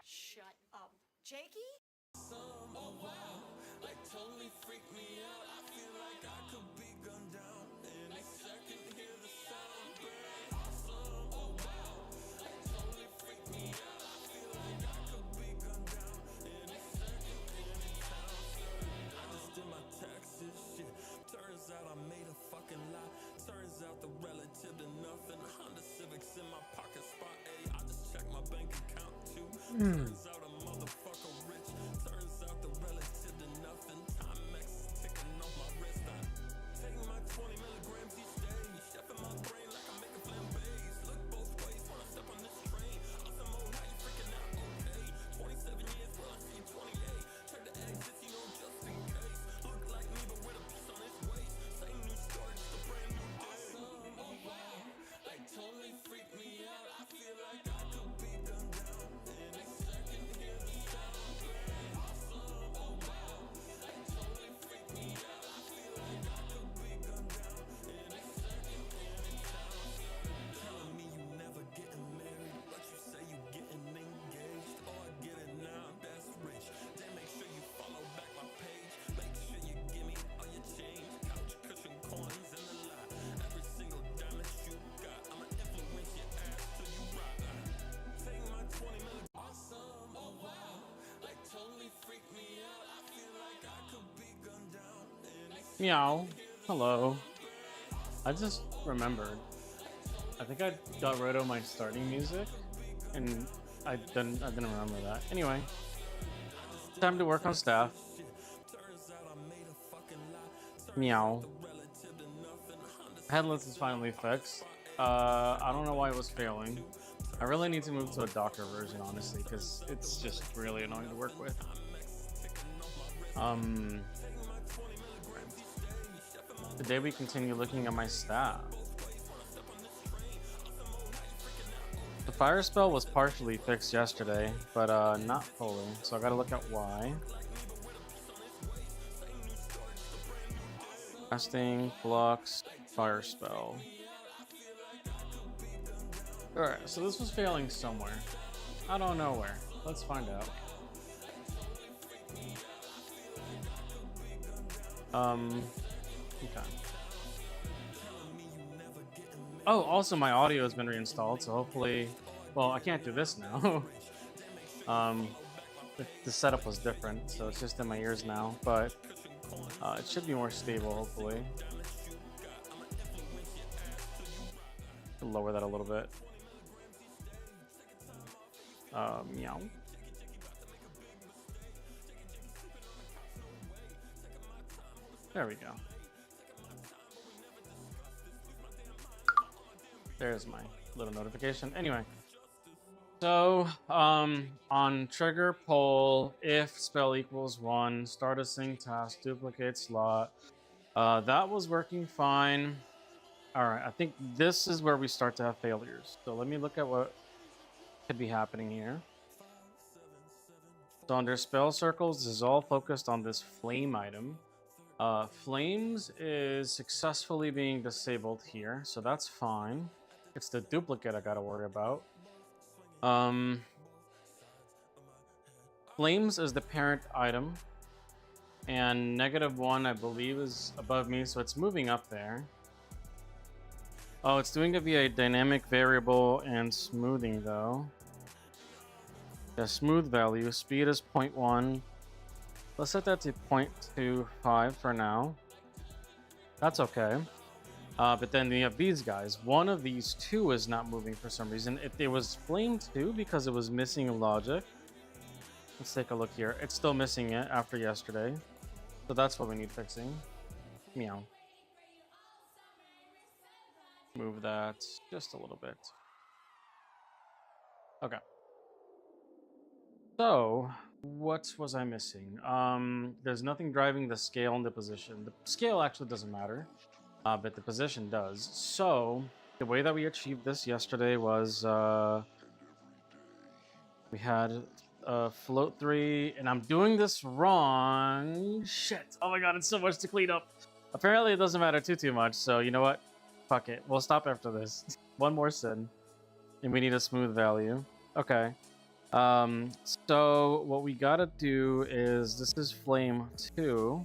Shut up. Jakey? Oh wow, like totally freaked me out. I feel like I could be gunned down any second. Hear the sound, bang. Awesome. Oh wow, like totally freaked me out. I feel like I could be gunned down any second. Any town, I just did my taxes, shit. Turns out I made a fucking lie. Turns out the relative to nothing. Honda Civics in my pocket spot. I just checked my bank account too. Turns out a motherfucker rich. Turns out the relative to nothing. Timex is ticking off my wrist. I take my 20 milligrams each day. Chef in my brain like I'm making flambés. Look both ways when I step on this train. Awesome, oh, how you freaking out? Okay. 27 years, well, I see 28. Check the exits, you know, just in case. Look like me, but with a piece on his waist. Same new story, just a brand new day. Awesome, oh wow. Like totally freaked me out. I feel like I could be gunned down any second. Hear the sound, bang. Awesome, oh wow. Like totally freaked me out. I feel like I could be gunned down any second. Any town, telling me you never getting married, but you say you getting engaged. Oh, I get it now, that's rich. Then make sure you follow back my page. Make sure you give me all your change. Couch cushion coins and the lot. Every single diamond you got, I'ma influence your ass till you rock. Take my 20 million. Awesome, oh wow. Like totally freaked me out. I feel like I could be gunned down any Meow. Hello. I just remembered. I think I got rid of my starting music, and I didn't remember that. Anyway, time to work on staff. Meow. Headless is finally fixed. I don't know why it was failing. I really need to move to a Docker version, honestly, because it's just really annoying to work with. Today we continue looking at my staff. The fire spell was partially fixed yesterday, but not fully, so I gotta look at why. Casting, flux, fire spell. Alright, so this was failing somewhere. I don't know where. Let's find out. Okay. Oh, also my audio has been reinstalled, so hopefully, well, I can't do this now. The setup was different, so it's just in my ears now, but it should be more stable, hopefully. Lower that a little bit. Meow. There we go. There's my little notification. Anyway, so on trigger poll, if spell equals 1, start a sync task, duplicate slot. That was working fine. All right, I think this is where we start to have failures. So let me look at what could be happening here. So under spell circles, this is all focused on this flame item. Flames is successfully being disabled here, so that's fine. It's the duplicate I gotta worry about. Flames is the parent item, and -1 I believe is above me, so it's moving up there. Oh, it's doing to be a dynamic variable and smoothing though. The smooth value, speed is 0.1. Let's set that to 0.25 for now. That's okay. But then we have these guys. One of these two is not moving for some reason. It was flame 2 because it was missing logic. Let's take a look here. It's still missing it after yesterday. So that's what we need fixing. Meow. Move that just a little bit. Okay. So, what was I missing? There's nothing driving the scale and the position. The scale actually doesn't matter, but the position does. So, the way that we achieved this yesterday was we had float 3, and I'm doing this wrong. Shit. Oh my god, it's so much to clean up. Apparently, it doesn't matter too much, so you know what? Fuck it. We'll stop after this. One more sin. And we need a smooth value. Okay. So what we gotta do is, this is flame 2.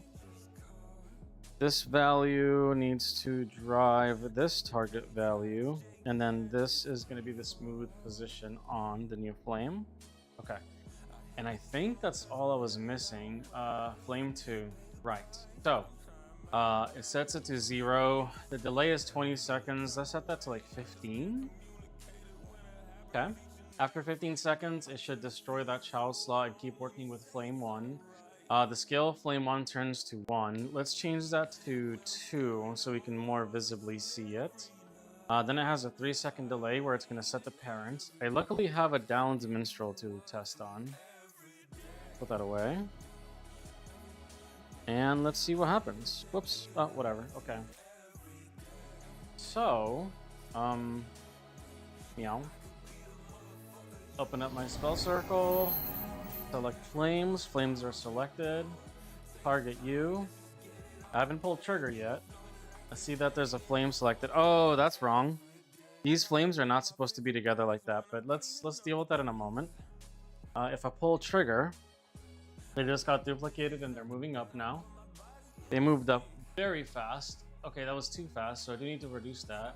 This value needs to drive this target value, and then this is going to be the smooth position on the new flame. Okay, and I think that's all I was missing. Flame 2, right. So it sets it to 0. The delay is 20 seconds. Let's set that to like 15. Okay, after 15 seconds it should destroy that child slot and keep working with flame 1. The scale of flame 1 turns to 1. Let's change that to 2 so we can more visibly see it. Then it has a 3-second delay where it's going to set the parent. I luckily have a downed minstrel to test on. Put that away. And let's see what happens. Whoops. Oh, whatever. Okay. So, meow. Open up my spell circle. Select flames. Flames are selected. Target you. I haven't pulled trigger yet. I see that there's a flame selected. Oh, that's wrong. These flames are not supposed to be together like that, but let's deal with that in a moment. If I pull trigger, they just got duplicated and they're moving up now. They moved up very fast. Okay, that was too fast, so I do need to reduce that.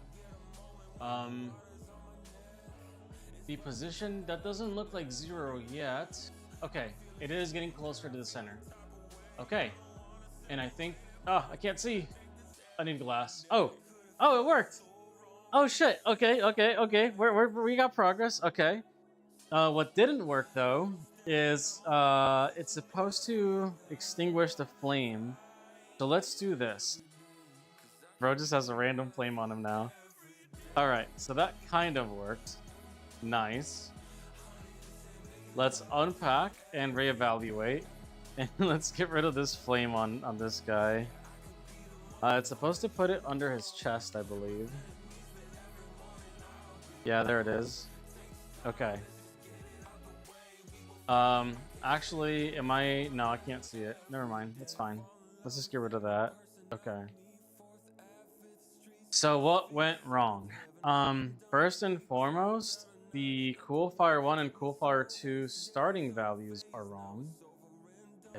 The position, that doesn't look like 0 yet. Okay, it is getting closer to the center. Okay, and I think... Oh, I can't see. I need glass. Oh, it worked. Oh shit. Okay. We got progress. Okay. What didn't work though is it's supposed to extinguish the flame. So let's do this. Bro just has a random flame on him now. All right. So that kind of worked. Nice. Let's unpack and reevaluate, and let's get rid of this flame on this guy. It's supposed to put it under his chest, I believe. Yeah, there it is. Okay. Actually, am I... No, I can't see it. Never mind. It's fine. Let's just get rid of that. Okay. So what went wrong? First and foremost, the Coolfire 1 and Coolfire 2 starting values are wrong.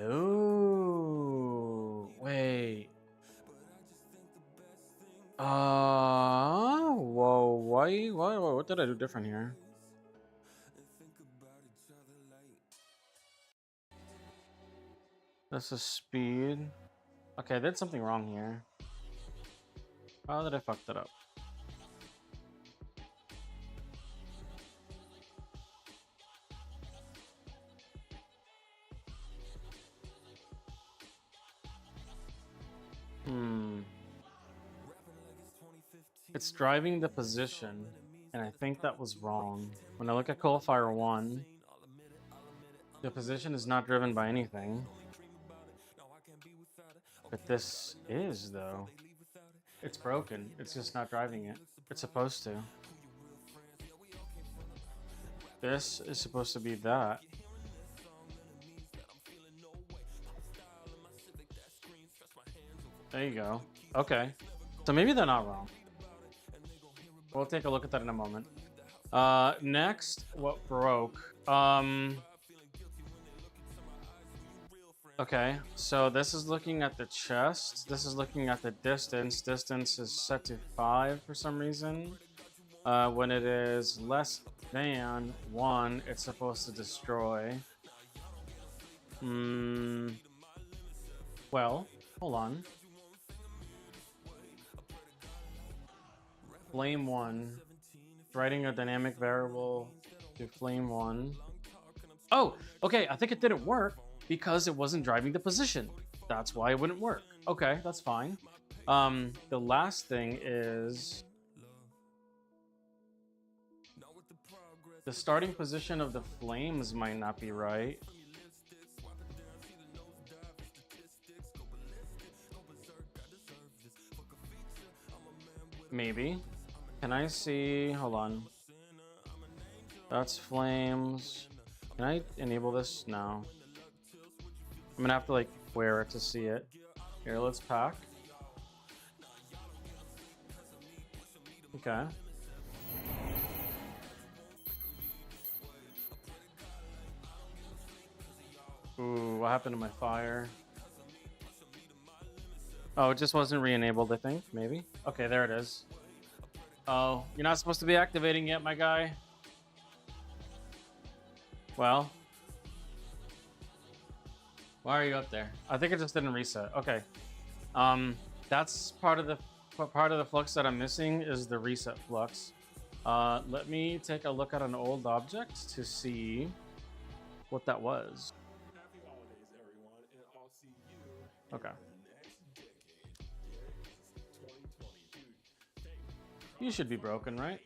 Oh, wait. Whoa, why, what did I do different here? This is speed. Okay, I did something wrong here. How did I fuck that up? It's driving the position, and I think that was wrong. When I look at Coalfire 1, the position is not driven by anything. But this is, though. It's broken. It's just not driving it. It's supposed to. This is supposed to be that. There you go. Okay. So maybe they're not wrong. We'll take a look at that in a moment. Next, what broke? Okay, so this is looking at the chest. This is looking at the distance. Distance is set to 5 for some reason. When it is less than 1, it's supposed to destroy. Well, hold on. Flame 1. Writing a dynamic variable to flame 1. Oh, okay, I think it didn't work because it wasn't driving the position. That's why it wouldn't work. Okay, that's fine. The last thing is the starting position of the flames might not be right. Maybe. Can I see? Hold on. That's flames. Can I enable this? No. I'm gonna have to like wear it to see it. Here, let's pack. Okay. Ooh, what happened to my fire? Oh, it just wasn't re-enabled, I think, maybe. Okay, there it is. Oh, you're not supposed to be activating yet, my guy. Well, why are you up there? I think it just didn't reset. Okay. That's part of the flux that I'm missing is the reset flux. Let me take a look at an old object to see what that was. Happy holidays, everyone, and I'll see you Okay. next decade. Yeah, 2020, dude. You should be broken, right?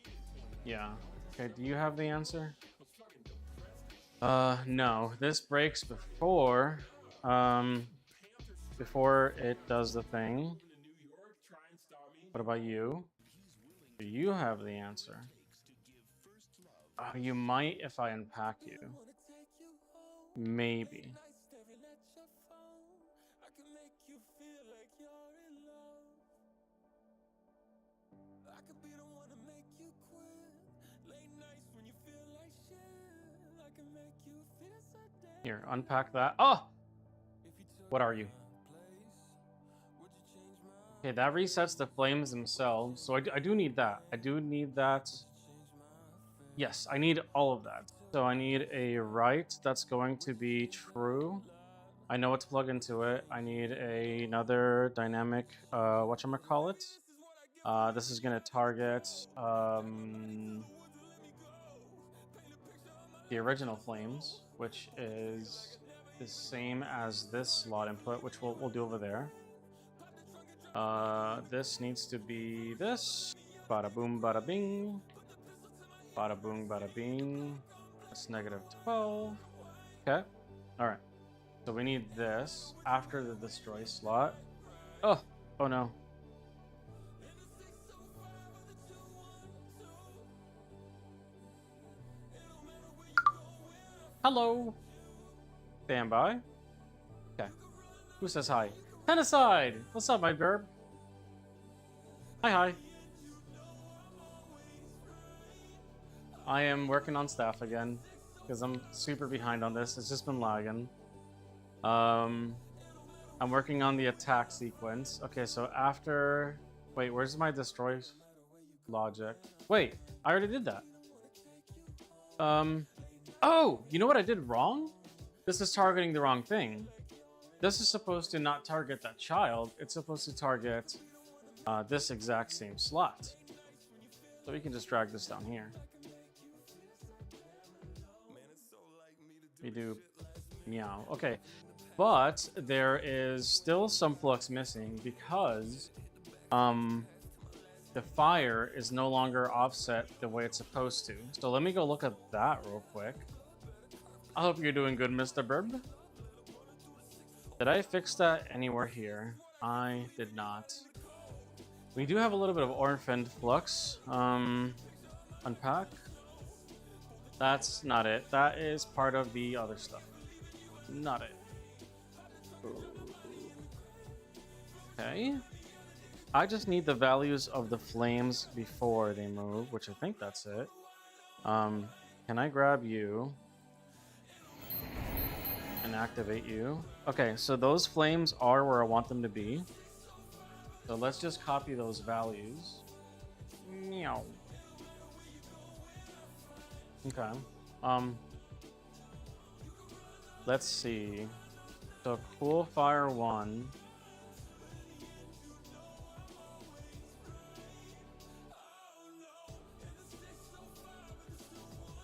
Yeah. Okay, do you have the answer? No. This breaks before it does the thing. What about you? Do you have the answer? You might if I unpack you. Maybe. Here, unpack that. Oh! What are you? Okay, that resets the flames themselves. So I do need that. I do need that. Yes, I need all of that. So I need a right that's going to be true. I know what to plug into it. I need another dynamic, whatchamacallit. This is going to target the original flames, which is the same as this slot input, which we'll do over there. This needs to be this. Bada boom, bada bing. Bada boom, bada bing. That's -12. Okay. Alright. So we need this after the destroy slot. Oh no. Hello. Stand by. Okay. Who says hi? Tennicide! What's up, my burb? Hi. I am working on staff again because I'm super behind on this. It's just been lagging. I'm working on the attack sequence. Okay, so after... Wait, where's my destroy logic? Wait, I already did that. Oh, you know what I did wrong? This is targeting the wrong thing. This is supposed to not target that child. It's supposed to target this exact same slot. So we can just drag this down here. We do meow. Okay. But there is still some flux missing because the fire is no longer offset the way it's supposed to. So let me go look at that real quick. I hope you're doing good, Mr. Burb. Did I fix that anywhere here? I did not. We do have a little bit of orphaned flux. Unpack. That's not it. That is part of the other stuff. Not it. Okay. I just need the values of the flames before they move, which I think that's it. Can I grab you and activate you? Okay, so those flames are where I want them to be. So let's just copy those values. Meow. Okay. Let's see. So Cool Fire 1.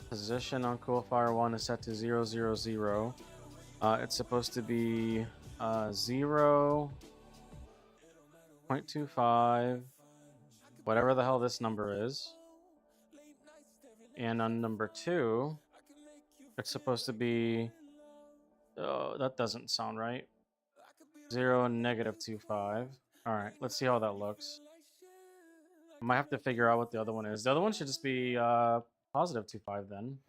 Position on Cool Fire 1 is set to 0, 0, 0. It's supposed to be 0, 0.25, whatever the hell this number is. And on number 2, it's supposed to be... Oh, that doesn't sound right. 0, -25. Alright, let's see how that looks. I might have to figure out what the other one is. The other one should just be +25 then.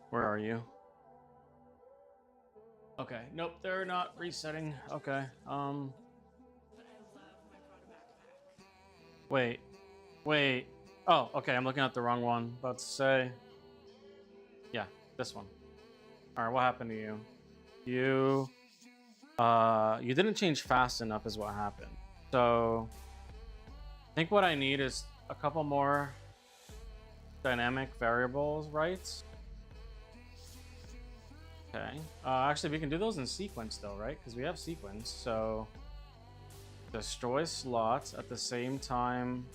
Where are you? Okay, nope, they're not resetting. Okay, Wait. Oh, okay, I'm looking at the wrong one. About to say... This one. All right, what happened to you? You didn't change fast enough is what happened. So I think what I need is a couple more dynamic variables, right? Okay. Actually, we can do those in sequence though, right? Because we have sequence. So destroy slots at the same time.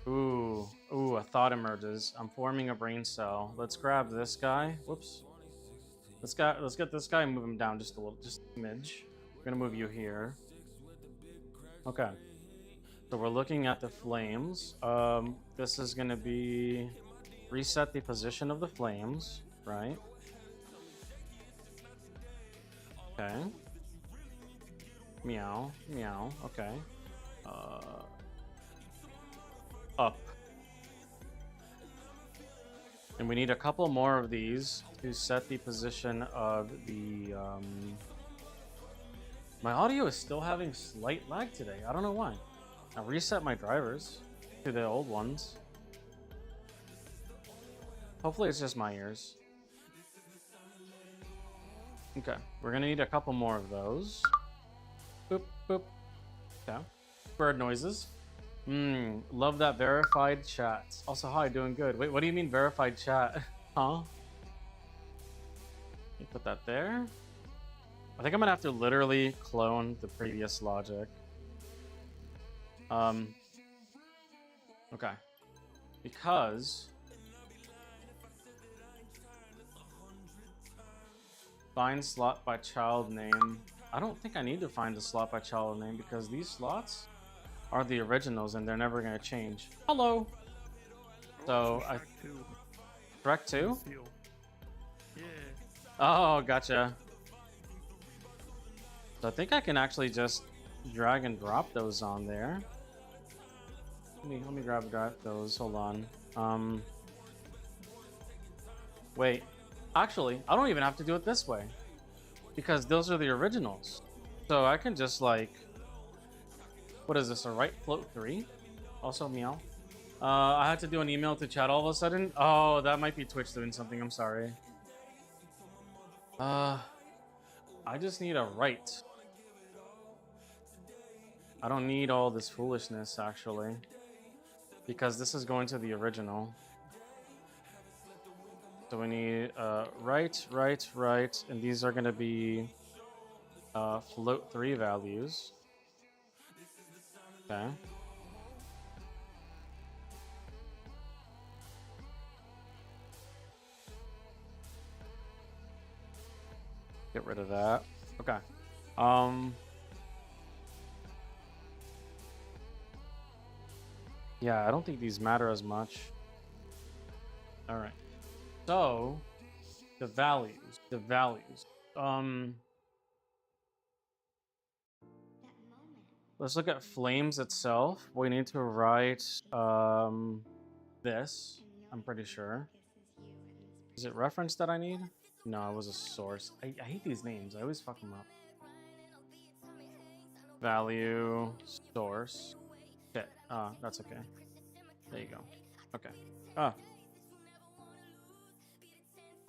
Ooh, a thought emerges. I'm forming a brain cell. Let's grab this guy. Whoops. Let's get this guy and move him down just a little, just a smidge. We're gonna move you here. Okay. So we're looking at the flames. This is gonna be reset the position of the flames, right? Okay. Meow, meow. Okay. Up. And we need a couple more of these to set the position of the... My audio is still having slight lag today. I don't know why. I reset my drivers to the old ones. Hopefully it's just my ears. Okay, we're gonna need a couple more of those. Boop, boop. Okay. Bird noises. Love that verified chat. Also, hi, doing good. Wait, what do you mean verified chat? Huh? You put that there. I think I'm gonna have to literally clone the previous logic. Okay. Because find slot by child name. I don't think I need to find the slot by child name because these slots are the originals and they're never gonna change. Hello. So I Shrek 2? Yeah. Oh, gotcha. So I think I can actually just drag and drop those on there. Let me grab those. Hold on. Wait. Actually, I don't even have to do it this way because those are the originals. So I can just like, what is this? A right float 3? Also meow. I had to do an email to chat all of a sudden. Oh, that might be Twitch doing something. I'm sorry. I just need a right. I don't need all this foolishness actually, because this is going to the original. So we need right, and these are going to be float 3 values. Okay. Get rid of that. Okay. Yeah, I don't think these matter as much. All right. So, the values. Let's look at flames itself. We need to write this, I'm pretty sure. Is it reference that I need? No, it was a source. I hate these names. I always fuck them up. Value, source. Shit. That's okay. There you go. Okay.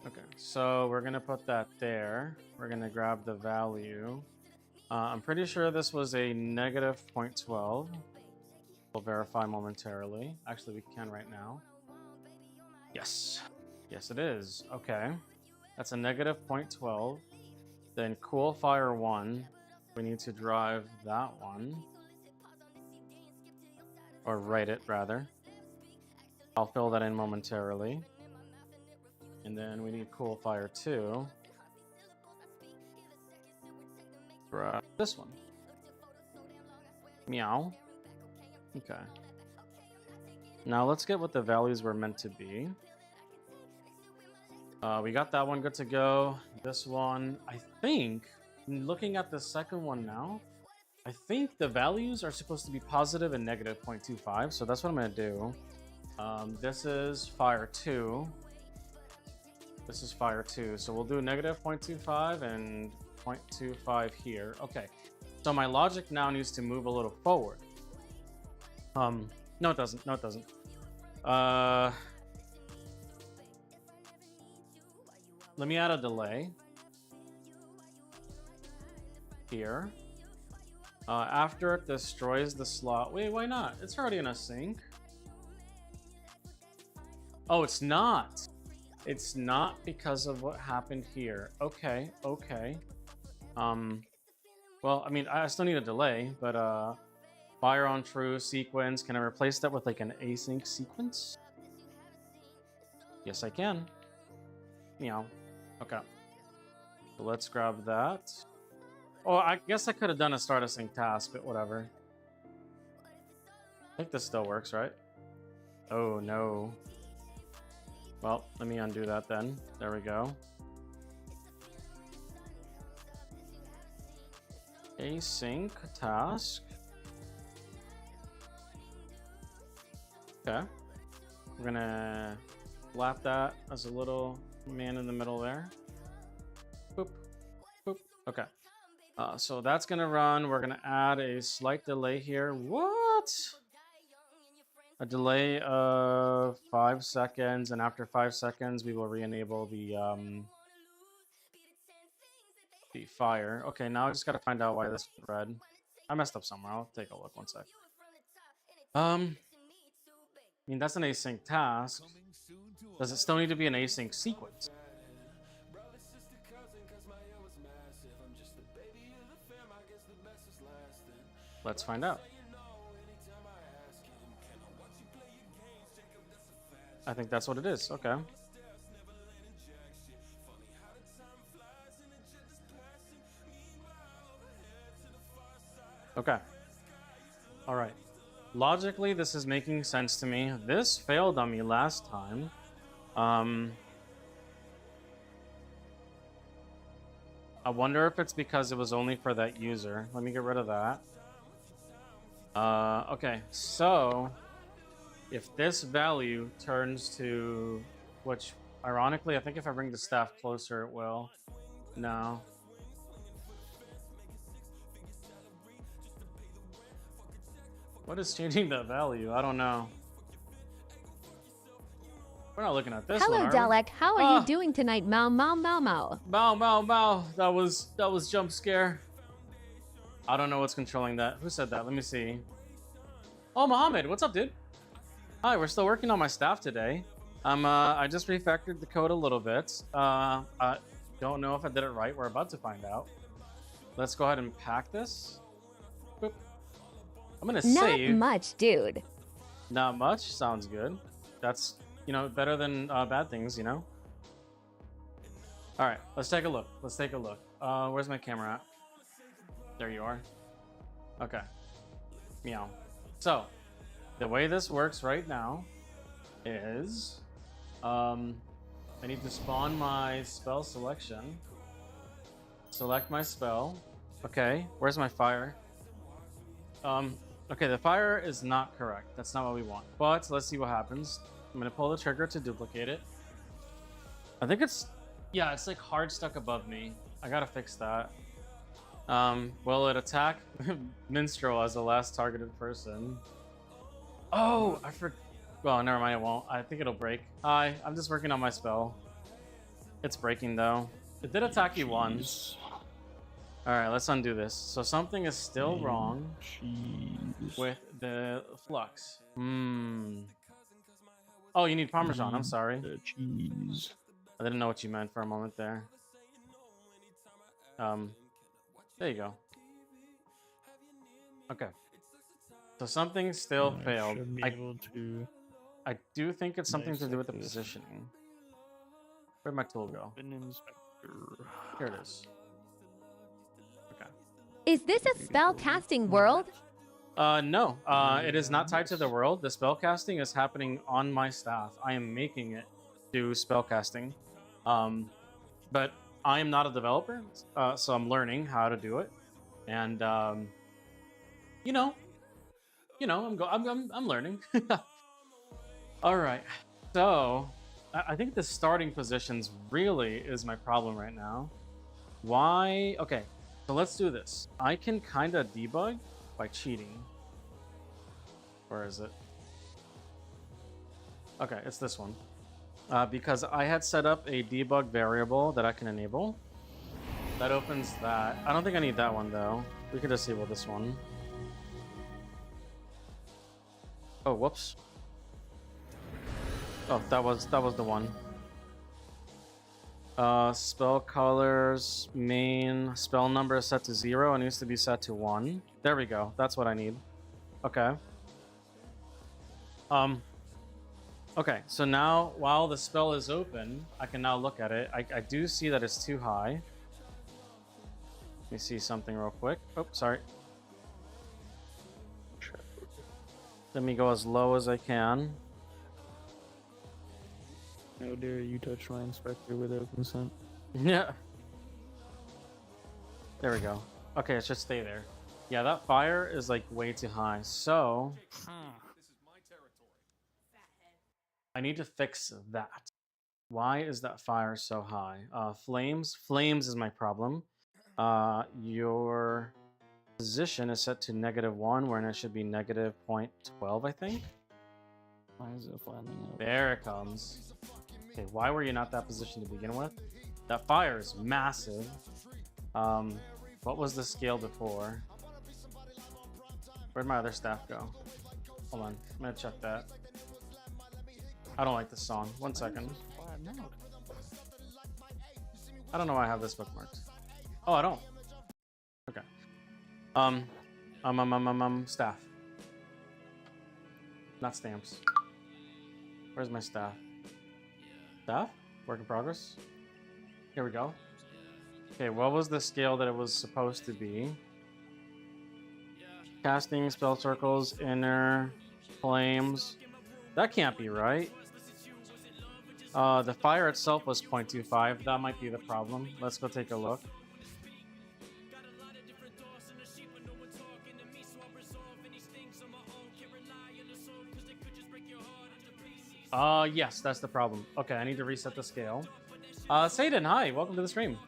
Okay, so we're gonna put that there. We're gonna grab the value. I'm pretty sure this was a negative 0.12. We'll verify momentarily. Actually, we can right now. Yes. Yes, it is. Okay. That's a negative 0.12. Then cool fire 1. We need to drive that one. Or write it, rather. I'll fill that in momentarily. And then we need cool fire 2. Grab this one. Meow. Okay. Now let's get what the values were meant to be. We got that one good to go. This one, I think, looking at the second one now, I think the values are supposed to be positive and negative 0.25. So that's what I'm going to do. This is fire 2. This is fire 2. So we'll do negative 0.25 and 0.25 here. Okay. So my logic now needs to move a little forward. No, it doesn't. No, it doesn't. let me add a delay here. After it destroys the slot. Wait, why not? It's already in a sync. Oh, it's not. It's not because of what happened here. Okay, okay. Well, I mean, I still need a delay, but fire on true sequence. Can I replace that with like an async sequence? Yes, I can. Meow. Okay. So let's grab that. Oh, I guess I could have done a start async task, but whatever. I think this still works, right? Oh, no. Well, let me undo that then. There we go. Async task. Okay. We're gonna lap that as a little man in the middle there. Boop. Boop. Okay. So that's gonna run. We're gonna add a slight delay here. What? A delay of 5 seconds, and after 5 seconds, we will re-enable the fire. Okay, now I just gotta find out why this is red. I messed up somewhere. I'll take a look. One sec. I mean, that's an async task. Does it still need to be an async sequence? Let's find out. I think that's what it is. Okay. Okay. All right. Logically, this is making sense to me. This failed on me last time. I wonder if it's because it was only for that user. Let me get rid of that. Okay, so if this value turns to, which ironically, I think if I bring the staff closer, it will. No. What is changing the value? I don't know. We're not looking at this Hello, one, Dalek. How are you doing tonight? Mau, mau, mau, mau. Bow, bow, bow. That was jump scare. I don't know what's controlling that. Who said that? Let me see. Oh, Mohammed, what's up, dude? Hi, we're still working on my staff today. I just refactored the code a little bit. I don't know if I did it right. We're about to find out. Let's go ahead and pack this. Boop. I'm gonna save. Not much, dude. Not much. Sounds good. That's, you know, better than bad things, you know? All right, let's take a look. Let's take a look. Where's my camera at? There you are. Okay. Meow. So, the way this works right now is, I need to spawn my spell selection. Select my spell. Okay, where's my fire? Okay, the fire is not correct. That's not what we want. But let's see what happens. I'm gonna pull the trigger to duplicate it. I think it's, yeah, it's like hard stuck above me. I gotta fix that. Will it attack Minstrel as the last targeted person? Oh, I forgot. Well, never mind, it won't. I think it'll break. Hi, I'm just working on my spell. It's breaking though. It did attack you once. Alright, let's undo this. So something is still wrong with the flux. Oh, you need Parmesan. I'm sorry. Cheese. I didn't know what you meant for a moment there. There you go. Okay. So something still failed. Should be able to I do think it's something to do with the dissect this. positioning. Where'd my tool go? Open inspector. Here it is. Okay. Is this a spell casting world? No. It is not tied to the world. The spell casting is happening on my staff. I am making it do spell casting. But I am not a developer, so I'm learning how to do it. And you know, I'm learning. All right. So I think the starting positions really is my problem right now. Why? Okay. So let's do this. I can kind of debug by cheating. Where is it? Okay, it's this one. because I had set up a debug variable that I can enable. That opens that. I don't think I need that one though. We could disable this one. Oh, whoops. Oh, that was the one. Spell colors, main, spell number is set to 0. It needs to be set to 1. There we go. That's what I need. Okay. Okay, so now while the spell is open, I can now look at it. I do see that it's too high. Let me see something real quick. Oh, sorry. Let me go as low as I can. How dare you touch my inspector without consent? Yeah. There we go. Okay, it should stay there. Yeah, that fire is like way too high. So I need to fix that. Why is that fire so high? Flames. Flames is my problem. Your position is set to -1, wherein it should be -0.12, I think. Why is it flattening out? There it comes. Okay, why were you not that position to begin with? That fire is massive. What was the scale before? Where'd my other staff go? Hold on, I'm gonna check that. I don't like this song. 1 second. I don't know why I have this bookmarked. Oh, I don't. Okay. Staff. Not stamps. Where's my staff? Staff? Work in progress? Here we go. Okay, what was the scale that it was supposed to be? Casting, spell circles, inner, flames. That can't be right. The fire itself was 0.25. That might be the problem. Let's go take a look. Yes, that's the problem. Okay, I need to reset the scale. Satan, hi, welcome to the stream.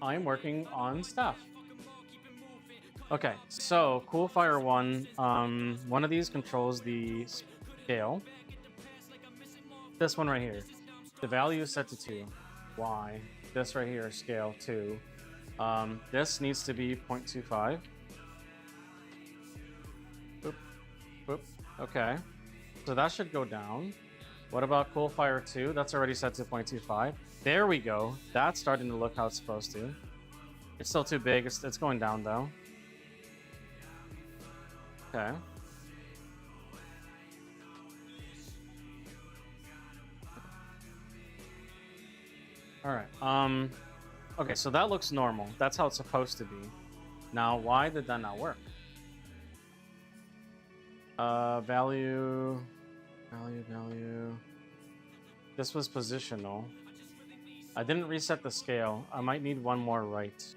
I'm working on stuff. Okay, so Coolfire 1, one of these controls the scale. This one right here. The value is set to 2. Why? This right here, scale 2. This needs to be 0.25. Boop. Boop. Okay. So that should go down. What about Coolfire 2? That's already set to 0.25. There we go. That's starting to look how it's supposed to. It's still too big. It's going down though. Okay. All right. Okay, so that looks normal. That's how it's supposed to be. Now, why did that not work? Value. This was positional. I didn't reset the scale. I might need one more right.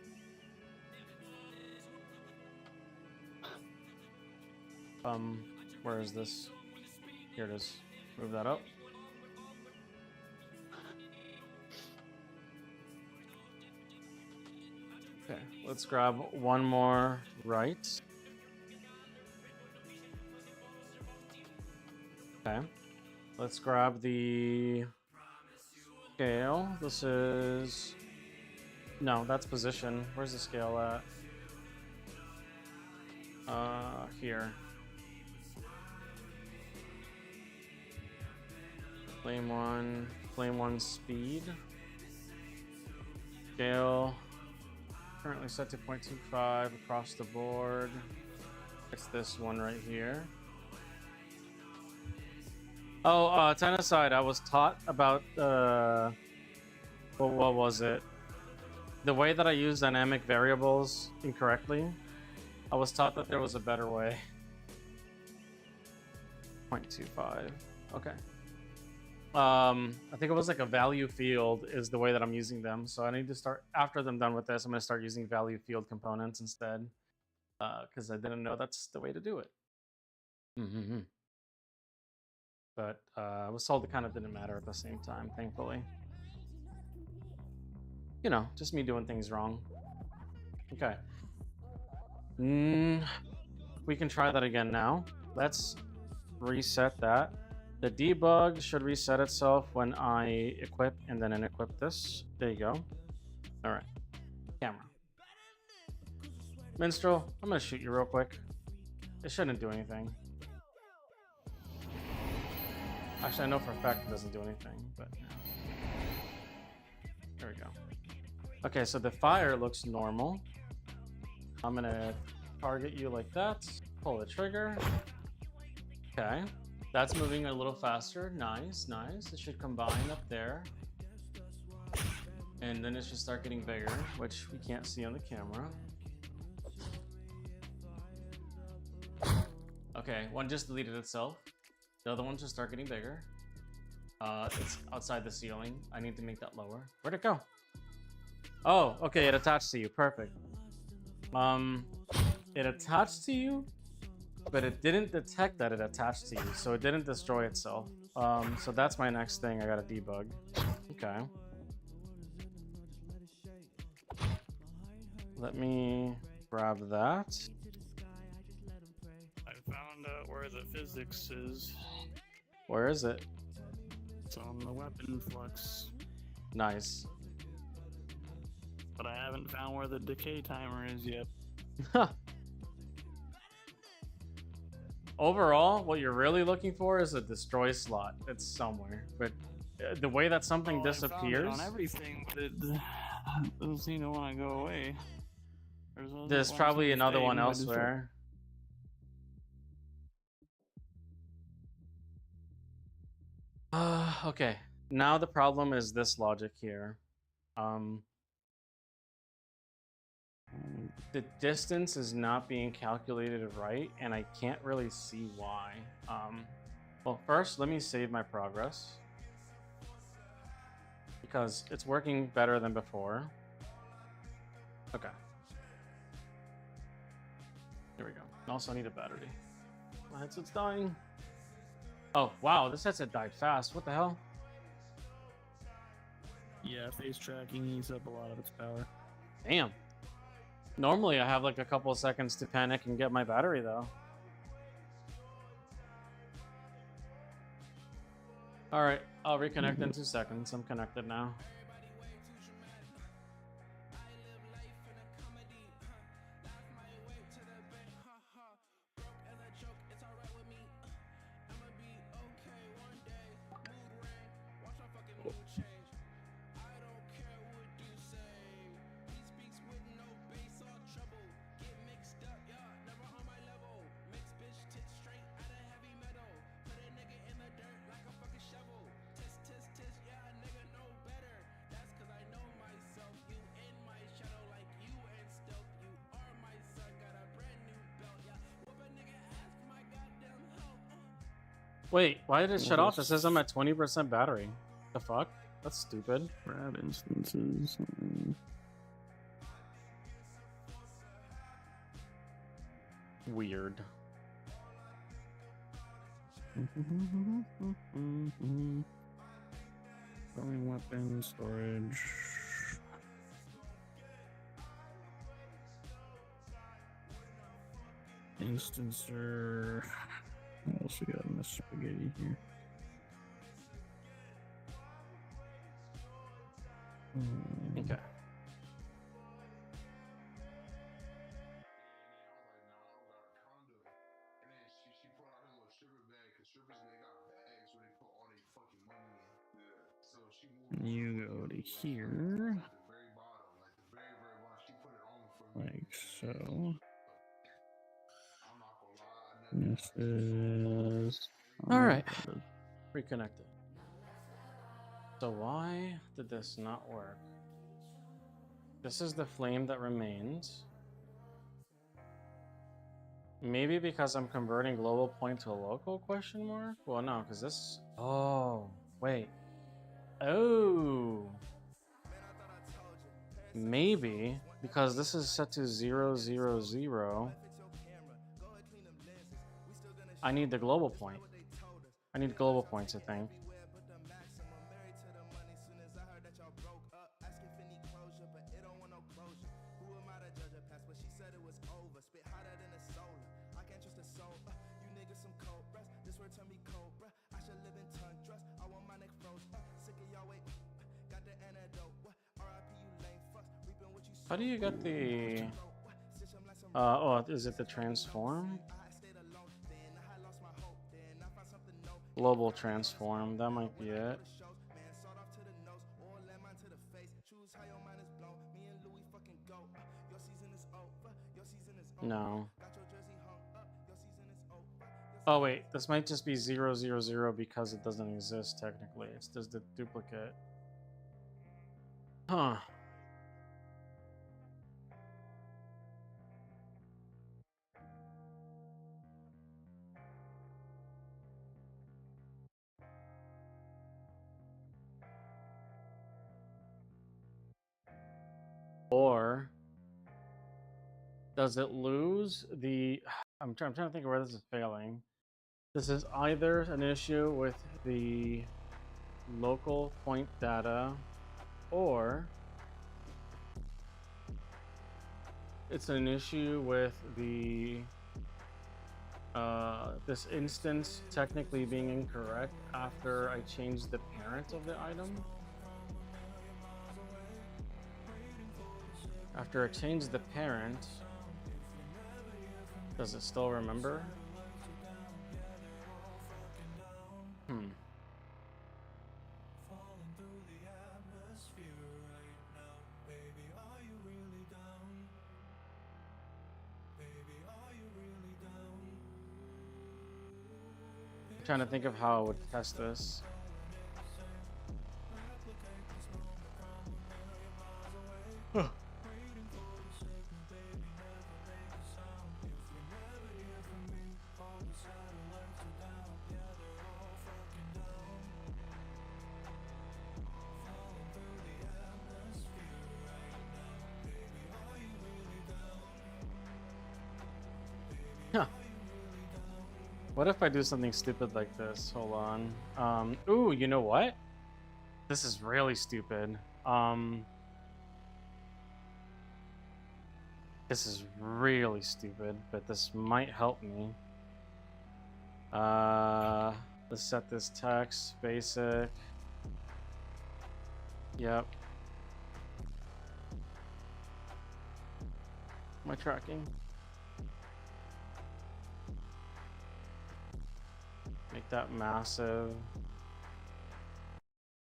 Where is this? Here it is. Move that up. Okay, let's grab one more right. Okay, let's grab the scale. This is... No, that's position. Where's the scale at? Here. Flame 1 speed. Scale. Currently set to 0.25 across the board. It's this one right here. Oh, Tennicide, I was taught about, what was it? The way that I use dynamic variables incorrectly. I was taught that there was a better way. 0.25, okay. I think it was like a value field is the way that I'm using them. So I need to start, after I'm done with this, I'm gonna start using value field components instead. Because I didn't know that's the way to do it. But I was told it kind of didn't matter at the same time, thankfully. You know, just me doing things wrong. Okay. We can try that again now. Let's reset that. The debug should reset itself when I equip and then unequip this. There you go. All right. Camera. Minstrel, I'm gonna shoot you real quick. It shouldn't do anything. Actually, I know for a fact it doesn't do anything, but yeah. There we go. Okay, so the fire looks normal. I'm gonna target you like that. Pull the trigger. Okay. That's moving a little faster. Nice, nice. It should combine up there. And then it should start getting bigger, which we can't see on the camera. Okay, one just deleted itself. The other one should start getting bigger. It's outside the ceiling. I need to make that lower. Where'd it go? Oh, okay, it attached to you. Perfect. It attached to you, but it didn't detect that it attached to you, so it didn't destroy itself. So that's my next thing I gotta debug. Okay. Let me grab that. I found out where the physics is. Where is it? It's on the weapon flux. Nice. But I haven't found where the decay timer is yet. Overall, what you're really looking for is a destroy slot. It's somewhere, but the way that something disappears. I found it on everything, but it doesn't seem to want to go away. There's probably another one elsewhere. Okay. Now the problem is this logic here. The distance is not being calculated right, and I can't really see why. Well, first, let me save my progress, because it's working better than before. Okay. Here we go. I also need a battery. My headset's dying. Oh, wow, this headset died fast. What the hell? Yeah, face tracking eats up a lot of its power. Damn. Normally I have like a couple of seconds to panic and get my battery though. Alright, I'll reconnect in 2 seconds. I'm connected now. Wait, why did it shut off? It says I'm at 20% battery. The fuck? That's stupid. Grab instances. Weird. Throwing weapon storage. Instancer. What else we got in the spaghetti here? Okay. You go to here. Like so. This is... Alright. Reconnected. So why did this not work? This is the flame that remains. Maybe because I'm converting global point to a local question mark? Well, no, because this... Oh, wait. Oh. Maybe because this is set to 0, 0, 0. I need the global point. I need global points, I think. How do you get the oh, is it the transform? Global transform, that might be it. No. Oh wait, this might just be 000 because it doesn't exist technically. It's just the duplicate. Huh. Or does it lose the I'm trying to think of where this is failing. This is either an issue with the local point data, or it's an issue with the this instance technically being incorrect after I changed the parent of the item. After I changed the parent, does it still remember? I'm trying to think of how I would test this. What if I do something stupid like this? Hold on. Ooh, you know what? This is really stupid. This is really stupid, but this might help me. Let's set this text basic. Yep. Am I tracking? Make that massive.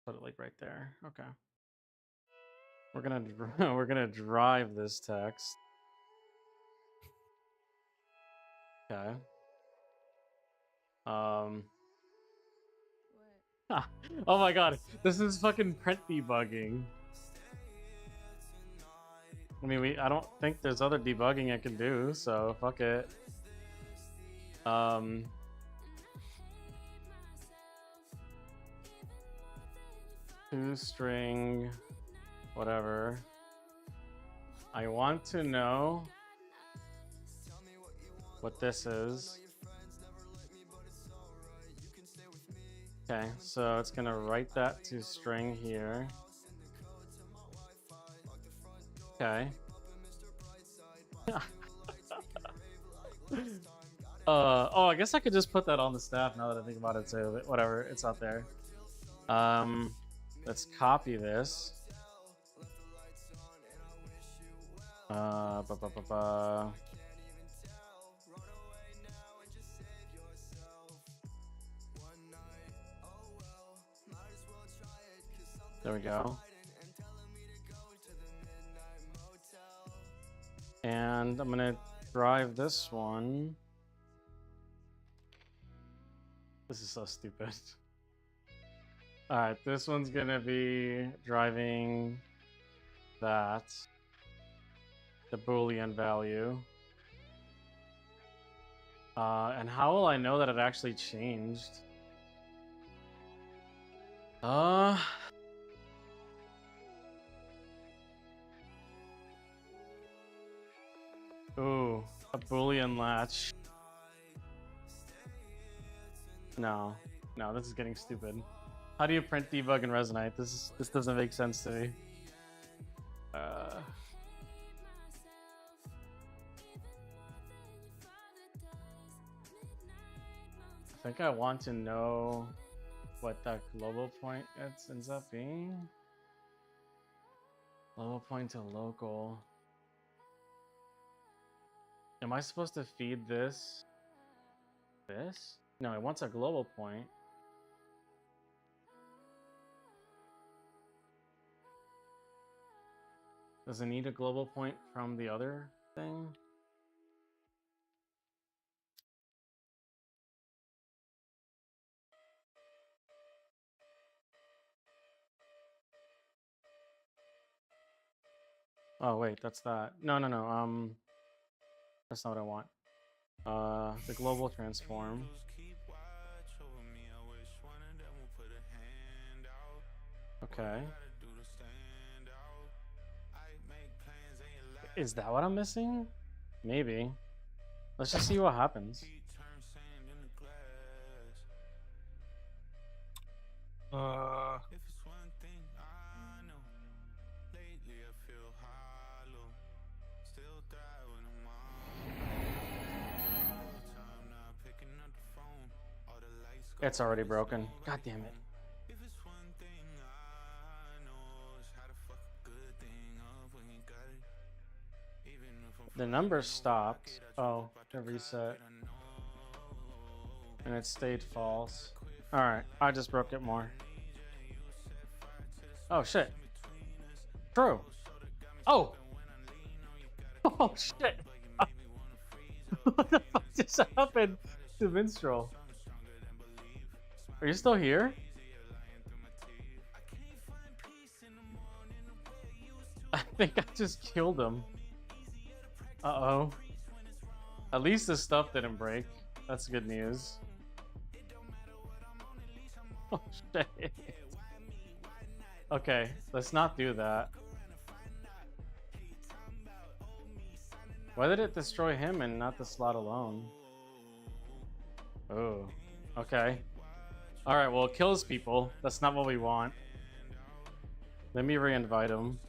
Put it like right there. Okay. We're gonna drive this text. Okay. Oh my god, this is fucking print debugging. I mean, I don't think there's other debugging I can do, so fuck it. String, whatever. I want to know what this is. Okay, so it's gonna write that to string here. Okay. Oh, I guess I could just put that on the staff now that I think about it too. But whatever, it's out there. Let's copy this. There we go. And I'm gonna drive this one. This is so stupid. Alright, this one's gonna be driving that. The Boolean value. And how will I know that it actually changed? Ooh, a Boolean latch. No, this is getting stupid. How do you print debug and Resonate? This doesn't make sense to me. I think I want to know what that global point ends up being. Global point to local. Am I supposed to feed this? This? No, it wants a global point. Does it need a global point from the other thing? Oh wait, that's that. No, no, no. That's not what I want. The global transform. Okay. Is that what I'm missing? Maybe. Let's just see what happens. It's already broken. God damn it. The number stopped. Oh, the reset. And it stayed false. Alright, I just broke it more. Oh shit. True. Oh! Oh shit! What the fuck just happened to Minstrel? Are you still here? I think I just killed him. Uh-oh. At least the stuff didn't break. That's good news. Oh shit. Okay, let's not do that. Why did it destroy him and not the slot alone? Oh, okay. Alright, well, it kills people. That's not what we want. Let me re-invite him.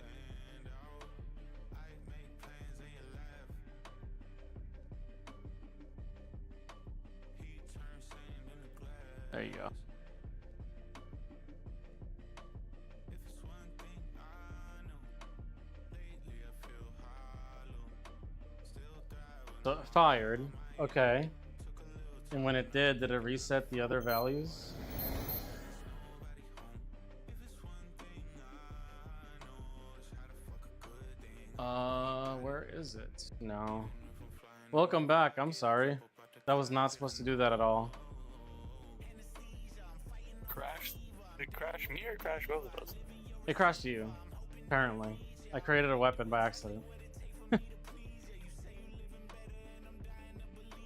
There you go. So it fired. Okay. And when it did it reset the other values? Where is it? No. Welcome back. I'm sorry. That was not supposed to do that at all. Crashed. Did it crash me or crash both of us? It crashed you, apparently. I created a weapon by accident.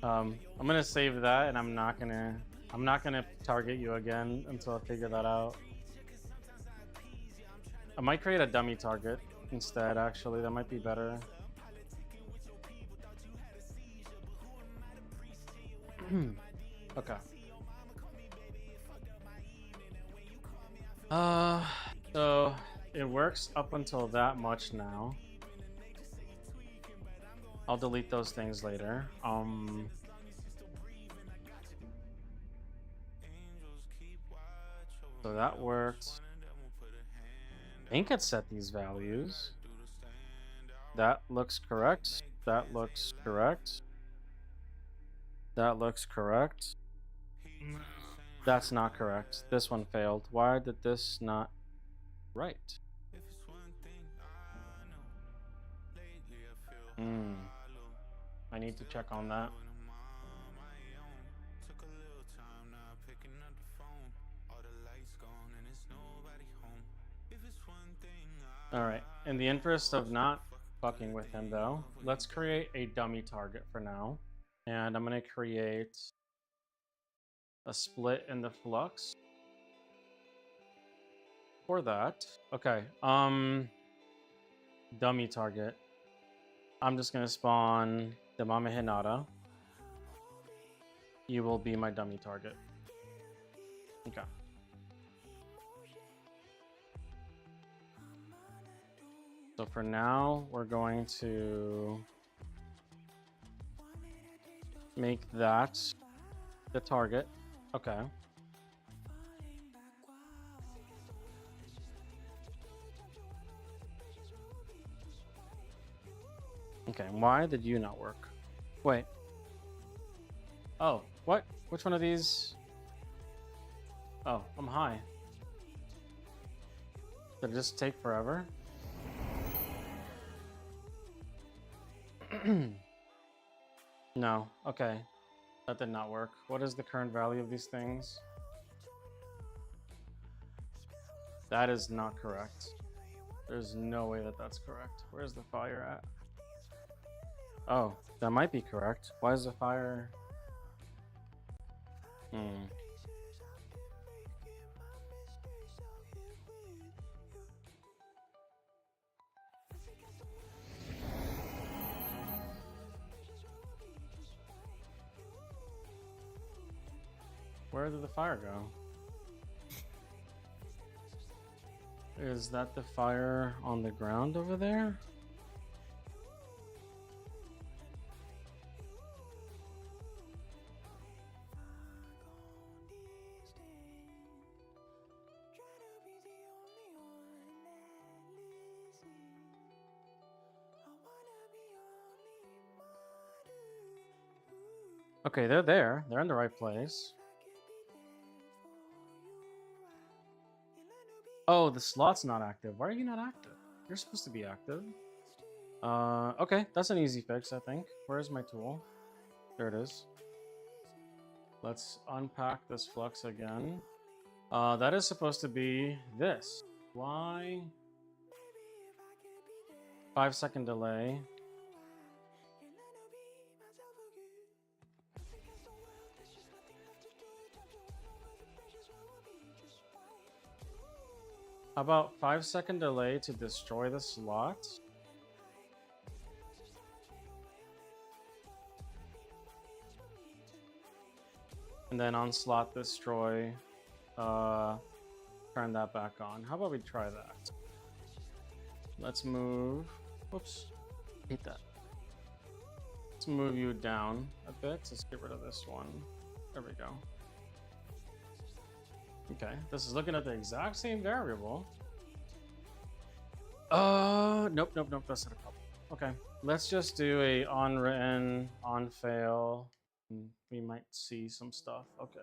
I'm gonna save that, and I'm not gonna target you again until I figure that out. I might create a dummy target instead. Actually, that might be better. Okay. So it works up until that much now. I'll delete those things later. So that worked. I think it set these values. That looks correct. That looks correct. That looks correct. That's not correct. This one failed. Why did this not right? I need to check on that. Alright, in the interest of not fucking with him though, let's create a dummy target for now. And I'm gonna create a split in the flux for that. Okay, dummy target. I'm just gonna spawn the Mama Hinata. You will be my dummy target. Okay. So for now, we're going to make that the target. Okay. Okay, why did you not work? Wait. Oh, what? Which one of these? Oh, I'm high. Did it just take forever? No. Okay. That did not work. What is the current value of these things? That is not correct. There's no way that that's correct. Where's the fire at? Oh, that might be correct. Why is the fire... Where did the fire go? Is that the fire on the ground over there? Okay, they're there. They're in the right place. Oh, the slot's not active. Why are you not active? You're supposed to be active. Okay, that's an easy fix, I think. Where's my tool? There it is. Let's unpack this flux again. That is supposed to be this. Why? 5-second delay. How about 5-second delay to destroy the slot? And then on slot destroy, turn that back on. How about we try that? Let's move, whoops, hate that. Let's move you down a bit. Let's get rid of this one. There we go. Okay, this is looking at the exact same variable. Nope, that's not a problem. Okay, let's just do a on written, on fail. We might see some stuff. Okay.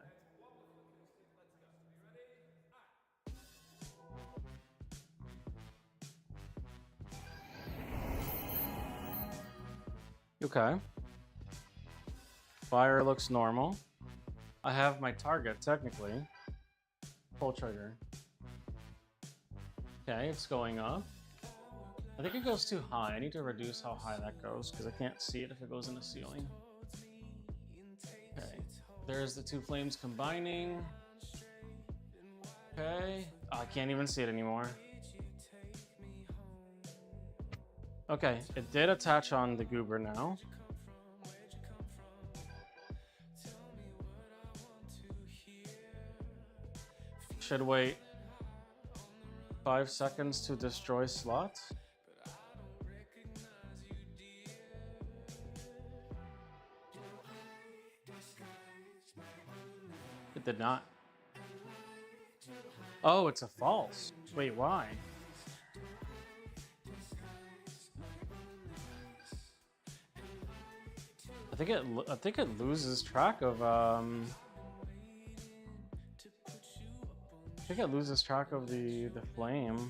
Okay. Fire looks normal. I have my target technically. Pull trigger. Okay, it's going up. I think it goes too high. I need to reduce how high that goes because I can't see it if it goes in the ceiling. Okay, there's the two flames combining. Okay, oh, I can't even see it anymore. Okay, it did attach on the goober now. Should wait 5 seconds to destroy slot. It did not. Oh, it's a false. Wait, why? I think it loses track of I think it loses track of the flame.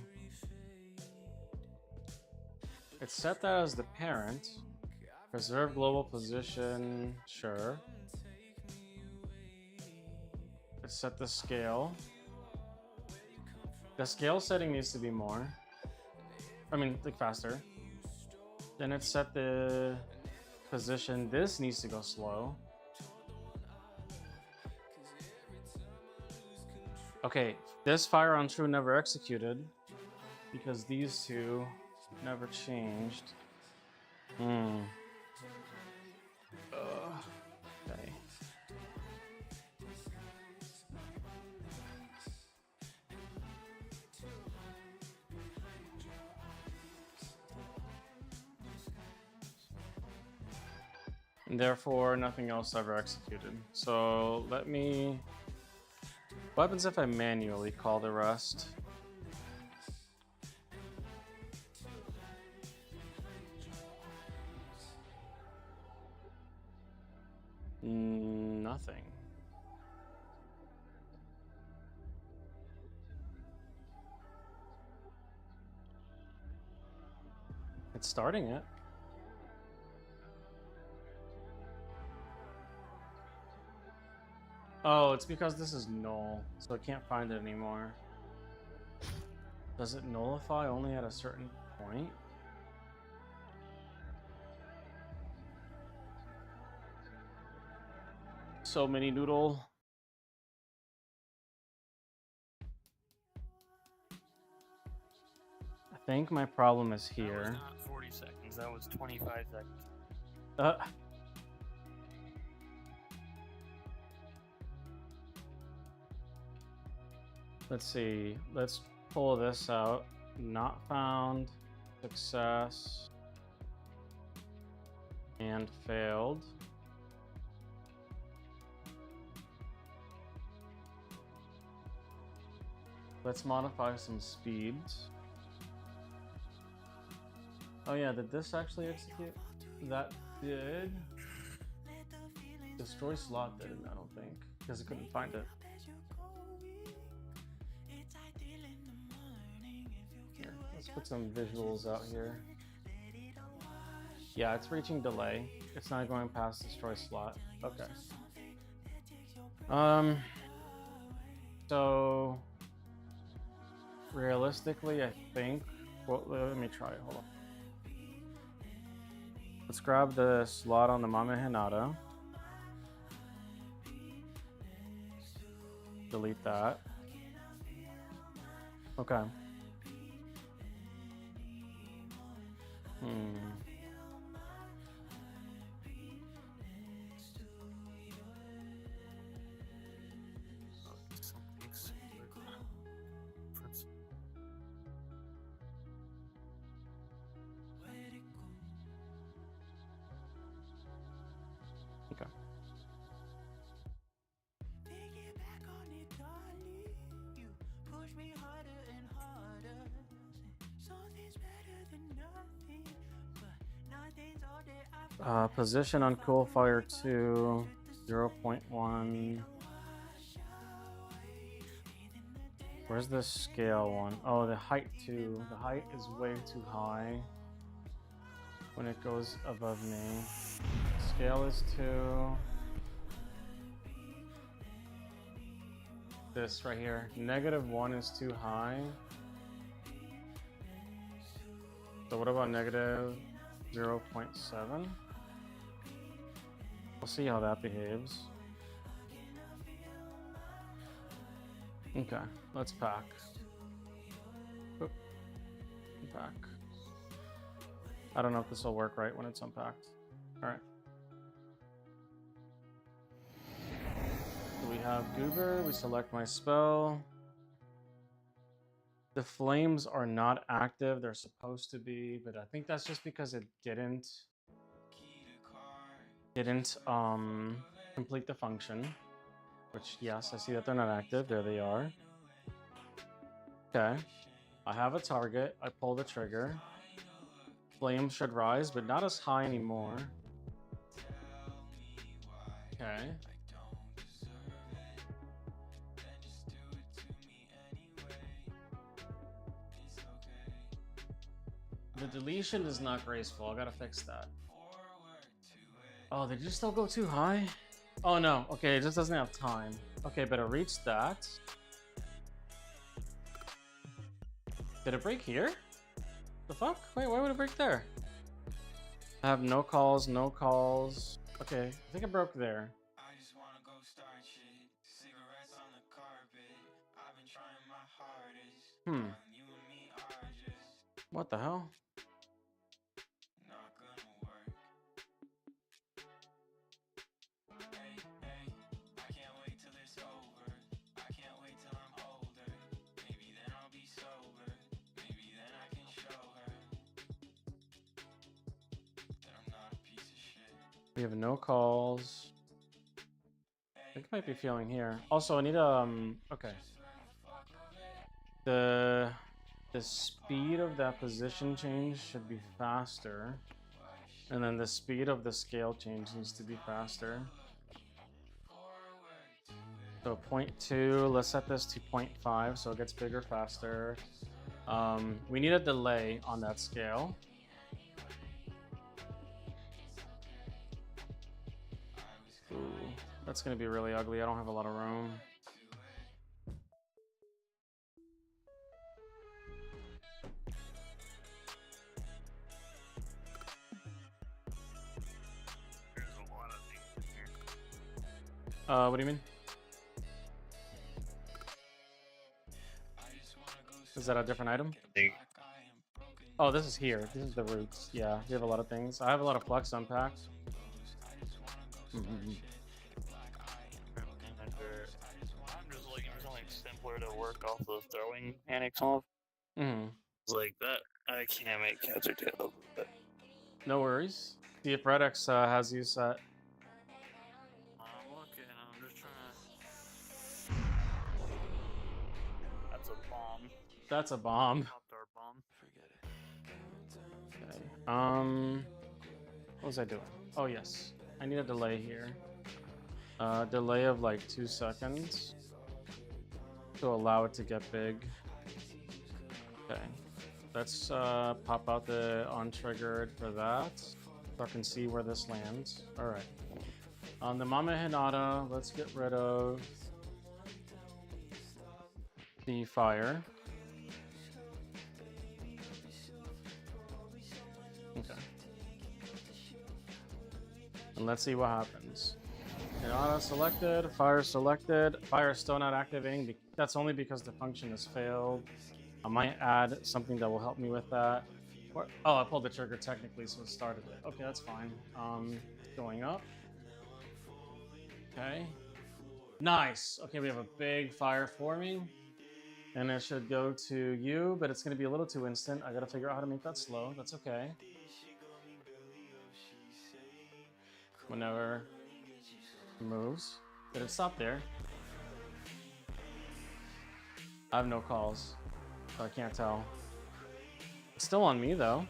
It's set that as the parent. Preserve global position, sure. Let's set the scale. The scale setting needs to be more. I mean, like faster. Then it's set the position. This needs to go slow. Okay, this fire on true never executed because these two never changed. Okay. And therefore, nothing else ever executed. So let me... What happens if I manually call the rest? nothing. It's starting it. Oh, it's because this is null, so I can't find it anymore. Does it nullify only at a certain point? So many noodle. I think my problem is That here. was not 40 seconds. That was 25 seconds. Uh, let's see. Let's pull this out. Not found. Success. And failed. Let's modify some speeds. Oh yeah, did this actually execute? That did. Destroy slot didn't, I don't think, because I couldn't find it. Here, let's put some visuals out here. Yeah, it's reaching delay. It's not going past destroy slot. Okay. So realistically, I think. Well, let me try it. Hold on. Let's grab the slot on the Mame Hinata. Delete that. Okay. Something similar. Okay. Position on Cool Fire 2, 0.1. Where's the scale one? Oh, the height 2. The height is way too high when it goes above me. Scale is 2. This right here. -1 is too high. So what about -0.7? We'll see how that behaves. Okay, let's pack. Oop. Pack. I don't know if this will work right when it's unpacked. Alright. So we have Goober, we select my spell. The flames are not active, they're supposed to be, but I think that's just because it didn't complete the function. Which, yes, I see that they're not active. There they are. Okay. I have a target. I pull the trigger. Flames should rise, but not as high anymore. Okay. The deletion is not graceful. I gotta fix that. Oh, did you still go too high? Oh no, okay, it just doesn't have time. Okay, but it reached that. Did it break here? The fuck? Wait, why would it break there? I have no calls, no calls. Okay, I think it broke there. I just wanna go start shit. Cigarettes on the carpet. I've been trying my hardest. You and me are just What the hell? not gonna work. Hey, hey, I can't wait till it's over. I can't wait till I'm older. Maybe then I'll be sober. Maybe then I can show her that I'm not a piece of shit. We have no calls. I think I might be feeling here. Also, I need okay. The speed of that position change should be faster. And then the speed of the scale change needs to be faster. So 0.2, let's set this to 0.5 so it gets bigger faster. We need a delay on that scale. Ooh, that's gonna be really ugly. I don't have a lot of room. There's a lot of things in here. What do you mean? Is that a different item? Oh, this is here. This is the roots. Yeah, you have a lot of things. I have a lot of flux unpacked. I'm just looking for something simpler to work off the throwing mechanics off. Mm-hmm. Like that, I can't make cats or tails. But No worries. See if Redx has you set. I'm looking. I'm just trying. That's a bomb. That's a bomb. Popped our bomb. Okay. What was I doing? Oh yes, I need a delay here. Delay of like 2 seconds to allow it to get big. Okay. Let's pop out the untriggered for that, so I can see where this lands. All right. On the Mama Hinata, let's get rid of the fire. Okay. And let's see what happens. Hinata selected, fire selected, fire still not activating. That's only because the function has failed. I might add something that will help me with that. Oh, I pulled the trigger technically, so it started it. Okay, that's fine. Going up. Okay. Nice. Okay, we have a big fire forming. And it should go to you, but it's going to be a little too instant. I got to figure out how to make that slow. That's okay. Whenever it moves. Did it stop there? I have no calls. So I can't tell. It's still on me though.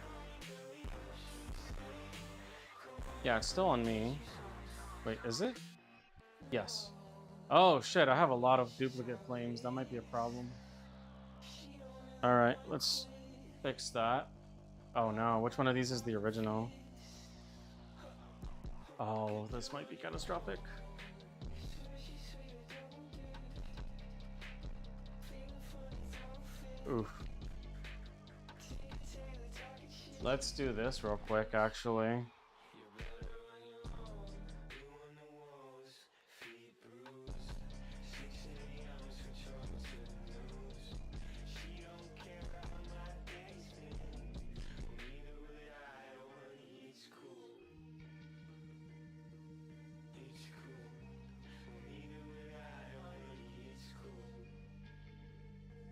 Yeah, it's still on me. Wait, is it? Yes. Oh shit, I have a lot of duplicate flames. That might be a problem. Alright, let's fix that. Oh no, which one of these is the original? Oh, this might be catastrophic. Oof. Let's do this real quick, actually.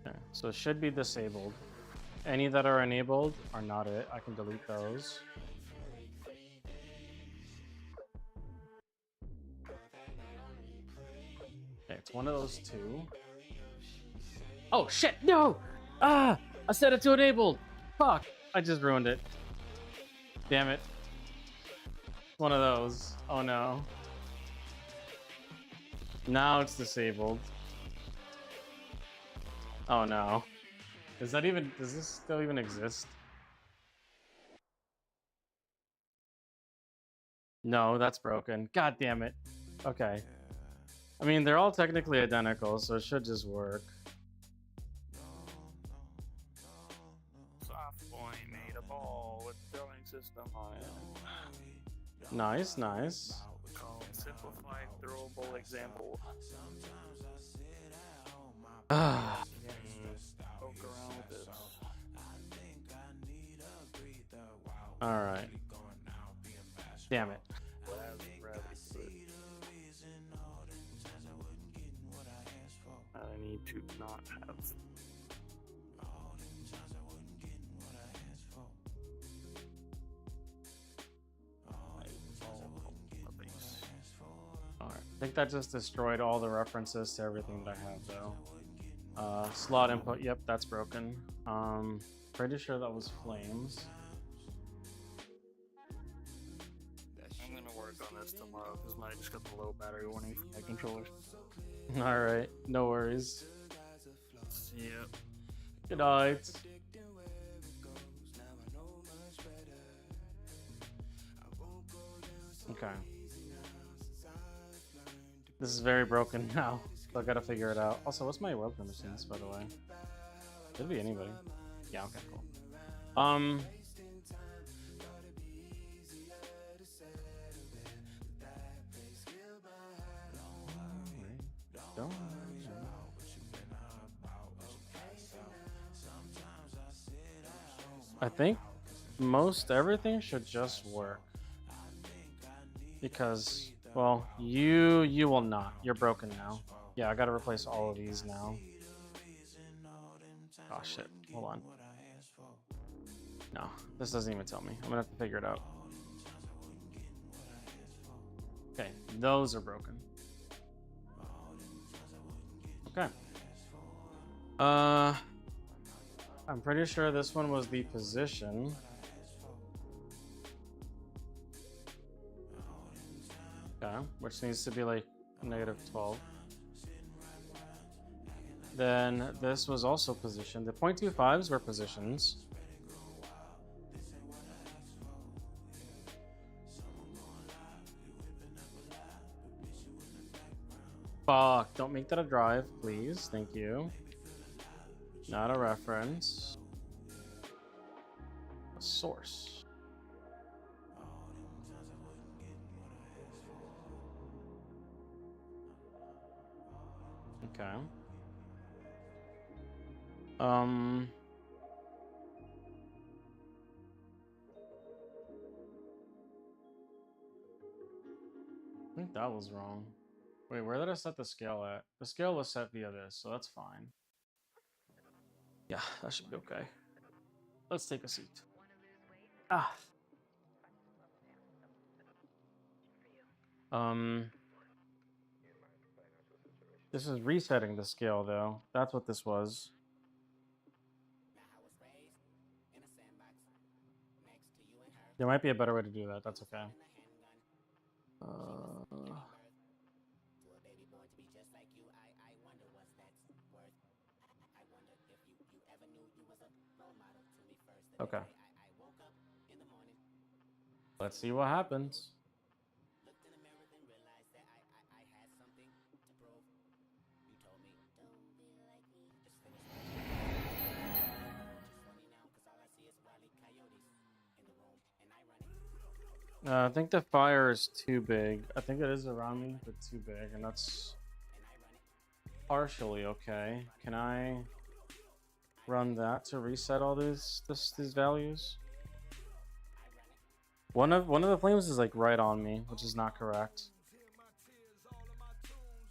Okay, so it should be disabled. Any that are enabled are not it. I can delete those. Okay, it's one of those two. Oh shit, no! Ah! I set it to enabled! Fuck! I just ruined it. Damn it. One of those. Oh no. Now it's disabled. Oh no. Does this still even exist? No, that's broken. God damn it. Okay. I mean, they're all technically identical, so it should just work. Softboy made a ball with throwing system on it. Nice, nice. Called simplified throwable example. Ah. Poke around with this. Alright. Damn it. I need to not have. Alright. I think that just destroyed all the references to everything that I have, though. Slot input, yep, that's broken. Pretty sure that was flames. I'm gonna work on this tomorrow because I just got the low battery warning from my controller. All right, no worries. Yep. Good night. Okay. This is very broken now, so I gotta figure it out. Also, what's my world permissions, by the way? Could be anybody. Yeah, okay, cool. Don't I think most everything should just work. Because, well, you will not. You're broken now. Yeah, I gotta replace all of these now. Oh shit, hold on. No, this doesn't even tell me. I'm gonna have to figure it out. Okay, those are broken. Okay. I'm pretty sure this one was the position. Okay, which needs to be like -12. Then this was also positioned. The 0.25s were positions. Fuck, don't make that a drive, please. Thank you. Not a reference. A source. Okay. I think that was wrong. Wait, where did I set the scale at? The scale was set via this, so that's fine. Yeah, that should be okay. Let's take a seat. Ah. This is resetting the scale, though. That's what this was. There might be a better way to do that. That's okay. Okay. Let's see what happens. I think the fire is too big. I think it is around me, but too big, and that's partially okay. Can I run that to reset all these values? One of the flames is like right on me, which is not correct.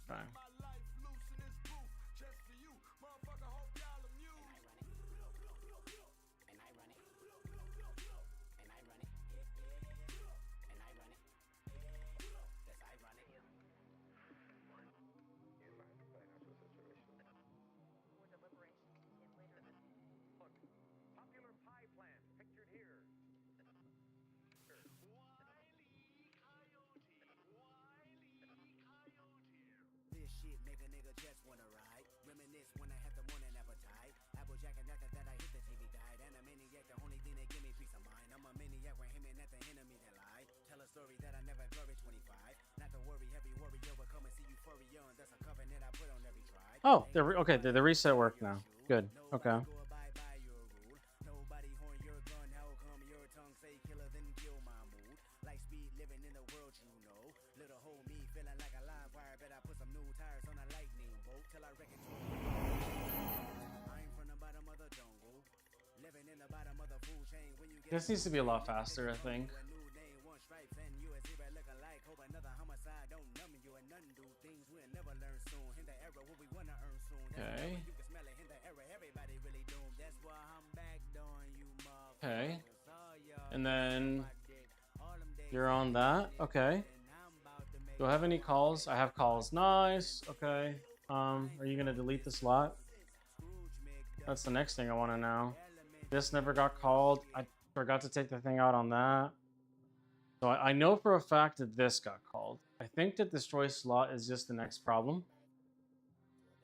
Okay. Oh, okay. The reset worked now. Good. Okay. This needs to be a lot faster, I think. Okay. Okay. And then you're on that. Okay. Do I have any calls? I have calls. Nice. Okay. Are you gonna delete the slot? That's the next thing I want to know. This never got called. I forgot to take the thing out on that. So I know for a fact that this got called. I think that destroy slot is just the next problem.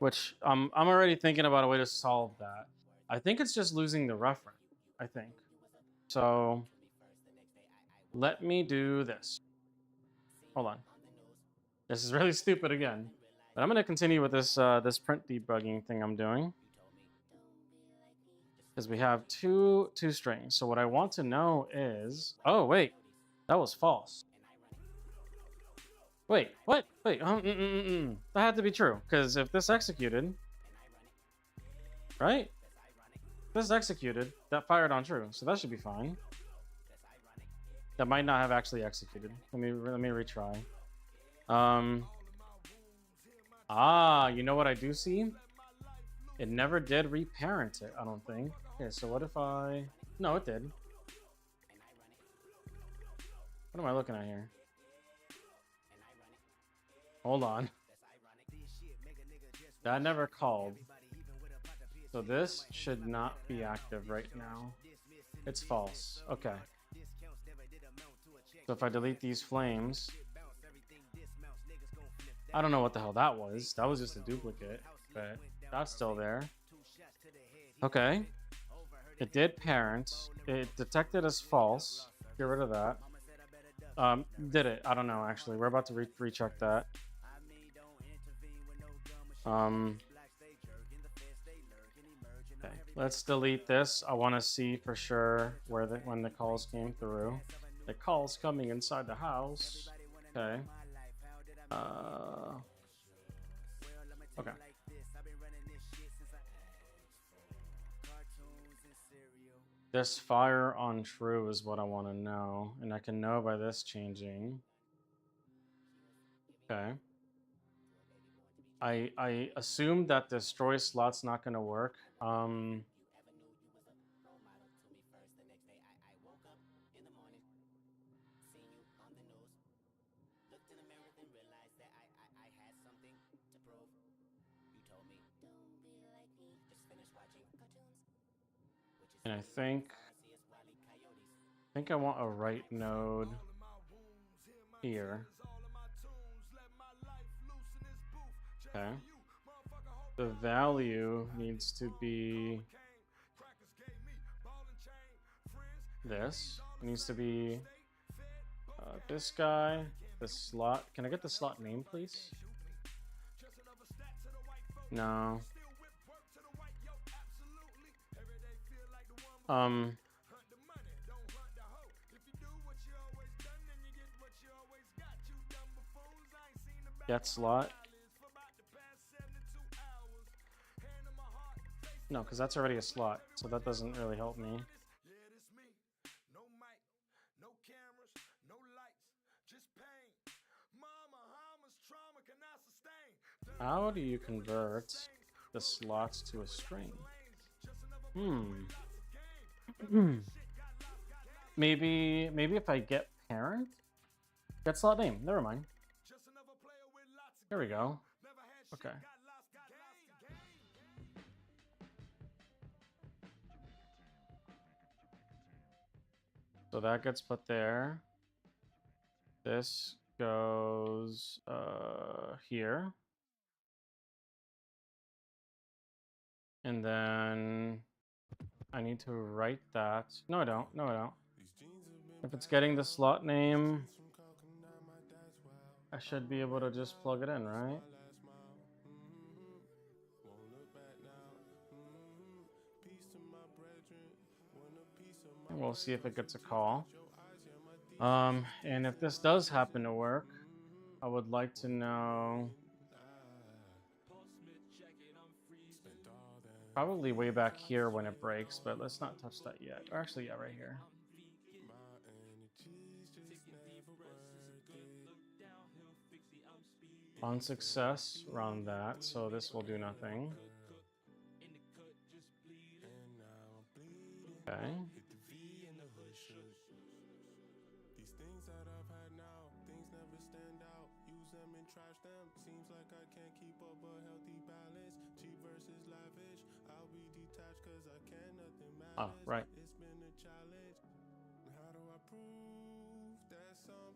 Which I'm already thinking about a way to solve that. I think it's just losing the reference. I think. So let me do this. Hold on. This is really stupid again. But I'm gonna continue with this this print debugging thing I'm doing. Because we have two strings. So what I want to know is, oh wait, that was false. Wait, what? Wait, that had to be true. Because if this executed, right? If this executed, that fired on true. So that should be fine. That might not have actually executed. Let me retry. You know what I do see? It never did reparent it, I don't think. Okay, so what if I... No, it did. What am I looking at here? Hold on. That never called. So this should not be active right now. It's false. Okay. So if I delete these flames... I don't know what the hell that was. That was just a duplicate, but that's still there. Okay. It did parent. It detected as false. Get rid of that. Did it? I don't know, actually. We're about to recheck that. Okay. Let's delete this. I want to see for sure where when the calls came through. The calls coming inside the house. Okay. Okay. This fire on true is what I want to know, and I can know by this changing. Okay. I assume that destroy slot's not going to work. And I think I want a right node here. Okay. The value needs to be this. It needs to be this guy, the slot. Can I get the slot name, please? No. Get slot. No, because that's already a slot, so that doesn't really help me. How do you convert the slots to a string? Maybe if I get parent? Get slot name. Never mind. There we go. Okay. So that gets put there. This goes here. And then I need to write that. No, I don't. No, I don't. If it's getting the slot name, I should be able to just plug it in, right? And we'll see if it gets a call. And if this does happen to work, I would like to know... Probably way back here when it breaks, but let's not touch that yet. Or actually, yeah, right here. On success, run that, so this will do nothing. Okay. Oh, right.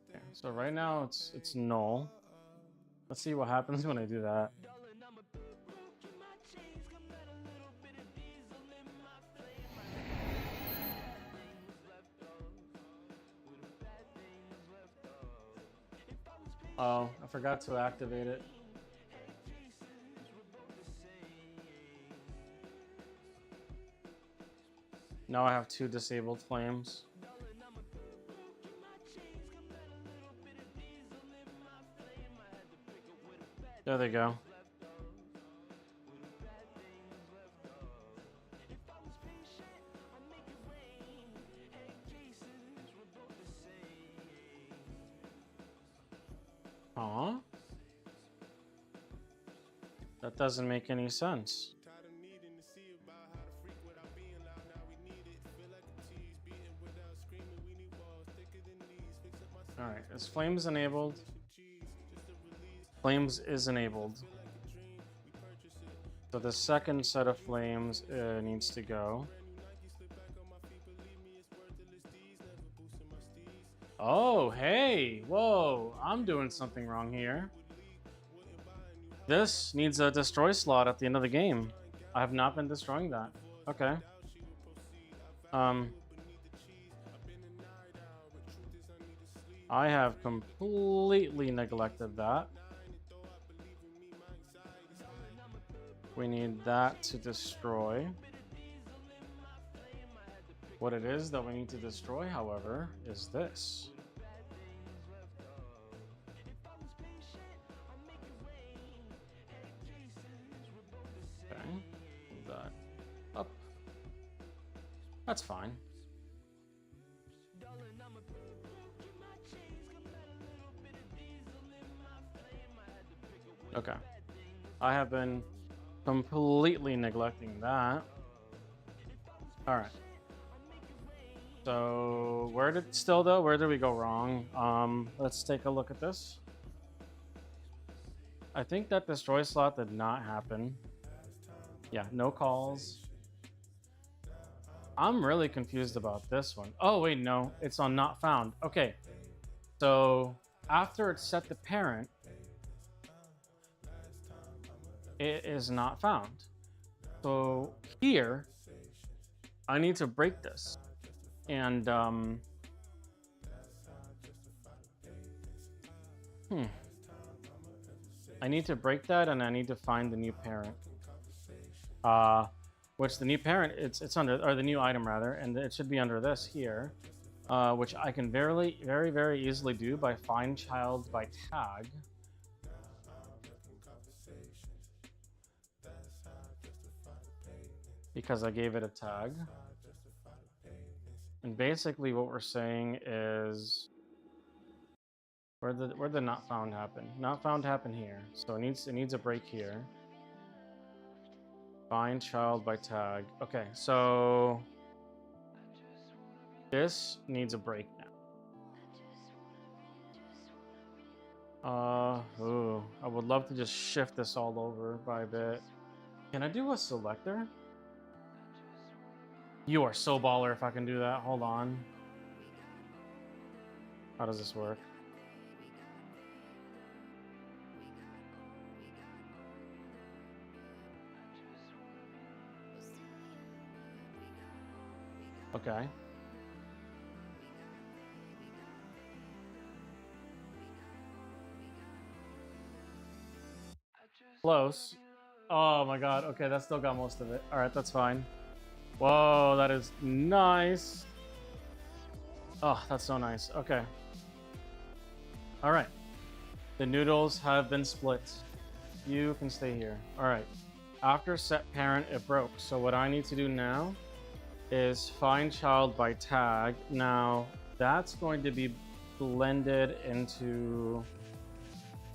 Okay, so right now it's null. Let's see what happens when I do that. Oh, I forgot to activate it. Now I have 2 disabled flames. There they go. Huh? That doesn't make any sense. Alright, is flames enabled? Flames is enabled. So the second set of flames needs to go. Oh, hey! Whoa, I'm doing something wrong here. This needs a destroy slot at the end of the game. I have not been destroying that. Okay. I have completely neglected that. We need that to destroy. What it is that we need to destroy, however, is this. Okay, move that up. That's fine. Okay. I have been completely neglecting that. Alright. So, where did we go wrong? Let's take a look at this. I think that destroy slot did not happen. Yeah, no calls. I'm really confused about this one. Oh, wait, no. It's on not found. Okay. So, after it's set the parent, it is not found. So, here, I need to break this. And, I need to break that, and I need to find the new parent. Which the new parent, it's under, or the new item rather, and it should be under this here, which I can very easily do by find child by tag. Because I gave it a tag. And basically what we're saying is where the not found happen? Not found happen here. So it needs a break here. Find child by tag. Okay, so this needs a break now. Ooh, I would love to just shift this all over by a bit. Can I do a selector? You are so baller if I can do that. Hold on. How does this work? Okay. Close. Oh my god. Okay, that still got most of it. Alright, that's fine. Whoa, that is nice. Oh, that's so nice. Okay. Alright. The noodles have been split. You can stay here. Alright. After set parent, it broke. So what I need to do now is find child by tag. Now, that's going to be blended into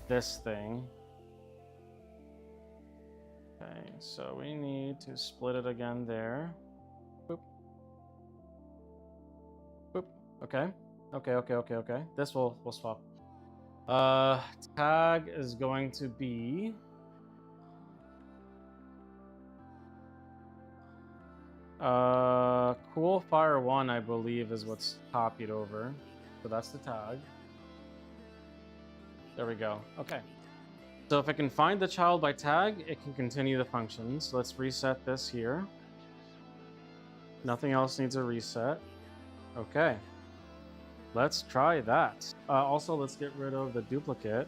this thing. Okay, so we need to split it again there. Boop. Boop. Okay. Okay. This we'll swap. Tag is going to be Cool Fire 1, I believe, is what's copied over. So that's the tag. There we go. Okay. So if I can find the child by tag, it can continue the functions. Let's reset this here. Nothing else needs a reset. Okay. let's try that. Also, let's get rid of the duplicate.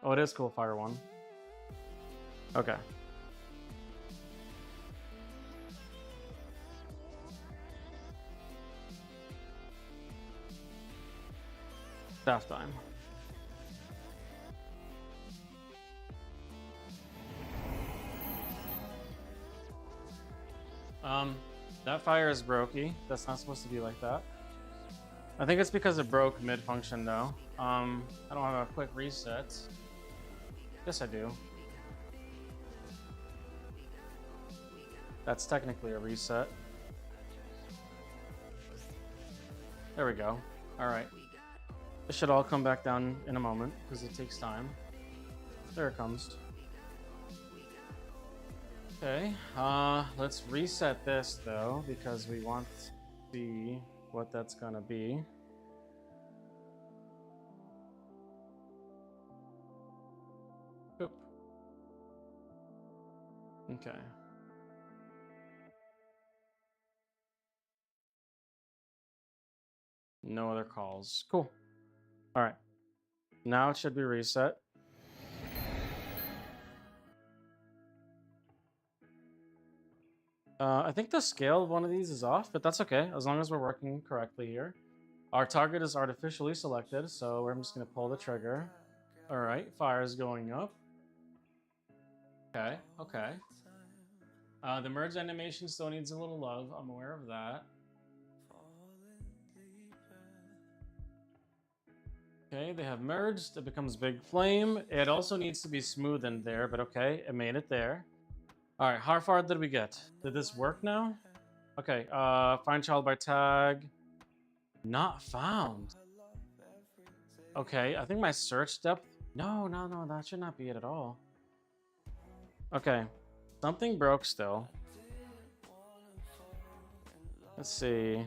Oh, it is cool, Fire 1. Okay. Staff time. That fire is brokey. That's not supposed to be like that. I think it's because it broke mid-function though. I don't have a quick reset. Yes, I do. That's technically a reset. There we go. All right. It should all come back down in a moment because it takes time. There it comes. Okay, let's reset this though because we want to see what that's gonna be. Oop. Okay. No other calls. Cool. All right. Now it should be reset. I think the scale of one of these is off, but that's okay, as long as we're working correctly here. Our target is artificially selected, so I'm just going to pull the trigger. All right, fire is going up. Okay, okay. The merge animation still needs a little love. I'm aware of that. Okay, they have merged. It becomes big flame. It also needs to be smooth in there, but okay, it made it there. All right, how far did we get? Did this work now? Okay, find child by tag. Not found. Okay, I think my search depth. No, that should not be it at all. Okay, something broke still. Let's see.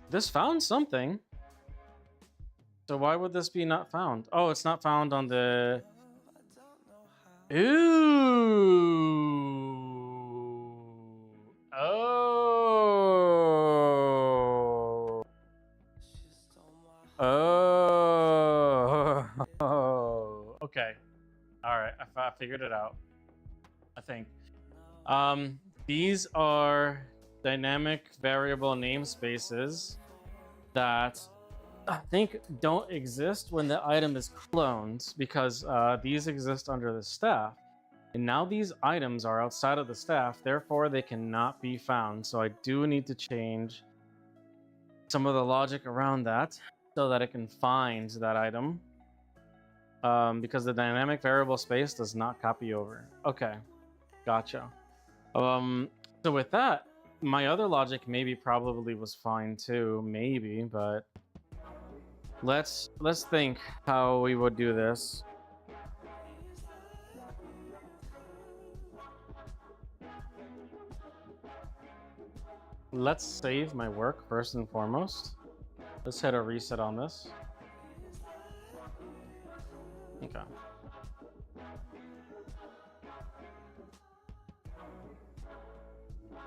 This found something. So why would this be not found? Oh, it's not found on the... Ooh. Oh. Oh. Okay. All right. I figured it out. I think. These are dynamic variable namespaces that I think don't exist when the item is cloned because these exist under the staff. And now these items are outside of the staff, therefore they cannot be found. So I do need to change some of the logic around that so that it can find that item. Because the dynamic variable space does not copy over. Okay, gotcha. So with that, my other logic maybe probably was fine too, maybe, but let's think how we would do this. Let's save my work first and foremost. Let's hit a reset on this. Okay.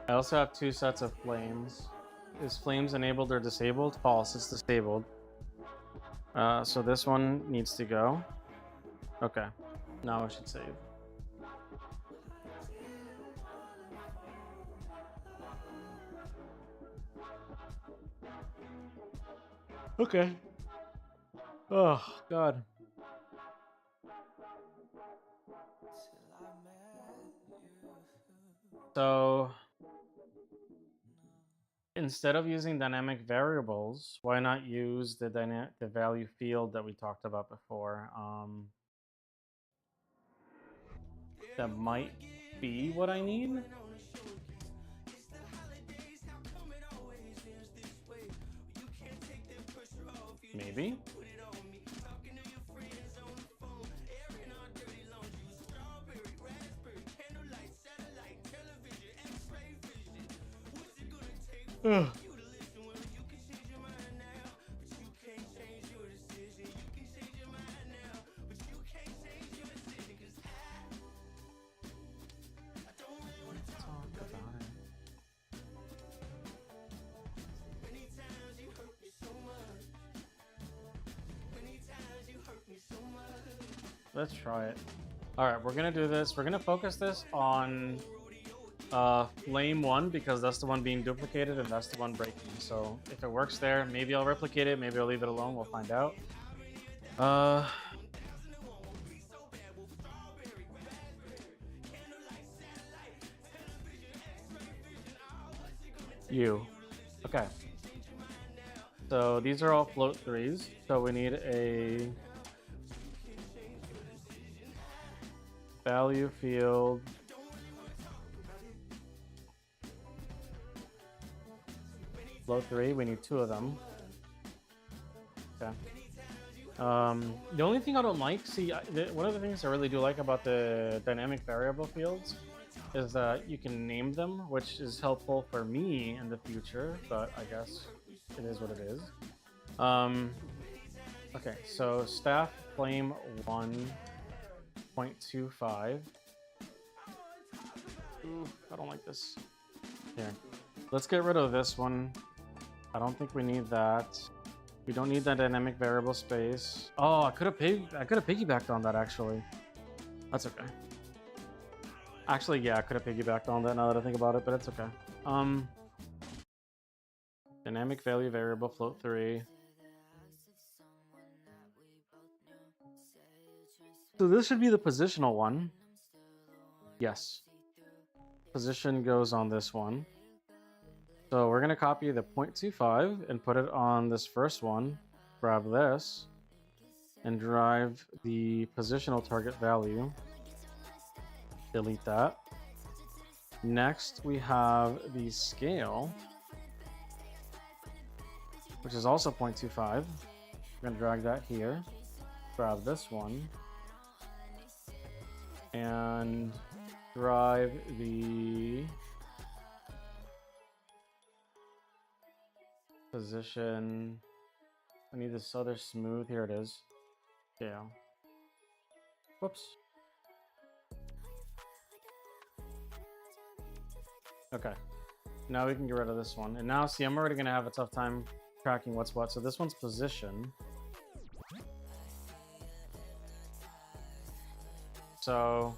I also have two sets of flames. Is flames enabled or disabled? False, it's disabled. So this one needs to go. Okay, now I should save. Okay. Oh, God. So instead of using dynamic variables, why not use the value field that we talked about before? That might be what I need. Maybe. Ugh. Let's try it. All right, we're gonna do this. We're gonna focus this on flame 1 because that's the one being duplicated and that's the one breaking. So if it works there, maybe I'll replicate it, maybe I'll leave it alone. We'll find out. Okay. So these are all float 3s. So we need a value field. Float 3, we need 2 of them. Okay. The only thing I don't like, one of the things I really do like about the dynamic variable fields is that you can name them, which is helpful for me in the future, but I guess it is what it is. Okay, so staff flame 1.25. Ooh, I don't like this. Here, let's get rid of this one. I don't think we need that. We don't need that dynamic variable space. Oh, I could have piggybacked on that actually. That's okay. Actually, yeah, I could have piggybacked on that now that I think about it, but it's okay. Dynamic value variable float 3. So this should be the positional one. Yes. Position goes on this one. So we're going to copy the 0.25 and put it on this first one. Grab this and drive the positional target value. Delete that. Next, we have the scale, which is also 0.25. We're going to drag that here. Grab this one. And drive the position. I need this other smooth. Here it is. Scale. Whoops. Okay. Now we can get rid of this one. And now, see, I'm already going to have a tough time tracking what's what. So this one's position. So,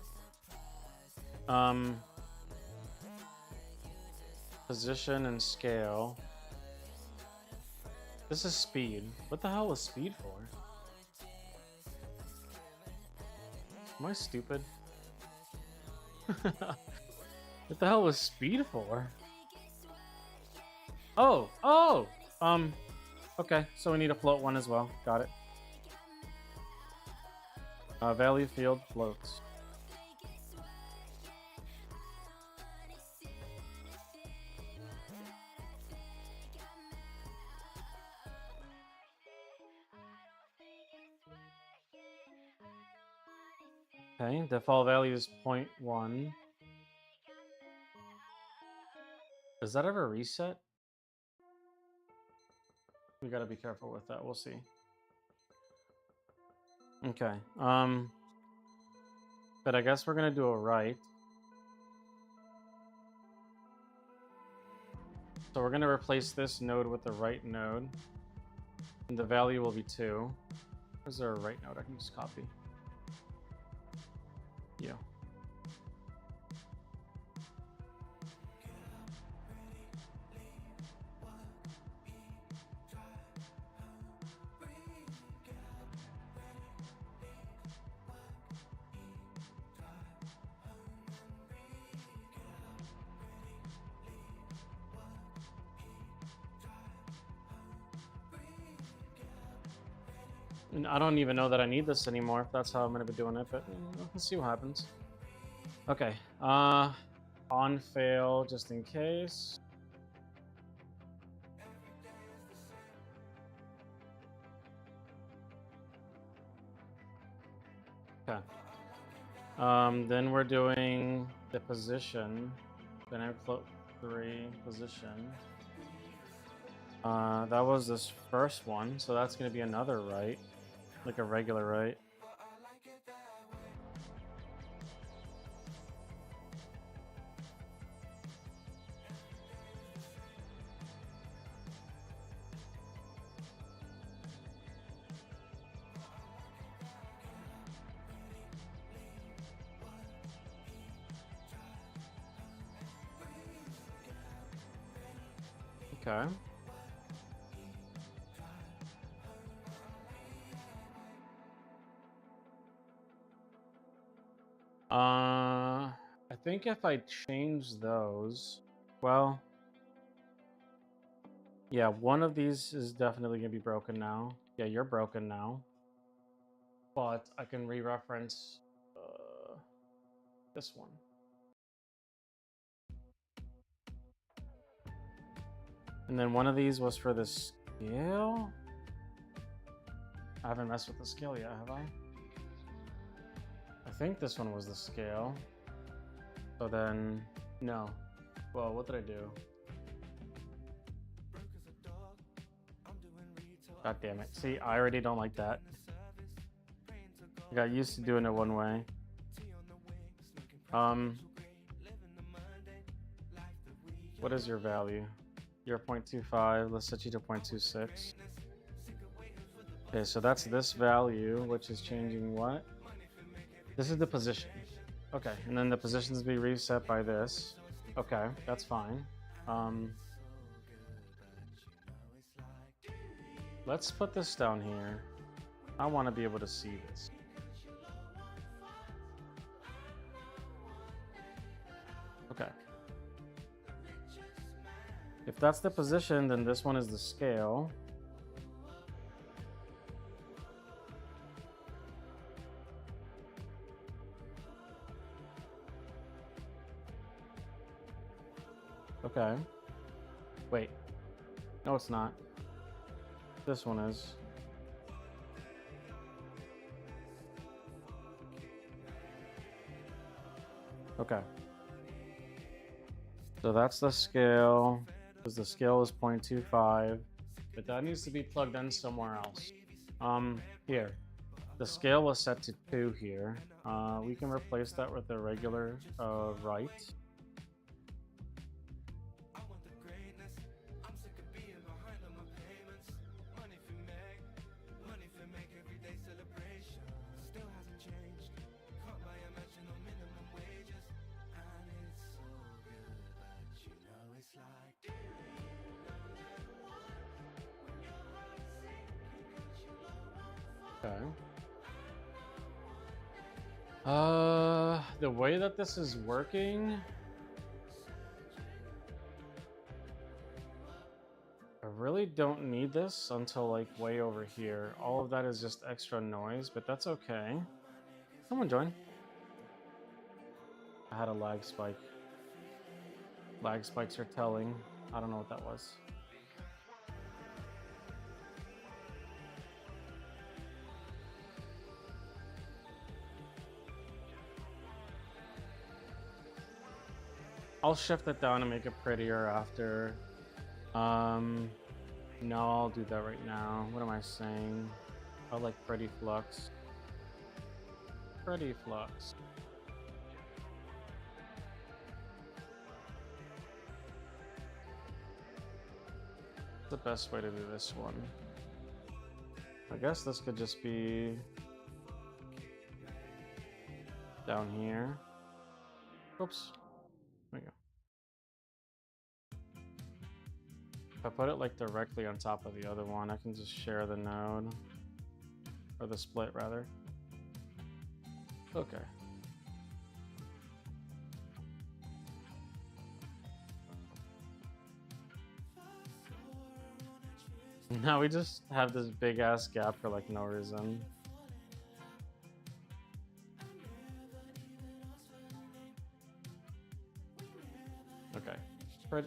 position and scale. This is speed. What the hell is speed for? Am I stupid? What the hell was speed for? Oh, okay, so we need a float 1 as well. Got it. Value field floats. Okay, default value is 0.1. Does that ever reset? We gotta be careful with that. We'll see. Okay. But I guess we're gonna do a write. So we're gonna replace this node with the write node, and the value will be 2. Is there a write node I can just copy? Yeah. And I don't even know that I need this anymore if that's how I'm going to be doing it, but let's see what happens. Okay, on fail just in case. Okay. Then we're doing the position. Then I float 3 position. That was this first one, so that's going to be another write. Like a regular write. Okay. I think if I change those, well, yeah, one of these is definitely gonna be broken now. Yeah, you're broken now. But I can re-reference this one. And then one of these was for the scale. I haven't messed with the scale yet, have I? I think this one was the scale. So then, no. Well, what did I do? God damn it. See, I already don't like that. I got used to doing it one way. What is your value? You're 0.25. Let's set you to 0.26. Okay, so that's this value, which is changing what? This is the position. Okay, and then the positions be reset by this. Okay, that's fine. Let's put this down here. I want to be able to see this. Okay. If that's the position, then this one is the scale. Okay. Wait. No, it's not. This one is. Okay. So that's the scale, because the scale is 0.25, but that needs to be plugged in somewhere else. Here. The scale was set to 2 here. We can replace that with a regular right. Okay. The way that this is working, I really don't need this until like way over here. All of that is just extra noise, but that's okay. Someone join. I had a lag spike. Lag spikes are telling. I don't know what that was. I'll shift it down and make it prettier after. No, I'll do that right now. What am I saying? I like pretty flux. Pretty flux. The best way to do this one. I guess this could just be down here. Oops. There we go. If I put it like directly on top of the other one, I can just share the node. Or the split, rather. Okay. Now we just have this big ass gap for like no reason. Okay.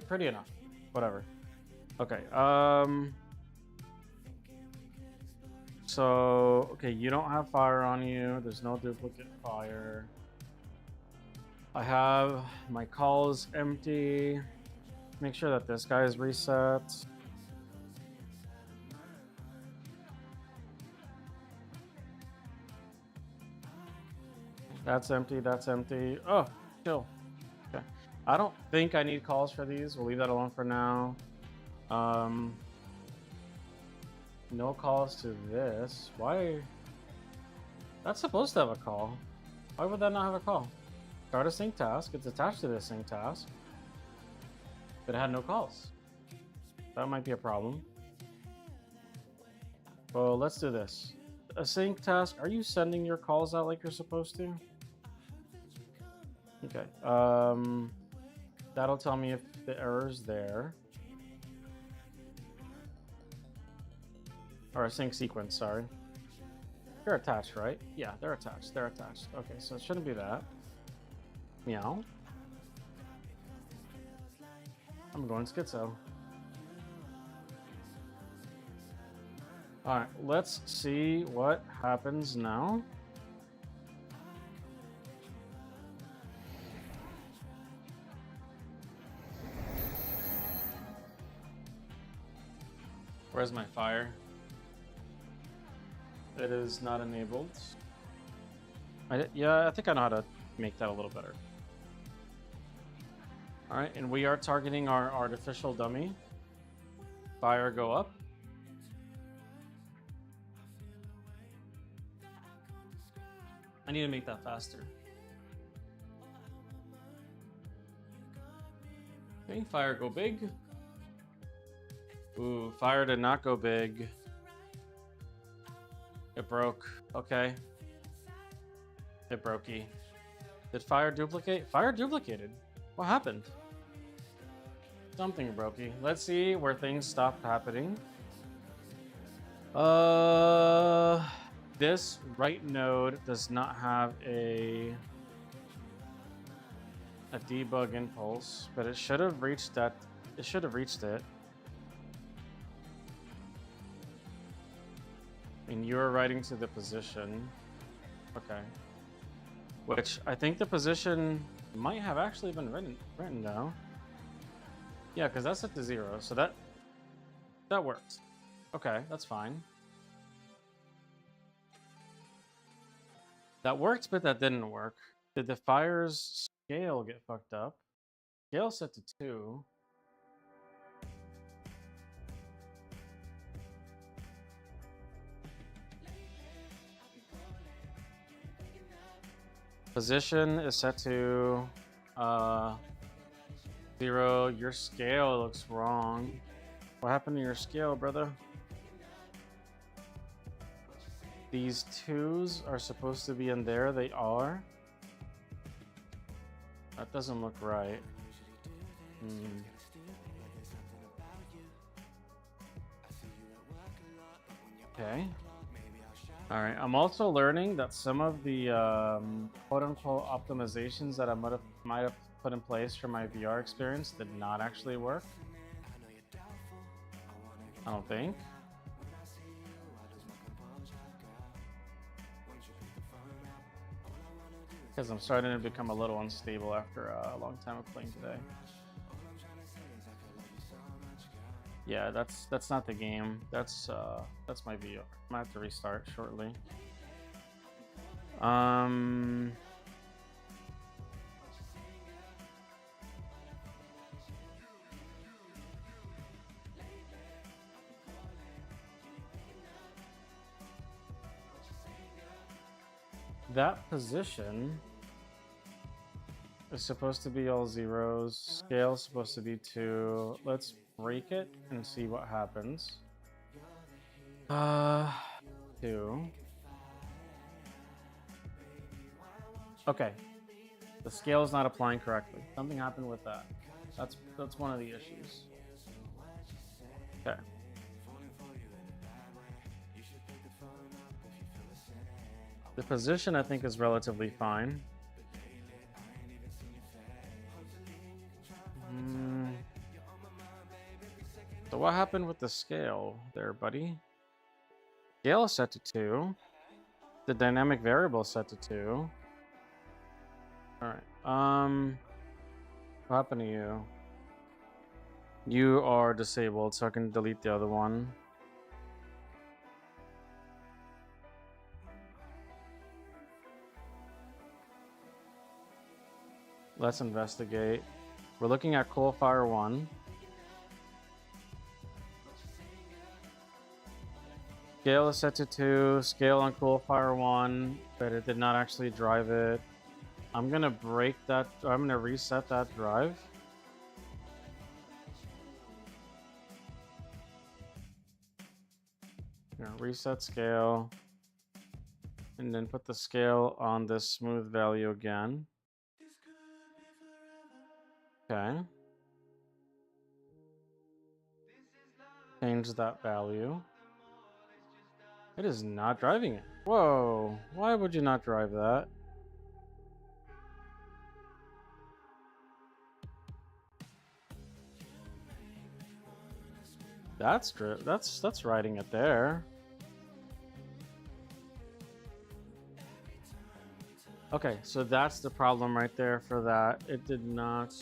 Pretty enough. Whatever. Okay. So, okay, you don't have fire on you. There's no duplicate fire. I have my calls empty. Make sure that this guy is reset. That's empty. That's empty. Oh, chill. Okay. I don't think I need calls for these. We'll leave that alone for now. No calls to this. Why? That's supposed to have a call. Why would that not have a call? Start a sync task. It's attached to this sync task. But it had no calls. That might be a problem. Well, let's do this. Async task. Are you sending your calls out like you're supposed to? Okay. That'll tell me if the error's there. Or async sequence, sorry. They're attached, right? Yeah, they're attached. They're attached. Okay, so it shouldn't be that. Meow. I'm going schizo. Alright, let's see what happens now. Where's my fire? It is not enabled. Yeah, I think I know how to make that a little better. Alright, and we are targeting our artificial dummy. Fire go up. I need to make that faster. Okay, fire go big. Ooh, fire did not go big. It broke. Okay. It brokey. Did fire duplicate? Fire duplicated. What happened? Something brokey. Let's see where things stopped happening. This right node does not have a debug impulse, but it should have reached that. It should have reached it. And you're writing to the position. Okay. Which I think the position might have actually been written down. Yeah, because that's set to 0, so that worked. Okay, that's fine. That worked, but that didn't work. Did the fire's scale get fucked up? Scale set to 2. Position is set to 0. Your scale looks wrong. What happened to your scale, brother? These 2s are supposed to be in there. They are. That doesn't look right. Okay. Alright, I'm also learning that some of the quote-unquote optimizations that I might have put in place for my VR experience did not actually work. I don't think. Because I'm starting to become a little unstable after a long time of playing today. Yeah, that's not the game. That's my VR. I might have to restart shortly. That position is supposed to be all 0s. Scale is supposed to be 2. Let's break it and see what happens. 2. Okay. The scale is not applying correctly. Something happened with that. That's one of the issues. Okay. The position, I think, is relatively fine. So what happened with the scale there, buddy? Scale is set to 2. The dynamic variable is set to 2. Alright. What happened to you? You are disabled, so I can delete the other one. Let's investigate. We're looking at Coalfire 1. Scale is set to 2. Scale on Coalfire 1, but it did not actually drive it. I'm gonna break that. I'm gonna reset that drive. Here, reset scale. And then put the scale on this smooth value again. Okay. Change that value. It is not driving it. Whoa, why would you not drive that? That's riding it there. Okay, so that's the problem right there for that. It did not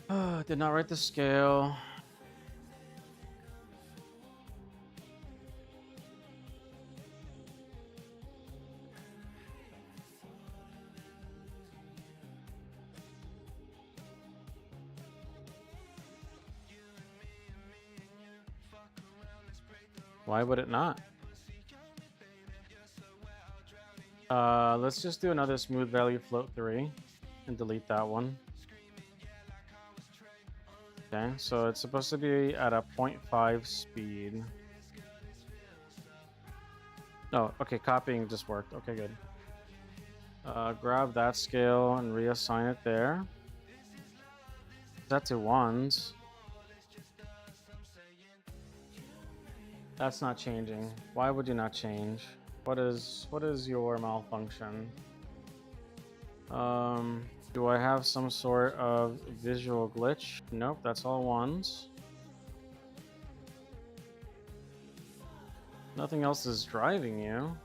write the scale. Why would it not? Let's just do another smooth value float 3 and delete that one. Okay, so it's supposed to be at a 0.5 speed. No, okay, copying just worked. Okay, good. Grab that scale and reassign it there. Set to 1s. That's not changing. Why would you not change? What is your malfunction? Do I have some sort of visual glitch? Nope, that's all 1s. Nothing else is driving you.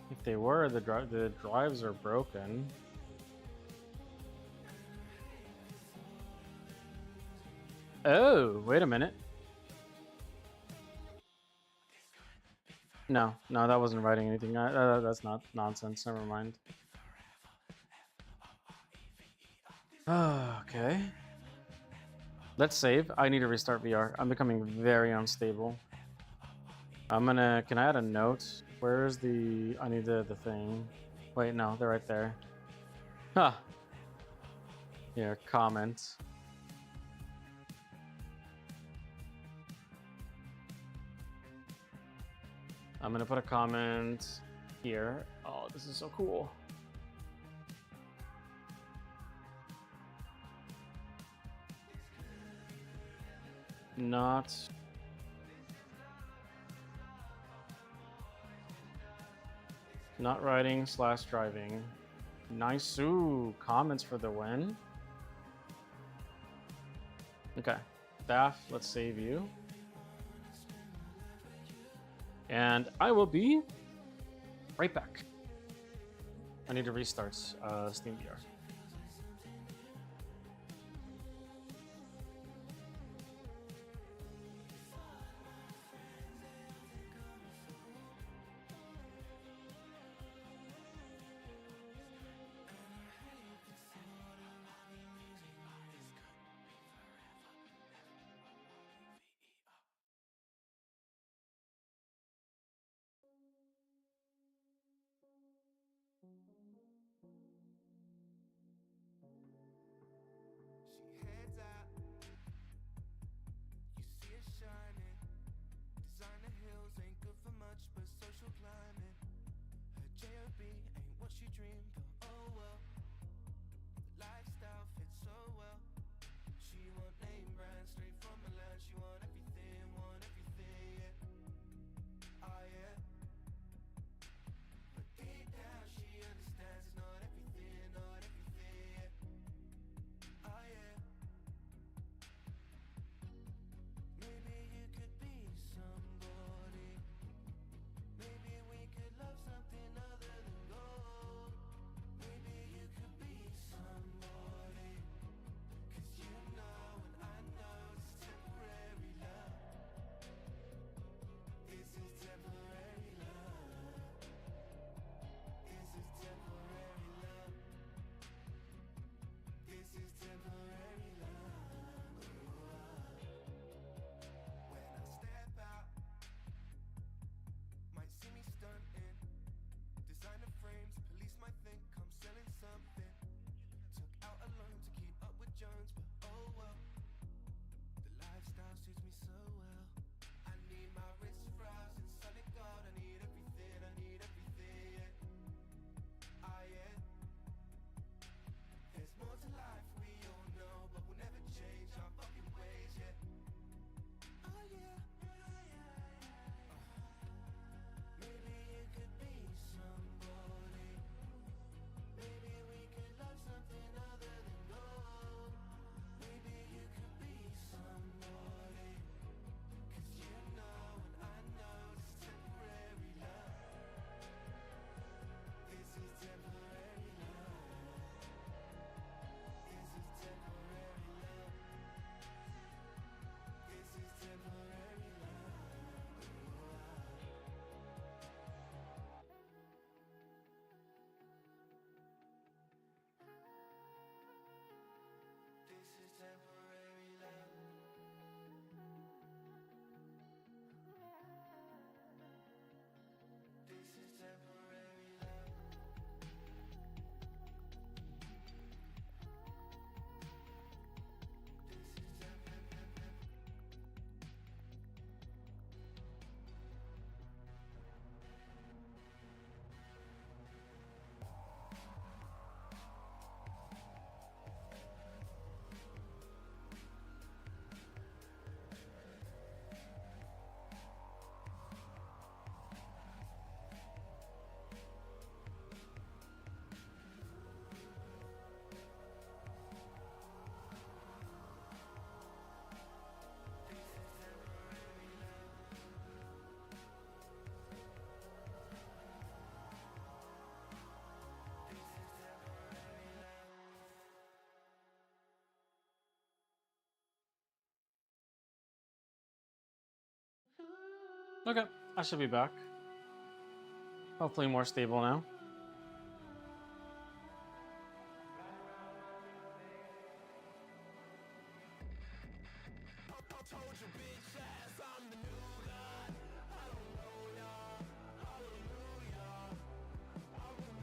If they were, the drives are broken. Oh, wait a minute. No, that wasn't writing anything. That's not nonsense. Never mind. Okay. Let's save. I need to restart VR. I'm becoming very unstable. Can I add a note? Where's the... I need the thing. Wait, no, they're right there. Huh. Here, comment. I'm gonna put a comment here. Oh, this is so cool. Not riding / driving. Nice. Ooh, comments for the win. Okay, staff, let's save you. And I will be right back. I need to restart Steam VR. She heads out, you see her shining. Designer heels ain't good for much, but social climbing. Her JOB ain't what she dreamed of. Oh well, the lifestyle fits so well. She want name brand straight from Milan. She want everything, yeah. Oh yeah. But deep down she understands it's not everything, yeah. Oh yeah. Maybe you could be somebody. Maybe we could love something other than gold. Maybe you could be somebody. 'Cause you know and I know it's temporary love. This is temporary love. This is temporary love. This is temporary love. When I step out, might see me stunting. Designer frames, police might think I'm selling something. Took out a loan to keep up with Jones, but oh well. The lifestyle suits me so well. I need my wrist Okay, I should be back. Hopefully more stable now.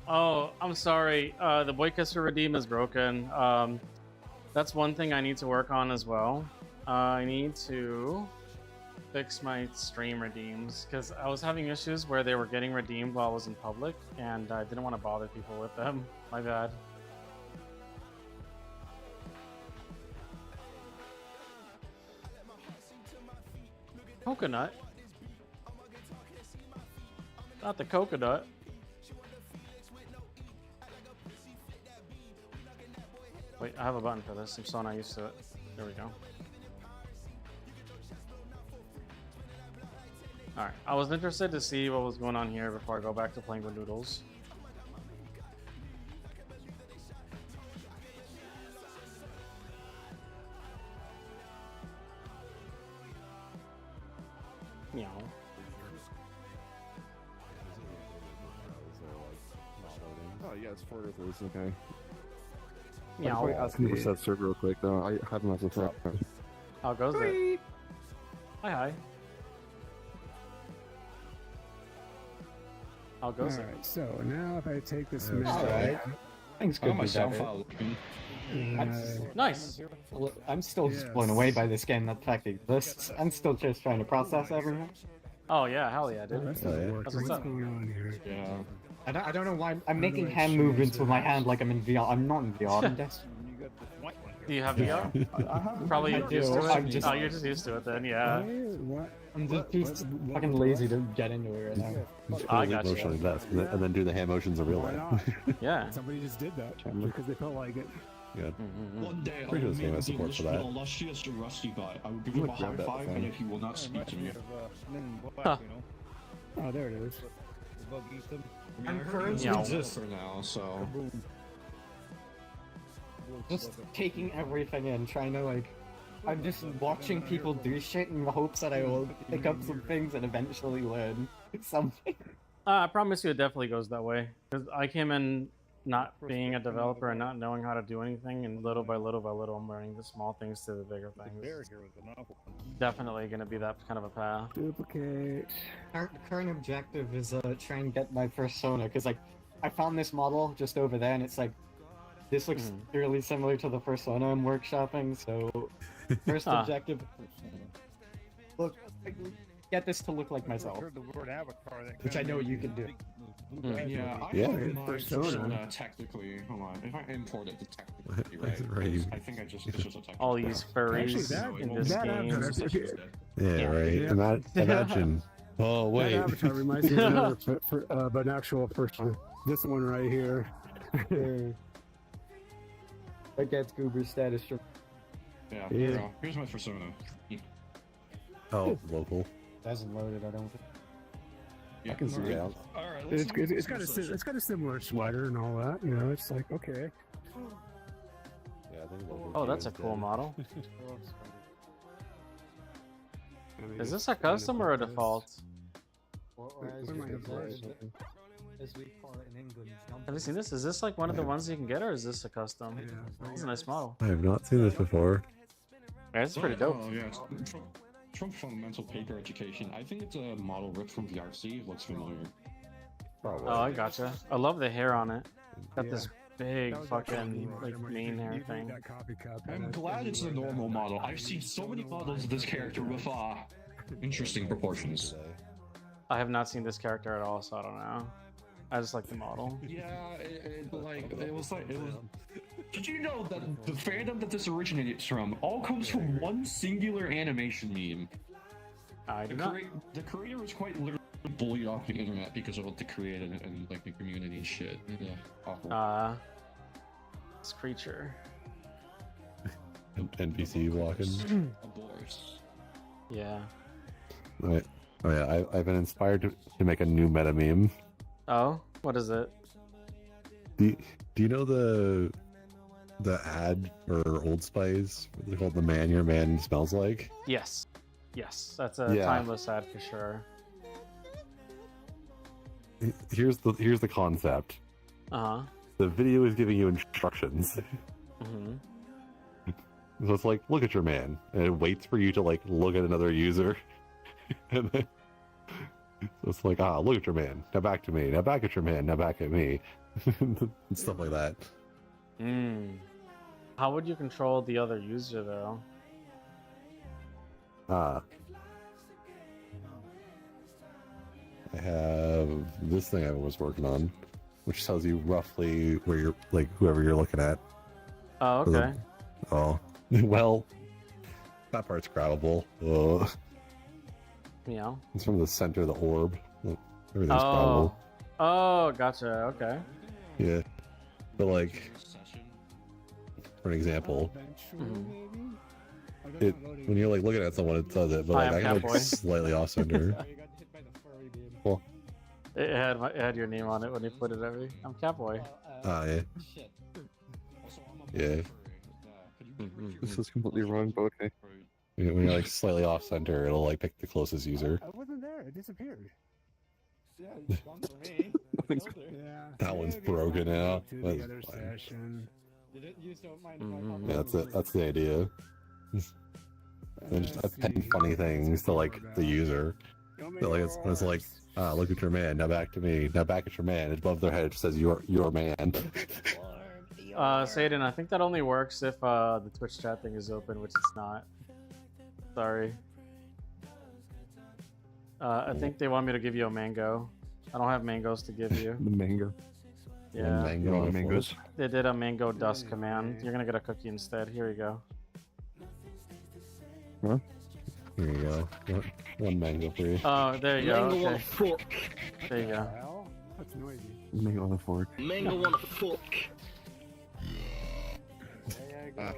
Oh, I'm sorry. The Boycaster Redeem is broken. That's one thing I need to work on as well. I need to fix my stream redeems because I was having issues where they were getting redeemed while I was in public, and I didn't want to bother people with them. My bad. Coconut? Not the coconut. Wait, I have a button for this. I'm so not used to it. There we go. Alright, I was interested to see what was going on here before I go back to playing with noodles. Meow. Oh yeah, it's for Earthers, okay. Meow. Wait, ask me to set server real quick though. I have enough to talk. How goes it? Hi, hi. How goes it? Alright, so now if I take this Alright. Things could be better. Nice. I'm still just blown Yes. away by this game, that fact exists. I'm still just trying to process everything. Oh yeah, hell yeah, dude. That's not working. That's What's what's up. going on here? Yeah. I don't know why I'm do making I hand choose movements with my this? hand like I'm in VR. I'm not in VR. I'm just, Do you have VR? Probably I do. used to I'm it. just- Oh, you're just used to it then, yeah. What? I'm just too what- fucking lazy to get into it right now. I got you. Emotionally best, and then do the hand motions in real Why life. not? Yeah. Somebody just did that because they felt like it. Good. One day I Pretty will good game, I make the support for that. illustrious Rusty guy. I will give I'm him a gonna high grab that five, thing. and if he will not speak to me. Huh. Oh, there it is. I mean, Encourage Meow. exist for now, so. Just taking everything in, trying to like. I'm just watching people do shit in the hopes that I will pick up some things and eventually learn something. I promise you it definitely goes that way. Because I came in not being a developer and not knowing how to do anything, and little by little by little, I'm learning the small things to the bigger things. Definitely going to be that kind of a path. Duplicate. Our current objective is try and get my persona, because like I found this model just over there and it's like this looks really similar to the persona I'm workshopping, so first Ah. objective, look, get this to look like myself, which I know you can do. Yeah, I Yeah. have my Persona. persona technically. Hold on, if I import it to technically, right? Right. I think it's just a technical. All these furries Actually, in this that game. avatar- Yeah, Yeah. right. Yeah. Imagine. Oh That wait. avatar reminds me of another, but an actual person. This one right here. That gets Goober status. Yeah, Yeah. here we go. Here's my persona. Oh, local. Hasn't loaded, I don't think. Yeah, I can see that. Alright, It's got a similar sweater and all that. You know, it's like okay. Yeah, I think local Oh, that's a is cool dead. model. I mean, Is it's this a custom or a default? Or Where am I gonna as we call it in England. Have you seen this? Is this like one of the ones you can get, or is this a custom? Yeah. It's a nice model. I have not seen this before. Yeah, it's pretty dope. Oh, yeah. Trump Fundamental Paper Education. I think it's a model ripped from VRC. Looks familiar. Probably. Oh, I gotcha. I love the hair on it. Got Yeah. this big That was actually fucking cool. like Remember, mane you hair could thing. read that copy cup. I'm glad it's the normal model. I've seen so many models of this character with interesting proportions. I have not seen this character at all, so I don't know. I just like the model. Yeah, it was. Did you know that the fandom that this originates from all comes from one singular animation meme? I The, do not. the creator was quite literally bullied off the internet because of what they created and like the community and shit. Yeah, awful. This creature. NPC walking. Abhors. Yeah. Right. Oh yeah, I've been inspired to make a new meta meme. Oh, what is it? Do you know the ad for Old Spice? They called "The Man Your Man Smells Like." Yes. Yes, that's a Yeah. timeless ad for sure. here's the concept. Uh huh. The video is giving you instructions. Hmm. So it's like, look at your man, and it waits for you to like look at another user, and then so it's like, look at your man, now back to me, now back at your man, now back at me, and stuff like that. How would you control the other user though? I have this thing I was working on, which tells you roughly where you're, like, whoever you're looking at. Oh, For the- okay. Oh, well, that part's grabbable. Meow. It's from the center of the orb. Everything's Oh. grabbable. Oh, gotcha. Okay. Yeah, but like, for an example, it when you're like looking at someone, it does it, but Hi, like I'm I can Catboy. like slightly off center. Well, It had your name on it when you put it every. I'm Catboy. yeah, yeah. This is completely wrong, but okay. When you're like slightly off center, it'll like pick the closest user. I wasn't there. It disappeared. Yeah, it's gone for me. Yeah. That one's broken now. To That's the other fine. session. You just don't mind if I pop Yeah, up? that's it. That's the idea. And just append funny things to like the user. So, like it's like, look at your man. Now back to me. Now back at your man. Above their head, it says your man. Satan, I think that only works if the Twitch chat thing is open, which it's not. Sorry. I think they want me to give you a mango. I don't have mangoes to give you. The mango. Yeah. Mango No on a mangoes. They did a mango dust command. You're gonna get a cookie instead. Here you go. Here you go. One mango for you. Oh, there you go. Mango on a Okay. fork. There you go. Well, that's noisy. Mango on a fork. Mango on a fork. There you go.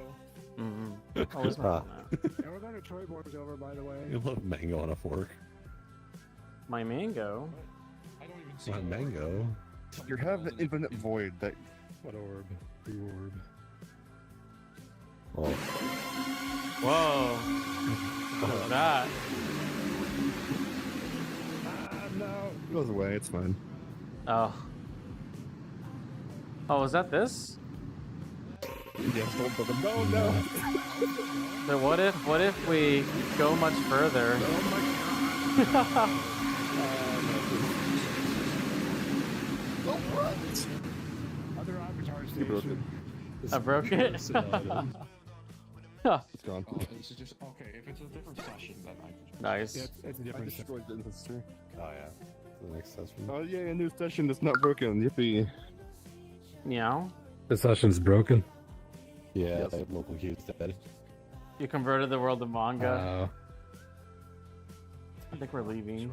Mm-hmm. Always my Ah. Yeah, we're going to Troy Board's over, by the way. I love mango on a fork. My mango. I don't even see My mango. You have the infinite void that What orb? The orb. Oh, Whoa. What was that? no it goes away. It's fine. Oh. Oh, was that this? Yes, don't put them. No, no. But what if we go much further? Other avatar You broke it. station. I broke it. It's gone. Oh, this is just okay. If it's a different session, then I can. Nice. Yeah, it's a I different destroyed the industry. oh yeah. The next session. Oh yeah, a new session that's not broken. Yippee. Meow. The session's broken. Yeah, Yes. that local cute's dead. You converted the world of manga. Uh, I think we're leaving.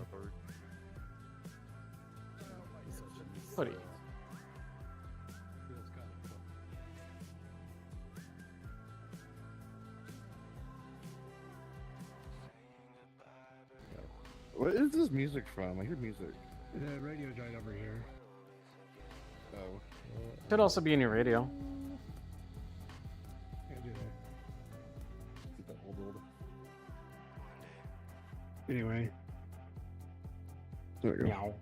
Hoodie. What is this music from? I hear music. the radio's right over here. Oh. Could also be in your radio. Can't do that. Is that old? Anyway. There we go. Meow.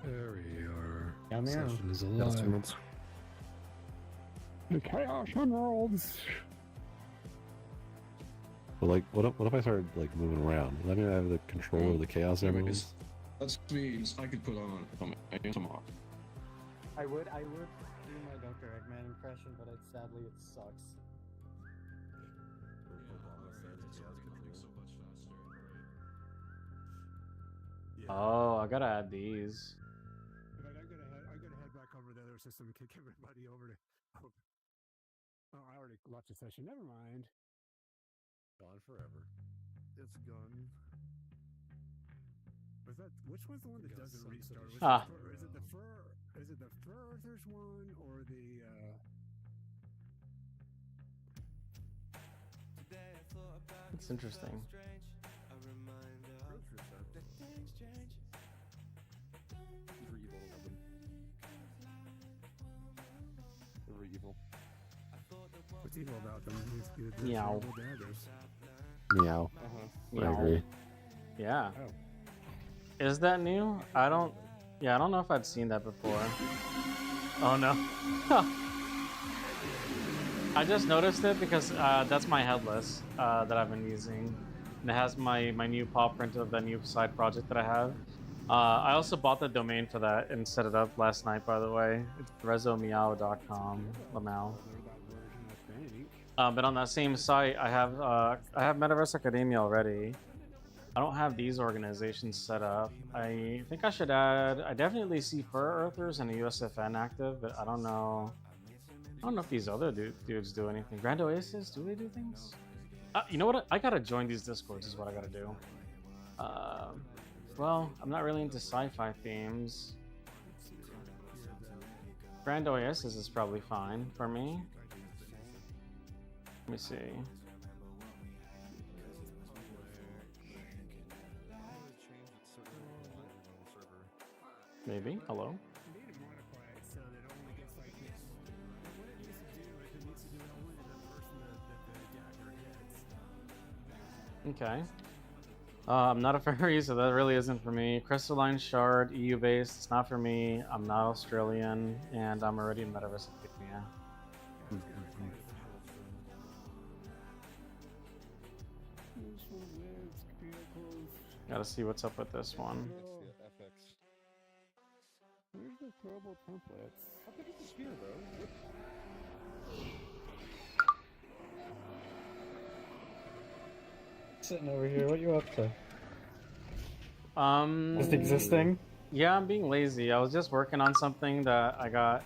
There we are. Yeah, meow. Session is Yes, alive. humans. The Chaos Emeralds. But like, what if I started like moving around? Does that mean I have the control of the chaos emeralds? That means I could put on some ASMR. I would do my Dr. Eggman impression, but sadly it sucks. Oh, I gotta add these. But I'm gonna head back over to the other system and kick everybody over to. Oh, I already lost the session. Never mind. Gone forever. It's gone. Was that which one's the one that doesn't restart? Was Ah. Is it the fur? Is it the Fur Earthers one or the? It's interesting. Very evil. What's evil about them? It's Meow. evil daggers. Meow. I Meow. agree. Yeah. Oh. Is that new? I don't Yeah, I don't know if I'd seen that before. Oh no. I just noticed it because that's my headless that I've been using. And it has my new paw print of the new side project that I have. I also bought the domain for that and set it up last night, by the way. It's rezomeow.com. Lamau. But on that same site, I have Metaverse Academia already. I don't have these organizations set up. I think I should add. I definitely see Fur Earthers and a USFN active, but I don't know. I don't know if these other dudes do anything. Grand Oasis, do they do things? You know what? I gotta join these discords. Is what I gotta do. Well, I'm not really into sci-fi themes. Grand Oasis is probably fine for me. Let me see. Maybe. Hello. Okay. I'm not a furry, so that really isn't for me. Crystalline Shard, EU based, it's not for me. I'm not Australian, and I'm already in Metaverse Academia. Gotta see what's up with this one. Where's the throwable templates? How big is the sphere, bro? Sitting over here, what you up to? Just Just existing? Yeah, I'm being lazy. I was just working on something that I got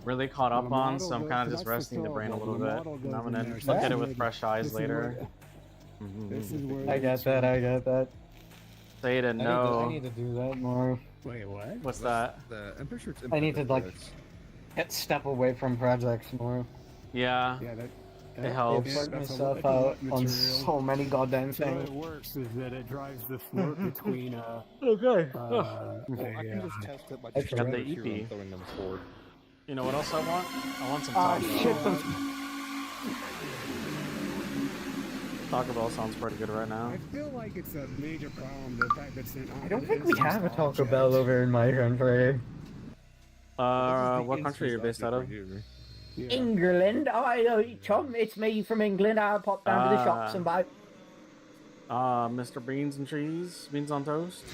really caught up on, so I'm kind of just resting the brain a little bit. And I'm gonna look at it with fresh eyes later. I get that, I get that. Say it and no. I need to do that more. Wait, what? What's that? I'm pretty sure it's I need to, like, step away from projects more. Yeah, Yeah, that it helps. I've worked myself out on so many goddamn So things. it works is that it drives the float between Okay. I can just test it by That's just got the throwing them EP. throwing them forward. You know what else I want? I want some Ah, Taco shit. Bell. Taco Bell sounds pretty good right now. I feel like it's a major problem, the fact that it's an I don't think we have a Taco Bell over in my country. What country are you based out of? Yeah. England. Hi, Tom. It's me from England. I popped down to the shops and buy. Mr. Beans and Cheese? Beans on Toast?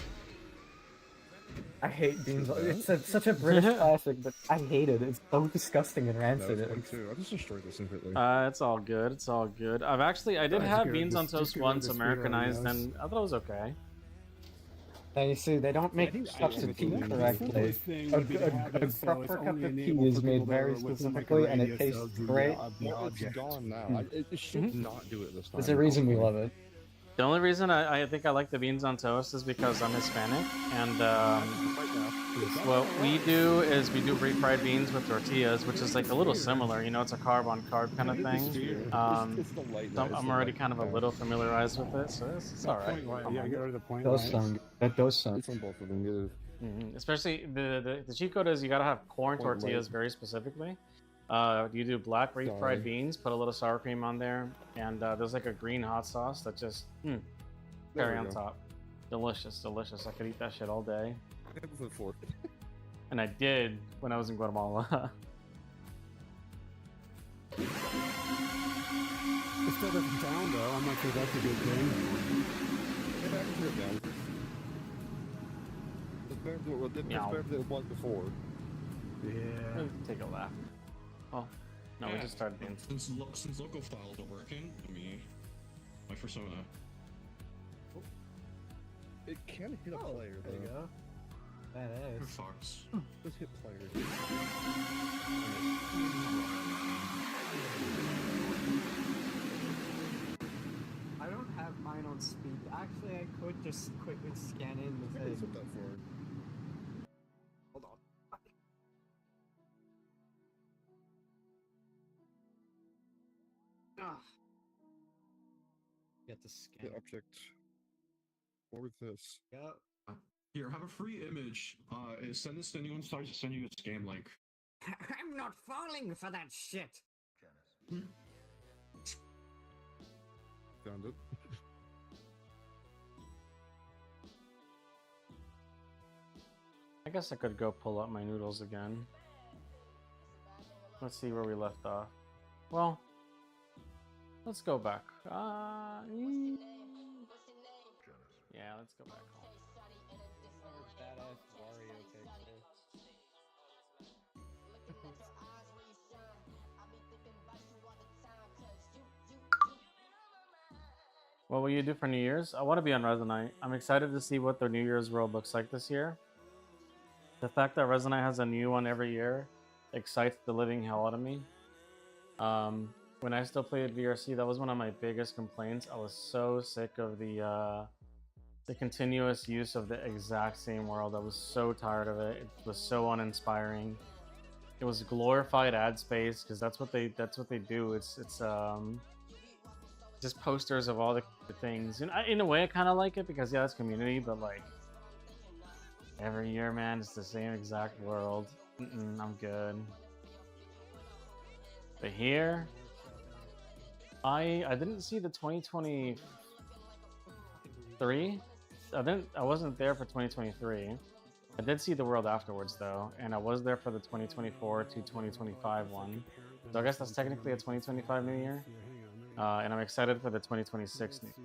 I hate beans. It's such a British classic, but I hate it. It's so disgusting and rancid. Me too. I just destroyed this completely. It's all good. It's all good. I did have Beans on Toast once, Americanized, and I thought it was okay. Now you see, they don't make cups of tea correctly. A proper cup of tea is made very specifically, and it tastes great. Well, it's gone now. It should not do it this time. There's a reason we love it. The only reason I think I like the Beans on Toast is because I'm Hispanic, and what we do is we do refried beans with tortillas, which is like a little similar, you know, it's a carb on carb kind of thing. So I'm already kind of a little familiarized with it, so it's alright. Yeah, get rid of the point. Those sound. That does sound. It's on both of them. Especially the cheat code is you gotta have corn Point tortillas light. very specifically. You do black refried beans, put a little sour cream on there, and there's like a green hot sauce that just cherry on top. Delicious, delicious. I could eat that shit all day. And I did when I was in Guatemala. It still doesn't sound though. I'm not sure that's a good thing. Yeah, I can hear it down. It's better than it was before. Yeah. Take a laugh. Oh, no, we just started being. Since local files are working, let me my persona. It can hit a player though. There you go. Badass. Fox. Just hit player. I don't have mine on speed. Actually, I could just quickly scan in the What is thing. it that for? Hold on. Ah. Get the scan. The object. What was this? Yeah. Here, have a free image. Send this to anyone who starts to send you a scam link. I'm not falling for that shit. Found it. I guess I could go pull up my noodles again. Let's see where we left off. Well, let's go back. Yeah, let's go back home. Badass Wario picture. What will you do for New Year's? I want to be on Resonite. I'm excited to see what their New Year's world looks like this year. The fact that Resonite has a new one every year excites the living hell out of me. When I still played VRC, that was one of my biggest complaints. I was so sick of the continuous use of the exact same world. I was so tired of it. It was so uninspiring. It was glorified ad space because that's what they do. It's just posters of all the things. And in a way, I kind of like it because yeah, it's community, but like every year, man, it's the same exact world. I'm good. But here, I didn't see the 2023. I wasn't there for 2023. I did see the world afterwards though, and I was there for the 2024 to 2025 one. So I guess that's technically a 2025 New Year. And I'm excited for the 2026 New Year.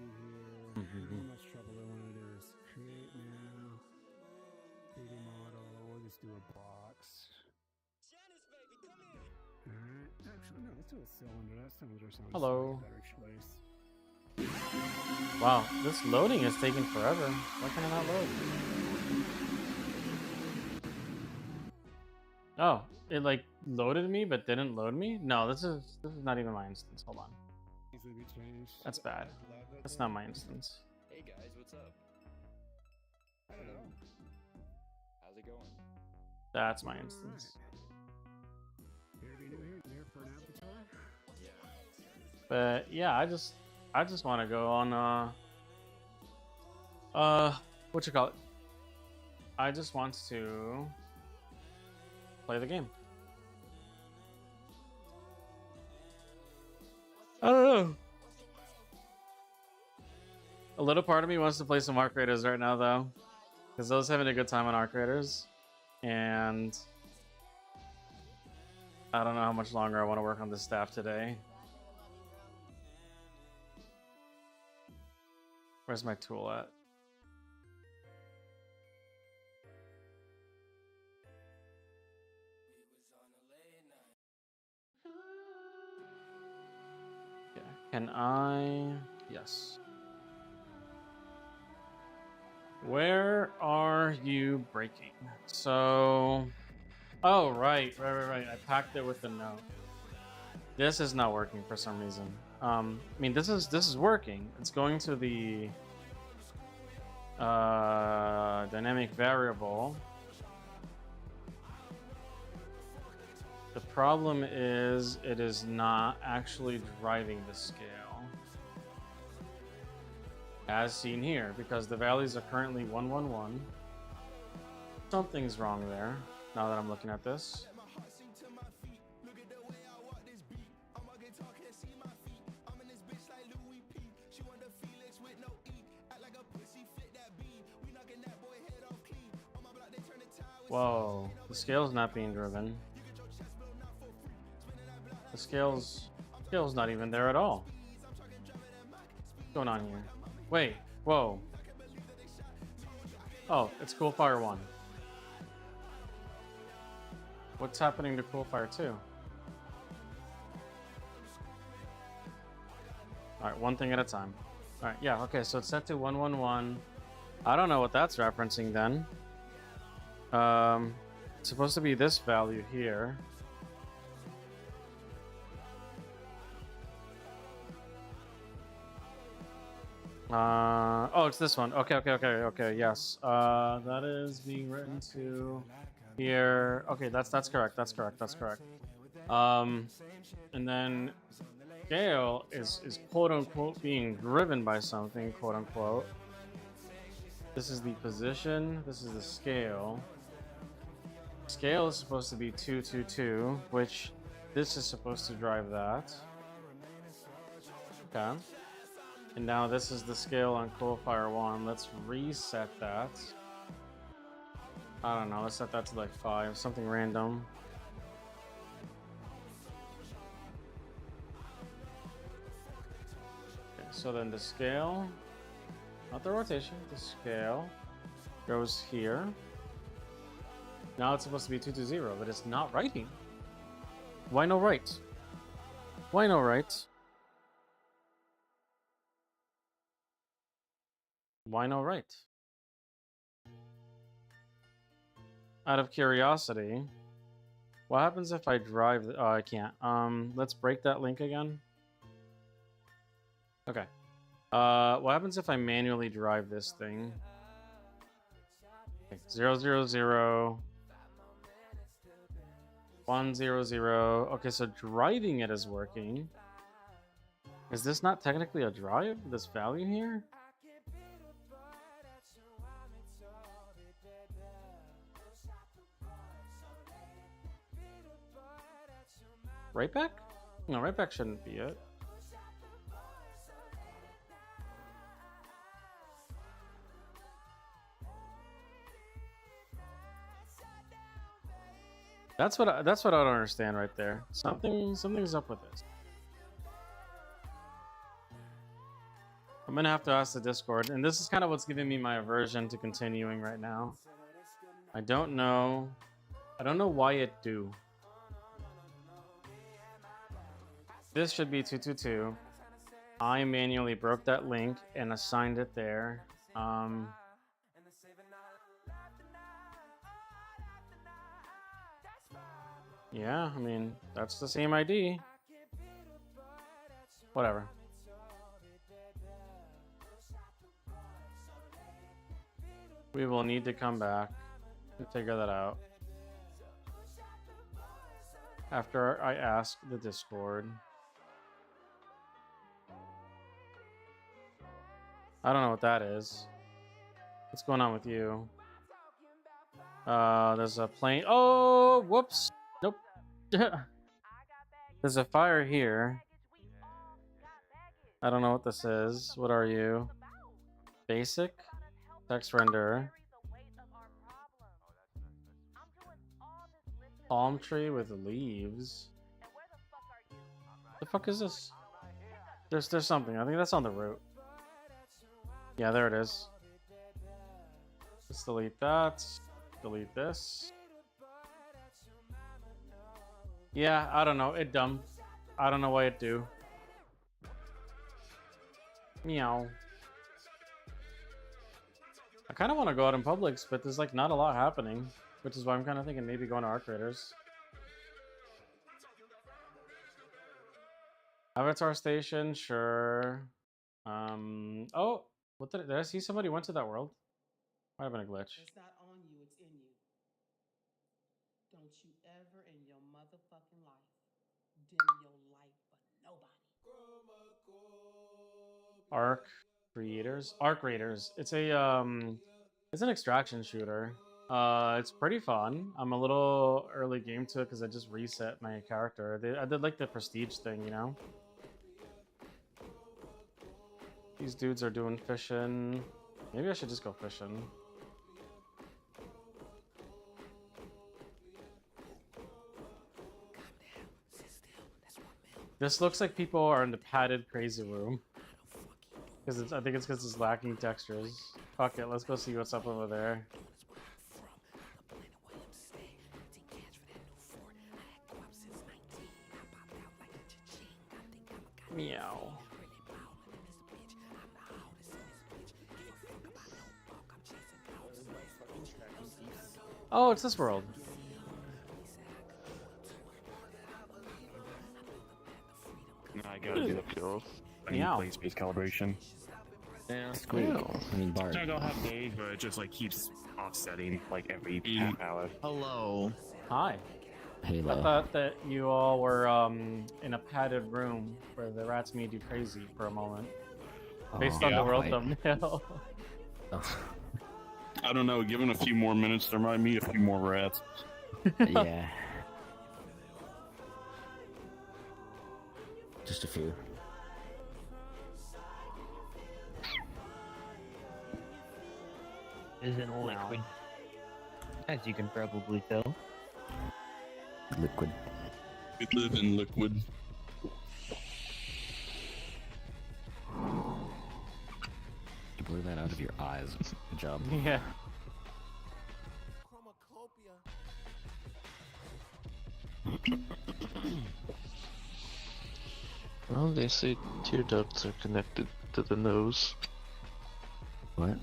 How much trouble I want to do is create now. 3D model. We'll just do a box. Alright. Actually, no, let's do a cylinder. That cylinder sounds Hello. like a better choice. Wow, this loading is taking forever. Why can I not load? Oh, it like loaded me but didn't load me? No, this is not even my instance. Hold on. Easily be changed. That's bad. That's not my instance. Hey guys, what's up? I don't know. How's it going? That's my instance. Here for an avatar. But yeah, I just want to go on what you call it? I just want to play the game. I don't know. A little part of me wants to play some Arc Raiders right now though, because I was having a good time on Arc Raiders, and I don't know how much longer I want to work on this staff today. Where's my tool at? Okay. Can I? Yes. Where are you breaking? So, oh right. I packed it with a note. This is not working for some reason. I mean, this is working. It's going to the dynamic variable. The problem is it is not actually driving the scale, as seen here, because the values are currently 111. Something's wrong there, now that I'm looking at this. Whoa, the scale's not being driven. The scale's not even there at all. What's going on here? Wait, whoa. Oh, it's Coolfire 1. What's happening to Coolfire 2? Alright, one thing at a time. Alright, yeah, okay, so it's set to 111. I don't know what that's referencing then. It's supposed to be this value here. Oh, it's this one. Okay, yes. That is being written to here. Okay, that's correct. That's correct. And then scale is quote unquote being driven by something, quote unquote. This is the position, this is the scale. Scale is supposed to be 222, which this is supposed to drive that. Okay. And now this is the scale on Coolfire 1. Let's reset that. I don't know. Let's set that to like 5. Something random. Okay, so then the scale, not the rotation, the scale goes here. Now it's supposed to be 220, but it's not writing. Why no right? Why no right? Why no right? Out of curiosity, what happens if I drive? Oh, I can't. Let's break that link again. Okay. What happens if I manually drive this thing? Okay, 000 100. Okay, so driving it is working. Is this not technically a drive? This value here? Right back? No, right back shouldn't be it. That's what I don't understand right there. Something's up with this. I'm gonna have to ask the Discord, and this is kind of what's giving me my aversion to continuing right now. I don't know why it do. This should be 222. I manually broke that link and assigned it there. Yeah, I mean, that's the same ID. Whatever. We will need to come back and figure that out after I ask the Discord. I don't know what that is. What's going on with you? There's a plane. Oh, whoops. Nope. There's a fire here. I don't know what this is. What are you? Basic? Text render. Palm tree with leaves. The fuck is this? There's something. I think that's on the route. Yeah, there it is. Let's delete that. Delete this. Yeah, I don't know. It dumb. I don't know why it do. Meow. I kind of want to go out in Publix, but there's like not a lot happening, which is why I'm kind of thinking maybe going to Arc Raiders. Avatar Station, sure. Oh, what did I see? Somebody went to that world. Might have been a glitch. It's not on you, it's in you. Don't you ever in your motherfucking life dim your light for nobody. Arc Creators, Arc Raiders. It's an extraction shooter. It's pretty fun. I'm a little early game to it because I just reset my character. I did like the prestige thing, you know. These dudes are doing fishing. Maybe I should just go fishing. This looks like people are in the padded crazy room. Because I think it's because it's lacking textures. Fuck it, let's go see what's up over there. Meow. Oh, it's this world. I gotta do the pills. I need Meow. play space calibration. Yeah. Squeak. I mean, Bart. I don't have days, but it just like keeps offsetting like every half hour. Hello. Hi. Halo. I thought that you all were in a padded room where the rats made you crazy for a moment. Based on the world thumbnail. I don't know. Given a few more minutes, there might be a few more rats. Yeah. Just a few. Isn't liquid. As you can probably tell. Liquid. We live in liquid. You blew that out of your eyes. Good job. Yeah. Well, they say tear ducts are connected to the nose. What?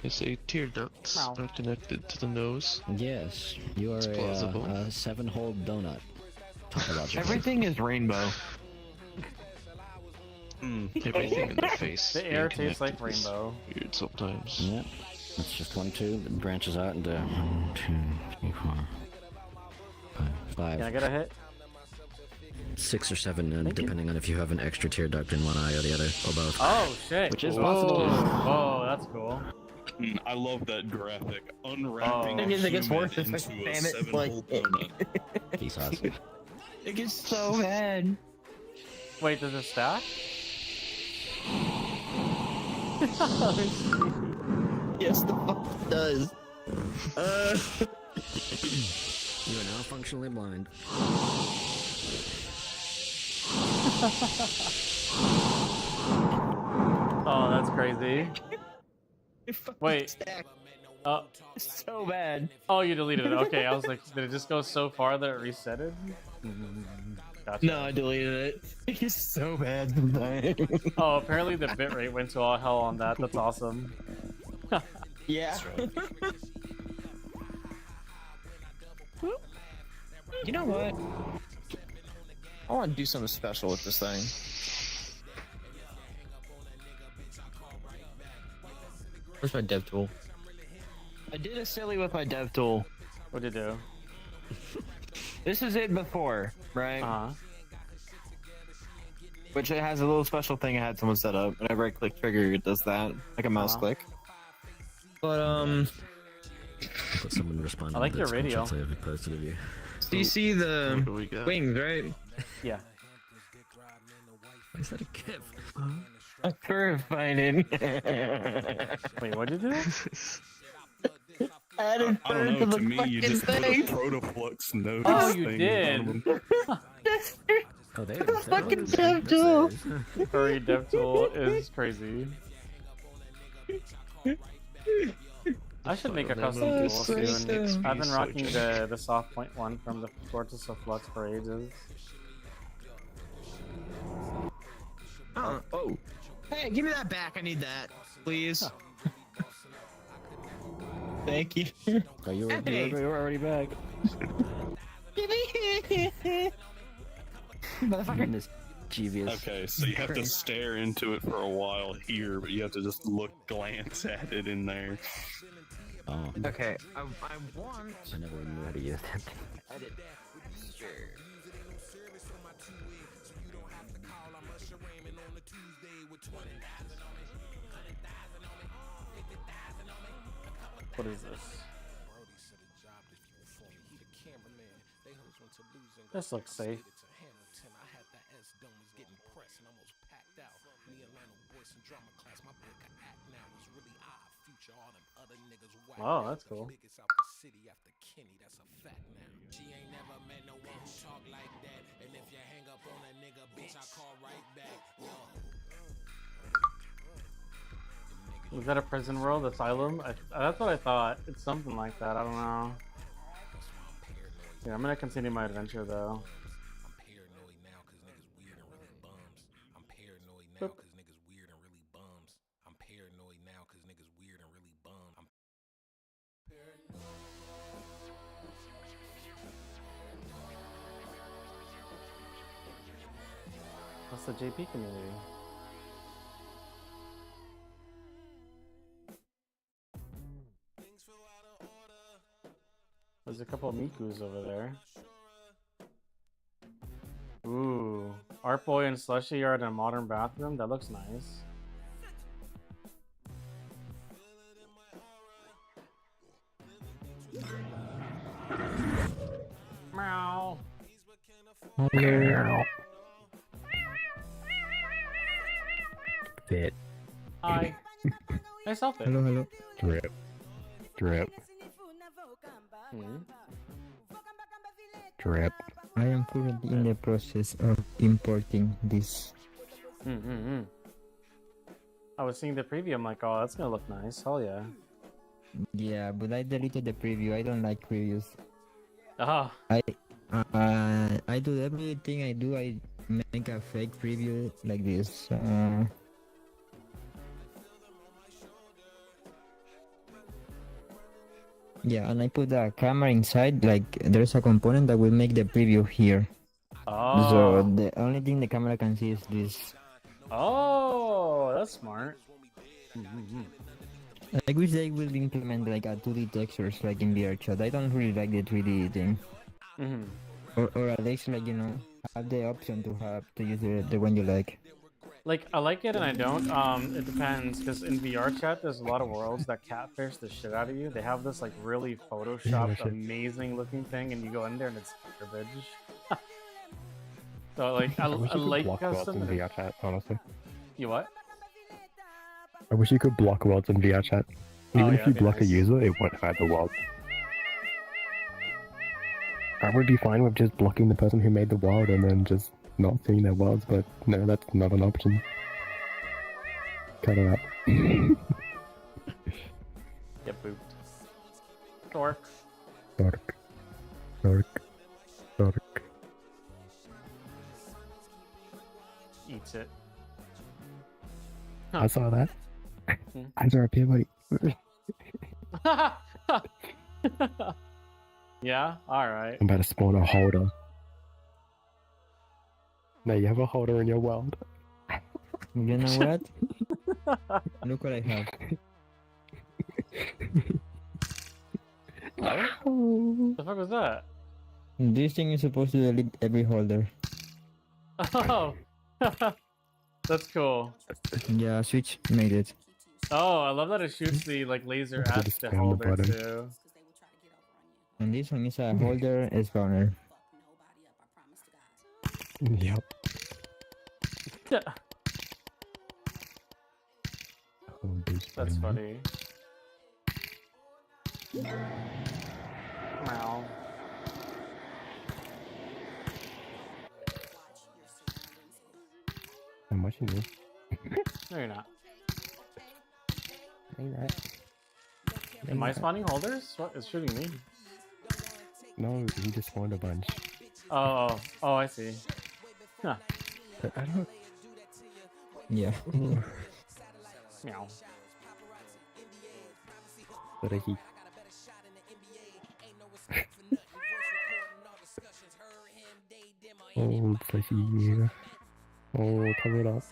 They say tear ducts Wow. are connected to the nose. Yes, you are It's plausible. a 7-hole donut. Topologically. Everything is rainbow. Everything in the face. The being air tastes like connected is rainbow. Weird sometimes. Yeah. It's just 1 tube that branches out into 1, 2, 3, 4, 5. Can I get a hit? 6 or 7, Thank you. depending on if you have an extra tear duct in one eye or the other, or both. Oh shit! Which is Whoa. possible. Oh, that's cool. I love that graphic. Unwrapping Oh. a Thing is, it gets human worse if I into a spam it, 7-hole like- donut. Piece sauce. It gets so bad. Wait, does it stack? Yes, the fuck does. You are now functionally blind. Oh, that's crazy. Wait. It's so bad. Oh, you deleted it. Okay, I was like, did it just go so far that it resetted? Gotcha. No, I deleted it. It's so bad sometimes. Oh, apparently the bitrate went to all hell on that. That's awesome. Yeah. You know what? I want to do something special with this thing. Where's my dev tool? I did a silly with my dev tool. What'd you do? This is it before, right? Uh-huh. Which it has a little special thing I had someone set up. Whenever I click trigger, it does that. Like a mouse click. But, But someone responded I like to your the video. screenshots I have posted of you. do you see the What do we got? wings, right? Yeah. Why is that a GIF? I'm terrified. Wait, what'd you do? Added I don't know. To me, you just put a protoflux nose Oh, you thing did. on them. Oh, there The fucking dev tool. Furry dev tool is crazy. I should make a custom tool soon. I've been rocking the soft point one from the Fortress of Flux for ages. Oh. Hey, give me that back. I need that, please. Thank you. Oh, you were, Hey. you were already back. Motherfucker. This Jeevious. Okay, so you have to stare into it for a while here, but you have to just glance at it in there. Oh, Okay, I want. I never knew how to use that thing. Edit. Sure. What is this? This looks safe. Oh, that's cool. Was that a prison world asylum? That's what I thought. It's something like that. I don't know. Yeah, I'm gonna continue my adventure though. Boop. That's the JP community. There's a couple of Mikus over there. Ooh, Art Boy and Slushy are in a modern bathroom. That looks nice. Meow. Fit. Hi. Nice outfit. Hello. Rip. Drip. Drip. I am currently in the process of importing this. I was seeing the preview. I'm like, oh, that's gonna look nice. Hell yeah. Yeah, but I deleted the preview. I don't like previews. Oh. I do everything I do. I make a fake preview like this. Yeah, and I put the camera inside. Like there's a component that will make the preview here. Oh. So the only thing the camera can see is this. Oh, that's smart. I wish they will implement like a 2D textures like in VRChat. I don't really like the 3D thing. Or at least like, you know, have the option to use the one you like. Like, I like it and I don't. It depends, because in VRChat there's a lot of worlds that catfish the shit out of you. They have this like really photoshopped, amazing looking thing, and you go in there and it's garbage. So like, I like block worlds in VRChat, honestly. You what? I wish you could block worlds in VRChat. Even if you block a user, it won't hide the world. I would be fine with just blocking the person who made the world and then just not seeing their worlds, but no, that's not an option. Cut it out. Get booped. Dork. Dork. Dork. Dork. Eats it. I saw that. I saw a peer Yeah? Alright. I'm about to spawn a holder. Now you have a holder in your world. You know what? Look what I have. What the fuck was that? This thing is supposed to delete every holder. Oh! That's cool. Yeah, Switch made it. Oh, I love that it shoots the like laser at the holder too. And this one is a holder spawner. Yep. Yeah. That's funny. Meow. I'm watching you. No, you're not. Ain't that? Am I spawning holders? What is shooting me? No, he just spawned a bunch. Oh, I see. Huh. But I don't. Yeah. Meow. But he. Oh, fleshy. Yeah. Oh, cover it up.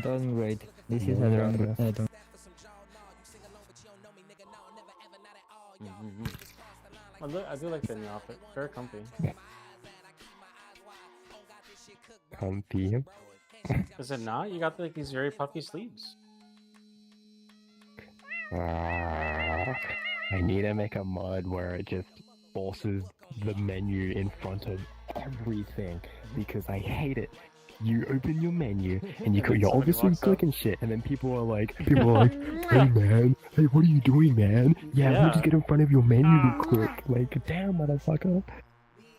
Doing great. This is a wrong item. I do like the new outfit. Very comfy. Comfy. Is it not? You got like these very puffy sleeves. I need to make a mod where it just forces the menu in front of everything because I hate it. You open your menu and you're obviously clicking shit, and then people are like, hey man, hey, what are you doing, man? Yeah, we'll just get in front of your menu real quick. Like, damn, motherfucker.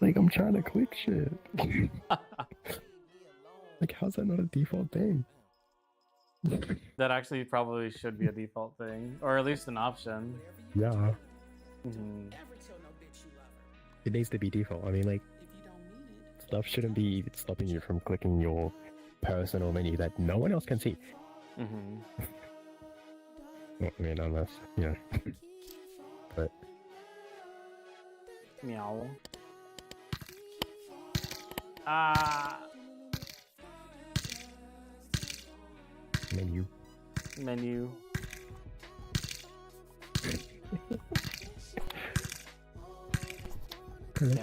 Like, I'm trying to click shit. Like, how's that not a default thing? That actually probably should be a default thing, or at least an option. Yeah. It needs to be default. I mean, like, stuff shouldn't be stopping you from clicking your personal menu that no one else can see. Well, I mean, unless, you know. But. Meow. Ah. Menu. Menu. Click.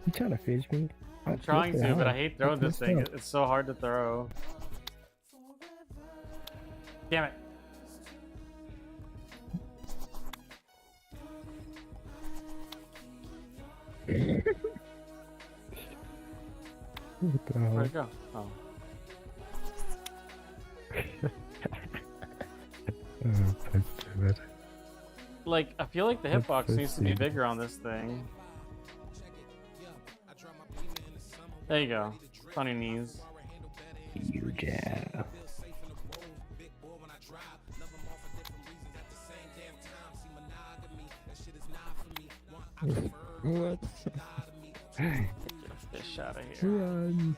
You trying to fish me? I'm trying to, but I hate throwing this thing. It's so hard to throw. Damn it. What the hell? Where'd it go? Oh. Oh, that's stupid. Like, I feel like the That's hitbox so needs to be stupid. bigger on this thing. There you go. It's on your knees. You jab. What? Get your fish out of here. Run.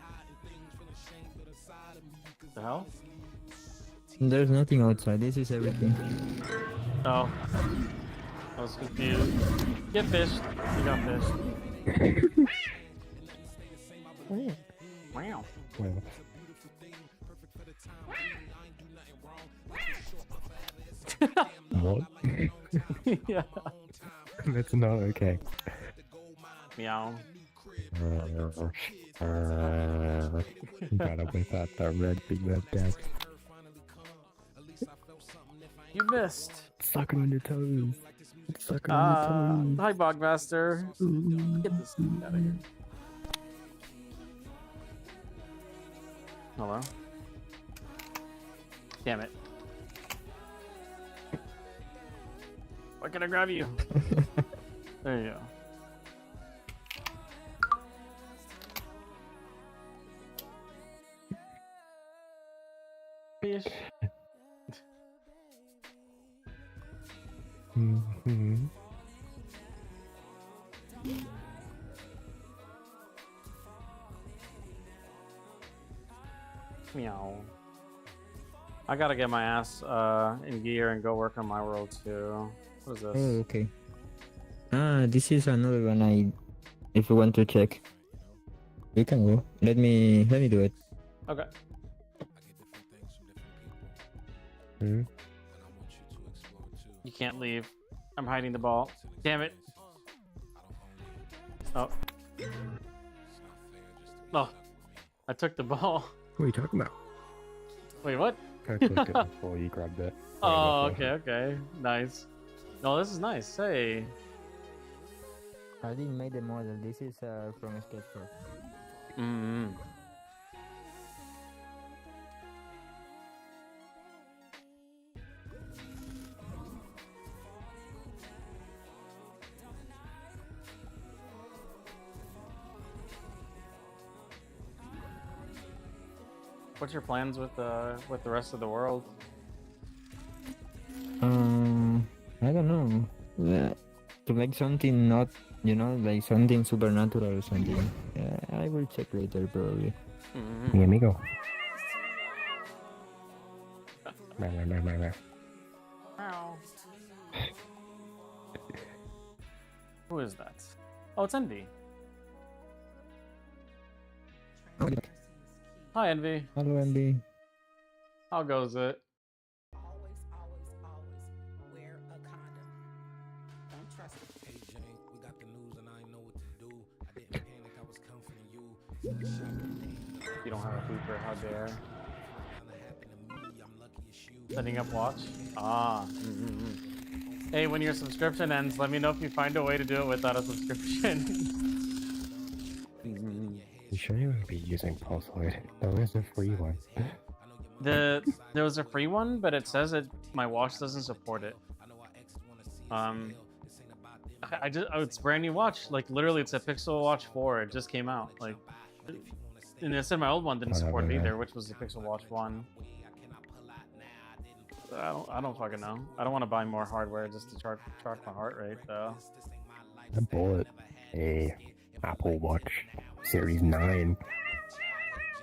The hell? There's nothing outside. This is everything. Oh. I was confused. Get fished. You got fished. Wow. Well. What? Yeah. That's not okay. Meow. Gotta without the red big red death. You missed. Sucking on your toes. Sucking on your toes. Hi, Bogmaster. Get this thing out of here. Hello? Damn it. Why can I grab you? There you go. Fish. Mm-hmm. Meow. I gotta get my ass in gear and go work on my world too. What is this? Oh, okay. Ah, this is another one. If you want to check, you can go. Let me do it. Okay. Hmm? You can't leave. I'm hiding the ball. Damn it. Oh. Oh. I took the ball. What are you talking about? Wait, what? I clicked it before you grabbed it. Oh, okay. Nice. No, this is nice. Hey. I didn't make the model. This is from Sketchfab. Mm-hmm. What's your plans with the rest of the world? I don't know. To make something not, like something supernatural or something. I will check later probably. Mm-hmm. Yeah, amigo. Meow. Ow. Who is that? Oh, it's Envy. Hi, Envy. Hello, Andy. How goes it? Wear a condom. Don't trust it. Hey Jane, we got the news and I didn't know what to do. I didn't panic, I was comforting you. You don't have a booper, how dare. Setting up watch? Ah. Mm-hmm. Hey, when your subscription ends, let me know if you find a way to do it without a subscription. You sure you would be using Pulsoid? There is a free one. There was a free one, but it says my watch doesn't support it. It's a brand new watch. Like literally, it's a Pixel Watch 4. It just came out. Like, and it said my old one didn't support it either, which was the Pixel Watch 1. I don't fucking know. I don't want to buy more hardware just to track my heart rate though. I bought a Apple Watch Series 9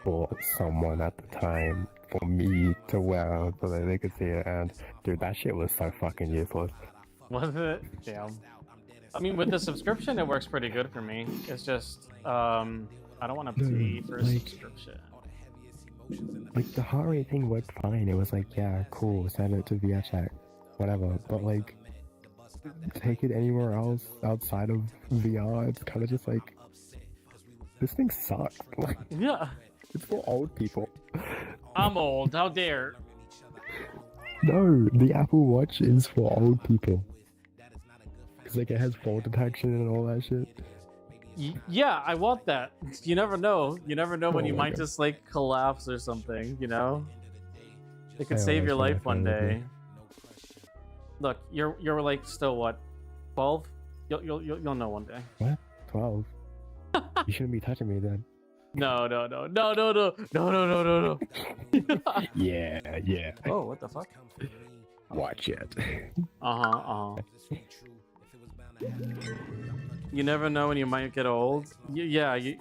for someone at the time for me to wear so that they could see it, and dude, that shit was so fucking useless. Was it? Damn. I mean, with the subscription, it works pretty good for me. It's just, I don't want to pay for a subscription. Like, the heart rate thing worked fine. It was like, yeah, cool, send it to VRChat, whatever. But, like, take it anywhere else outside of VR, it's kind of just like, this thing sucks. Like, yeah. It's for old people. I'm old, how dare. No, the Apple Watch is for old people. Because, like, it has fall detection and all that shit. Yeah, I want that. You never know. You never know when Oh you my might God. just, like, collapse or something, you know? It could I save your always life thought one that would be. day. Look, you're like still what, 12? You'll know one day. What? 12? You shouldn't be touching me then. No. Yeah. Oh, what the fuck? Watch it. You never know when you might get old. Yeah. I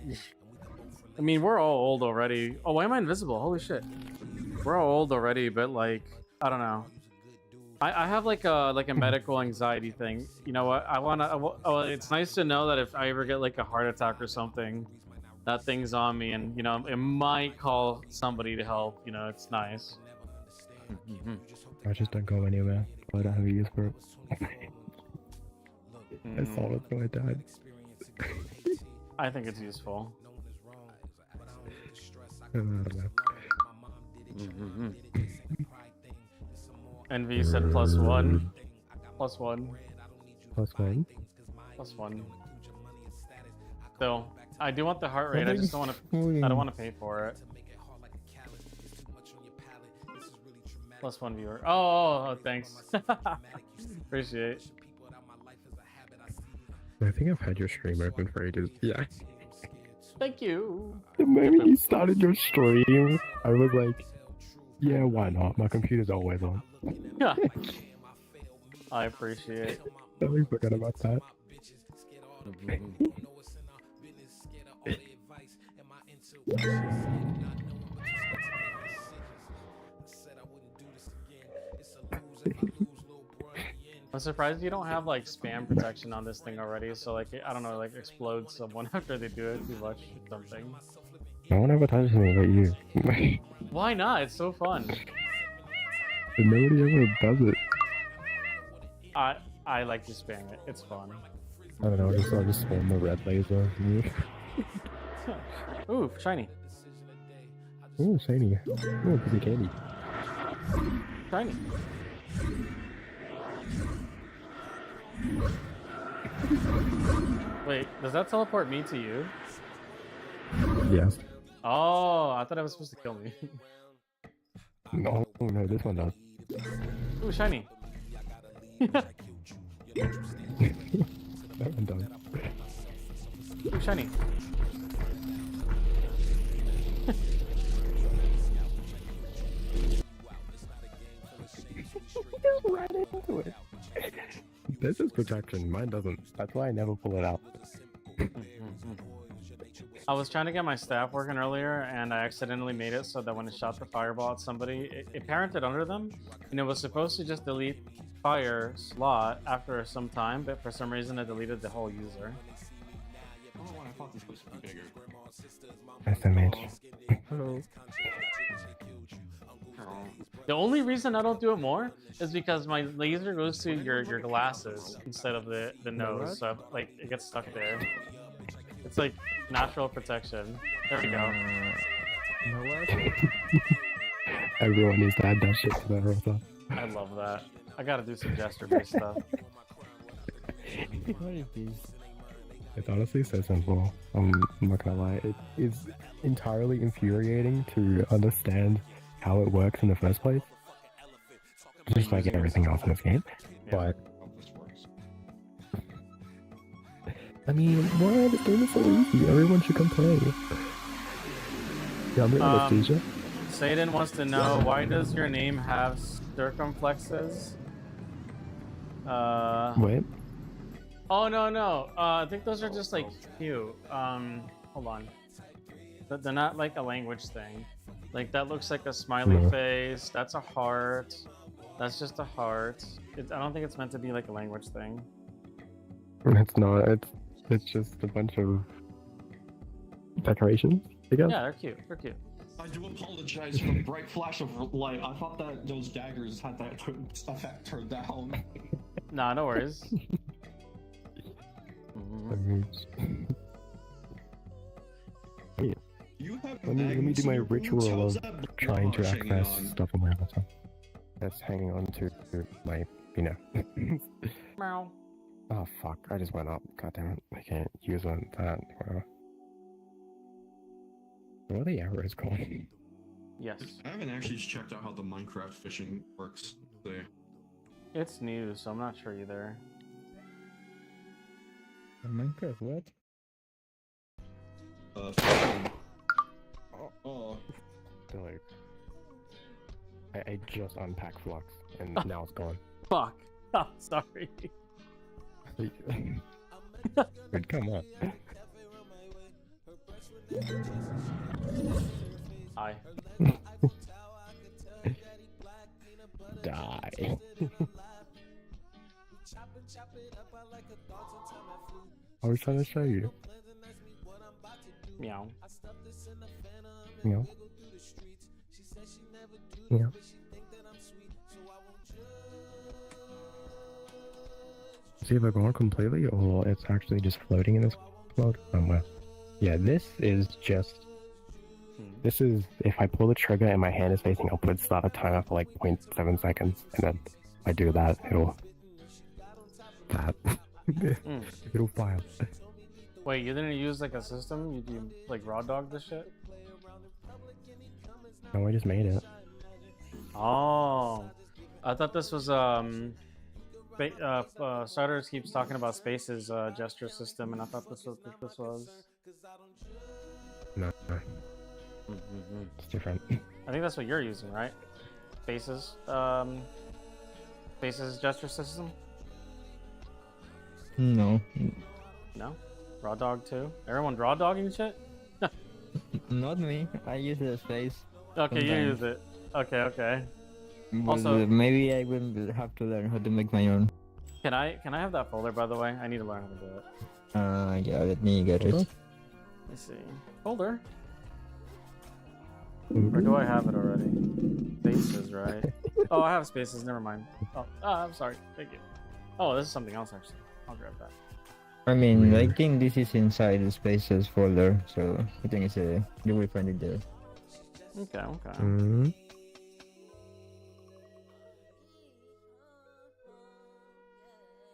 mean, we're all old already. Oh, why am I invisible? Holy shit. We're all old already, but like, I don't know. I have like a medical anxiety thing. You know what? It's nice to know that if I ever get like a heart attack or something, that thing's on me, and you know, it might call somebody to help. You know, it's nice. I just don't go anywhere. I don't have a use for it. I saw it, so I died. I think it's useful. I don't know. Envy said +1. +1. +1? +1. Still, I do want the heart rate. I just don't want to. I don't want to pay for it. +1 viewer. Oh, thanks. Appreciate. I think I've had your stream open for ages. Yeah. Thank you. The moment you started your stream, I was like, yeah, why not? My computer's always on. Yeah. I appreciate. Totally forgot about that. I'm surprised you don't have like spam protection on this thing already, so like I don't know, like explodes someone after they do it too much or something. No one ever touches me but you. Why not? It's so fun. But nobody ever does it. I like to spam it. It's fun. I don't know, I just spawn the red laser. Ooh, shiny. Ooh, shiny. Ooh, piece of candy. Shiny. Wait, does that teleport me to you? Yes. Oh, I thought it was supposed to kill me. No, this one does. Ooh, shiny. That one does. Ooh, shiny. Right into it. This is protection, mine doesn't. That's why I never pull it out. I was trying to get my staff working earlier, and I accidentally made it so that when it shot the fireball at somebody, it parented under them, and it was supposed to just delete fire slot after some time, but for some reason it deleted the whole user. I don't know why I thought this was supposed to be bigger. SMH. Hello. The only reason I don't do it more is because my laser goes to your glasses instead of the nose, so like it gets stuck there. It's like natural protection. There we go. Everyone needs to add that shit to their roster. I love that. I gotta do some gesture-based stuff. What is this? It's honestly so simple. I'm not gonna lie. It is entirely infuriating to understand how it works in the first place. Just like everything else in this game. But I mean, what? This game is so easy. Everyone should come play. Yeah, I'm anesthesia. Satan wants to know, why does your name have circumflexes? Wait. Oh, no. I think those are just like cute. Hold on. But they're not like a language thing. Like that looks like a smiley face. That's a heart. That's just a heart. I don't think it's meant to be like a language thing. It's not. It's just a bunch of decorations, I guess. Yeah, they're cute. They're cute. I do apologize for the bright flash of light. I thought that those daggers had that effect turned down. Nah, no worries. Let me do my ritual of trying to access stuff on my laptop. That's hanging on to my, Meow. Oh fuck! I just went up. God damn it! I can't use that. Whatever. What are the arrows called? Yes. I haven't actually checked out how the Minecraft fishing works. There. It's new, so I'm not sure either. Minecraft, what? Fishing. Oh. Like, I just unpacked Flux, and now it's gone. Fuck. Oh, sorry. Dude, come on. Hi. Die. I was trying to show you. Meow. Meow. Meow. See if I go on completely, or it's actually just floating in this mode somewhere. Yeah, this is just. This is if I pull the trigger and my hand is facing upwards, start a timer for like 0.7 seconds, and then if I do that, it'll. It'll fire. Wait, you didn't use like a system? You like raw dog this shit? No, I just made it. Oh, I thought this was Starters keeps talking about Space's gesture system, and I thought this was what this was. No. It's different. I think that's what you're using, right? Space's gesture system. No. No, raw dog too. Everyone raw dogging shit. Not me. I use the space. Okay, you sometimes. use it. Okay. But, Also, maybe I will have to learn how to make my own. can I have that folder, by the way? I need to learn how to do it. Yeah, let me get it. Let's see. Folder. Or do I have it already? Spaces, right? Oh, I have spaces. Never mind. Oh, I'm sorry. Thank you. Oh, this is something else actually. I'll grab that. I mean, I think this is inside the spaces folder, so I think it's you will find it there. Okay.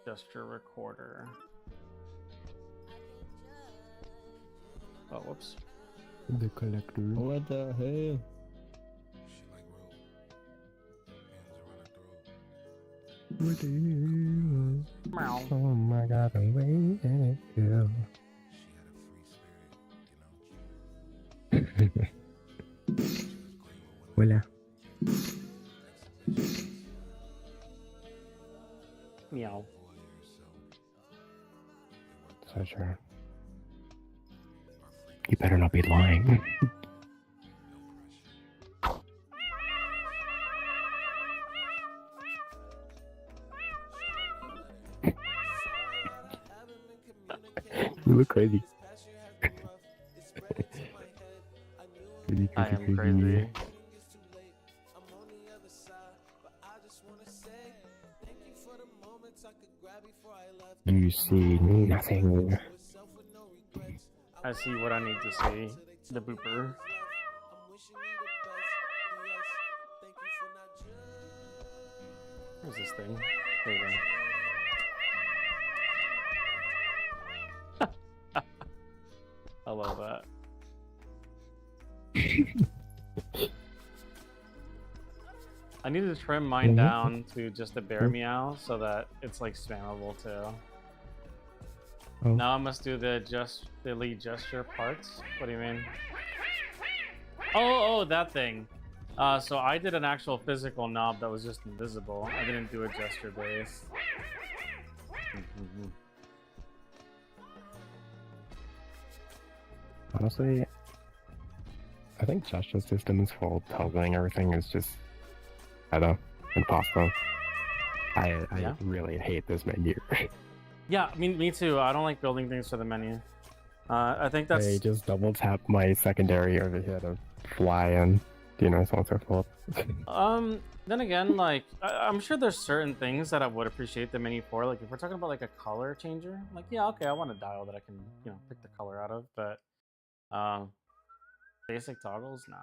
Gesture recorder. Oh, whoops. The collector. What the hell? Oh my god, the way that it feels. Hola. Meow. So sure. You better not be lying. You look crazy. I am crazy. You see nothing. I see what I need to see. The booper. Where's this thing? There you go. I love that. I need to trim mine down to just a bare meow so that it's like spammable too. Oh. Now I must do the lead gesture parts. What do you mean? Oh, that thing. So I did an actual physical knob that was just invisible. I didn't do a gesture base. Honestly, I think gesture systems for toggling everything is just, I don't know, impossible. I Yeah. really hate this menu. Yeah, me too. I don't like building things for the menu. I think that's... I just double tap my secondary over here to fly and, so on and so forth. Then again, like, I'm sure there's certain things that I would appreciate the menu for. Like, if we're talking about, like, a color changer, like, yeah, okay, I want a dial that I can, pick the color out of, but, basic toggles, nah.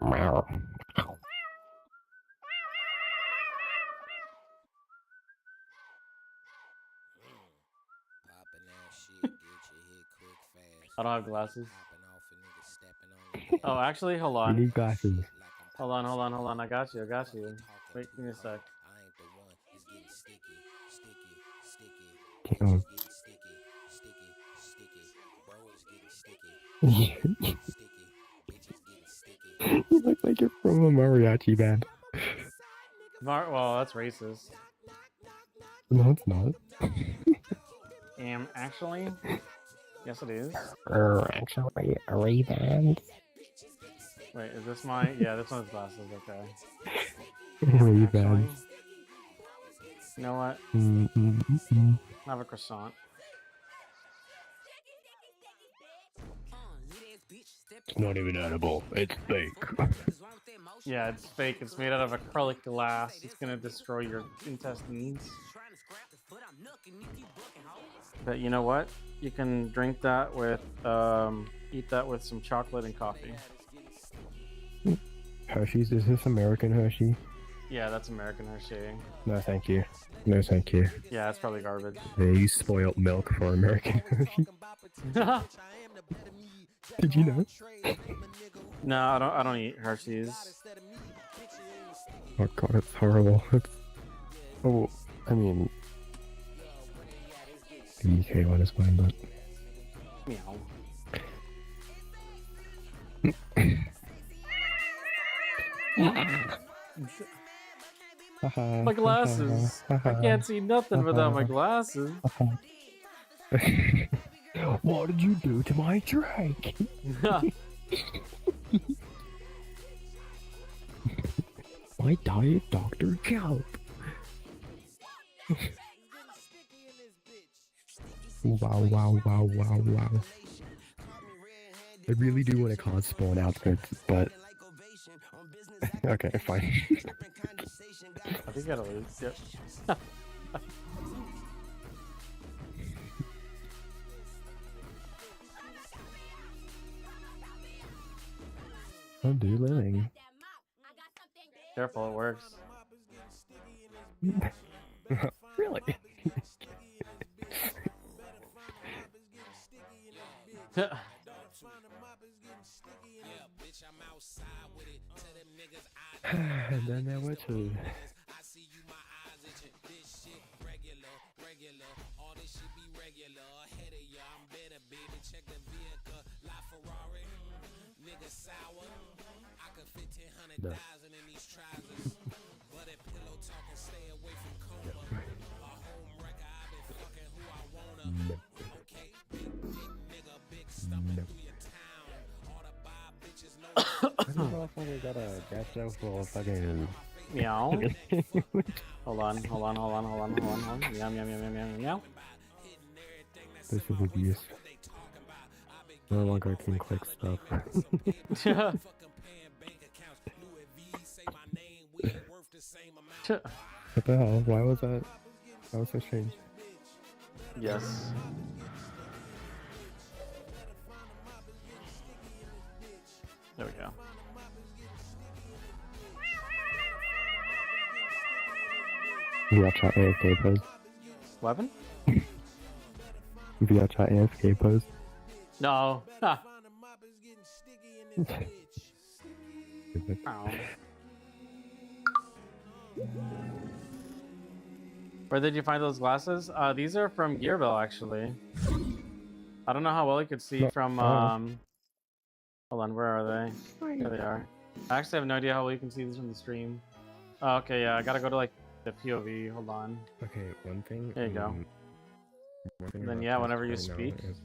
Wow. I don't have glasses. Oh, actually, hold You on. need glasses. Hold on. I got you. Wait, give me a sec. Damn. You look like you're from a mariachi band. Well, that's racist. No, it's not. Actually, yes, it is. Actually, Ray-Bans. Wait, is this my? Yeah, this one's glasses. Okay. Ray-Bans. You know what? Mm-mm-mm-mm. Have a croissant. It's not even edible. It's fake. Yeah, it's fake. It's made out of acrylic glass. It's gonna destroy your intestines. But you know what? You can drink that with, eat that with some chocolate and coffee. Hershey's, is this American Hershey? Yeah, that's American Hershey. No, thank you. No, thank you. Yeah, it's probably garbage. They use spoiled milk for American Hershey. Did you know? No, I don't eat Hershey's. Oh god, it's horrible. Oh, I mean, the UK one is fine, but Meow. My glasses. I can't see nothing without my glasses. What did you do to my drink? My diet Dr. Kelp. Wow. I really do want to cause spawn outfits, but okay, fine. I think I gotta lose. Yep. I'm do living. Careful, it works. Really? And then there were two. No. I don't know if I got a gas stove full of fucking Meow. Hold on. Meow. This is abuse. No longer can click stuff. What the hell? Why was that? That was so strange. Yes. There we go. VRChat AFK pose. Weapon? VRChat AFK pose. No. Ha. Ow. Where did you find those glasses? These are from Gearville, actually. I don't know how well you could see from, hold on, where are they? There they are. I actually have no idea how well you can see these from the stream. Oh, okay, yeah, I gotta go to, like, the POV. Hold on. Okay, one thing. There you go. And then, yeah, whenever you speak, it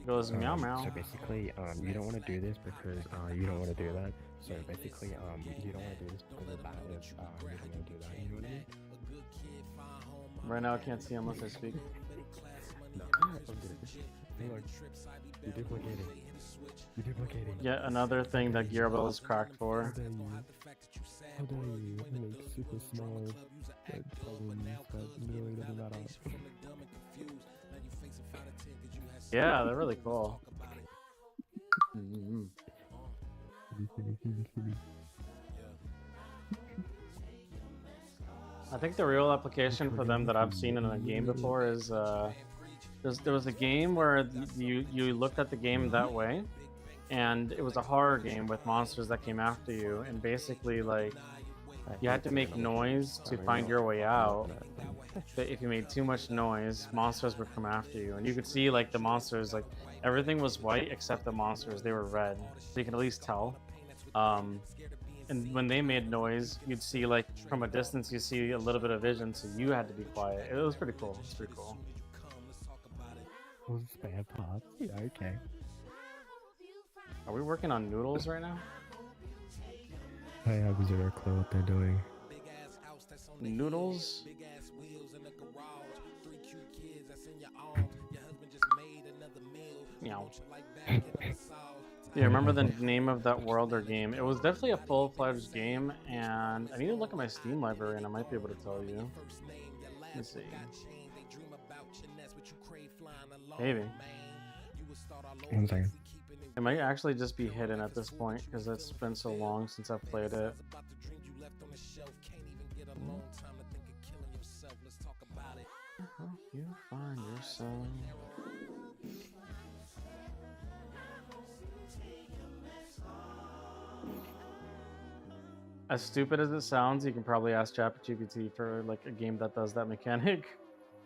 goes meow meow. So basically, you don't want to do this because you don't want to do that. So basically, you don't want to do this because it's bad if you don't want to do that. You know what I mean? Right now, I can't see unless I speak. No. Hey, look. You're duplicating. You're duplicating. Yet another thing that Gearville is cracked for. How dare you make super small problems that really doesn't matter. Yeah, they're really cool. I think the real application for them that I've seen in a game before is there was a game where you looked at the game that way, and it was a horror game with monsters that came after you, and basically like you had to make noise to find your way out. But if you made too much noise, monsters would come after you, and you could see like the monsters, like everything was white except the monsters, they were red, so you can at least tell. And when they made noise, you'd see like from a distance, you see a little bit of vision, so you had to be quiet. It was pretty cool. It's pretty cool. Spam pops. Yeah, okay. Are we working on noodles right now? I have zero clue what they're doing. Noodles? Meow. Yeah, remember the name of that world or game? It was definitely a full-fledged game, and I need to look at my Steam library, and I might be able to tell you. Let's see. Maybe. 1 second. It might actually just be hidden at this point, because it's been so long since I've played it. I hope you find yourself. As stupid as it sounds, you can probably ask ChatGPT for like a game that does that mechanic,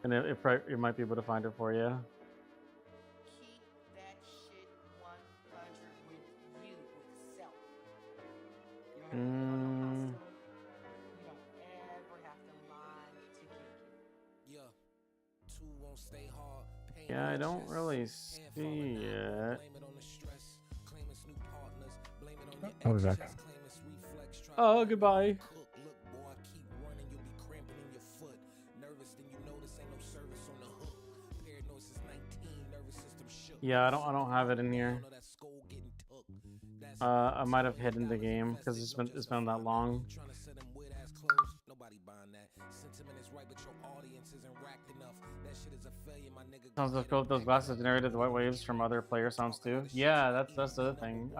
and it might be able to find it for you. Keep that shit 100 with you, with self. You don't have to you don't ever have to lie to get it. Yeah, I don't really see it. I'll be back. Oh, goodbye. Yeah, I don't have it in here. I might have hidden the game because it's been that long. Sounds like those glasses generated the white waves from other player sounds too. Yeah, that's the other thing.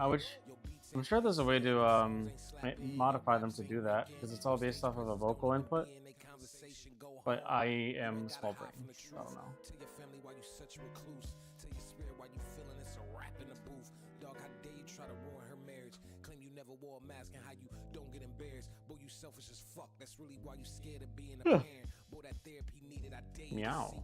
I'm sure there's a way to modify them to do that, because it's all based off of a vocal input. But I am small brain, so I don't know. Meow.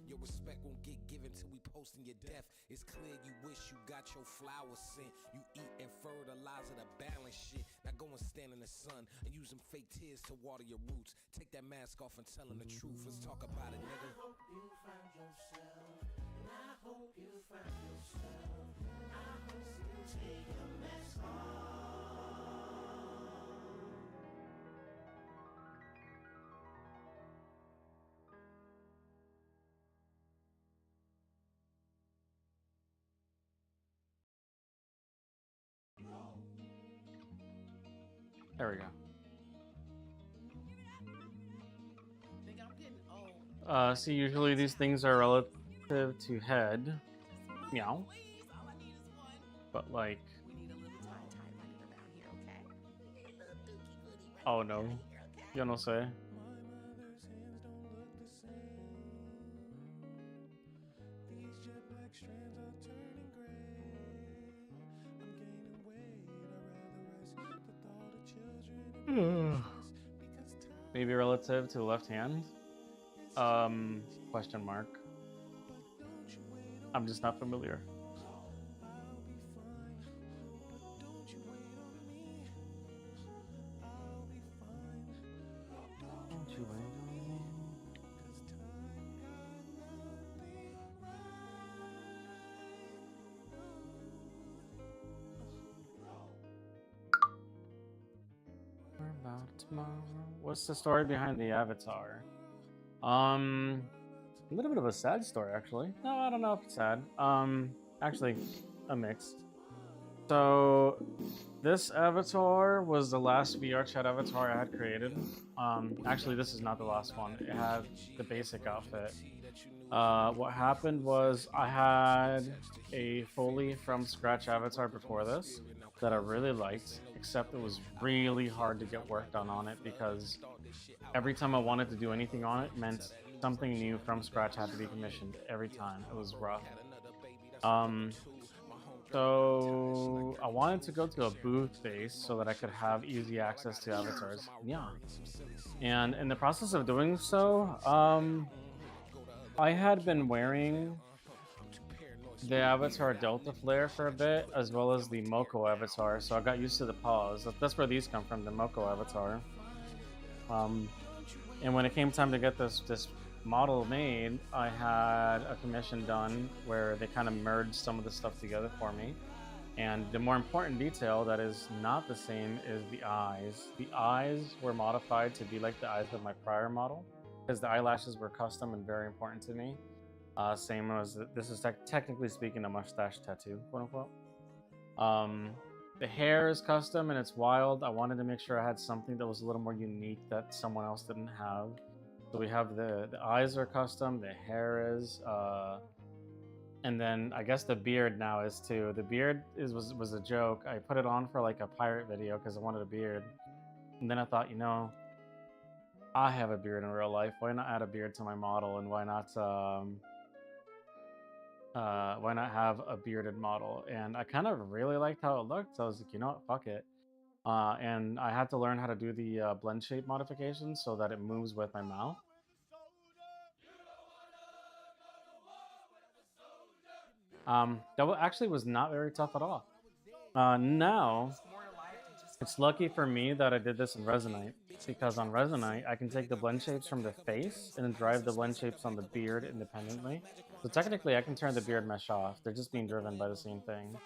Your respect won't get given till we posting your death. It's clear you wish you got your flowers sent. You eat and fertilizer the balance shit. Now go and stand in the sun and use them fake tears to water your roots. Take that mask off and tell them the truth. Let's talk about it, nigga. I hope you find yourself. I hope you find yourself. I hope you take your mask off. There we go. Nigga, I'm getting old. See, usually these things are relative to head. Meow. But like... Oh no. You no say. Maybe relative to the left hand? Question mark. I'm just not familiar. Don't you wait on me? About tomorrow. What's the story behind the Avatar? A little bit of a sad story, actually. No, I don't know if it's sad. Actually, a mix. So, this avatar was the last VR chat avatar I had created. Actually, this is not the last one. It had the basic outfit. What happened was I had a fully from scratch avatar before this that I really liked, except it was really hard to get work done on it because every time I wanted to do anything on it meant something new from scratch had to be commissioned every time. It was rough. So I wanted to go to a booth base so that I could have easy access to avatars. Yeah. And in the process of doing so, I had been wearing the Avatar Delta Flare for a bit, as well as the Moko Avatar, so I got used to the pause. That's where these come from, the Moko Avatar. And when it came time to get this model made, I had a commission done where they kind of merged some of the stuff together for me. And the more important detail that is not the same is the eyes. The eyes were modified to be like the eyes of my prior model, because the eyelashes were custom and very important to me. Same as this is technically speaking a mustache tattoo, quote unquote. The hair is custom and it's wild. I wanted to make sure I had something that was a little more unique that someone else didn't have. So we have the eyes are custom, the hair is, and then I guess the beard now is too. The beard was a joke. I put it on for like a pirate video because I wanted a beard, and then I thought, you know, I have a beard in real life. Why not add a beard to my model, and why not have a bearded model? And I kind of really liked how it looked, so I was like, you know what, fuck it. And I had to learn how to do the blend shape modification so that it moves with my mouth. That actually was not very tough at all. Now, it's lucky for me that I did this in Resonite, because on Resonite, I can take the blend shapes from the face and then drive the blend shapes on the beard independently. So technically, I can turn the beard mesh off. They're just being driven by the same thing.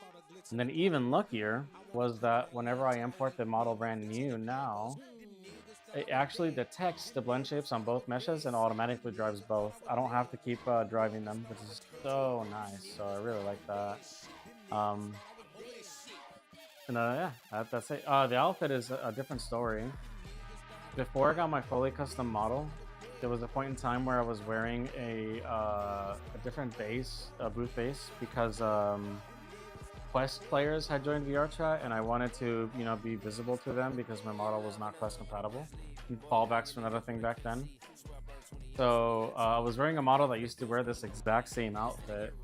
And then even luckier was that whenever I import the model brand new now, it actually detects the blend shapes on both meshes and automatically drives both. I don't have to keep driving them, which is so nice. So I really like that. Yeah, that's it. The outfit is a different story. Before I got my fully custom model, there was a point in time where I was wearing a different base, a booth base, because Quest players had joined VR chat, and I wanted to, you know, be visible to them because my model was not Quest compatible. And fallbacks were another thing back then. So I was wearing a model that used to wear this exact same outfit.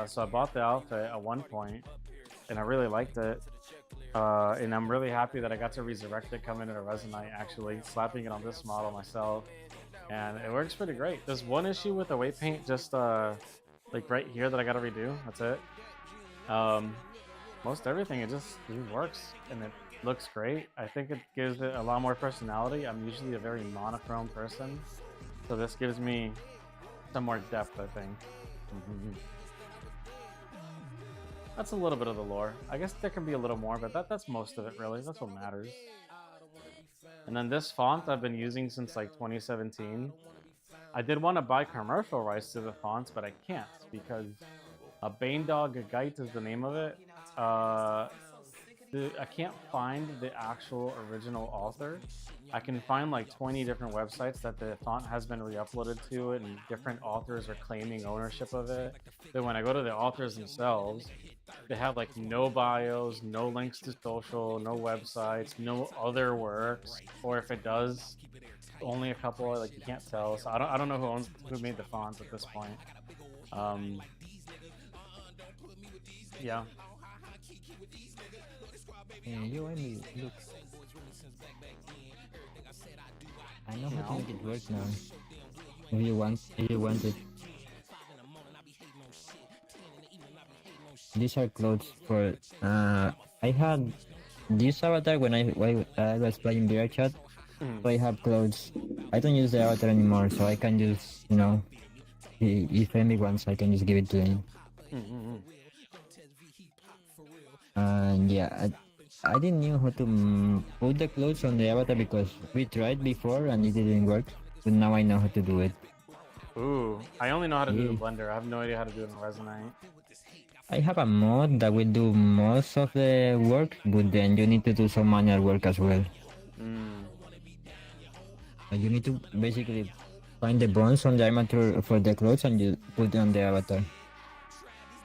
So I bought the outfit at one point, and I really liked it. And I'm really happy that I got to resurrect it coming into Resonite, actually slapping it on this model myself. And it works pretty great. There's one issue with the weight paint, just like right here, that I gotta redo. That's it. Most everything, it works, and it looks great. I think it gives it a lot more personality. I'm usually a very monochrome person, so this gives me some more depth, I think. That's a little bit of the lore. I guess there can be a little more, but that's most of it, really. That's what matters. And then this font I've been using since like 2017. I did want to buy commercial rights to the fonts, but I can't because Bane Dog Gite is the name of it. I can't find the actual original author. I can find like 20 different websites that the font has been re-uploaded to, and different authors are claiming ownership of it. But when I go to the authors themselves, they have like no bios, no links to social, no websites, no other works, or if it does, only a couple. Like you can't tell. So I don't know who made the fonts at this point. Yeah. You only look. I know how to make it work now. If you want it. These are clothes for. I had this avatar when I was playing VR chat. So I have clothes. I don't use the avatar anymore, so I can just, you know, if anyone wants, I can just give it to him. And yeah, I didn't know how to put the clothes on the avatar because we tried before and it didn't work. But now I know how to do it. Ooh, I only know how to do it in Blender. I have no idea how to do it in Resonite. I have a mod that will do most of the work, but then you need to do some manual work as well. You need to basically find the bones on the armature for the clothes and you put it on the avatar.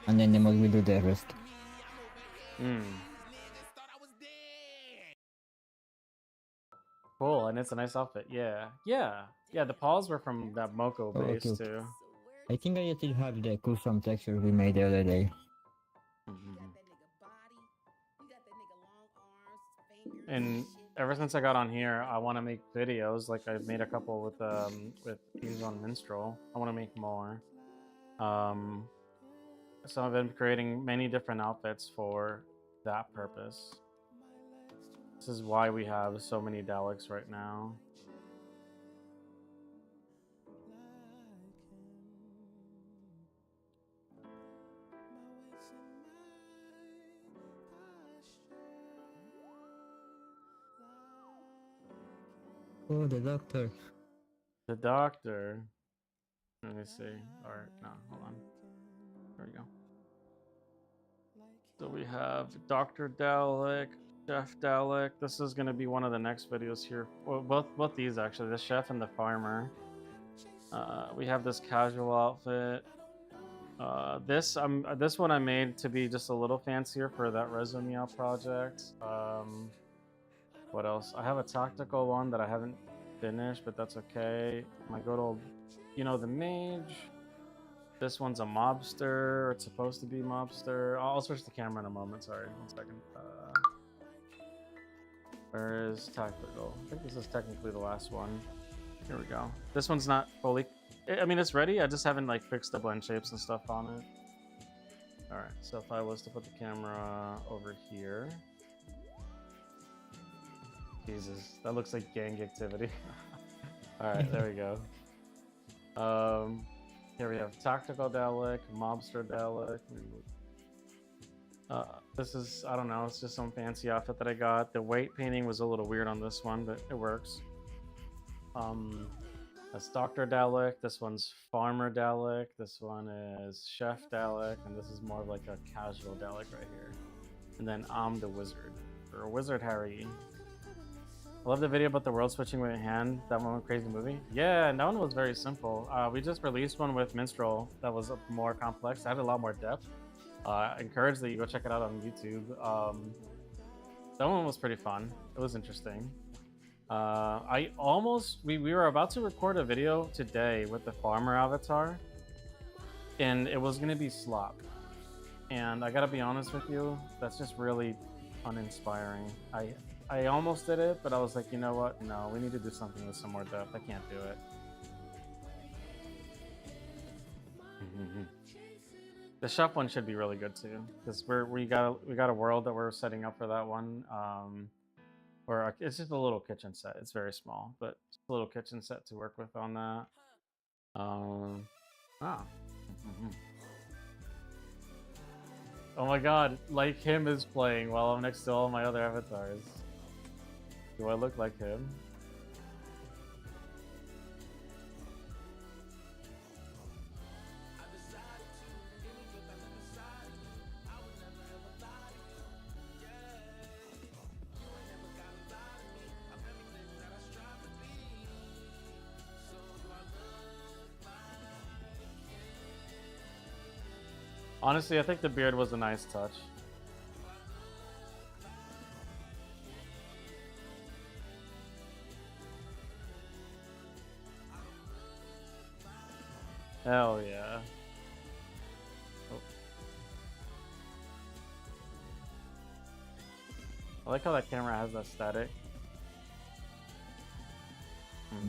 And then the mod will do the rest. Cool, and it's a nice outfit. Yeah. The paws were from that Moko base too. I think I still have the custom texture we made the other day. and ever since I got on here, I want to make videos. Like I've made a couple with Ease on Minstrel. I want to make more. So I've been creating many different outfits for that purpose. This is why we have so many Daleks right now. Oh, the doctor. The doctor. Let me see. Or no, hold on. There we go. So we have Dr. Dalek, Chef Dalek. This is going to be one of the next videos here. Well, both these actually, the chef and the farmer. We have this casual outfit. This one I made to be just a little fancier for that Resume project. What else? I have a tactical one that I haven't finished, but that's okay. My good old, you know, the mage. This one's a mobster. It's supposed to be mobster. I'll switch the camera in a moment. Sorry, 1 second. Where is tactical? I think this is technically the last one. Here we go. This one's not fully. I mean, it's ready. I just haven't like fixed the blend shapes and stuff on it. All right. So if I was to put the camera over here. Jesus, that looks like gang activity. All right, there we go. Here we have Tactical Dalek, Mobster Dalek. This is, I don't know, it's just some fancy outfit that I got. The weight painting was a little weird on this one, but it works. That's Dr. Dalek. This one's Farmer Dalek. This one is Chef Dalek, and this is more of like a casual Dalek right here. And then I'm the Wizard, or Wizard Harry. I love the video about the world switching with a hand. That one was a crazy movie. Yeah, and that one was very simple. We just released one with Minstrel that was more complex. It had a lot more depth. I encourage that you go check it out on YouTube. That one was pretty fun. It was interesting. We were about to record a video today with the farmer avatar, and it was gonna be slop. And I gotta be honest with you, that's just really uninspiring. I almost did it, but I was like, you know what? No, we need to do something with some more depth. I can't do it. The chef one should be really good too, because we got a world that we're setting up for that one. Or it's just a little kitchen set. It's very small, but it's a little kitchen set to work with on that. Oh my god, like him is playing while I'm next to all my other avatars. Do I look like him? Honestly, I think the beard was a nice touch. Hell yeah. Oh. I like how that camera has that static.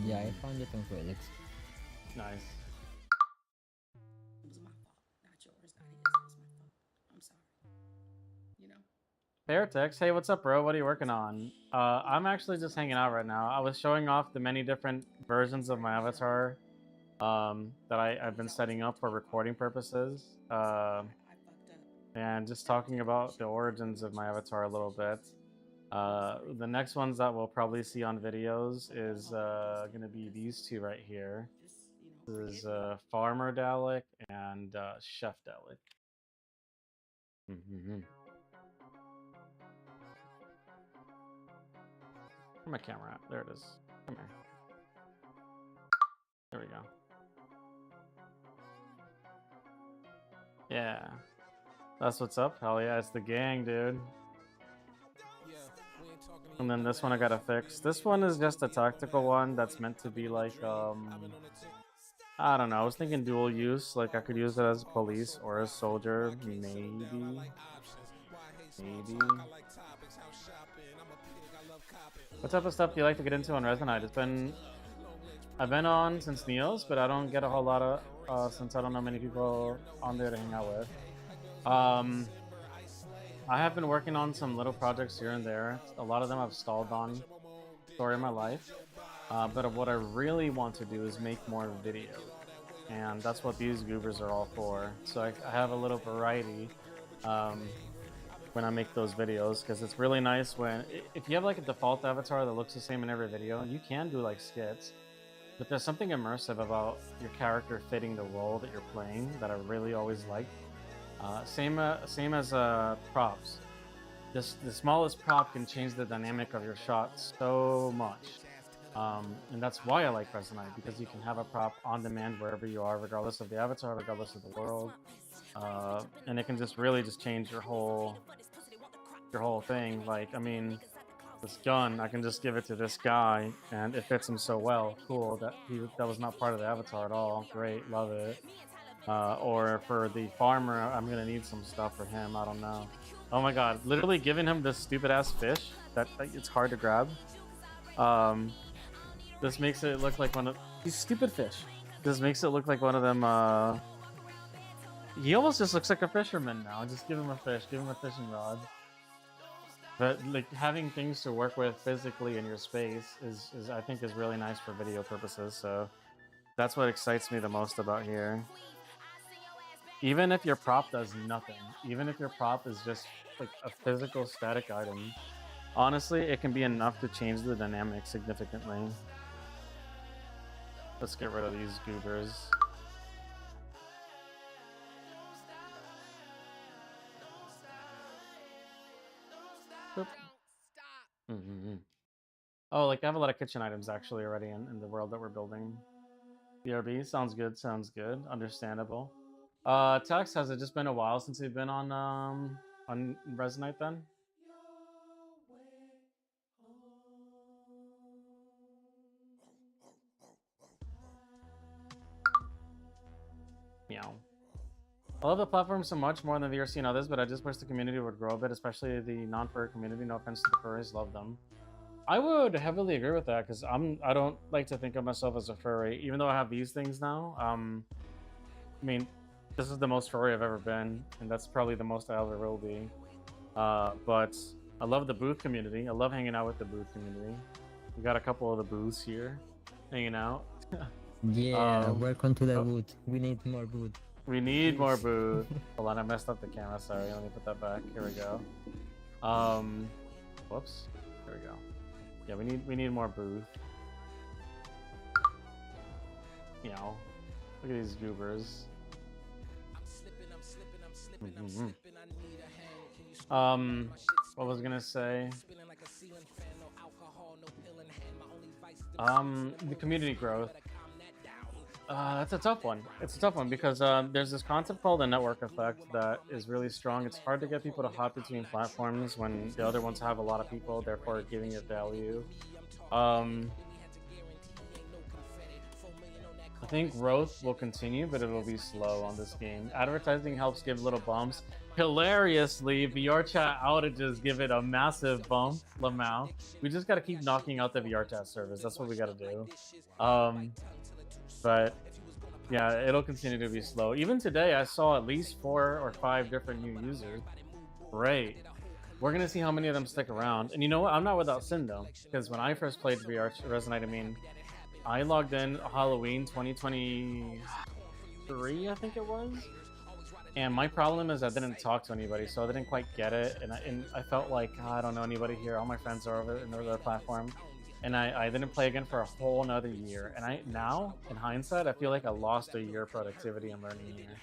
Yeah, I found it on Felix. Nice. It was my fault, not yours, not his. It was my fault. I'm sorry. You know? Paratex, hey, what's up, bro? What are you working on? I'm actually just hanging out right now. I was showing off the many different versions of my avatar that I've been setting up for recording purposes. And just talking about the origins of my avatar a little bit. The next ones that we'll probably see on videos is going to be these two right here. This is Farmer Dalek and Chef Dalek. Where's my camera at? There it is. Come here. There we go. Yeah. That's what's up. Hell yeah, it's the gang, dude. And then this one I gotta fix. This one is just a tactical one that's meant to be like, I don't know. I was thinking dual use. Like I could use it as police or as soldier, maybe. What type of stuff do you like to get into on Resonite? I've been on since Neos, but I don't get a whole lot of since I don't know many people on there to hang out with. I have been working on some little projects here and there. A lot of them I've stalled on. Story of my life. But what I really want to do is make more videos. And that's what these goobers are all for. So I have a little variety when I make those videos, because it's really nice when, if you have like a default avatar that looks the same in every video, you can do like skits, but there's something immersive about your character fitting the role that you're playing that I really always like. Same as props. The smallest prop can change the dynamic of your shot so much. And that's why I like Resonite, because you can have a prop on demand wherever you are, regardless of the avatar, regardless of the world. And it can just really just change your whole thing. Like, I mean, this gun, I can just give it to this guy and it fits him so well. Cool. That was not part of the avatar at all. Great, love it. Or for the farmer, I'm gonna need some stuff for him. I don't know. Oh my god, literally giving him this stupid ass fish that it's hard to grab. This makes it look like one of these stupid fish. This makes it look like one of them. He almost just looks like a fisherman now. Just give him a fish, give him a fishing rod. But like having things to work with physically in your space is I think is really nice for video purposes. So that's what excites me the most about here. Even if your prop does nothing, even if your prop is just like a physical static item, honestly, it can be enough to change the dynamic significantly. Let's get rid of these goobers. Boop. Oh, like I have a lot of kitchen items actually already in the world that we're building. BRB, sounds good, sounds good. Understandable. Tex, has it just been a while since you've been on Resonite then? Meow. I love the platform so much more than VRC and others, but I just wish the community would grow a bit, especially the non-furry community. No offense to the furries, love them. I would heavily agree with that, because I don't like to think of myself as a furry, even though I have these things now. I mean, this is the most furry I've ever been, and that's probably the most I ever will be. But I love the booth community. I love hanging out with the booth community. We got a couple of the booths here, hanging out. Yeah, welcome to the booth. We need more booth. We need more booth. Hold on, I messed up the camera. Sorry, let me put that back. Here we go. Whoops. Here we go. Yeah, we need more booth. You know, look at these goobers. What was I gonna say? The community growth. That's a tough one. It's a tough one because there's this concept called the network effect that is really strong. It's hard to get people to hop between platforms when the other ones have a lot of people, therefore giving it value. I think growth will continue, but it will be slow on this game. Advertising helps give little bumps. Hilariously, VRChat outages give it a massive bump, Lamau. We just gotta keep knocking out the VRChat service. That's what we gotta do. But yeah, it'll continue to be slow. Even today, I saw at least 4 or 5 different new users. Great. We're gonna see how many of them stick around. And you know what? I'm not without sin though, because when I first played Resonite, I mean, I logged in Halloween 2023, I think it was. And my problem is I didn't talk to anybody, so I didn't quite get it. And I felt like, oh, I don't know anybody here. All my friends are over in their platform. And I didn't play again for a whole another year. And now, in hindsight, I feel like I lost a year of productivity and learning here.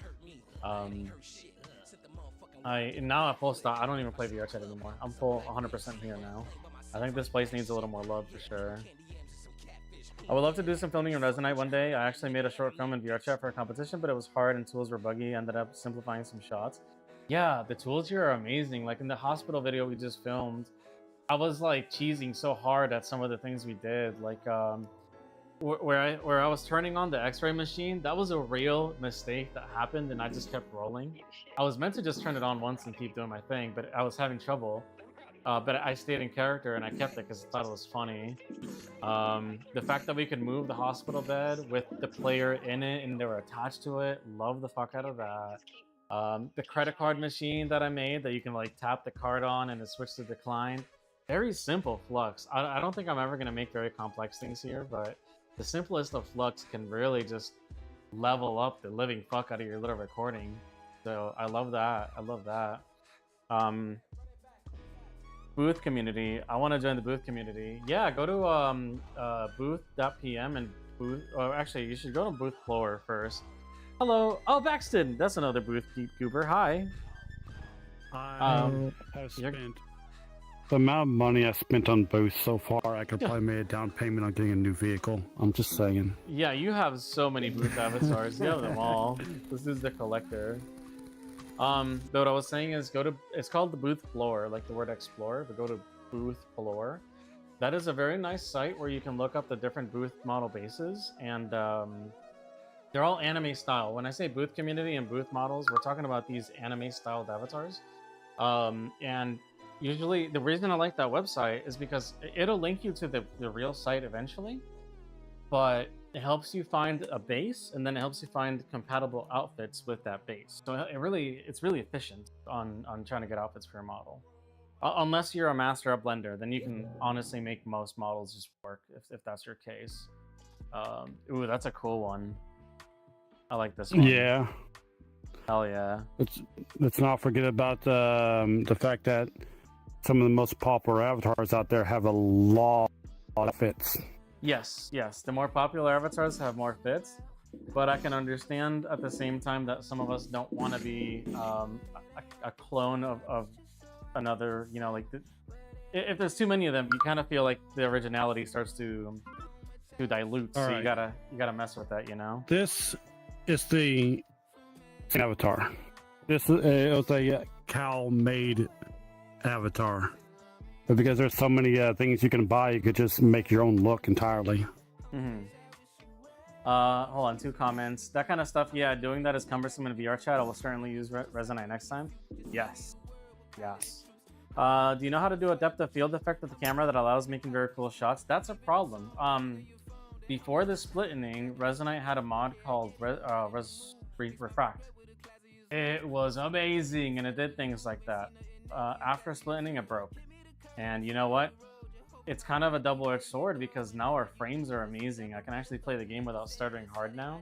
Now at full stop, I don't even play VRChat anymore. I'm full 100% here now. I think this place needs a little more love for sure. I would love to do some filming in Resonite one day. I actually made a short film in VRChat for a competition, but it was hard and tools were buggy. I ended up simplifying some shots. Yeah, the tools here are amazing. Like in the hospital video we just filmed, I was like cheesing so hard at some of the things we did. Like where I was turning on the X-ray machine, that was a real mistake that happened, and I just kept rolling. I was meant to just turn it on once and keep doing my thing, but I was having trouble. but I stayed in character and I kept it because I thought it was funny. The fact that we could move the hospital bed with the player in it and they were attached to it, love the fuck out of that. The credit card machine that I made that you can like tap the card on and it switches to decline. Very simple flux. I don't think I'm ever going to make very complex things here, but the simplest of flux can really just level up the living fuck out of your little recording. So I love that. I love that. Booth community. I want to join the booth community. Yeah, go to booth.pm and booth. Or actually, you should go to booth floor first. Hello. Oh, Baxton. That's another booth goober. Hi. I have spent the amount of money I spent on booths so far. I could probably make a down payment on getting a new vehicle. I'm just saying. Yeah, you have so many booth avatars. You have them all. This is the collector. But what I was saying is it's called the booth floor, like the word explore, but go to booth floor. That is a very nice site where you can look up the different booth model bases, and they're all anime style. When I say booth community and booth models, we're talking about these anime styled avatars. And usually the reason I like that website is because it'll link you to the real site eventually, but it helps you find a base, and then it helps you find compatible outfits with that base. So it's really efficient on trying to get outfits for your model. Unless you're a master of Blender, then you can honestly make most models just work if that's your case. Ooh, that's a cool one. I like this one. Yeah. Hell yeah. Let's not forget about the fact that some of the most popular avatars out there have a lot of fits. Yes. The more popular avatars have more fits, but I can understand at the same time that some of us don't want to be a clone of another. You know, like if there's too many of them, you kind of feel like the originality starts to dilute. All so right. you gotta mess with that. You know. This is the avatar. This it was a Cal-made avatar. But because there's so many things you can buy, you could just make your own look entirely. Hold on, 2 comments. That kind of stuff, yeah, doing that is cumbersome in VR chat. I will certainly use Resonite next time. Yes. Do you know how to do a depth of field effect with the camera that allows making very cool shots? That's a problem. Before the splitting, Resonite had a mod called Refract. It was amazing, and it did things like that. After splitting, it broke. And you know what? It's kind of a double-edged sword because now our frames are amazing. I can actually play the game without stuttering hard now,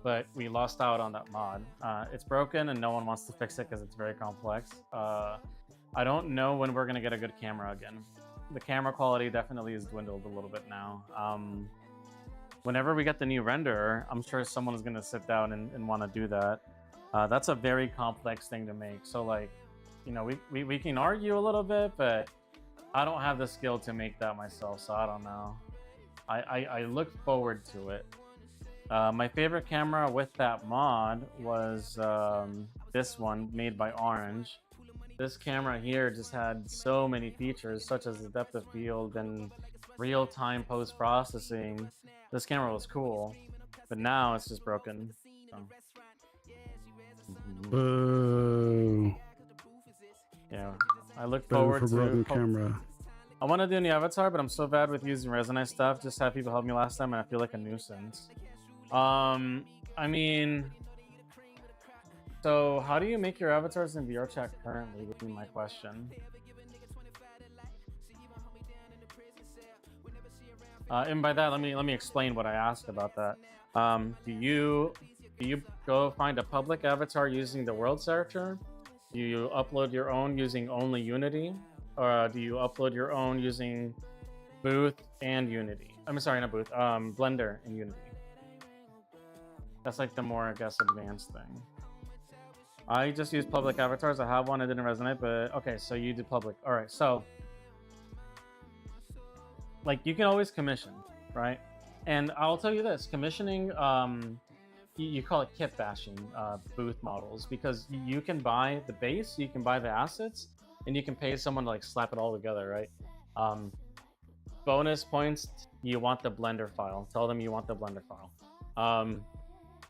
but we lost out on that mod. It's broken and no one wants to fix it because it's very complex. I don't know when we're going to get a good camera again. The camera quality definitely has dwindled a little bit now. Whenever we get the new renderer, I'm sure someone is going to sit down and want to do that. That's a very complex thing to make. So like, you know, we can argue a little bit, but I don't have the skill to make that myself, so I don't know. I look forward to it. My favorite camera with that mod was this one made by Orange. This camera here just had so many features, such as the depth of field and real-time post-processing. This camera was cool, but now it's just broken. So. Boo. Yeah, I look Better forward for to broken camera. I want to do a new avatar, but I'm so bad with using Resonite stuff. Just had people help me last time, and I feel like a nuisance. I mean, so how do you make your avatars in VR chat currently? Would be my question. And by that, let me explain what I asked about that. Do you go find a public avatar using the world searcher? Do you upload your own using only Unity? Or do you upload your own using Booth and Unity? I'm sorry, not Booth, Blender and Unity. That's like the more, I guess, advanced thing. I just use public avatars. I have one, it didn't resonate, but okay, so you did public. All right, so like you can always commission, right? And I'll tell you this, commissioning, you call it kit bashing booth models, because you can buy the base, you can buy the assets, and you can pay someone to like slap it all together, right? Bonus points, you want the Blender file. Tell them you want the Blender file.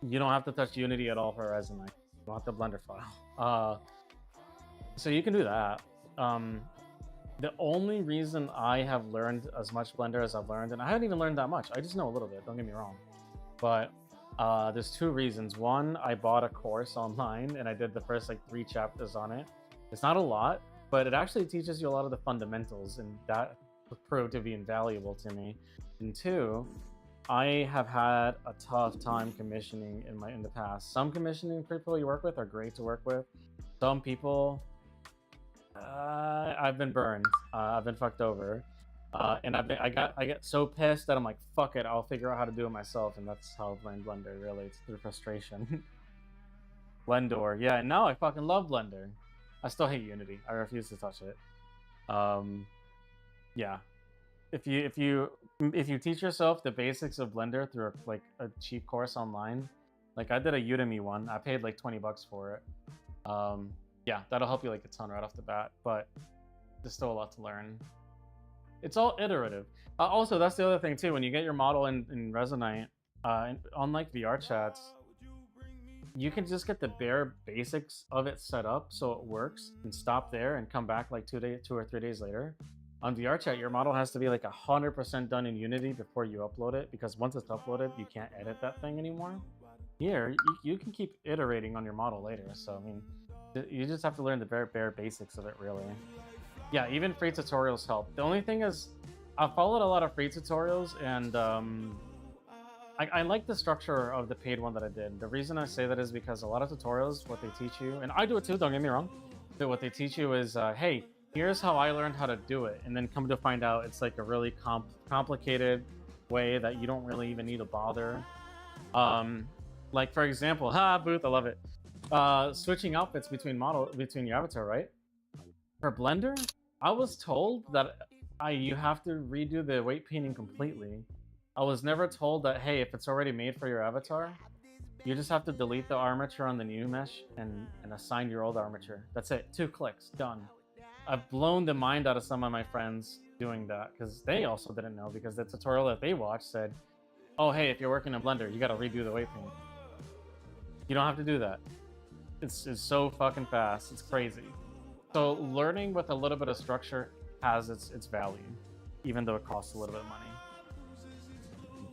You don't have to touch Unity at all for Resonite. You want the Blender file. So you can do that. The only reason I have learned as much Blender as I've learned, and I haven't even learned that much, I just know a little bit, don't get me wrong. But there's two reasons. One, I bought a course online and I did the first like 3 chapters on it. It's not a lot, but it actually teaches you a lot of the fundamentals, and that proved to be invaluable to me. And two, I have had a tough time commissioning in the past. Some commissioning people you work with are great to work with. Some people, I've been burned. I've been fucked over, and I get so pissed that I'm like, fuck it, I'll figure out how to do it myself, and that's how I've learned Blender. Really, it's through frustration. Blender, yeah. Now I fucking love Blender. I still hate Unity. I refuse to touch it. Yeah. If you teach yourself the basics of Blender through a cheap course online, like I did a Udemy one, I paid like $20 for it. Yeah, that'll help you like a ton right off the bat, but there's still a lot to learn. It's all iterative. Also, that's the other thing too. When you get your model in Resonite, unlike VR chats, you can just get the bare basics of it set up so it works and stop there and come back like 2 or 3 days later. On VRChat, your model has to be like 100% done in Unity before you upload it, because once it's uploaded, you can't edit that thing anymore. Here, you can keep iterating on your model later. So, I mean, you just have to learn the bare basics of it, really. Yeah, even free tutorials help. The only thing is, I've followed a lot of free tutorials, and I like the structure of the paid one that I did. The reason I say that is because a lot of tutorials, what they teach you, and I do it too, don't get me wrong, but what they teach you is, hey, here's how I learned how to do it, and then come to find out it's like a really complicated way that you don't really even need to bother. Like for example, Booth, I love it. Switching outfits between your avatar, right? For Blender, I was told that you have to redo the weight painting completely. I was never told that, hey, if it's already made for your avatar, you just have to delete the armature on the new mesh and assign your old armature. That's it. 2 clicks, done. I've blown the mind out of some of my friends doing that, because they also didn't know, because the tutorial that they watched said, oh, hey, if you're working in Blender, you got to redo the weight paint. You don't have to do that. It's so fucking fast. It's crazy. So learning with a little bit of structure has its value, even though it costs a little bit of money.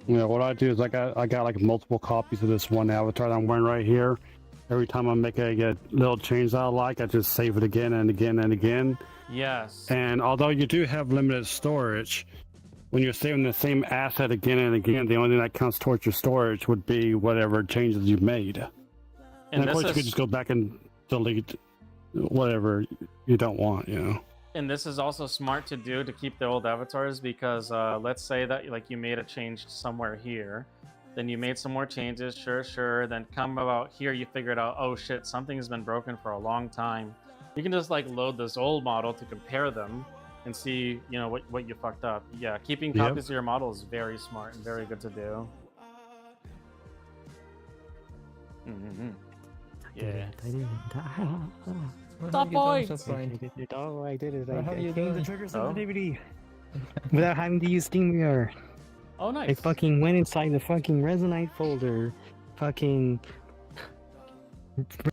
You know, what I do is I got like multiple copies of this one avatar that I'm wearing right here. Every time I make a little change that I like, I just save it again and again and again. Yes. And although you do have limited storage, when you're saving the same asset again and again, the only thing that counts towards your storage would be whatever changes you've made. And of course, you could just go back and delete whatever you don't want, you know. And this is also smart to do to keep the old avatars, because let's say that like you made a change somewhere here, then you made some more changes, sure, then come about here, you figured out, oh shit, something has been broken for a long time. You can just like load this old model to compare them and see, you know, what you fucked up. Yeah, keeping copies of your model is very smart and very good to do. Yeah. Stop, boy! Oh, I did it. I How do you changed do the it? trigger sensitivity without having to use SteamVR. Oh, nice. I fucking went inside the fucking Resonite folder, fucking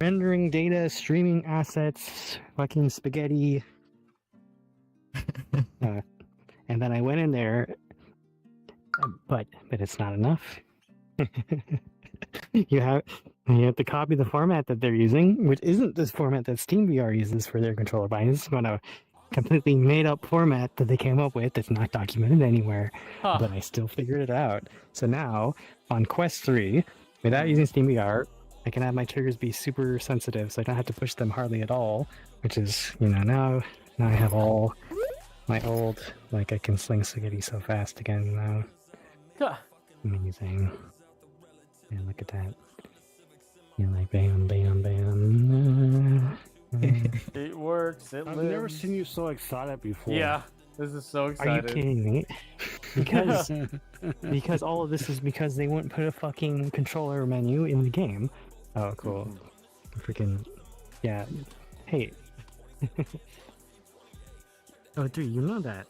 rendering data, streaming assets, fucking spaghetti. And then I went in there, but it's not enough. You have to copy the format that they're using, which isn't this format that SteamVR uses for their controller bindings. It's a completely made-up format that they came up with that's not documented anywhere. But I still figured it out. So now, on Quest 3, without using SteamVR, I can have my triggers be super sensitive, so I don't have to push them hardly at all. Which is, you know, now I have all my old, like I can sling spaghetti so fast again now. Amazing. And look at that. You're like bam, bam, bam. It works. I've never seen you so excited before. Yeah, this is so excited. Are you kidding me? Because all of this is because they wouldn't put a fucking controller menu in the game. Oh, cool. Freaking, yeah. Hey. Oh, dude, you know that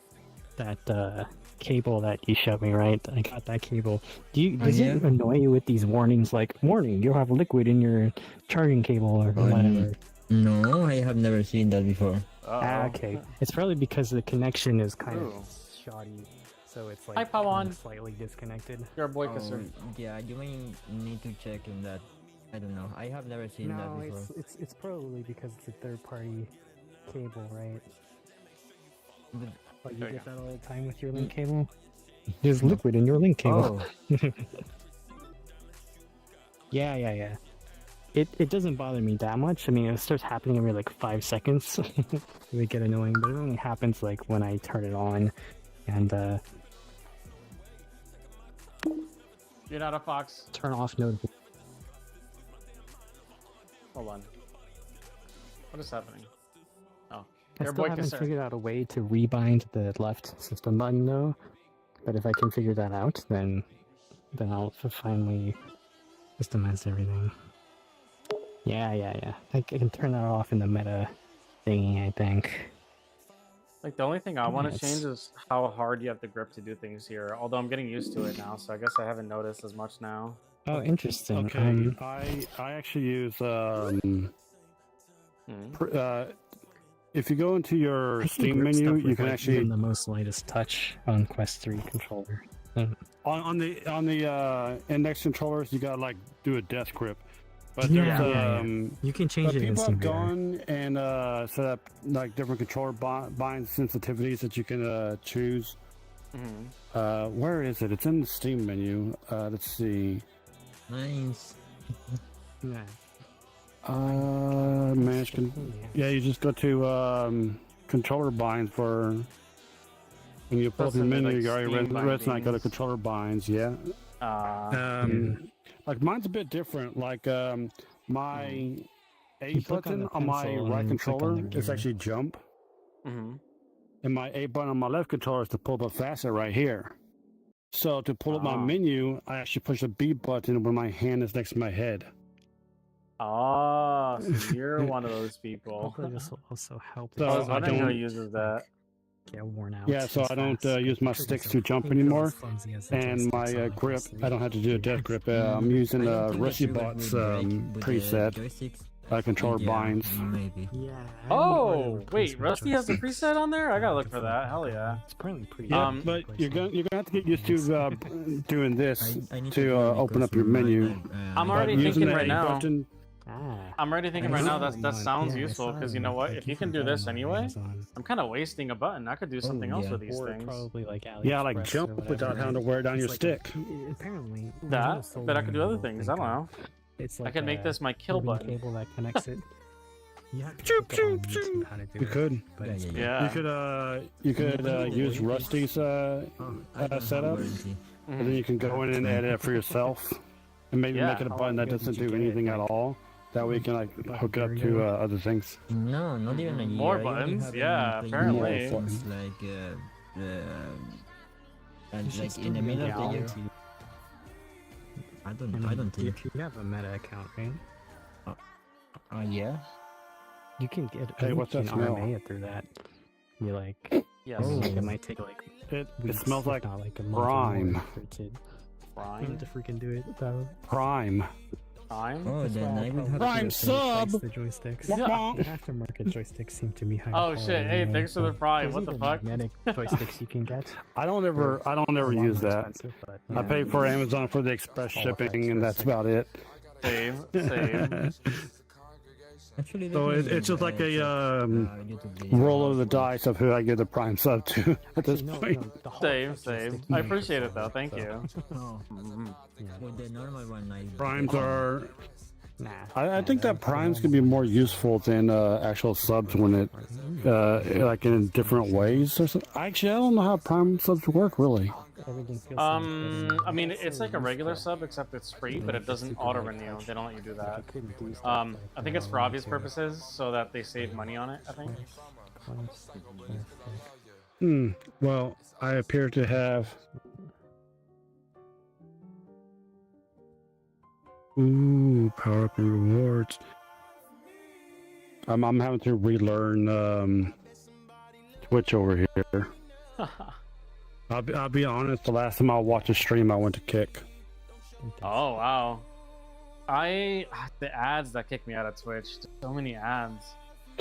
cable that you showed me, right? I got that cable. Does it annoy you with these warnings like, warning, you'll have liquid in your charging cable or whatever? No, I have never seen that before. Okay. It's probably because the connection is kind Ooh. of shoddy, so it's like Hi, Pawan. kinda slightly disconnected. You're a boy kisser. Yeah, you may need to check in that. I don't know. I have never seen that No, before. it's probably because it's a third-party cable, right? But you There you get that all the time with your link cable. There's liquid in your link cable. Yeah. It doesn't bother me that much. I mean, it starts happening every like 5 seconds. It would get annoying, but it only happens like when I turn it on, and You're not a fox. turn off notifications. Hold on. What is happening? Oh, I you're a still boy haven't kisser. figured out a way to rebind the left system button though. But if I can figure that out, then I'll finally systemize everything. Yeah. I can turn that off in the meta thingy, I think. Like the only thing I want to Yes. change is how hard you have the grip to do things here. Although I'm getting used to it now, so I guess I haven't noticed as much now. Oh, interesting. Okay, I actually use if you go into your I think Steam grip menu, stuff you with, can like, actually even the most lightest touch on Quest 3 controller. on the index controllers, you gotta like do a death grip. But Yeah, there's, yeah. You can change but it in people have SteamVR. gone and set up like different controller bind sensitivities that you can choose. Where is it? It's in the Steam menu. Let's see. Nice. Yeah. Manage yeah, you just go to controller binds for when you pull up That's your in the, menu. like, You already Steam read tonight. Go to bindings. controller binds. Yeah. Like mine's a bit different. Like my A You click on button the on my pencil and right then you click on controller the is gear. actually jump, Mm-hmm. and my A button on my left controller is to pull up faster right here. So to pull up my menu, I actually push the B button when my hand is next to my head. Oh, so you're one of those people. Hopefully this will also help. So I was I wondering who don't- uses that. Get worn out. Yeah, so as I don't fast. use my Triggers sticks are to jump fingers anymore, as clumsy as the and my joysticks on grip, PS3. I don't have to do a death grip. I'm using Rusty Bot's preset controller binds. Maybe. Yeah. Oh, wait, Rusty has a preset on there? I gotta look for that. Hell yeah. It's probably pretty. Yeah, but you're gonna have to get used to doing this I need to do it open because up your my- menu. I'm But already using thinking that right A now. button- I'm already thinking I right now saw that it that on- sounds yeah, I useful saw it because you on- know what? thank If you you can for do this that on anyway, Amazon. I'm kind of wasting a button. I could do something else yeah. with these Or things. probably like Yeah, like AliExpress or jump whatever. without having to wear it down your It's like stick. Apparently. That, but I could do other things. I don't know. It's I like could make a this my kill ribbon button. cable that connects it. You have to look up on YouTube how to do You it, could. but it's Yeah. You could use Rusty's setup, and then you can go in and edit it for yourself, and maybe Yeah, make it a how button long that ago did doesn't you do get it? anything at all. That way you can like hook it up to other things. No, not even a year. More I only buttons? have Yeah, been apparently. playing since, like and like in the middle of the year. I don't think. You have a meta account, right? Yeah. You can get. Hey, you what's can that smell? RMA it through that. You like. Yes. Oh, it might take like. It weeks, smells if like not like a month or prime. more for it to. Prime? You have to freaking do it though. Prime. Prime? Oh, That's then why I I'll would have probably Prime replace sub! The joysticks. Yeah. The aftermarket joysticks seem to be high. Oh shit! Hey, thanks for the prime. What the fuck? Magnetic joysticks you can get. I don't ever use that. Expensive, but, I pay for Amazon for the express shipping, and that's about it. Same. Same. Actually, So it's just like a roll of the dice of who I give the prime sub to at this point. Same. Same. I appreciate it though. Thank you. Oh. With the normal one, I Primes are. Nah. I think that primes can be more useful than actual subs when it like in different ways. Or something. Actually, I don't know how prime subs work really. Everything feels I mean, it's like a regular sub, except it's free, but it doesn't auto renew. They don't let you do that. I think it's for obvious purposes, so that they save money on it. I think. Well, I appear to have. Ooh, power up and rewards. I'm having to relearn Twitch over here. I'll be honest. The last time I watched a stream, I went to Kick. Oh wow. The ads that kick me out of Twitch. So many ads.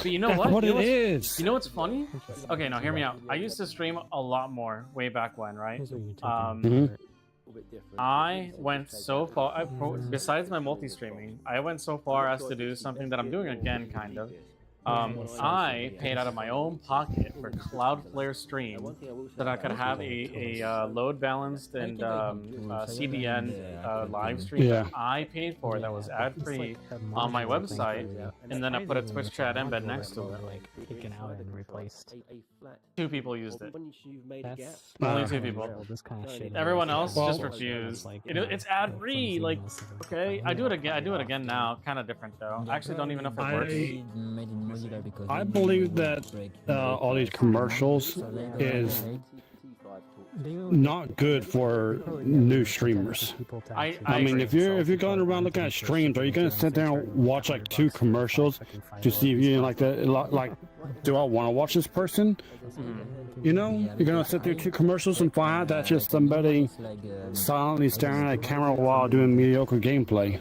But you know That's what? what You know it what's- is. You know what's funny? Okay, now hear me out. I used to stream a lot more way back when, right? Mhm. I went so far. Besides my multi-streaming, I went so far as to do something that I'm doing again, kind of. I paid out of my own pocket for Cloudflare Stream that I could have a load balanced and CDN live stream Yeah. that I paid for that was ad free on my website, and then I put a Twitch chat embed next to it. Taken out and replaced. 2 people used it. That's Only 2 people. This kind of shit. Everyone else Well, just refused. It's ad free. Like, okay, I do it again. I do it again now. Kind of different though. I actually don't even know if it works. I believe that all these commercials is not good for new streamers. I mean, agree. if you're going around looking at streams, are you gonna sit there and watch like 2 commercials to see if you like do I want to watch this person? You know, you're gonna sit through 2 commercials and find out that's just somebody silently staring at a camera while doing mediocre gameplay.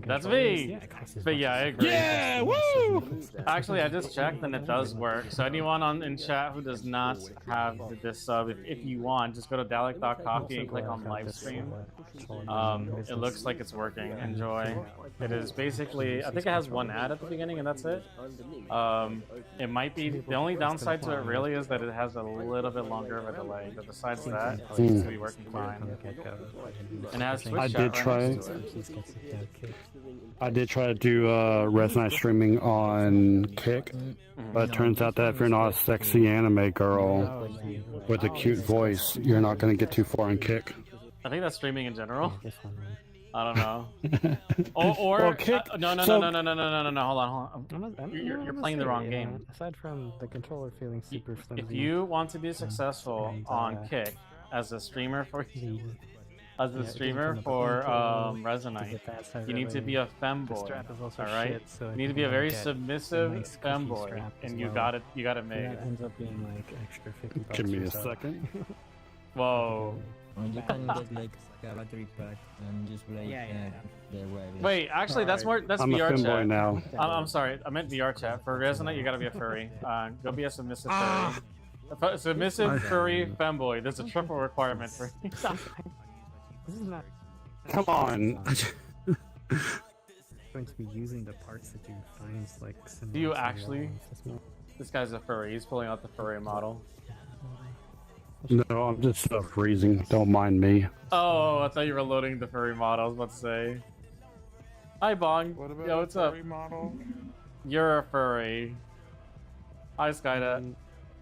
That's me. But yeah, I agree. Yeah, woo! Actually, I just checked and it does work. So anyone in chat who does not have this sub, if you want, just go to Dalek.coffee and click on live stream. It looks like it's working. Enjoy. It is basically, I think it has 1 ad at the beginning and that's it. It might be, the only downside to it really is that it has a little bit longer of a delay. But besides that, it seems to be working fine. And it has Twitch I chat, did try. I did try to do Resonate streaming on Kick, but it turns out that if you're not a sexy anime girl with a cute voice, you're not going to get too far in Kick. I think that's streaming in general. I don't know. Or Well, Kick- no, so- hold on. You're playing the wrong game. Aside from the controller feeling super flimsy. If you want to be successful on Kick as a streamer for Resonate, you need to be a femboy. All right, you need to be a very submissive femboy, and you got it. You got it made. That ends up being like extra $50. Give me or a so. second. Whoa. You can get like a battery pack and just like the wireless. Wait, actually, that's more. That's I'm a VR femboy chat. now. I'm sorry, I meant VR chat. For Resonate, you gotta be a furry. Go be a submissive furry. Submissive furry femboy. There's a triple requirement for. This is not Come on. going to be using the parts that you find like. Do you actually? This guy's a furry. He's pulling out the furry model. No, I'm just freezing. Don't mind me. Oh, I thought you were loading the furry model. I was about to say. Hi, Bong. Yo, what's up? Model? You're a furry. Hi, Skynet.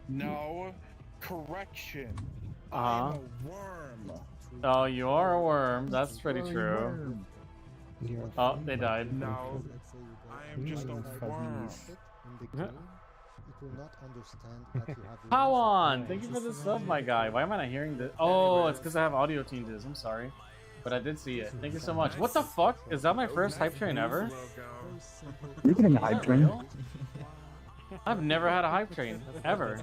No. Correction. Uh-huh. Worm. Oh, you are a worm. That's pretty true. Oh, they died. No. I am just a worm. How on? Thank you for the sub, my guy. Why am I not hearing this? Oh, it's because I have audio changes. I'm sorry. But I did see it. Thank you so much. What the fuck? Is that my first hype train ever? You're getting a hype train. I've never had a hype train. Ever.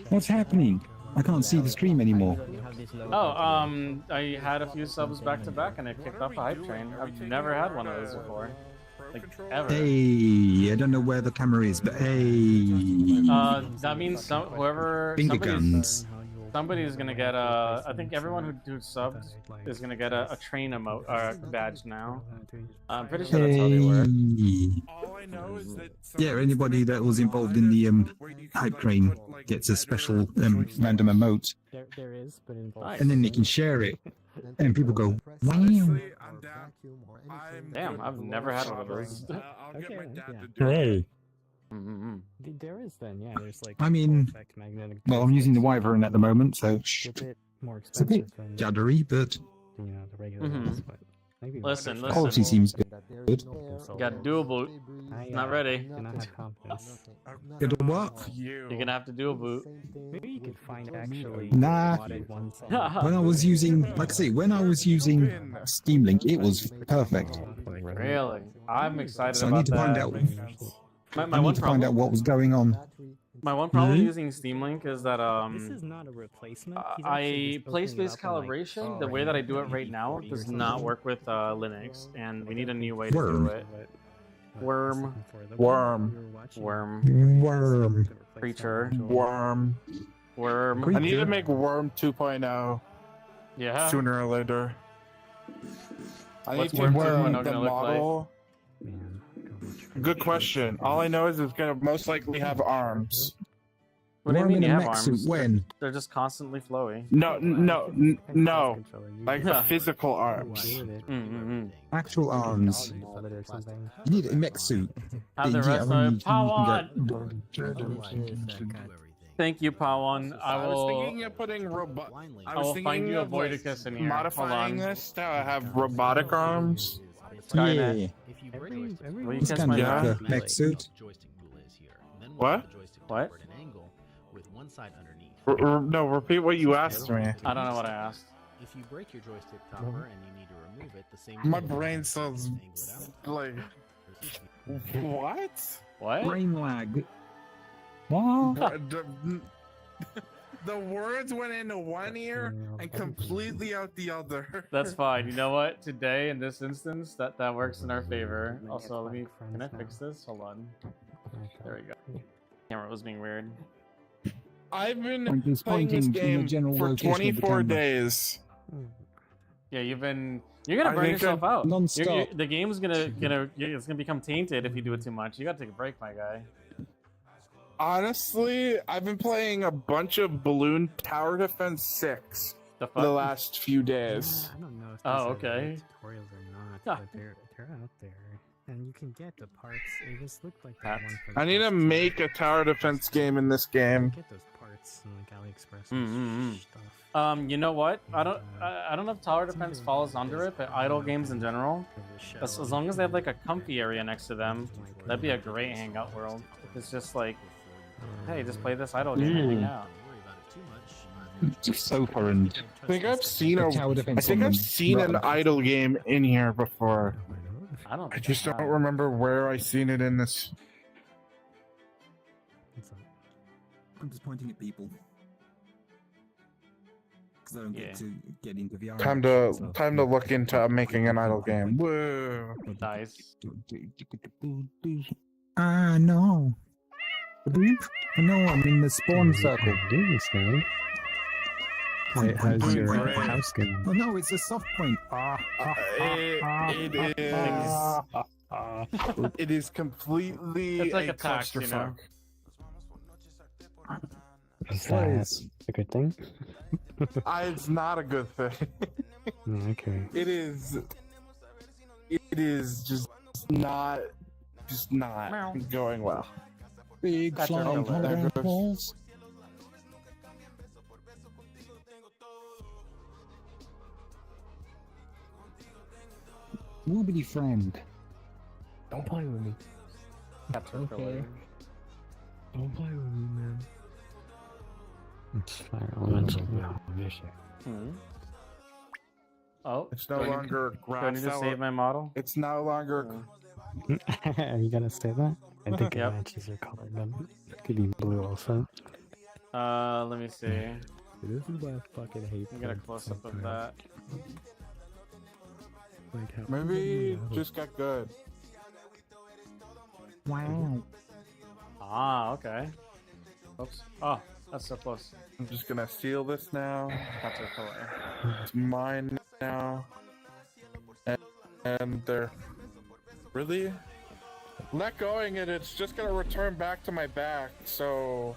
What's happening? I can't see the stream anymore. Oh, I had a few subs back to back and it kicked off a hype train. I've never had one of those before. Like, ever. Hey, I don't know where the camera is, but hey. That means Finger guns. somebody's gonna get a. I think everyone who subs is gonna get a train emote badge now. I'm pretty sure that's how they work. Yeah, anybody that was involved in the hype train gets a special random emote, There is, but involved. and then they can share it, and people go, "Wow!" Damn, I've never had one of those. Okay, yeah. Hey. There is then, yeah. There's like. I mean, effect magnetic. well, I'm using the Wyvern at the moment, so It's a bit more it's a bit expensive than juddery, but you know the regular ones, but maybe. Listen, quality seems good. Got dual boot. Not ready. Do not have confidence. Good or what? You're gonna have to dual boot. Maybe you could find actually. Nah. modded ones. When I was using, like I say, when I was using Steam Link, it was perfect. Really? I'm excited So I about need to find that. out. My I one need to find out problem. what was going on. My one problem Mhm. using Steam Link is that This is not a replacement. He's actually I just place-based opening it up and, like, calibration. The way that I do it right now does not work with Linux, and we need a new way to do Word. it. Worm. Worm. Creature. Worm. Worm. I need to make Worm 2.0 Yeah. sooner or later. I need What's to Worm learn 2.0 the gonna look like? model. Good question. All I know is it's gonna most likely have arms. What do you Worm mean in you a have mech arms? suit, when? They're just constantly flowy. No. Like the Yeah. physical arms. Actual arms. You need a mech suit. Have the Yeah, rest I mean, of you it. can Thank you, Pawan. I I was will. thinking of putting I will find you a Voidicus in here. modifying Hold on. this to have robotic arms. Skynet. Yeah. It's kind of like a mech suit. What? What? No, repeat what you asked me. I don't know what I asked. If you break your joystick topper and you need to remove it, the same. My brain sounds like what? What? Brain lag. What? The words went into one ear and completely out the other. That's fine. You know what? Today, in this instance, that works in our favor. Also, let me. Can I fix this? Hold on. There we go. Camera was being weird. I've been Point is playing this pointing in the game general for location of the 24 camera. days. Yeah, you've been. You're gonna I burn think yourself out. Non-stop. The game's it's gonna become tainted if you do it too much. You gotta take a break, my guy. Honestly, I've been playing a bunch of Balloon Tower Defense 6 The for the fuck? last few days. I don't know if these Oh, are okay. tutorials or not, Ah. but they're out there, and you can get the parts. It just looked like Pat. that one for the I need to first make a tower defense game in this game. Get those parts in like AliExpress and stuff. You know what? I don't know if tower defense falls under it, but idle games in general, as long as they have like a comfy area next to them, that'd be a great hangout world. It's just like, hey, just play this idle game and hang out. Just sofa and. I think I've seen The a. tower I defense think on I've them. seen an Right. idle game in here before. I don't. I just don't remember where I seen it in this. I'm just pointing at people. Because I don't get to get into VR. Time to look into making an idle game. Whoa. Nice. Ah, no. No, I'm in the spawn circle. Wait, how's your Great. house going? Oh no, it's a soft point. It is completely It's like a a tax, you know? clusterfuck. Is that a good thing? It's not a good thing. Okay. It is just not going well. Big That's your flying color. hologram walls. Wobbly friend. Don't play with me. Okay. Don't play with me, man. It's fire elemental. Oh, It's no do I need- longer Do I need to save my model? It's no longer. Are you gonna say that? I think it Yep. matches your color, but it could be blue also. Let me see. This is why I fucking hate. I'm gonna them close up of sometimes. that. Like how Maybe just got good. Wow. Ah, okay. Oops. Oh, that's so close. I'm just gonna steal this now. That's your color. It's mine now. And they're really let going it. It's just gonna return back to my back. So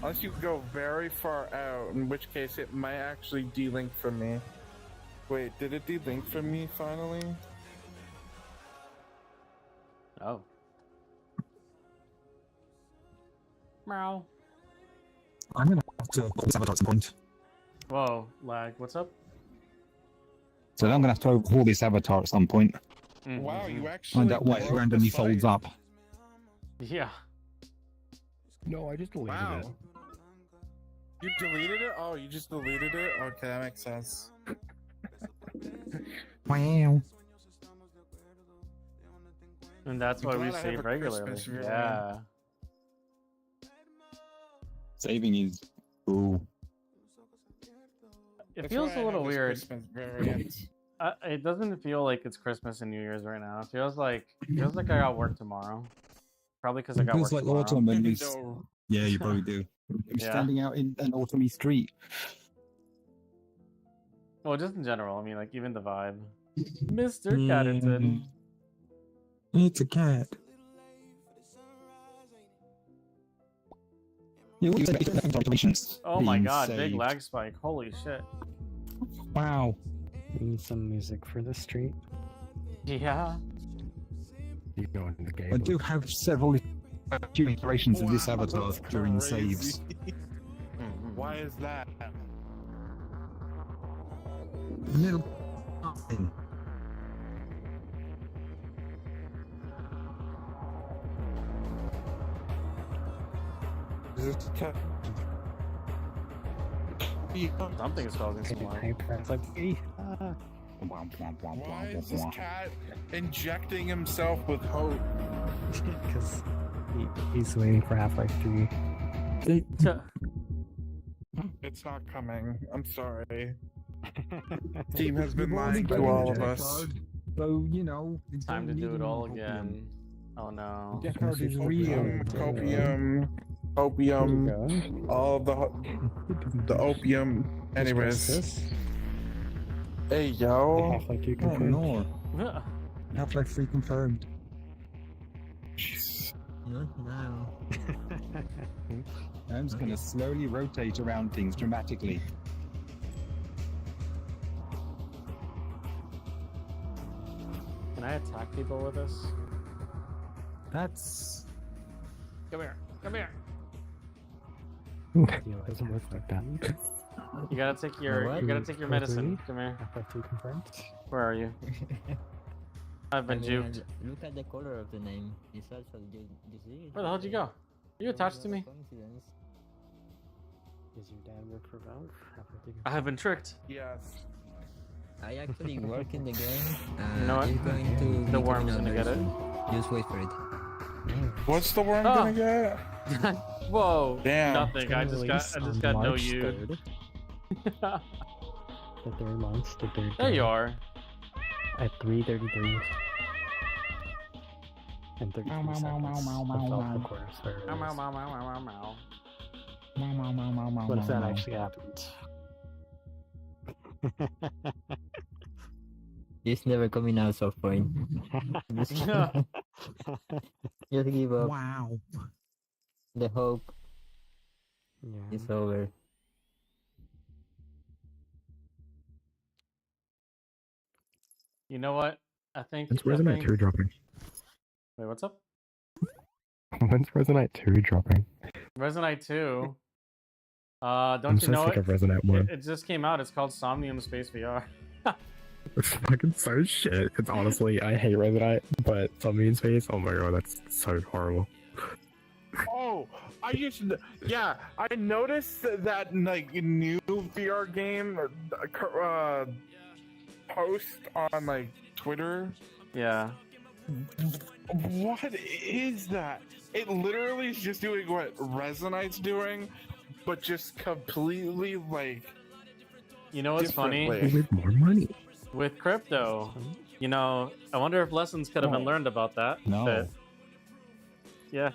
unless you go very far out, in which case it might actually delink from me. Wait, did it delink from me finally? Oh. Meow. I'm gonna have to sabotage at some point. Whoa, lag. What's up? So I'm gonna have to overhaul this avatar at some point. Wow, you actually Find out why it broke the randomly site. folds up. Yeah. No, I just deleted Wow. it. You deleted it? Oh, you just deleted it? Okay, that makes sense. Wow. And that's I'm why we glad I have save a regularly. Christmas tree. Yeah. Saving is cool. It That's feels why a I little have this weird. Christmas variant. It doesn't feel like it's Christmas and New Year's right now. It feels like I got work tomorrow. Probably because I It got work feels like tomorrow. autumn when you. No. Yeah, you probably do. You're Yeah. standing out in an autumny street. Well, just in general. I mean, like even the vibe. Mr. Caddington. It's a cat. Yeah, what do you say about congratulations Oh my being god, big saved? lag spike. Holy shit. Wow. We need some music for the street. Yeah. You go into the game. I do have several iterations of this avatar that's during crazy. saves. Why is that? Little. Something is causing some lag. It's like, Why is this cat injecting himself with hope? because he's waiting for Half-Life 3. It's not coming. I'm sorry. Team has been We've already lying to done all of it, us. Jackard. So, you know, it's Time to only do it needing all opium. again. Oh no. Jackard is Opium, real. opium, all the opium. Anyways. Hey yo. Half-Life 2 Oh confirmed. no. Half-Life 3 confirmed. Not now. I'm just gonna slowly rotate around things dramatically. Can I attack people with this? That's. Come here. Come here. It doesn't work like that. You gotta take your what? you gotta take your medicine. Come here. Half-Life 2 confirmed. Where are you? I've been juked. Look at the color of the name. It's also you see. Where the hell did you go? Are you attached to me? Coincidence. Does your dad work for Valve? Half-Life 2 I have been tricked. Yes. I actually work in the game. You know what? It's going to The be worm's coming out gonna get very it. soon. Just wait for it. What's the worm Oh. gonna get? Whoa. Damn. Nothing. I just got no March you. 3rd. The third month, the third There day, you are. At 3:33 and 33 seconds. That's all the quarter started. Meow, meow, meow, meow, meow, meow. What if that actually happened? It's never coming out, soft point. Just give up. Wow. The hope Yeah. is over. You know what? I think. When's I Resonite think- 2 dropping? Wait, what's up? When's Resonite 2 dropping? Resonite 2. Don't I'm you so know sick it? of Resonite 1. It just came out. It's called Somnium Space VR. It's fucking so shit. It's honestly, I hate Resonite, but Zombie in Space, oh my god, that's so horrible. Oh, I used to, yeah, I noticed that like new VR game post on like Twitter. Yeah. What is that? It literally is just doing what Resonite's doing, but just completely like. You know what's funny? differently. With more money. With crypto, you know, I wonder if lessons could have been learned about that. No. That- yeah.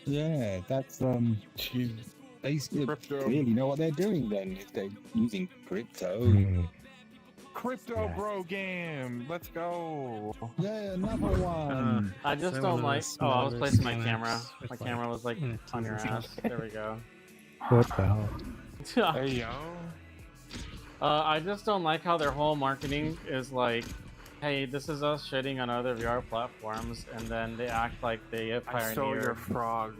Yeah, that's they Crypto. clearly know what they're doing then if they're using crypto. Crypto bro game. Let's go. Yeah, another one. I just Some don't of the like. Oh, I was smaller placing my scams camera. with, My like, camera was like on your ass. There we go. What the hell? Hey yo. I just don't like how their whole marketing is like, hey, this is us shitting on other VR platforms, and then they act like they have I saw your pioneered frog.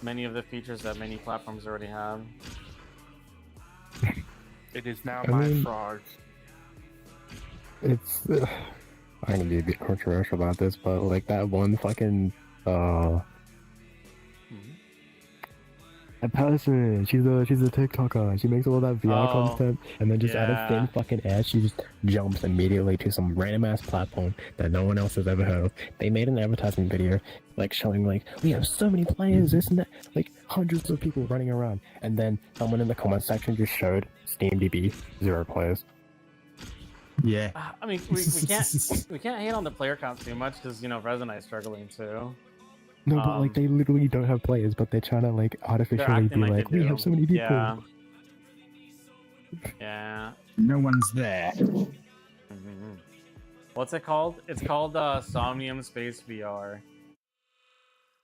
many of the features that many platforms already have. It is now I my mean- frog. It's. I'm gonna be a bit controversial about this, but like that one fucking. That person, she's a TikToker. She makes all that VR Oh, content, and then just out of yeah. thin fucking air, she just jumps immediately to some random ass platform that no one else has ever heard of. They made an advertising video, like showing like we have so many players, this and that, like hundreds of people running around, and then someone in the comment section just showed SteamDB 0 players. Yeah. I mean, we can't hate on the player count too much because you know Resonite's struggling too. No, but like they literally don't have players, but they're trying to like artificially acting be like like, they we do. have so many people. Yeah. Yeah. No one's there. What's it called? It's called Somnium Space VR.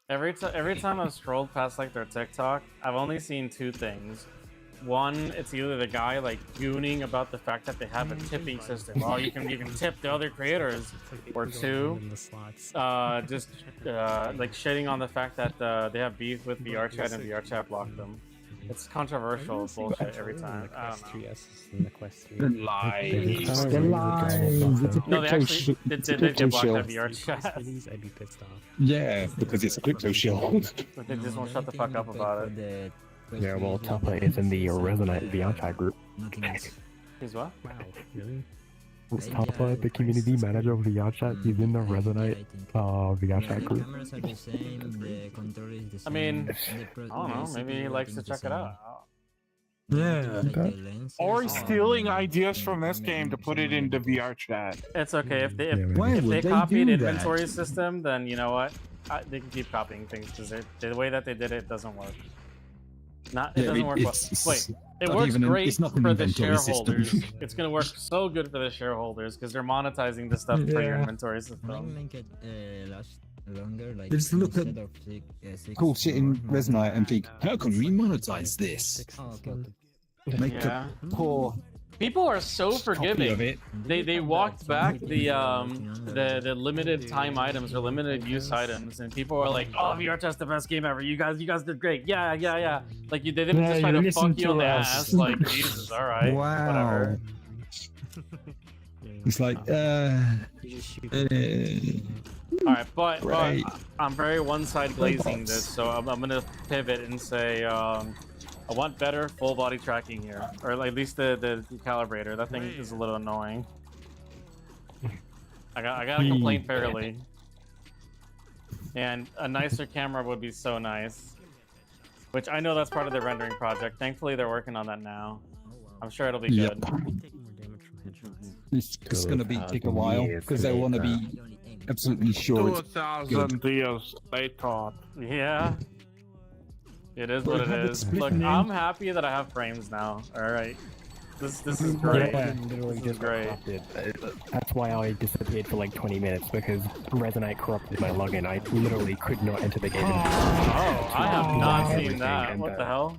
Every time I've scrolled past like their TikTok, I've only seen two things. One, it's either the guy like gooning about the fact that they have a tipping system. Oh, you can tip the other creators, or two, just like shitting on the fact that they have beef with VRChat and VRChat blocked them. It's controversial bullshit every time. I don't know. The lies. The lies. It's a No, they crypto actually did get blocked by VRChat. I'd be pissed off. Yeah, because it's a crypto shill. But they just won't shut the fuck up about it. Yeah, well, Tupper is in the Resonate VR chat group. He's what? Wow, really? Tupper, the community manager of VR chat, he's in the Resonate VR chat group. I mean, I don't know. Maybe he likes to check it out. Yeah. Or stealing ideas from this game to put it into VR chat. It's okay if they Why if would they they copied do that? inventory system, then you know what? They can keep copying things because the way that they did it doesn't work. It Yeah, doesn't work well. it's Wait, it not works even great it's not an for the inventory shareholders. system. It's gonna work so good for the shareholders because they're monetizing the stuff for your Yeah. inventory system. Make it last longer. Like Just look at instead of six cool shit in more, Resonite and think, how can we monetize this? Oh, okay. Make Yeah. a poor People are so copy forgiving. of it. They walked back the limited time items or limited use items, and people were like, "Oh, VRChat's the best game ever. You guys did great. Yeah." Like they didn't just try to fuck you on the ass. Like Jesus, all right, Wow. whatever. It's like, All right, but Right. I'm very one-side glazing this, so I'm gonna pivot and say I want better full body tracking here, or at least the calibrator. That thing is a little annoying. I gotta complain fairly. And a nicer camera would be so nice. Which I know that's part of the rendering project. Thankfully, they're working on that now. I'm sure it'll be Yep. good. it's going to take a while because they want to be absolutely sure it's 2,000 years later. Yeah. It is what it is. Look, I'm happy that I have frames now. All right. This is great. Yeah, This is great. That's why I disappeared for like 20 minutes because Resonate corrupted my login. I literally could not enter the game. Oh, I have not seen that. What the hell?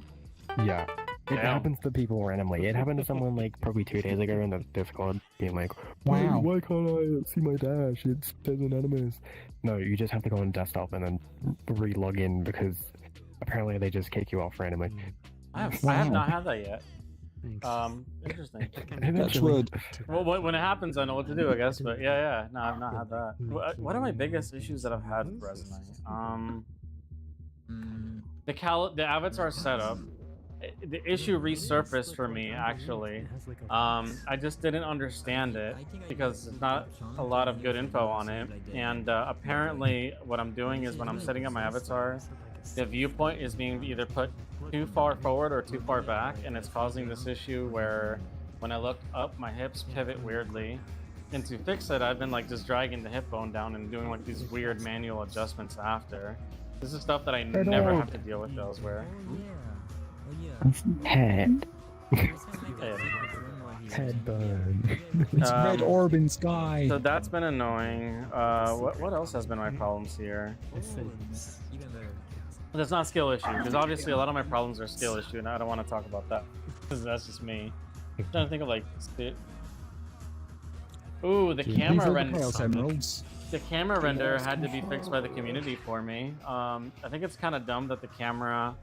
Yeah. It Damn. happens to people randomly. It happened to someone like probably 2 days ago in the Discord being like, wow, why can't I see my dash? It says anonymous. No, you just have to go on desktop and then re-log in because apparently they just kick you off randomly. I have not had that yet. Interesting. Eventually. Well, when it happens, I know what to do, I guess. But yeah. No, I've not had that. What are my biggest issues that I've had with Resonate? The avatar setup. The issue resurfaced for me actually. I just didn't understand it because there's not a lot of good info on it. And apparently, what I'm doing is when I'm setting up my avatar, the viewpoint is being either put too far forward or too far back, and it's causing this issue where when I look up, my hips pivot weirdly. And to fix it, I've been like just dragging the hip bone down and doing like these weird manual adjustments after. This is stuff that I never have to deal with elsewhere. Head. Head. Head burn. It's red orb in sky. So that's been annoying. What else has been my problems here? That's not skill issue, because obviously a lot of my problems are skill issue, and I don't want to talk about that because that's just me. I'm trying to think of like, ooh, the camera render. The camera render had to be fixed by the community for me. I think it's kind of dumb that the camera,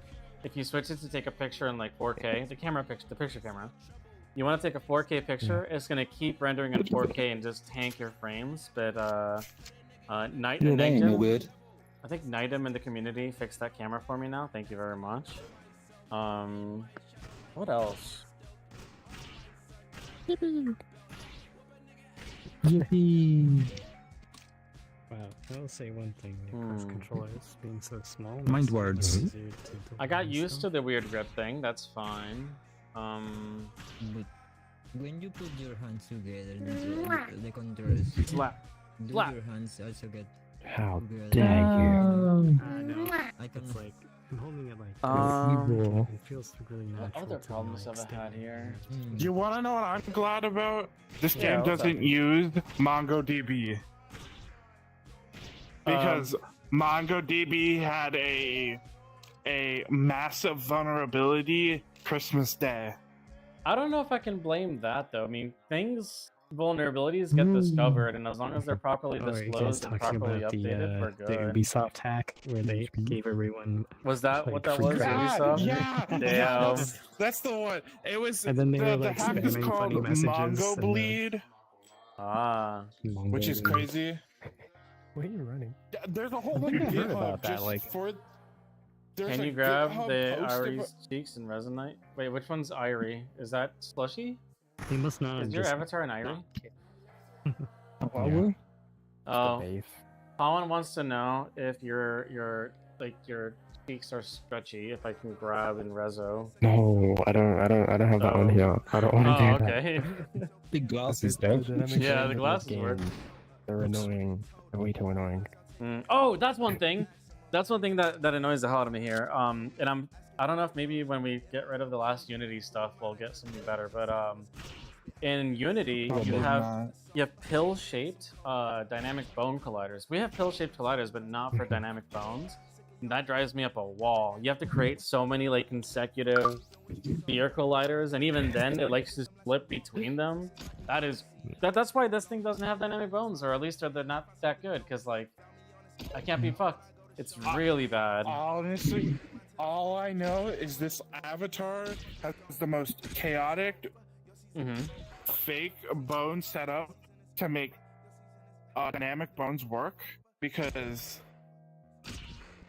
if you switch it to take a picture in like 4K, the picture camera, you want to take a 4K picture, it's gonna keep rendering in 4K and just tank your frames. But Night Yeah, that ain't no good. I think Nightum in the community fixed that camera for me now. Thank you very much. What else? Yippee! Wow, I will say one thing: the Quest controllers being so small. Mind makes it words. easier to I got used to the weird grip thing. That's fine. When you put your hands together, the controls. Slap. Do Slap. your hands also get. How together? dare you? I know. I can. It's like I'm holding it like Evil. it feels really natural. What other to, problems like, have I had here? You want to know what I'm glad about? This Yeah, game what's doesn't up? use MongoDB. Because MongoDB had a massive vulnerability Christmas Day. I don't know if I can blame that though. I mean, vulnerabilities get discovered, and as long as they're properly Oh, are you guys disclosed and talking properly about updated, we're the good. Ubisoft hack where they gave everyone Was that like, what that free was? credit? Ubisoft? Yeah, Damn. that's the one. It was And then they were, the like, hack is spamming called funny messages and, MongoBleed, Mongo which is and- crazy. Where are you running? There's a whole I think I heard GitHub about that, just like- for. There's Can a you grab GitHub the post Irie's cheeks and Resonite? Wait, which one's Irie? Is that Slushy? They must not Is have your just avatar an Irie? Yeah. Oh, base. Colin wants to know if your cheeks are stretchy. If I can grab in Rezo. No, I don't have that on Oh. here. I don't want to Oh, do that. okay. Big glasses, The though. dynamic Yeah, range the of glasses this work. game, They're annoying. They're way too annoying. Oh, that's one thing. That's one thing that annoys the hell out of me here. And I don't know if maybe when we get rid of the last Unity stuff, we'll get something better. But in Unity, Probably you have not. pill-shaped dynamic bone colliders. We have pill-shaped colliders, but not for dynamic bones. And that drives me up a wall. You have to create so many like consecutive sphere colliders, and even then, it likes to split between them. That's why this thing doesn't have dynamic bones, or at least they're not that good. Because like, I can't be fucked. It's really bad. Honestly, all I know is this avatar has the most chaotic, fake bone setup to make dynamic bones work. Because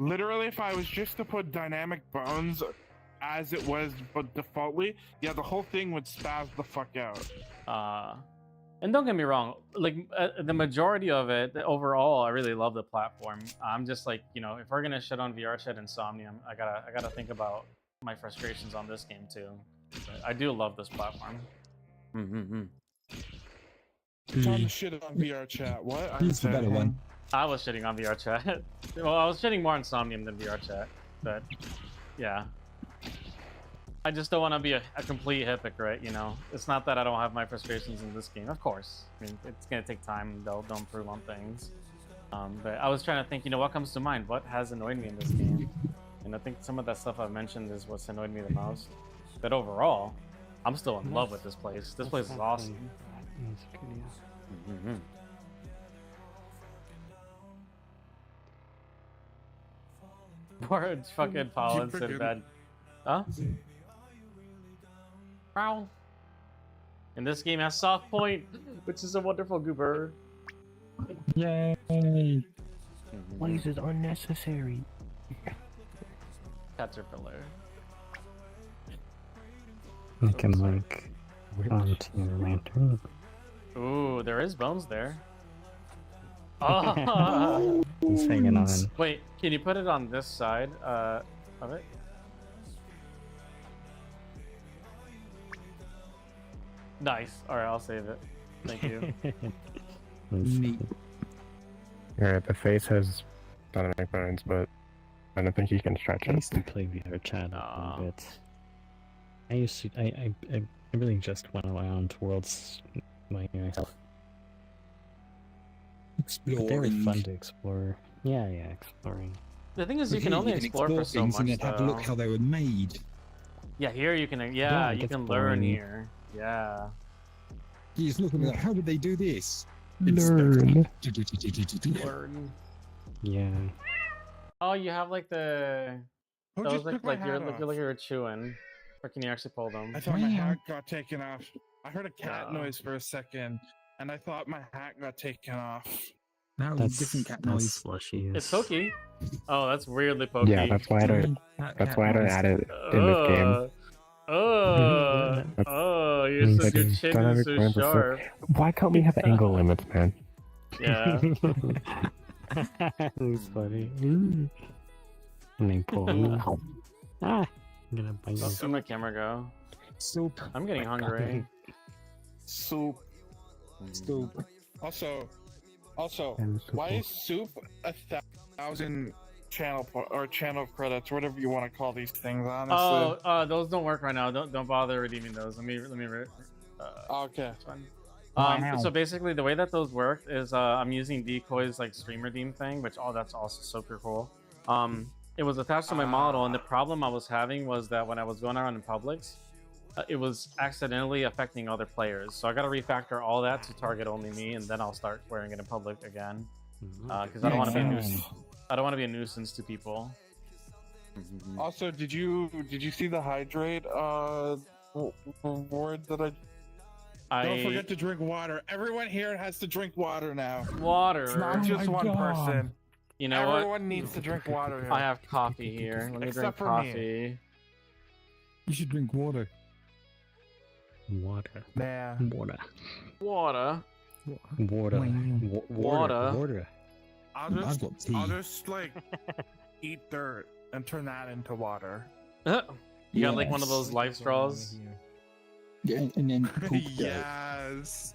literally, if I was just to put dynamic bones as it was, but defaultly, yeah, the whole thing would spaz the fuck out. And don't get me wrong, like the majority of it, overall, I really love the platform. I'm just like, if we're gonna shit on VRChat Insomnium, I gotta think about my frustrations on this game too. But I do love this platform. Time to shit on VR chat. What? He's the better one. I was shitting on VRChat. Well, I was shitting more on Insomnium than VRChat, but yeah. I just don't want to be a complete hypocrite, It's not that I don't have my frustrations in this game, of course. I mean, it's gonna take time. They'll improve on things. But I was trying to think, what comes to mind? What has annoyed me in this game? And I think some of that stuff I've mentioned is what's annoyed me the most. But overall, I'm still in love with this place. This place is awesome. Poor fucking Paulin said bad. Huh? Prowl. And this game has soft point, which is a wonderful goober. Yay! Blaze is unnecessary. Caterpillar. I can like onto your lantern. Ooh, there is bones there. Oh! He's hanging on. Wait, can you put it on this side of it? Nice. Alright, I'll save it. Thank you. Neat. Alright, the face has dynamic bones, but I don't think you can stretch I it. used to play VR chat a bit. I used to. I really just went around worlds by myself. But they were Exploring. fun to explore. Yeah, exploring. The thing is, you can only explore for so things much. and then have a look though. how they were made. Yeah, here you can. Yeah, you it can gets learn boring. here. Yeah. You just look at it, how did they do this? Learn. Learn. Yeah. Oh, you have like the. Who Those just look took my like you're hat like you're chewing. Or can you actually pull them? I thought my hat got taken off. I heard a cat noise for a second, and I thought my hat got taken off. Now That's different cat that's noise. slushy. It's pokey. Oh, that's weirdly pokey. Yeah, that's why I don't. That's why I don't add it in this game. Oh, your Like, chin is dynamic so bones are so- sharp. Why can't we have angle limits, man? Yeah. It's funny. And they pull. I'm gonna bite you. Where'd my camera go? Soup. I'm getting hungry. Soup. Soup. Also, And why soup. is soup 1,000 channel credits, whatever you want to call these things? Honestly. Those don't work right now. Don't bother redeeming those. Okay. Wow. So basically, the way that those work is I'm using Decoy's like stream redeem thing, which that's also super cool. It was attached to my model, and the problem I was having was that when I was going around in Publix, it was accidentally affecting other players. So I got to refactor all that to target only me, and then I'll start wearing it in public again. Because I don't want to be a nuisance. I don't want to be a nuisance to people. Also, did you see the hydrate reward that Don't forget to drink water. Everyone here has to drink water now. Water. Not just one person. You know what? Everyone needs to drink water here. I have coffee here. Let me Except drink for coffee. me. You should drink water. Water. Yeah. Water. Water. Water. Water. Water. I'll just like eat dirt and turn that into water. You got like one of those life straws. Yeah, and then poop Yes.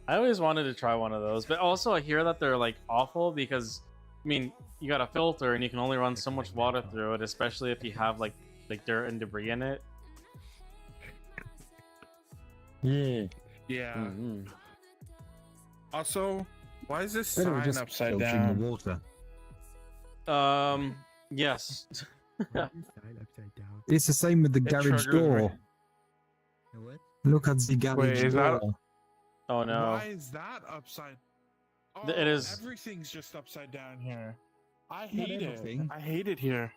I always wanted to try one of those, but also I hear that they're like awful because, I mean, you got a filter and you can only run so much water through it, especially if you have like dirt and debris in it. Yeah. Yeah. Also, why is this Better sign just upside filtering down? the water. Yes. It's the same with the It garage triggers door. Look at the garage Wait, is that- door. Oh no. Why is that upside? Oh, It is- Everything's just upside down here. I Not hate it. everything. I hate it here.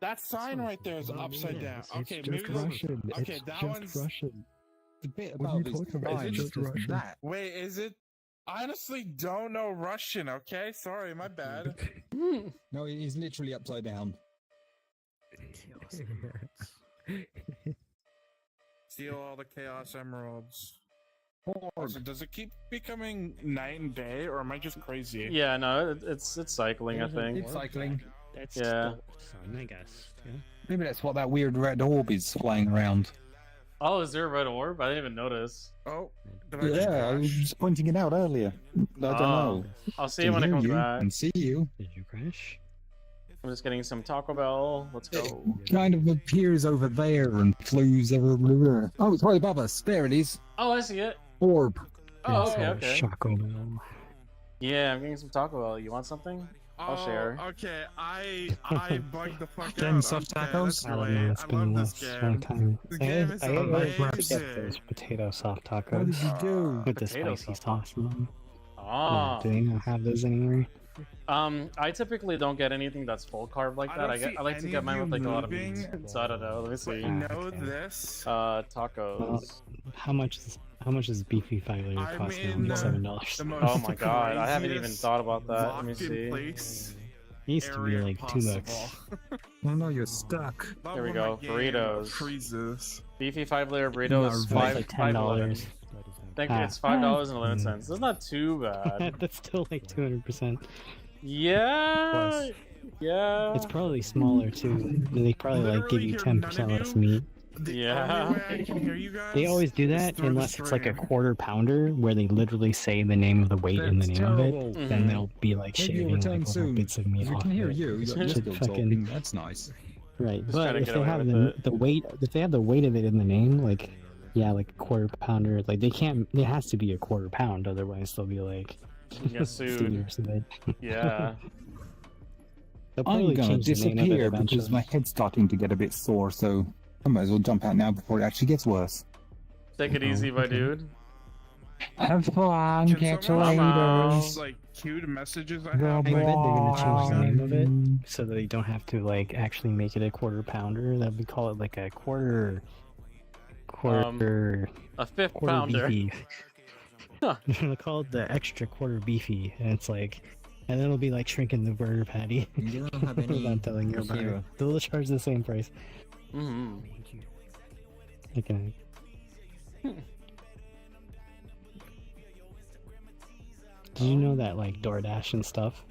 That sign right there is upside down. Okay, It's maybe just we'll- Russian. Okay, It's that just one's Russian. The bit What are you about this talking about? line It's is just just Russian. that. Wait, is it? I honestly don't know Russian. Okay, sorry, my bad. No, it is literally upside down. Steal all the chaos emeralds. Also, does it keep becoming night and day, or am I just crazy? Yeah, no, it's cycling, I think. It's cycling. That's Yeah. fun, I guess. Yeah. Maybe that's what that weird red orb is flying around. Oh, is there a red orb? I didn't even notice. Oh, did I just Yeah, I was crash? just pointing it out earlier. I don't know. I'll see it when it comes back. And see you. Did you crash? I'm just getting some Taco Bell. Let's go. Kind of appears over there and flows everywhere. Oh, it's right above us. There it is. Oh, I see it. Orb. Oh, okay, okay. Choco Bell. Yeah, I'm getting some Taco Bell. You want something? I'll share. Okay, I bugged the fuck Getting out. soft Okay, tacos? that's I don't great. know, it's I been love a this long game. time. The game is amazing. get those potato soft tacos. What did you do? With the Potato spicy soft sauce on them. Ah. Do they not have those anywhere? I typically don't get anything that's full carb like I that. don't see I like to any get of mine with you like a lot of moving, meat. So I don't know. Let me see. But know this. Tacos. Well, how much does beefy 5 layer I'm cost now? in $7. the most Oh my god, I haven't even craziest thought about that. Let me locked in see. place It used to be area like $2. possible. Oh no, you're stuck. Love There we when go. my game Burritos. freezes. Beefy 5-layer burrito is It's five like $5.11. $10. Thank Ah. you. It's $5.11. That's not too bad. That's still like 200%. Yeah. Yeah. It's probably smaller too. They probably like give Literally you hear 10% none of less you. meat. The Yeah. only way I can hear you guys They always do is that through the unless it's like a stream. quarter pounder where they literally say the name of the weight in the That's name of terrible. it. Then they'll be like Maybe you'll shaving return like little soon. bits of meat If you off can hear of it. you, you're Should still fucking- talking. That's nice. Right, Just but trying to if get they away have with the weight, if they have the weight of it in the name, like yeah, like a quarter pounder, like they can't. It has to be a quarter pound, otherwise they'll be like You get sued. seriously. Yeah. They'll I'm probably gonna change the name of it disappear because eventually. my head's starting to get a bit sore, so I might as well jump out now before it actually gets worse. Take it easy, my dude. Have fun, Can catch you someone later. else, like cute messages I Good have? I bet they're gonna change the name of it boy. so that they don't have to like actually make it a quarter pounder. That we call it like a quarter A fifth quarter pounder. beefy. They'll call it the extra quarter beefy, and it's like, and then it'll be like shrinking the burger patty. You don't have any Without telling you about here. it. They'll charge the same price. Mm-hmm. Okay. Did you know that like DoorDash and stuff,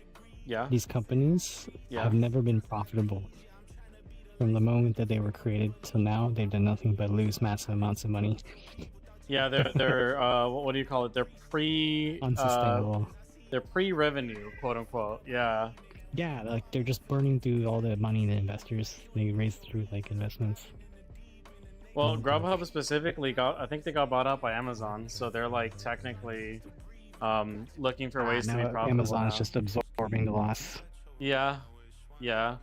Yeah. these companies Yeah. have never been profitable? From the moment that they were created till now, they've done nothing but lose massive amounts of money. Yeah, they're what do you call it? They're Unsustainable. They're pre-revenue, quote unquote. Yeah. Yeah, like they're just burning through all the money the investors they raised through like investments. Well, Grubhub specifically I think they got bought out by Amazon, so they're like technically looking for ways to be Now profitable. Amazon's now. just absorbing the loss. Yeah, yeah.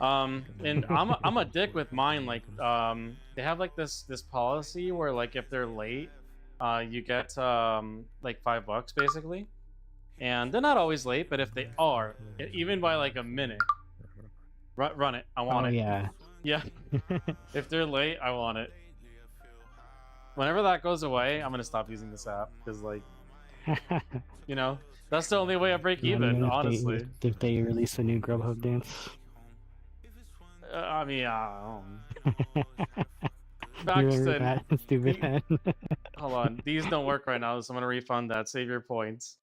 And I'm a dick with mine. Like, they have like this policy where like if they're late, you get like $5 basically, and they're not always late, but if they are, even by like a minute, run it. I want it. Yeah. Yeah. If they're late, I want it. Whenever that goes away, I'm gonna stop using this app because like, you know, that's the only way I break even. Honestly. If they release a new Grubhub dance. I mean, You remember that stupid head? Hold on, these don't work right now, so I'm gonna refund that. Save your points.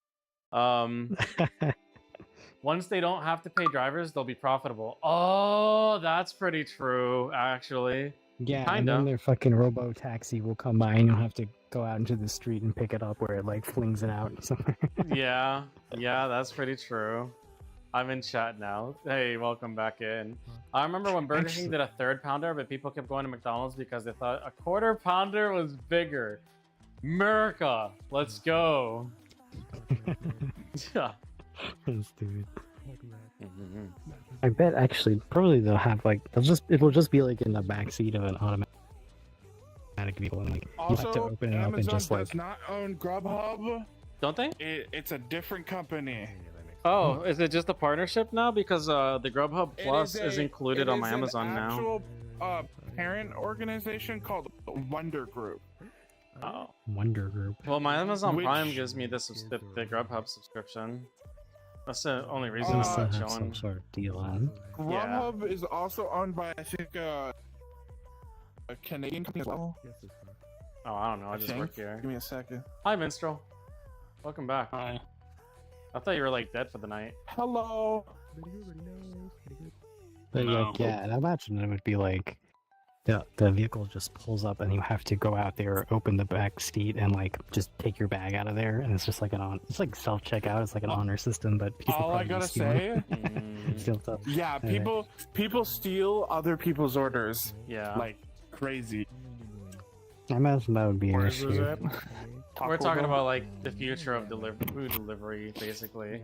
Once they don't have to pay drivers, they'll be profitable. Oh, that's pretty true, actually. Yeah, and Kinda. then their fucking robo taxi will come by and you'll have to go out into the street and pick it up where it like flings it out somewhere. Yeah, that's pretty true. I'm in chat now. Hey, welcome back in. I remember when Burger King did a 3rd pounder, but people kept going to McDonald's because they thought a 1/4 pounder was bigger. America, let's go. Yeah. Stupid. I bet actually probably they'll have like it'll just be like in the backseat of an automatic vehicle and like you have to Also, open it up and Amazon just like does not own Grubhub. Don't they? It's a different company. Oh, is it just a partnership now? Because the Grubhub It Plus is a- included it on my is an Amazon now. actual, parent organization called Wonder Group. Oh. Wonder Group. Well, my Amazon Which- Prime gives me the Grubhub subscription. That's the only reason Must I'm not have some showing. sort of deal on. Grubhub is also owned by, I think, a Canadian company as well. Oh, I don't know. I just think. work here. Give me a second. Hi, Minstrel. Welcome back. Hi. I thought you were like dead for the night. Hello. But like, yeah, and I imagine it would be like the vehicle just pulls up and you have to go out there, open the back seat, and like just take your bag out of there, and it's just like it's like self checkout. It's like an honor system, but people All I probably gotta steal say, steal stuff. yeah, people steal other people's orders. Yeah. Like crazy. I imagine that would be an issue. We're talking about like the future of food delivery, basically.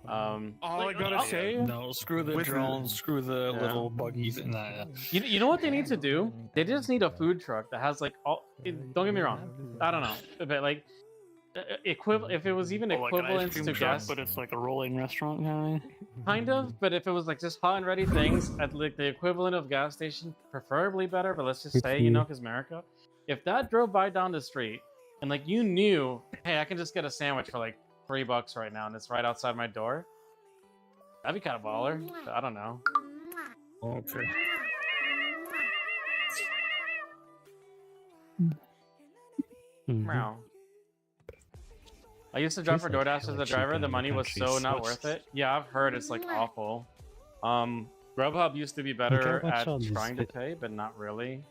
All I gotta say, No, screw the with- drones, screw the Yeah. little buggies and that. You know what they need to do? They just need a food truck that has like don't get me wrong. I don't know, but like equivalent. If it was even Like an equivalent ice cream to truck, gas, but it's like a rolling restaurant kind of. kind of. But if it was like just hot and ready things at like the equivalent of gas station, preferably better. But let's just say, you know, because America, if that drove by down the street and like you knew, hey, I can just get a sandwich for like $3 right now, and it's right outside my door. That'd be kind of baller. I don't know. Okay. Meow. I used to drive for Tastes like DoorDash as a hella cheap driver. in The other money was so countries. not worth it. Yeah, I've heard it's like awful. Grubhub used to be better watch at all these trying to pay, but not really.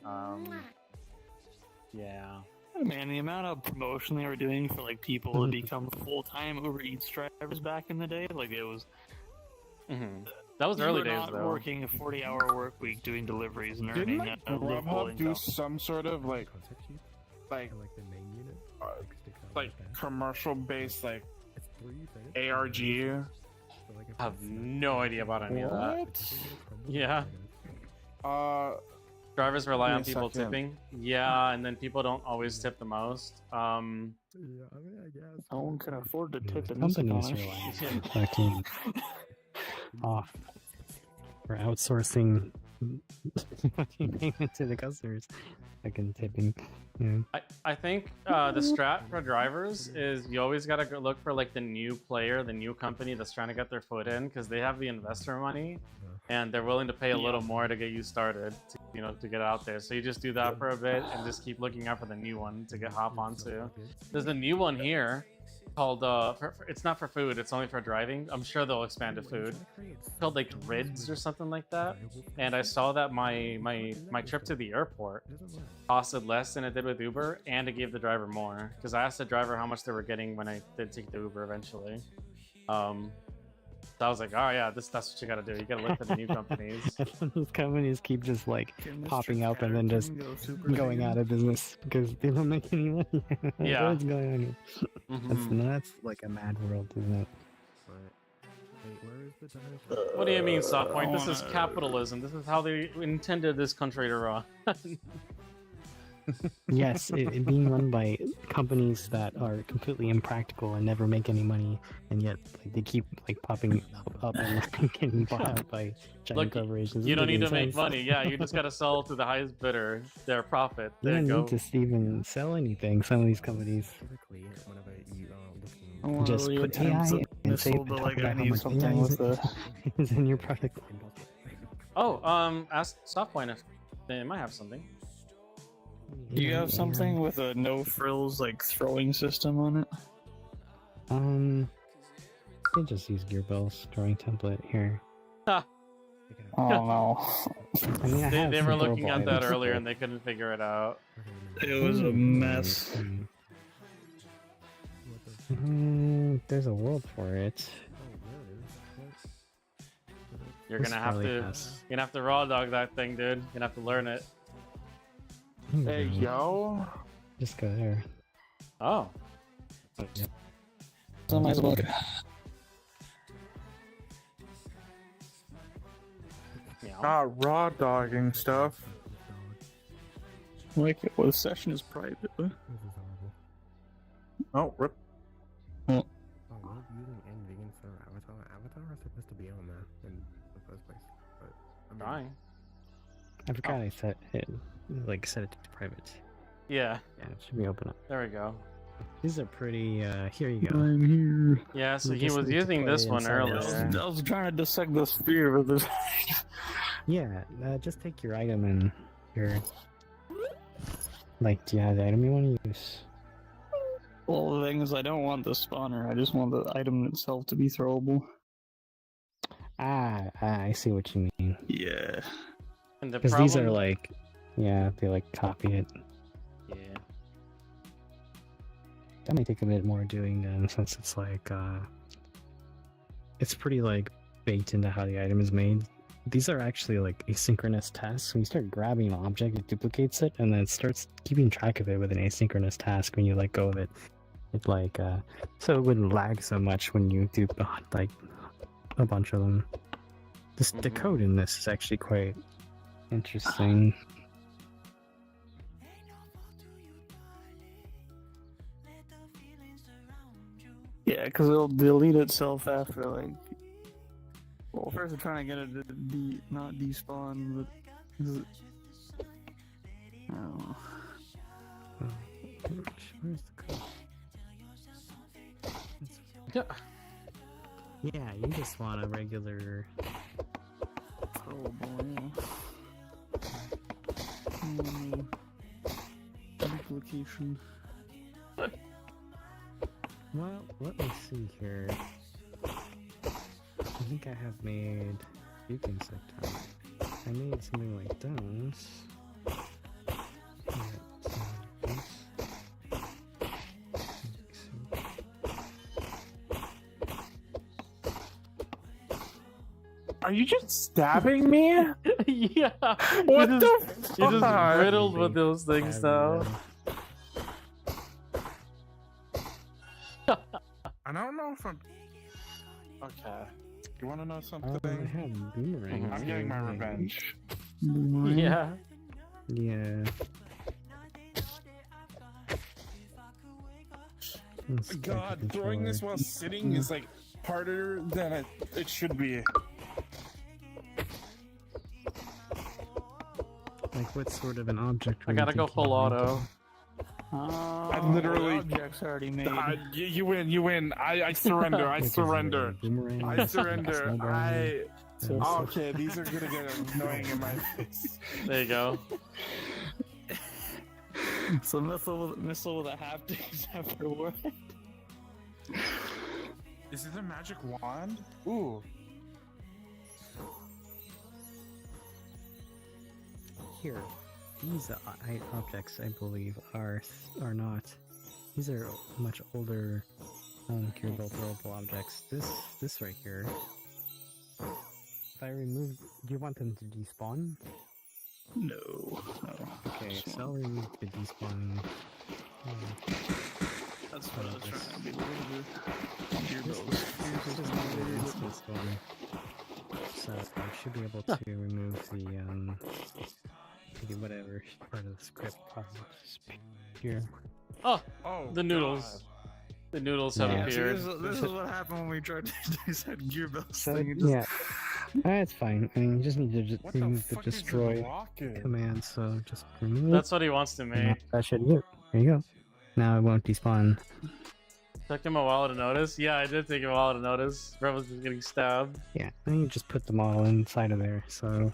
Yeah. Man, the amount of promotion they were doing for like people to become full-time Uber Eats drivers back in the day, like it was. That was you early were days, not though. working a 40-hour work week doing deliveries and didn't earning like a livable Grubhub do income. some sort of like commercial based like ARG? I have no idea about any of that. Yeah. Drivers rely Give me on a people second. tipping. Yeah, and then people don't always tip the most. No one can afford to tip in this Companies economy. rely on fucking off for outsourcing fucking payment to the customers. Fucking tipping. Yeah. I think the strat for drivers is you always gotta go look for like the new player, the new company that's trying to get their foot in, because they have the investor money and they're willing to pay a little more to get you started, to get out there. So you just do that for a bit and just keep looking out for the new one to hop onto. There's a new one here. called it's not for food, it's only for driving. I'm sure they'll expand to food. It's called like Rids or something like that. And I saw that my trip to the airport costed less than it did with Uber, and it gave the driver more, because I asked the driver how much they were getting when I did take the Uber eventually. So I was like, oh yeah, that's what you gotta do. You gotta look for the new companies. Those companies keep just like popping up and then just going out of business because they don't make any money. Yeah. What's going on here? That's like a mad world, isn't it? What do you mean, Softpoint? This is capitalism. This is how they intended this country to run. Yes, it being run by companies that are completely impractical and never make any money, and yet like, they keep like popping up and like, getting bought out by giant corporations. You don't need to Doesn't make money. Yeah, you just gotta sell to the highest bidder, their profit. You There don't you go. need to even sell anything. Some of these companies just put AI and say like, I how need much something AI with the... is in your product. Oh, ask Softpoint if they might have something. Do you have something with a no frills like throwing system on it? They just use Gearbell's drawing template here. Oh no. I mean, I have They were some looking throwable at that items, earlier but- and they couldn't figure it out. It was a mess. There's a world for it. You're This gonna have probably to has- you're gonna have to raw dog that thing, dude. You're gonna have to learn it. Hey, yo. Just go there. Oh. Raw dogging stuff. Like, well, the session is private. Oh, rip. Oh, we're using NVIDIA for Avatar. Avatar is supposed to be on there in the first place. But, I mean, Trying. I forgot I set it to private. Yeah. Yeah, it should be open up. There we go. These are pretty. Here you go. I'm here. Yeah, so You he just was need to using play this one inside earlier. this. I was trying to dissect the sphere with this. Yeah, just take your item and your. Like, do you have the item you want to use? Well, the thing is, I don't want the spawner. I just want the item itself to be throwable. I see what you mean. Yeah. And the Because these are problem- like, yeah, they like copy it. Yeah. That may take a bit more doing then, since it's like, it's pretty like baked into how the item is made. These are actually like asynchronous tasks. When you start grabbing an object, it duplicates it, and then it starts keeping track of it with an asynchronous task when you let go of it. It like, so it wouldn't lag so much when you do like a bunch of them. The code in this is actually quite interesting. Yeah, because it'll delete itself after, like... Well, first they're trying to get it to not despawn, but... I don't know. Where's the code? Yeah, you just want a regular. Oh boy, yeah. Duplication. Well, let me see here. I think I have made Duke Insect. I made something like those. Are you just stabbing me? Yeah. What You're the just, You're just fuck? riddled with those things now. I don't know if I'm. Okay. You want to know something? I have boomerangs. I'm getting my revenge. Yeah. Yeah. Let's take God, the throwing this controller. while sitting is like harder than it should be. Like, what sort of an object? I were you gotta go thinking full of? auto. I literally. Object's already made. You win. You win. I surrender. I Which is surrender. boomerang, I surrender. snowball, Okay, these are gonna get annoying in my face. There you go. So missile with a haptics after work. Is it a magic wand? Ooh. Here, these objects, I believe, are not. These are much older, non-curable throwable objects. This right here. If I remove, do you want them to despawn? No. Okay, so I'll remove the despawn. That's what I was trying to be able to do. So I should be able to remove the whatever part of the script here. Oh, Oh, the noodles. God. The noodles have Yeah, see, appeared. this is what happened when we tried to do that gear bells So thing. It just- yeah, that's fine. I mean, you just need to What the remove the fuck is a destroy rocket? command. So just remove it. That's what he wants to and make. that should do it. There you go. Now it won't despawn. Took him a while to notice. Yeah, I did take him a while to notice. Brett was just getting stabbed. Yeah, then you just put the model inside of there. So.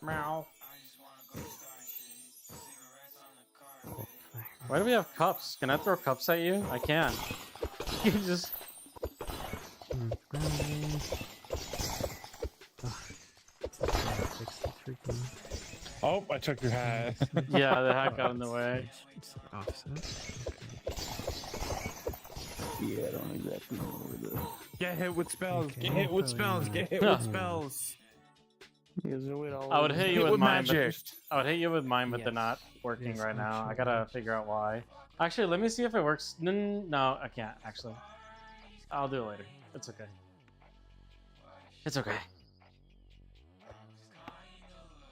Meow. Why do we have cups? Can I throw cups at you? I can. You just. Oh, I took your hat. Yeah, the hat got in the way. Yeah, I don't exactly know where the... Get hit with spells. Get hit with spells. Get hit with spells. I would hit you with mine, magic. but I would hit you with mine, but they're not working right now. I gotta figure out why. Actually, let me see if it works. No, I can't actually. I'll do it later. It's okay. It's okay.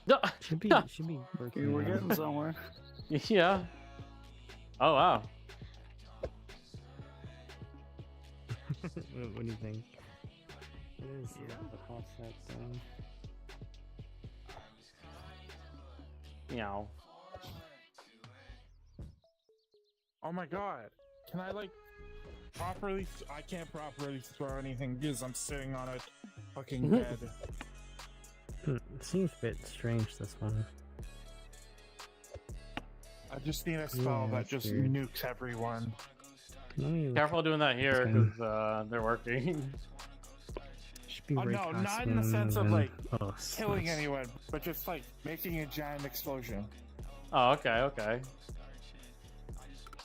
No. Should be working. We're getting somewhere. Yeah. Oh wow. What do you think? It is the offset thing. Meow. Oh my god. Can I like properly? I can't properly throw anything because I'm sitting on a fucking bed. It seems a bit strange, this one. I just need a spell that that's just weird. nukes everyone. Careful doing that here, because they're working. Should be Oh, no, not in the sense of and- like oh, killing nice. anyone, but just like making a giant explosion. Oh, okay, okay.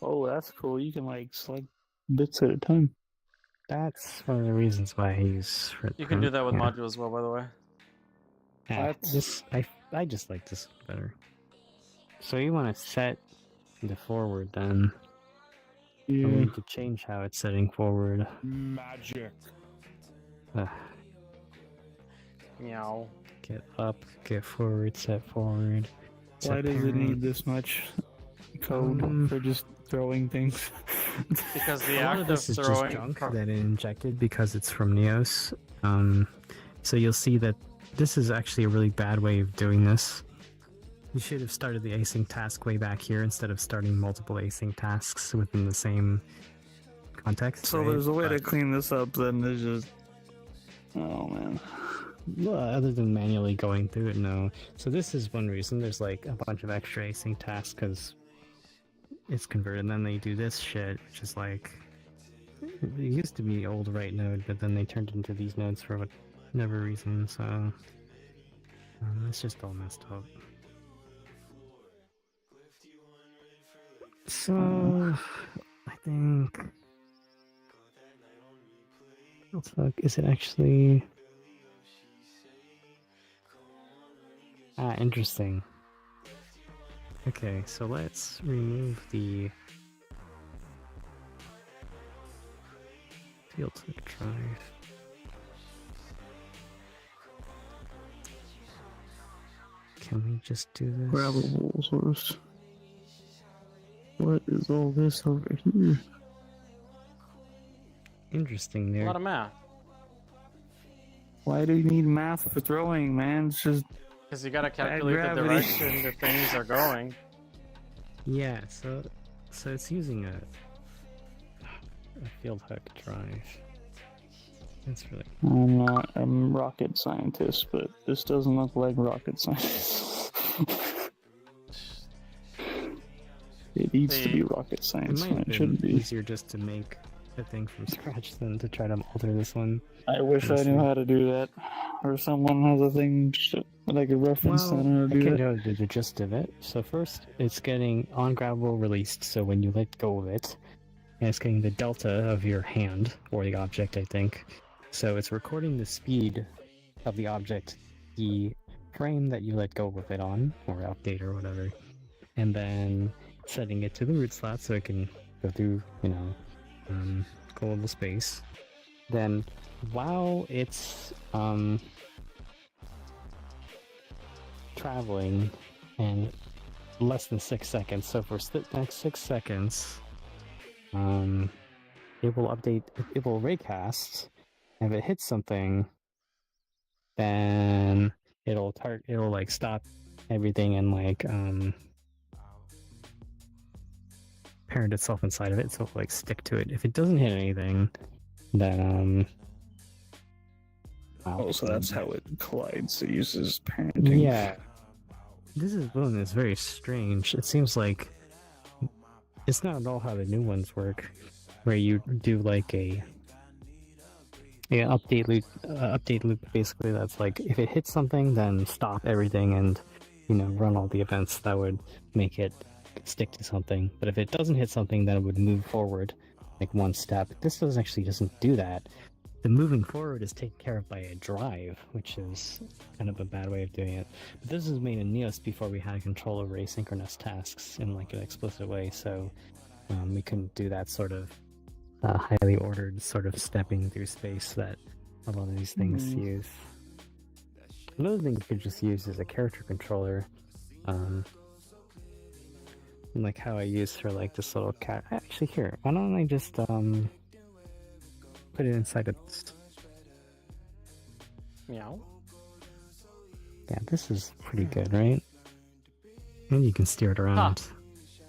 Oh, that's cool. You can like select bits at a time. That's one of the reasons why he's. You can do that with yeah. module as well, by the way. Yeah, this I just like this better. So you want to set the forward then? Yeah. We need to change how it's setting forward. Magic. Meow. Get up, get forward, set forward. Why set does it parent. need this much code for just throwing things? Because the A lot act of this of is throwing. just junk that it injected because it's from Neos. So you'll see that this is actually a really bad way of doing this. You should have started the async task way back here instead of starting multiple async tasks within the same context. So right? there's a way to But- clean this up. Then there's just. Oh man. Well, other than manually going through it, no. So this is one reason. There's like a bunch of extra async tasks because it's converted. And then they do this shit, which is like it used to be old write node, but then they turned it into these nodes for whatever reason. So it's just all messed up. So I think. Oh fuck! Is it actually? Ah, interesting. Okay, so let's remove the field drive. Can we just do this? Grabbable source. What is all this over here? Interesting A there. lot of math. Why do you need math for throwing, man? It's just. Because you gotta Bad calculate the gravity. direction that things are going. Yeah, so it's using a field hook drive. That's really I'm not a rocket scientist, but this doesn't look like rocket science. It needs to be See, rocket It science might when have it been shouldn't be. easier just to make a thing from scratch than to try to alter this one. I wish I knew how to do that, or someone has a thing that I could reference. I Well, don't know how I to do can that. tell you the gist of it. So first, it's getting on-grabbable released, so when you let go of it, and it's getting the delta of your hand, or the object, I think. So it's recording the speed of the object, the frame that you let go of it on, or update or whatever, and then setting it to the root slot so it can go through, global space. Then, while it's traveling in less than 6 seconds, so for the next 6 seconds, it will update, it will raycast, and if it hits something, then it'll like stop everything and like parent itself inside of it, so it'll like stick to it. If it doesn't hit anything, then Oh, so that's how it collides. It uses parenting. yeah. This is one that's very strange. It seems like it's not at all how the new ones work, where you do like a update loop basically. That's like if it hits something, then stop everything and run all the events that would make it stick to something. But if it doesn't hit something, then it would move forward like one step. This doesn't do that. The moving forward is taken care of by a drive, which is kind of a bad way of doing it. But this was made in Neos before we had control over asynchronous tasks in like an explicit way, so we couldn't do that sort of highly ordered sort of stepping through space that a lot of these things use. Another thing you could just use is a character controller, like how I use for like this little cat. Actually, here, why don't I just put it inside of this. Meow. Yeah, this is pretty good, right? And you can steer it around.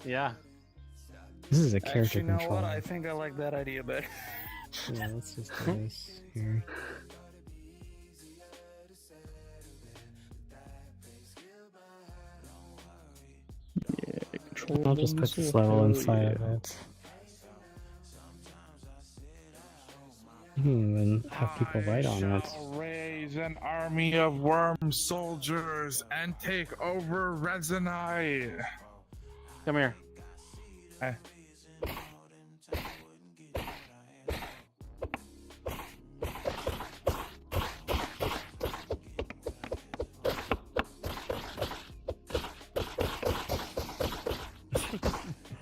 Yeah. This is a character Actually, you know controller. what? I think I like that idea better. Yeah, let's just do this here. Yeah, control. I'll just put this level inside of it. You can even have people write on it. Raise an army of worm soldiers and take over Resonite. Come here. Hey.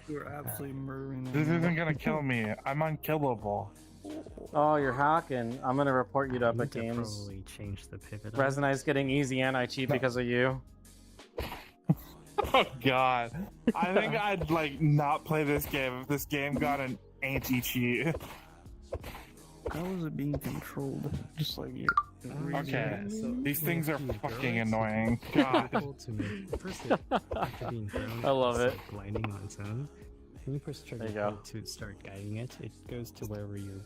You're absolutely murdering This them. isn't gonna kill me. I'm unkillable. Oh, you're hacking. I'm gonna report you to I Epic need to Games. probably change the pivot. Resonite's getting easy anti-cheat because of you. Oh god. I think I'd like not play this game if this game got an anti-cheat. How is it being controlled? Just like you. Okay, these things are fucking annoying. God. I love it. Gliding on its own. When you press trigger There you go. to start guiding it, it goes to wherever you're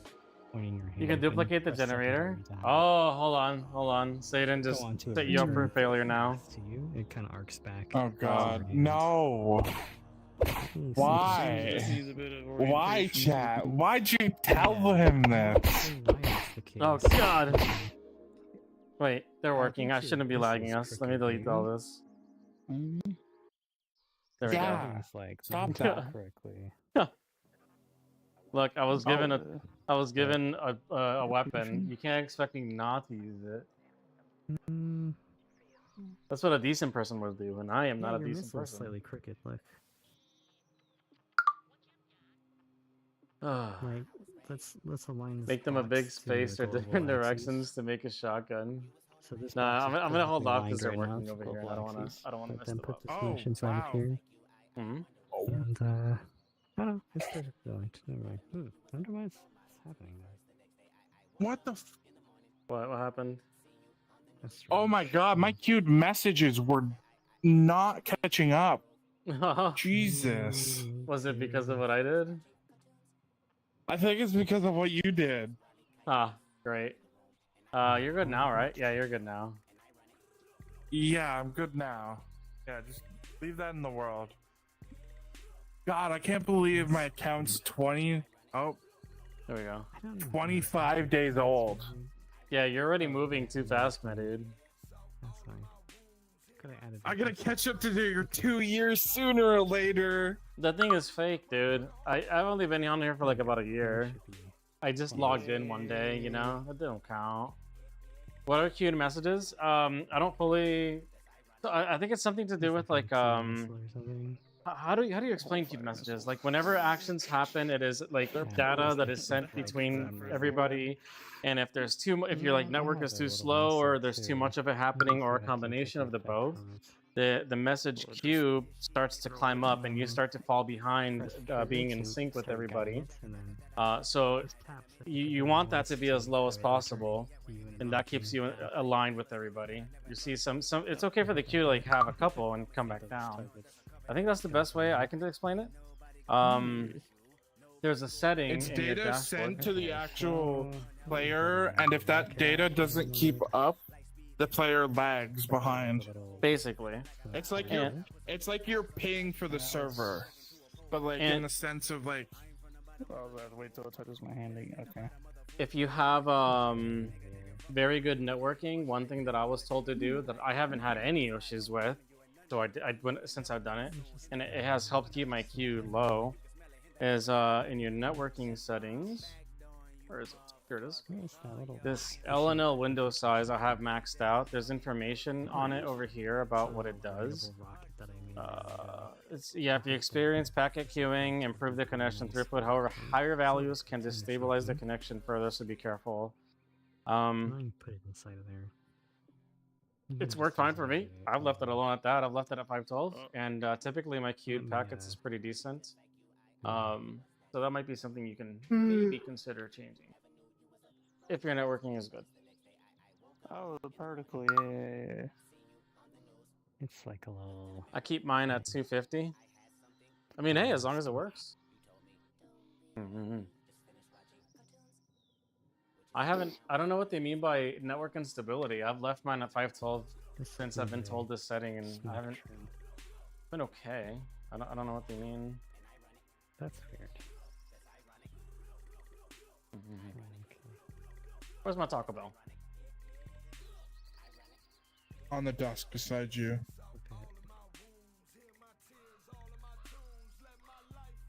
pointing your hand. You can duplicate the press second generator. button down. Oh, hold on. Satan just Go on to a set you up for return failure now. To you, it kind of arcs back. Oh god. No. Why? Why, chat? Why'd you tell him this? Oh god. Wait, they're working. I shouldn't be lagging us. Let me delete all this. There we Yeah. go. It's like Stop moved that. correctly. Look, I was given a weapon. You can't expect me not to use it. That's what a decent person would do, and I am not a your decent missile is person. slightly crooked. Look. Ah. Like, let's align this. Make them a big box to space the or global different axis. directions to make a shotgun. So this Nah, box I'm is gonna hold perfectly off because they're aligned right now working to over the here. global I don't axis, wanna but mess then them put up. this mesh inside of here. Mhm. And I don't know, it's perfectly aligned. Never mind. I wonder why it's happening there. What the What happened? Oh my god, my queued messages were not catching up. Jesus. Was it because of what I did? I think it's because of what you did. Ah, great. You're good now, right? Yeah, you're good now. Yeah, I'm good now. Yeah, just leave that in the world. God, I can't believe my account's 20. Oh, there we go. 25 days old. Yeah, you're already moving too fast, my dude. That's fine. I gotta catch up to your 2 years sooner or later. That thing is fake, dude. I've only been on here for like about a year. I just logged in one day, you know? That don't count. What are queued messages? I don't fully... I think it's something to do with like, how do you explain queued messages? Like whenever actions happen, it is like data that is sent between everybody. And if there's if your like network is too slow or there's too much of it happening or a combination of the both, the message queue starts to climb up and you start to fall behind being in sync with everybody. So you want that to be as low as possible, and that keeps you aligned with everybody. You see some it's okay for the queue to like have a couple and come back down. I think that's the best way I can explain it. There's a setting It's in your data dashboard. sent to the actual player, and if that data doesn't keep up, the player lags behind. Basically, it's like you're paying for the server, but like in the sense of like. Oh, wait till it touches my handing. Okay. If you have very good networking, one thing that I was told to do that I haven't had any issues with, so I went since I've done it, and it has helped keep my queue low, is in your networking settings. Where is it? Here it is. This LNL window size I have maxed out. There's information on it over here about what it does. If you experience packet queuing, improve the connection throughput. However, higher values can destabilize the connection further, so be careful. Put it inside of there. It's worked fine for me. I've left it alone at that. I've left it at 512, and typically my queued packets is pretty decent. So that might be something you can maybe consider changing if your networking is good. Oh, the particle, yeah. It's like a little... I keep mine at 250. I mean, hey, as long as it works. I don't know what they mean by network instability. I've left mine at 512 since I've been told this setting, and I haven't been okay. I don't know what they mean. That's weird. Where's my Taco Bell? On the desk beside you.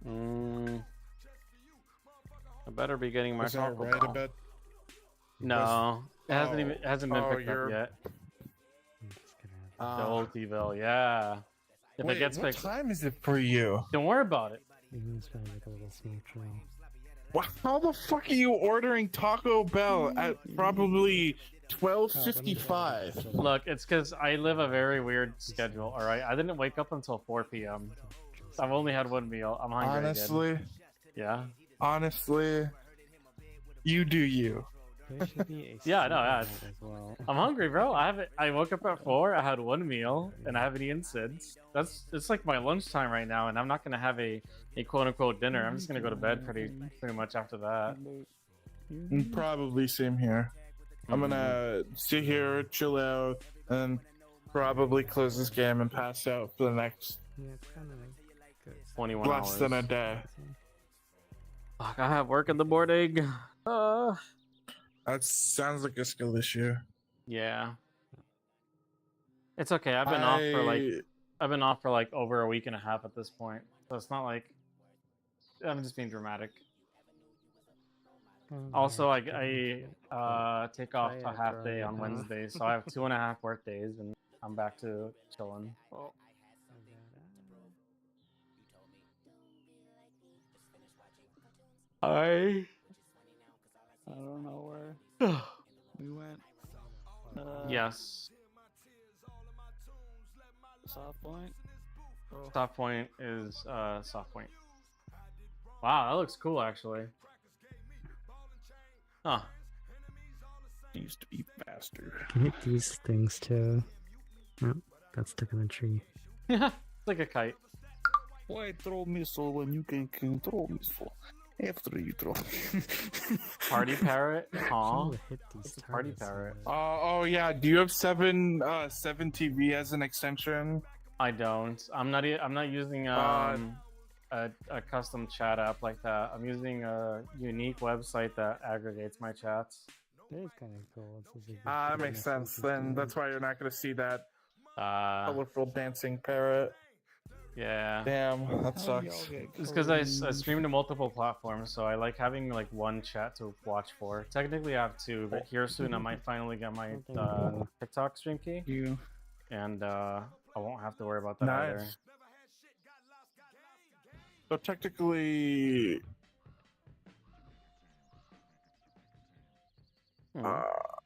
I better be getting my Is that Taco right Bell. a bit? No, it hasn't been picked up yet. The old T-Bell, yeah. If Wait, it gets what picked, time is it for you? don't worry about it. It's probably like a little smoke trail. How the fuck are you ordering Taco Bell at probably 12:55? Look, it's because I live a very weird schedule. All right, I didn't wake up until 4 p.m. I've only had one meal. I'm hungry Honestly, again. Yeah. Honestly, you do you. Yeah, no, yeah. I'm hungry, bro. I woke up at 4. I had one meal, and I haven't eaten since. It's like my lunchtime right now, and I'm not gonna have a quote unquote dinner. I'm just gonna go to bed pretty much after that. Probably same here. I'm gonna sit here, chill out, and probably close this game and pass out for the next 21 less hours. than a day. Fuck, I have work in the morning. That sounds like a skill issue. Yeah. It's okay. I've been off for like over a week and a half at this point. So it's not like I'm just being dramatic. Also, I take off a half day on Wednesday, so I have 2.5 work days, and I'm back to chilling. I don't know where we went. Yes. Soft point. Soft point is soft point. Wow, that looks cool actually. Huh. Used to be faster. Can hit these things too. Nope, got stuck in the tree. It's like a kite. Why throw missile when you can control missile? After you throw. Party parrot? Huh? Hit these It's a party parrot. Oh yeah. Do you have 7 TV as an extension? I don't. I'm not using a custom chat app like that. I'm using a unique website that aggregates my chats. That is kind of cool. It's just a That good makes sense. Then that's why you're not going to see that colorful dancing parrot. Yeah. Damn, that sucks. It's because I stream to multiple platforms, so I like having like one chat to watch for. Technically, I have two, but here soon I might finally get my TikTok stream key. And I won't have to worry about that either. Nice. So technically,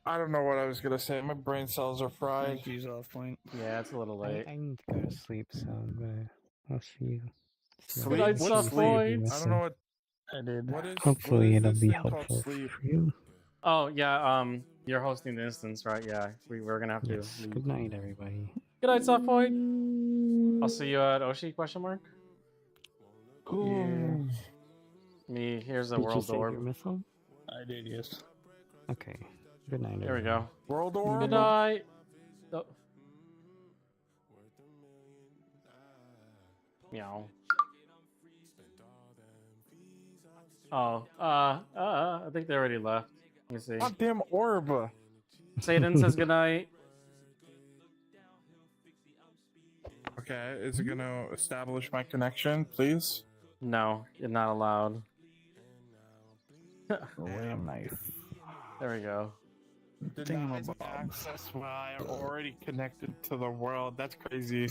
I don't know what I was gonna say. My brain cells are fried. He's off point. Yeah, it's a little late. I need to go to sleep, so I'll see you. Sleep? What's What's sleep? I don't know what. I did. What is? Hopefully what it'll is be this thing called helpful sleep? for you. Oh yeah, you're hosting the instance, right? Yeah, we're gonna have to. Yes. Leave. Good night, everybody. Good night, Soft Point. I'll see you at Oshi? Question mark. Cool. Me. Here's a Did you world save orb. your missile? I did, yes. Okay. Good night. There we everyone. go. World orb. Good night. Oh. Meow. Oh, I think they already left. Let me see. Goddamn orb. Satan says goodnight. Okay, is it gonna establish my connection, please? No, you're not allowed. Lamb knife. There we go. Denied access while I am already connected to the world. That's crazy.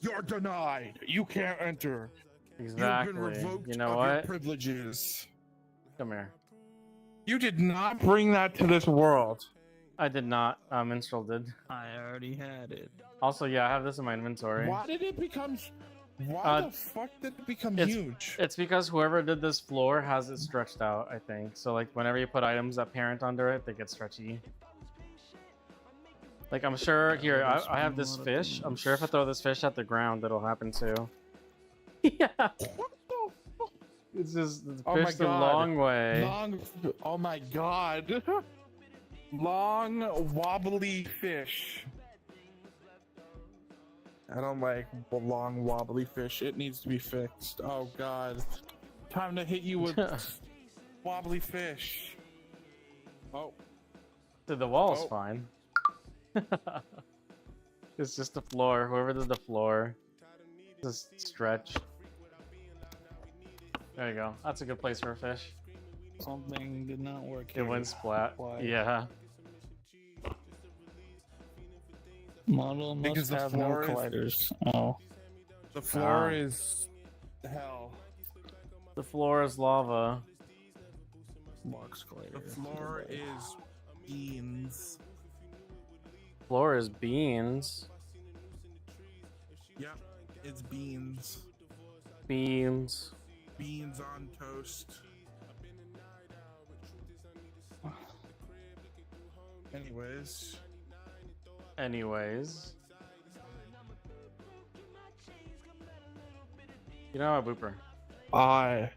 You're denied. You can't enter. Exactly. You've been revoked You know of what? your privileges. Come here. You did not bring that to this world. I did not. Minstrel did. I already had it. Also, yeah, I have this in my inventory. Why did it become? Why the fuck did it become huge? It's because whoever did this floor has it stretched out, I think. So like whenever you put items that parent under it, they get stretchy. Like I'm sure here, I have this fish. I'm sure if I throw this fish at the ground, that'll happen too. Yeah. It's just it's Oh my fished a God. long way. Oh my god. Long wobbly fish. I don't like long wobbly fish. It needs to be fixed. Oh god. Time to hit you with wobbly fish. Oh. Dude, the wall's Oh. fine. It's just the floor. Whoever did the floor, just stretch. There you go. That's a good place for a fish. Something did not work. It went splat. Why? Yeah. Model must Because the have no floor is- colliders. Oh. The floor Ah. is hell. The floor is lava. Box The collider. floor is beans. Floor is beans. Yep, it's beans. Beans. Beans on toast. Anyways. Anyways. You don't have a booper. I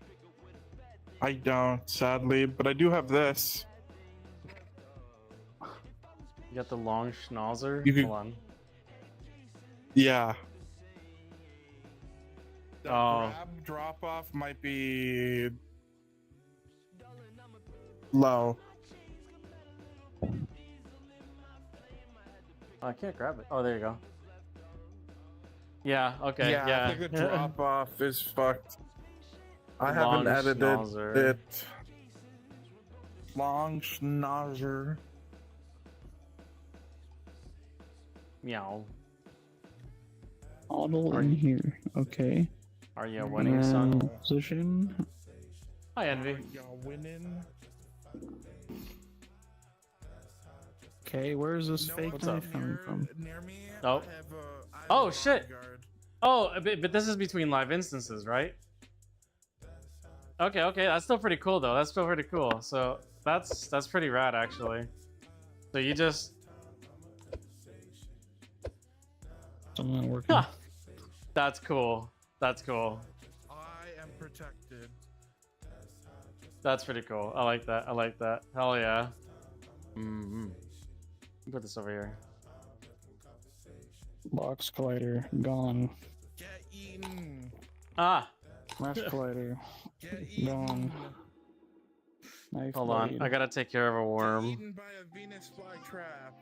don't, sadly, but I do have this. You got the long schnauzer? You could- Hold on. Yeah. The Oh. grab drop off might be low. Oh, I can't grab it. Oh, there you go. Yeah, okay, yeah, yeah. I think the drop off is fucked. I Long haven't edited schnauzer. it. Long schnauzer. Meow. Model in here. Okay. Are you winning, son? Position. Hi, Envy. Y'all winning? Okay, where is this fake What's up? knife coming from? Oh. Oh, shit. Oh, but this is between live instances, right? Okay, okay. That's still pretty cool, though. That's still pretty cool. So that's pretty rad, actually. So you just... Still not working. Huh. That's cool. That's cool. I am protected. That's pretty cool. I like that. I like that. Hell yeah. Mm-hmm. Put this over here. Box Collider, gone. Get eaten. Ah! Mesh Collider, gone. Knife Hold on, blade. I gotta take care of a worm. Eaten by a Venus flytrap.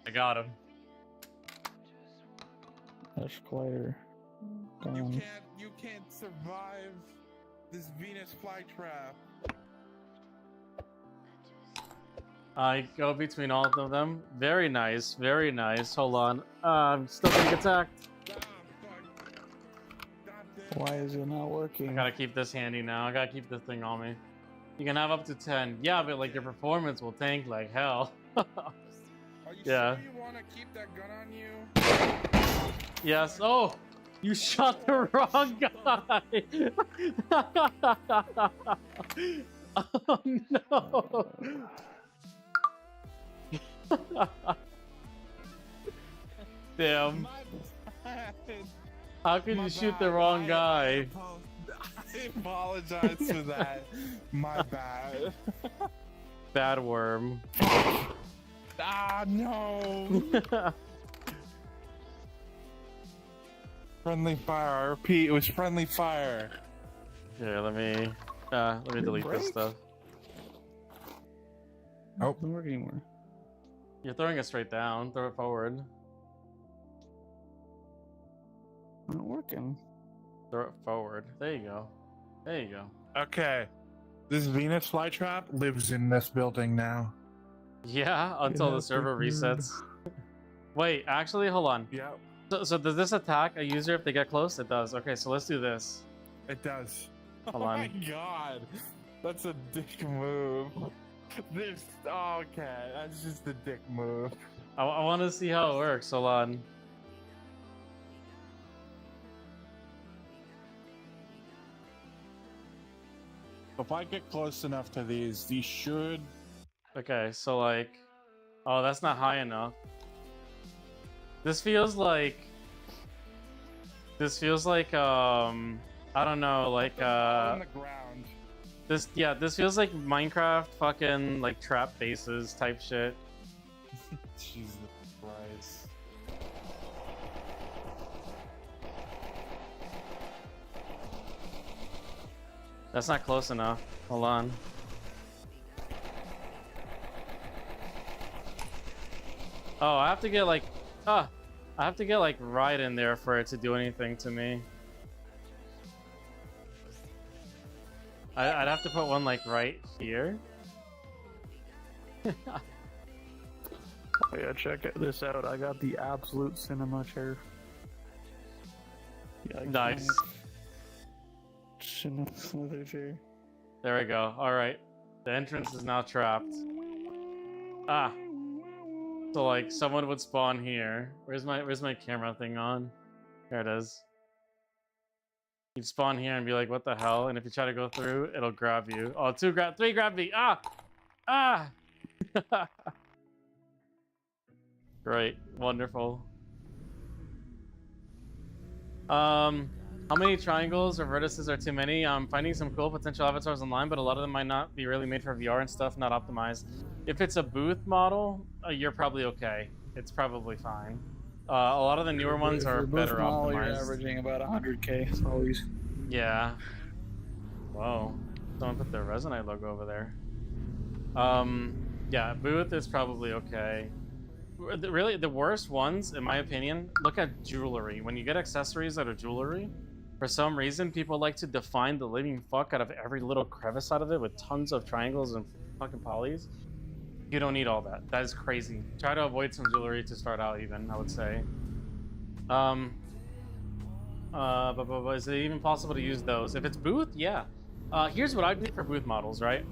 I got him. Mesh Collider, gone. You can't survive this Venus flytrap. I go between all of them. Very nice, very nice. Hold on. I'm still getting attacked. Why is it not I working? gotta keep this handy now. I gotta keep this thing on me. You can have up to 10. Yeah, but like your performance will tank like hell. Are you Yeah. sure you want to keep that gun on you? Yes. Oh, you shot the wrong guy. Oh no. Damn. How could you shoot the wrong guy? I apologize for that. My bad. Bad worm. Ah, no. Friendly fire. I repeat, it was friendly fire. Here, let me delete this stuff. Oh, doesn't work anymore. You're throwing it straight down. Throw it forward. Not working. Throw it forward. There you go. There you go. Okay. This Venus flytrap lives in this building now. Yeah, until the server resets. Wait, actually, hold on. Yeah. So does this attack a user if they get close? It does. Okay, so let's do this. It does. Hold Oh on. my god. That's a dick move. This. Oh, okay. That's just a dick move. I want to see how it works. Hold on. If I get close enough to these should. Okay, so like, oh, that's not high enough. This feels like I don't know, like on the ground. this feels like Minecraft fucking like trap bases type shit. Jesus Christ. That's not close enough. Hold on. Oh, I have to get like right in there for it to do anything to me. I'd have to put one like right here. Oh yeah, check this out. I got the absolute cinema chair. Yeah, Nice. Cinema leather chair. There we go. All right, the entrance is now trapped. Ah. So like someone would spawn here. Where's my camera thing on? There it is. You'd spawn here and be like, what the hell? And if you try to go through, it'll grab you. Oh, three grab me. Ah! Ah! Great. Wonderful. How many triangles or vertices are too many? I'm finding some cool potential avatars online, but a lot of them might not be really made for VR and stuff, not optimized. If it's a booth model, you're probably okay. It's probably fine. A lot of the newer ones are better You're optimized. averaging about 100k always. Yeah. Whoa. Someone put their Resonite logo over there. Yeah, booth is probably okay. Really, the worst ones, in my opinion, look at jewelry. When you get accessories that are jewelry, for some reason, people like to define the living fuck out of every little crevice out of it with tons of triangles and fucking polys. You don't need all that. That is crazy. Try to avoid some jewelry to start out, even, I would say. But is it even possible to use those? If it's booth, yeah. Here's what I do for booth models, right?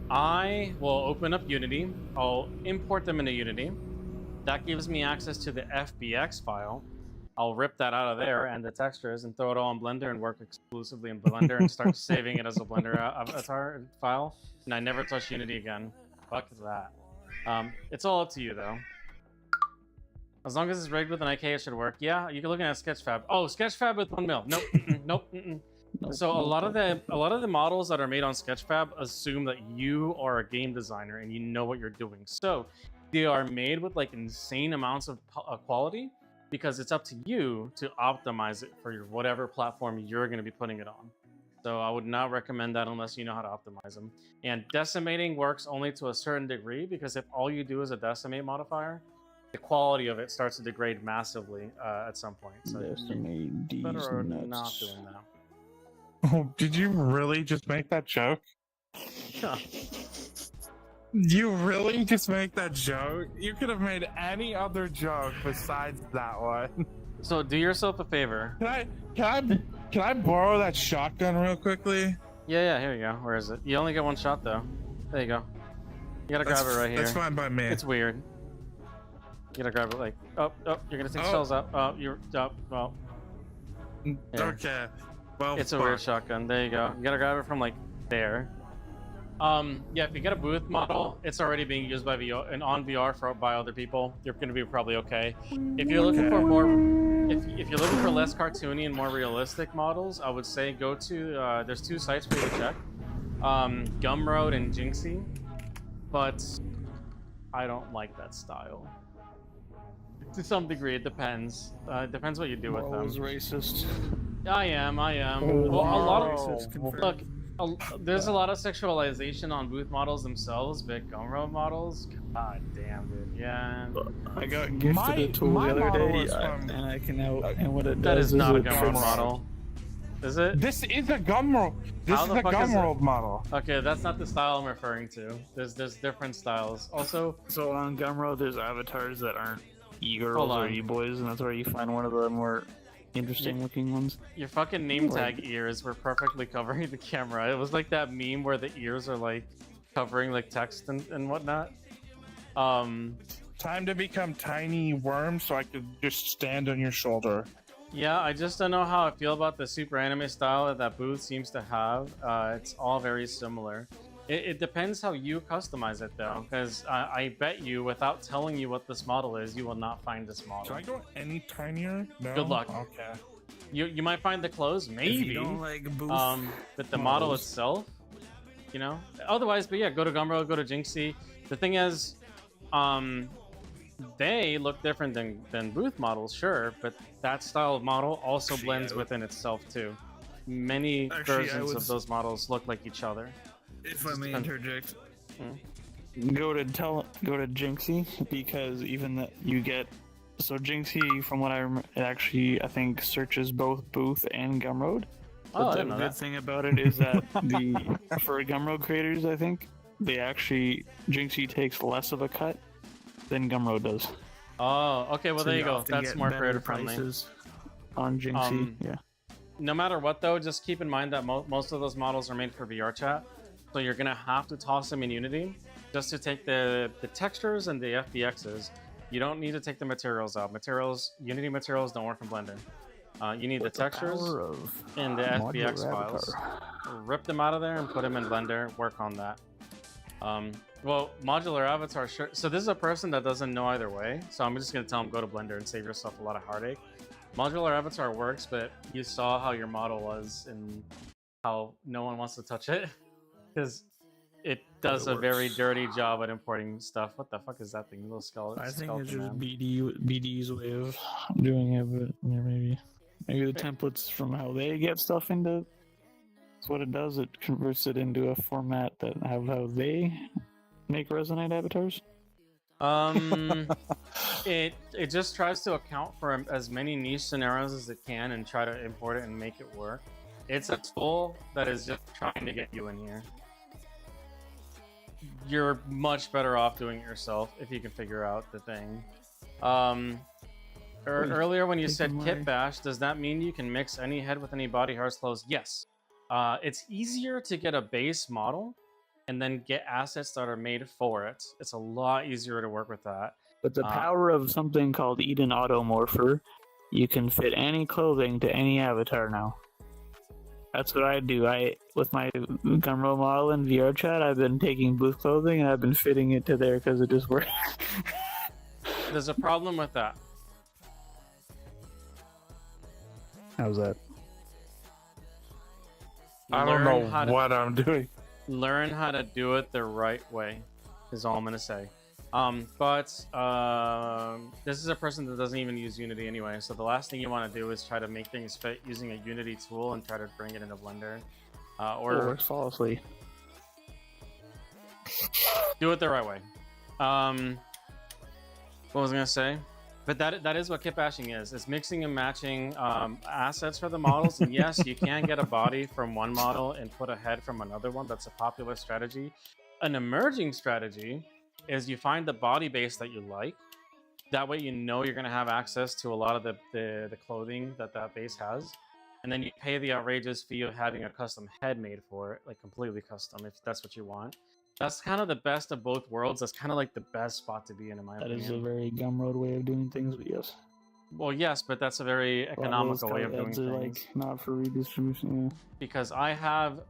I will open up Unity. I'll import them into Unity. That gives me access to the FBX file. I'll rip that out of there and the textures and throw it all in Blender and work exclusively in Blender and start saving it as a Blender avatar file. And I never touch Unity again. Fuck that. It's all up to you though. As long as it's rigged with an IK, it should work. Yeah, you're looking at Sketchfab. Oh, Sketchfab with 1 mil. Nope. Nope. So a lot of the models that are made on Sketchfab assume that you are a game designer and you know what you're doing. So they are made with like insane amounts of quality because it's up to you to optimize it for your whatever platform you're going to be putting it on. So I would not recommend that unless you know how to optimize them. And decimating works only to a certain degree because if all you do is a decimate modifier, the quality of it starts to degrade massively at some point. So you better not doing that. Oh, did you really just make that joke? You really just make that joke? You could have made any other joke besides that one. So do yourself a favor. Can I borrow that shotgun real quickly? Yeah, here you go. Where is it? You only get one shot though. There you go. You gotta grab it right here. That's fine by me. It's weird. You gotta grab it like, oh, you're gonna take shells out. Oh, you're up. Well. Here. Okay. Well, it's a weird shotgun. There you go. You gotta grab it from like there. Yeah, if you get a booth model, it's already being used by VR and on VR by other people. You're gonna be probably okay. If you're looking for more, if you're looking for less cartoony and more realistic models, I would say go to there's two sites for you to check, Gumroad and Jinxie. But I don't like that style. To some degree, it depends. It depends what you do with them. Was racist. I am. Oh, Well, a lot of racist look. There's a lot of sexualization on booth models themselves, but Gumroad models. God damn, dude. Yeah. I got gifted a tool the other day, and I can and what it does That is not a it Gumroad fits- model. Is it? This is a Gumroad. This How is the a fuck is it? Gumroad model. Okay, that's not the style I'm referring to. There's different styles. Also, So on Gumroad, there's avatars that aren't Hold e-girls or on. e-boys, and that's where you find one of the more interesting looking ones. your fucking name tag ears were perfectly covering the camera. It was like that meme where the ears are like covering like text and whatnot. Time to become tiny worm so I could just stand on your shoulder. Yeah, I just don't know how I feel about the super anime style that Booth seems to have. It's all very similar. It depends how you customize it though, because I bet you, without telling you what this model is, you will not find this model. Should I go any tinier? No? Good luck. Okay. You might find the clothes, maybe. don't like Booth but the model models. itself, you know. Otherwise, but yeah, go to Gumroad, go to Jinxie. The thing is, they look different than Booth models, sure, but that style of model also blends within itself too. Many Actually, I versions would of those models look like each other. If I may Depends- interject, go to Jinxie, because even that you get Jinxie, from what I remember, it actually I think searches both Booth and Gumroad. Oh, I But the didn't know good that. thing about it is that for Gumroad creators, I think Jinxie takes less of a cut than Gumroad does. Oh, okay. Well, So there you go. often That's get more better creator friendly. prices on Jinxie. Yeah. No matter what, though, just keep in mind that most of those models are made for VR chat, so you're gonna have to toss them in Unity just to take the textures and the FBXs. You don't need to take the materials out. Unity materials don't work in Blender. You need the textures and the modular FBX files. avatar. Rip them out of there and put them in Blender. Work on that. Well, modular avatar, sure. So this is a person that doesn't know either way. So I'm just gonna tell him go to Blender and save yourself a lot of heartache. Modular avatar works, but you saw how your model was and how no one wants to touch it because it does a very dirty job at importing stuff. What the fuck is that thing? Little skeleton. I think it's just man. BD's way of doing it, but yeah, maybe the templates from how they get stuff into. That's what it does. It converts it into a format that have how they make Resonate avatars. It just tries to account for as many niche scenarios as it can and try to import it and make it work. It's a tool that is just trying to get you in here. You're much better off doing it yourself if you can figure out the thing. Earlier when you said kit bash, does that mean you can mix any head with any body, hearts, clothes? Yes. It's easier to get a base model and then get assets that are made for it. It's a lot easier to work with that. But the power of something called Eden Automorpher, you can fit any clothing to any avatar now. That's what I do. With my Gumroad model in VR chat, I've been taking Booth clothing and I've been fitting it to there because it just works. There's a problem with that. How's that? I don't know what I'm doing. Learn how to do it the right way, is all I'm gonna say. This is a person that doesn't even use Unity anyway, so the last thing you want to do is try to make things fit using a Unity tool and try to bring it into Blender. Or works flawlessly. Do it the right way. What was I gonna say? But that is what kit bashing is. It's mixing and matching assets for the models. And yes, you can get a body from one model and put a head from another one. That's a popular strategy. An emerging strategy is you find the body base that you like. That way you know you're gonna have access to a lot of the clothing that base has. And then you pay the outrageous fee of having a custom head made for it, like completely custom, if that's what you want. That's kind of the best of both worlds. That's kind of like the best spot to be in my opinion. That is a very Gumroad way of doing things, but yes. Well, yes, but that's a very economical way of doing things. Like, not for redistribution, yeah. Because I have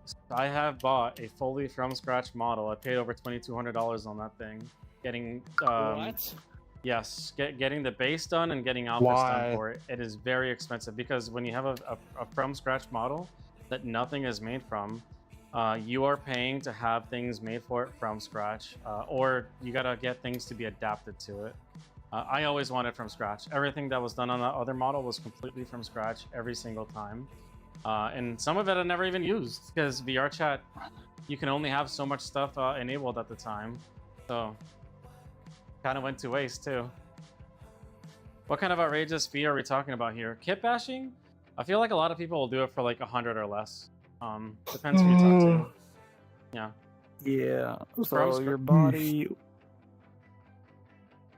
bought a fully from scratch model. I paid over $2,200 on that thing. Getting what? Yes, getting the base done and getting outfits done for it. It is very expensive because when you have a from scratch model that nothing is made from, you are paying to have things made for it from scratch, or you gotta get things to be adapted to it. I always wanted from scratch. Everything that was done on the other model was completely from scratch every single time. And some of it I never even used because VRChat, you can only have so much stuff enabled at the time. So kind of went to waste too. What kind of outrageous fee are we talking about here? Kit bashing? I feel like a lot of people will do it for like 100 or less. Depends who you talk to. Yeah. Yeah. So your body.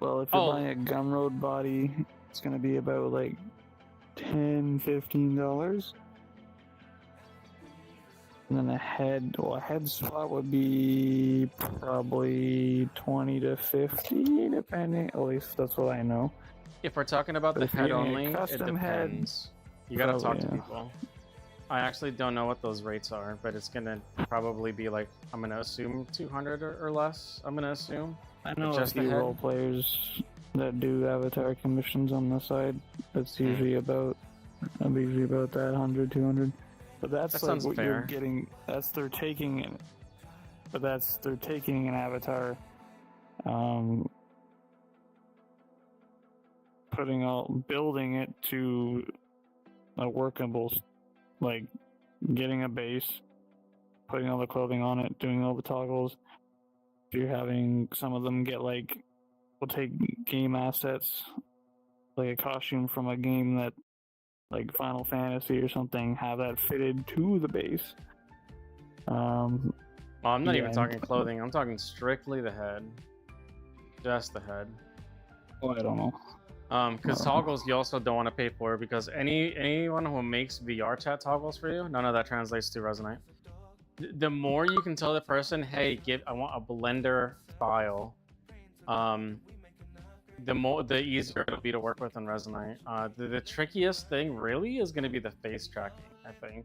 Well, if you're buying a Gumroad body, it's gonna be about like $10-15. And then a head swap would be probably 20 to 50, depending. At least that's what I know. If we're talking about the head only, it depends. You gotta talk to people. I actually don't know what those rates are, but it's gonna probably be like, I'm gonna assume 200 or less. I'm gonna assume. I know a few role players that do avatar commissions on the side. That's usually about that 100, 200. But that's that like sounds what fair. you're getting. They're taking an avatar, building it to a workable, like getting a base, putting all the clothing on it, doing all the toggles. You're having some of them get like, we'll take game assets, like a costume from a game that, like Final Fantasy or something, have that fitted to the base. Well, I'm not even talking clothing. I'm talking strictly the head, just the head. Oh, I don't know. Because toggles you also don't want to pay for, because anyone who makes VRChat toggles for you, none of that translates to Resonate. The more you can tell the person, hey, I want a Blender file, the easier it'll be to work with in Resonate. The trickiest thing really is going to be the face tracking, I think.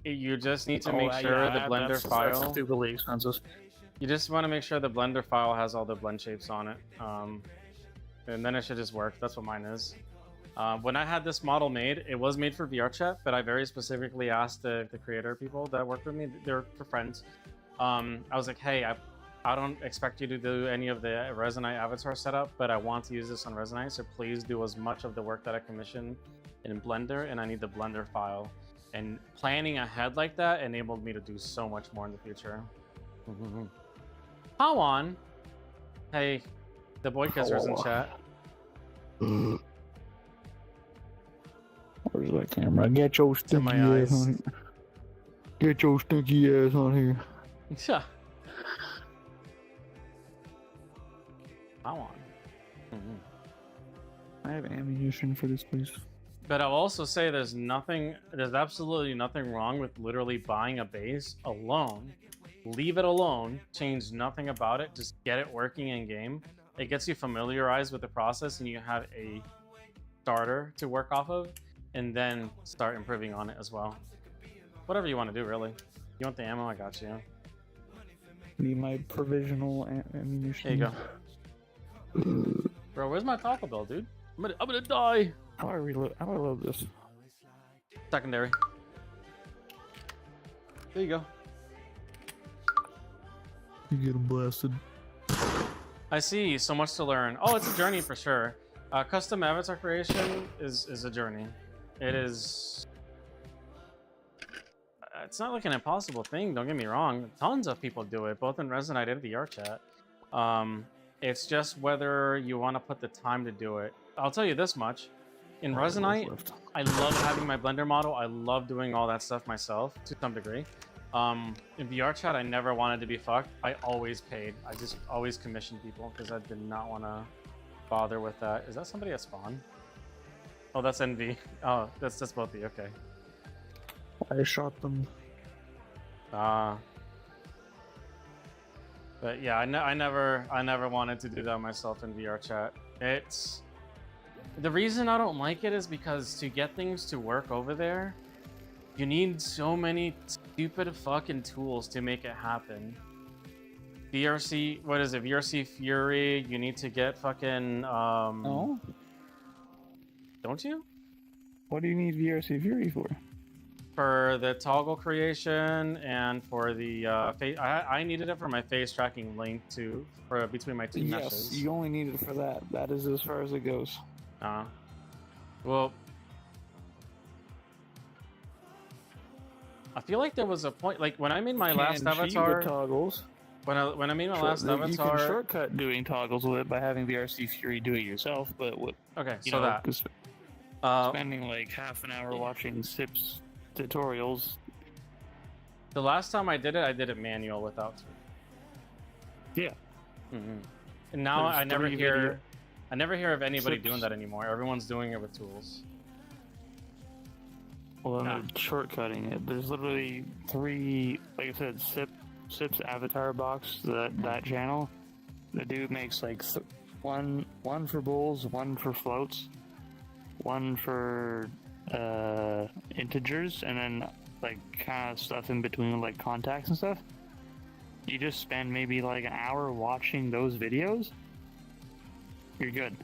You just need to make sure the Blender file. That's stupidly expensive. You just want to make sure the Blender file has all the blend shapes on it, and then it should just work. That's what mine is. When I had this model made, it was made for VRChat, but I very specifically asked the creator people that worked with me, they're friends. I was like, hey, I don't expect you to do any of the Resonite avatar setup, but I want to use this on Resonite, so please do as much of the work that I commissioned in Blender, and I need the Blender file. And planning ahead like that enabled me to do so much more in the future. How on? Hey, the boy kisser's in chat. Where's that camera? Get your stinky ass on here. Get your stinky ass on here. Yeah. How on? I have ammunition for this place. But I'll also say there's absolutely nothing wrong with literally buying a base alone. Leave it alone, change nothing about it, just get it working in game. It gets you familiarized with the process and you have a starter to work off of, and then start improving on it as well. Whatever you want to do, really. You want the ammo? I got you. Need my provisional ammunition. There you go. Bro, where's my Taco Bell, dude? I'm gonna die. How do I reload this? Secondary. There you go. You get him blasted. I see. So much to learn. Oh, it's a journey for sure. Custom avatar creation is a journey. It is. It's not like an impossible thing. Don't get me wrong. Tons of people do it, both in Resonite and VR chat. It's just whether you want to put the time to do it. I'll tell you this much. In Resonite, I love having my Blender model. I love doing all that stuff myself to some degree. In VR chat, I never wanted to be fucked. I always paid. I just always commissioned people because I did not want to bother with that. Is that somebody at spawn? Oh, that's Envy. Oh, that's both of you. Okay. I shot them. But yeah, I never wanted to do that myself in VR chat. It's the reason I don't like it is because to get things to work over there, you need so many stupid fucking tools to make it happen. VRC, what is it? VRC Fury. You need to get fucking. No. Don't you? What do you need VRC Fury for? For the toggle creation and for the face. I needed it for my face tracking link for between my two meshes. Yes, you only need it for that. That is as far as it goes. Well, I feel like there was a point, like when I made my last avatar. Toggles. When I made my last avatar, you can shortcut doing toggles with it by having VRC Fury do it yourself. But what? Okay, you so know, that spending like half an hour watching Sips tutorials. The last time I did it manual without. Yeah. And now There's I never three hear of anybody Sips. doing that anymore. Everyone's doing it with tools. Well, they're shortcutting it. There's literally 3, like I said, Sips avatar box, that channel. The dude makes like one for bulls, one for floats, one for integers, and then like kind of stuff in between, like contacts and stuff. You just spend maybe like an hour watching those videos, you're good.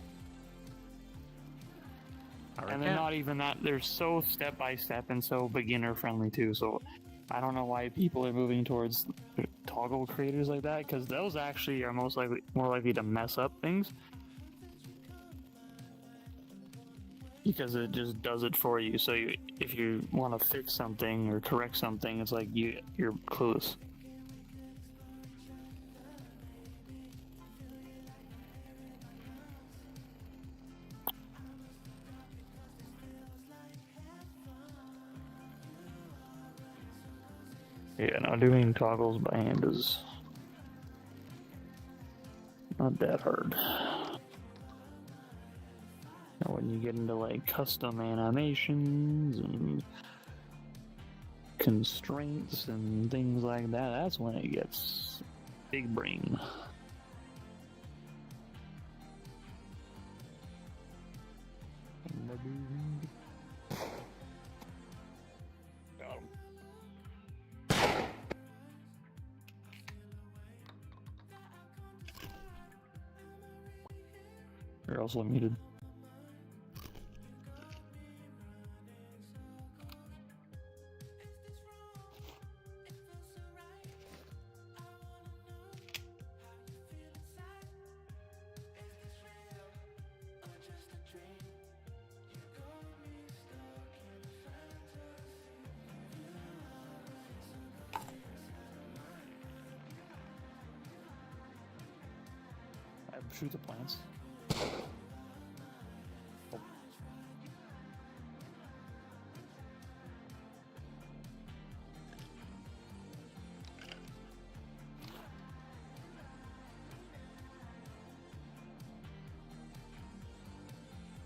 And they're not even that, they're so step by step and so beginner friendly too. So I don't know why people are moving towards toggle creators like that, because those actually are more likely to mess up things. Because it just does it for you. So if you want to fix something or correct something, it's like you're clueless. Yeah, now doing toggles by hand is not that hard. Now when you get into like custom animations and constraints and things like that, that's when it gets big brain. You're also muted. Shoot the plants.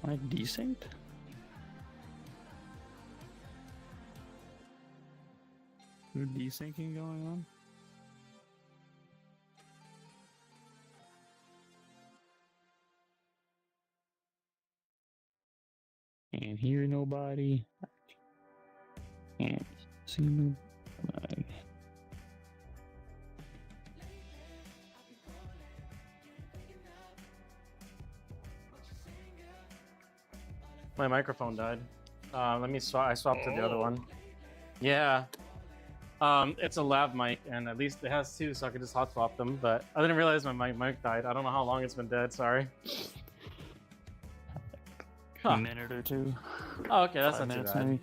Am I desynced? Is there desyncing going on? Can't hear nobody. Can't see nobody. My microphone died. Let me swap. I swapped to the other one. Yeah. It's a lav mic, and at least it has two, so I could just hot swap them. But I didn't realize my mic died. I don't know how long it's been dead. Sorry. A minute or two. Oh, okay, that's 5 not too minutes bad. maybe.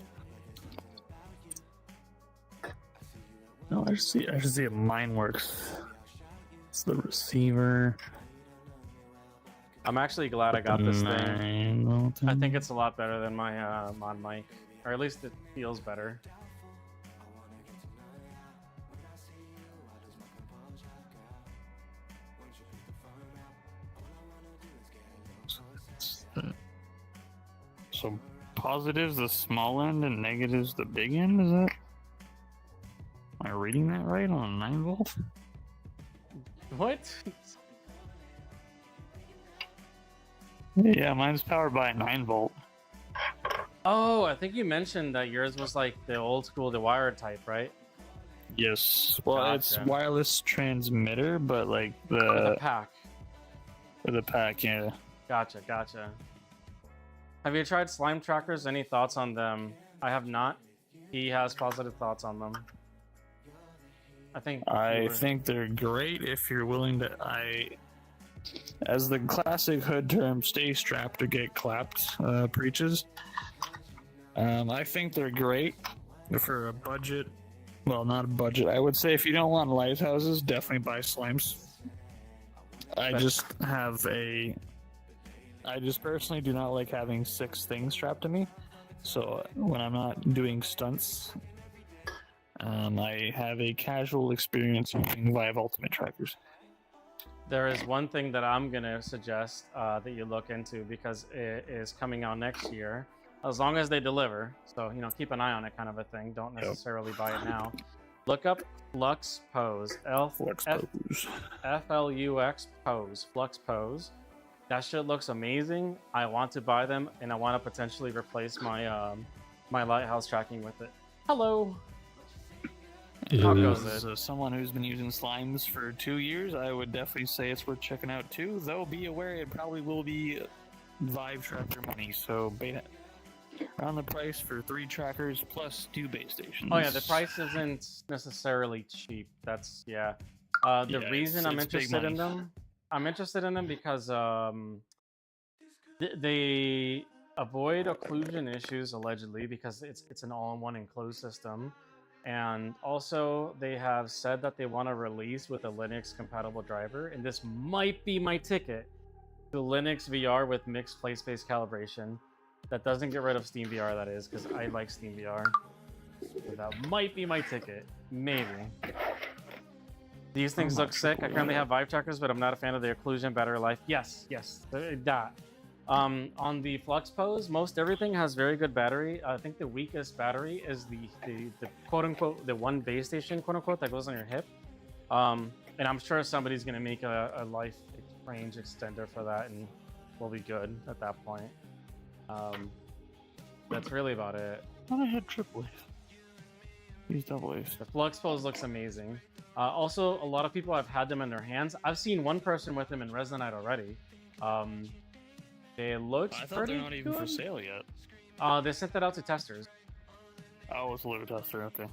No, I just see if mine works. It's the receiver. I'm actually glad I got this thing. 9 I think it's a lot better than my mod mic, or at least it feels better. So positive's the small end and negative's the big end, is that? Am I reading that right on 9 volt? What? Yeah, mine's powered by a 9 volt. Oh, I think you mentioned that yours was like the old school, the wired type, right? Yes. Well, it's Gotcha. wireless transmitter, but like the With a pack. With a pack, yeah. Gotcha, gotcha. Have you tried slime trackers? Any thoughts on them? I have not. He has positive thoughts on them. I think they're great if you're willing to. As the classic hood term, stay strapped or get clapped preaches. I think they're great for a budget. Well, not a budget. I would say if you don't want lighthouses, definitely buy slimes. I just personally do not like having 6 things strapped to me. So when I'm not doing stunts, I have a casual experience using Vive Ultimate trackers. There is one thing that I'm going to suggest that you look into because it is coming out next year, as long as they deliver. So, you know, keep an eye on it kind of a thing. Don't necessarily buy it now. Look up Flux Pose. F-L-U-X Pose. Flux Pose. That shit looks amazing. I want to buy them, and I want to potentially replace my my lighthouse tracking with it. Hello. How goes it? As someone who's been using slimes for 2 years, I would definitely say it's worth checking out too. Though be aware it probably will be Vive tracker money, so beta around the price for 3 trackers plus 2 base stations. Oh yeah, the price isn't necessarily cheap. That's the Yeah, reason I'm it's big interested in money. them. I'm interested in them because they avoid occlusion issues allegedly because it's an all-in-one enclosed system, and also they have said that they want to release with a Linux compatible driver, and this might be my ticket to Linux VR with mixed play space calibration. That doesn't get rid of Steam VR, that is, because I like Steam VR. So that might be my ticket. Maybe. These things look sick. I currently have Vive trackers, but I'm not a fan of the occlusion, battery life. Yes, that. On the Flux Pose, most everything has very good battery. I think the weakest battery is the quote-unquote, the one base station, quote-unquote, that goes on your hip. And I'm sure somebody's going to make a life range extender for that, and we'll be good at that point. That's really about it. I thought I had triple A's. These double A's. The Flux Pose looks amazing. Also, a lot of people have had them in their hands. I've seen one person with them in Resonite already. They look I thought pretty they're not even for good. sale yet. They sent that out to testers. Oh, it's a little tester, okay.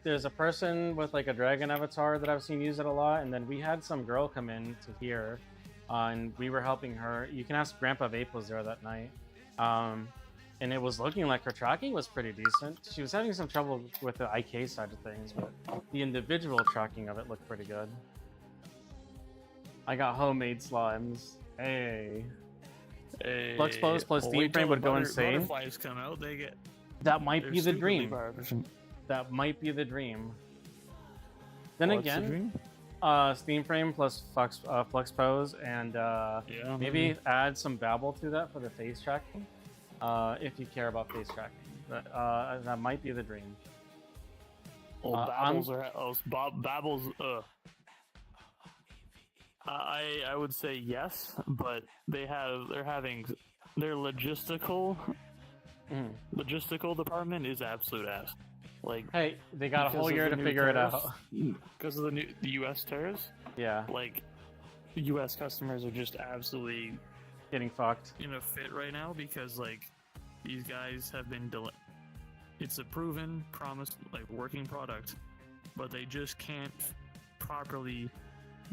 There's a person with like a dragon avatar that I've seen use it a lot, and then we had some girl come in to here, and we were helping her. You can ask Grandpa Vape was there that night, and it was looking like her tracking was pretty decent. She was having some trouble with the IK side of things, but the individual tracking of it looked pretty good. I got homemade slimes. Hey. Flux Pose plus Well, Steam wait till Frame would the go insane. Butterflies come out, they get. That might they're be the stupidly dream. powerful. That might be the dream. Then What's the again, dream? Steam Frame plus Flux Pose, and maybe add some Babel to that for the face tracking, if you care about face tracking. But that might be the dream. Well, Babbles Babbles. I would say yes, but their logistical department is absolute ass. Like, hey, they got a because whole of year the to new figure it tariffs- out. because of the U.S. tariffs. Yeah, like U.S. customers are just absolutely getting fucked in a fit right now because like these guys have been it's a proven, promised, like working product, but they just can't properly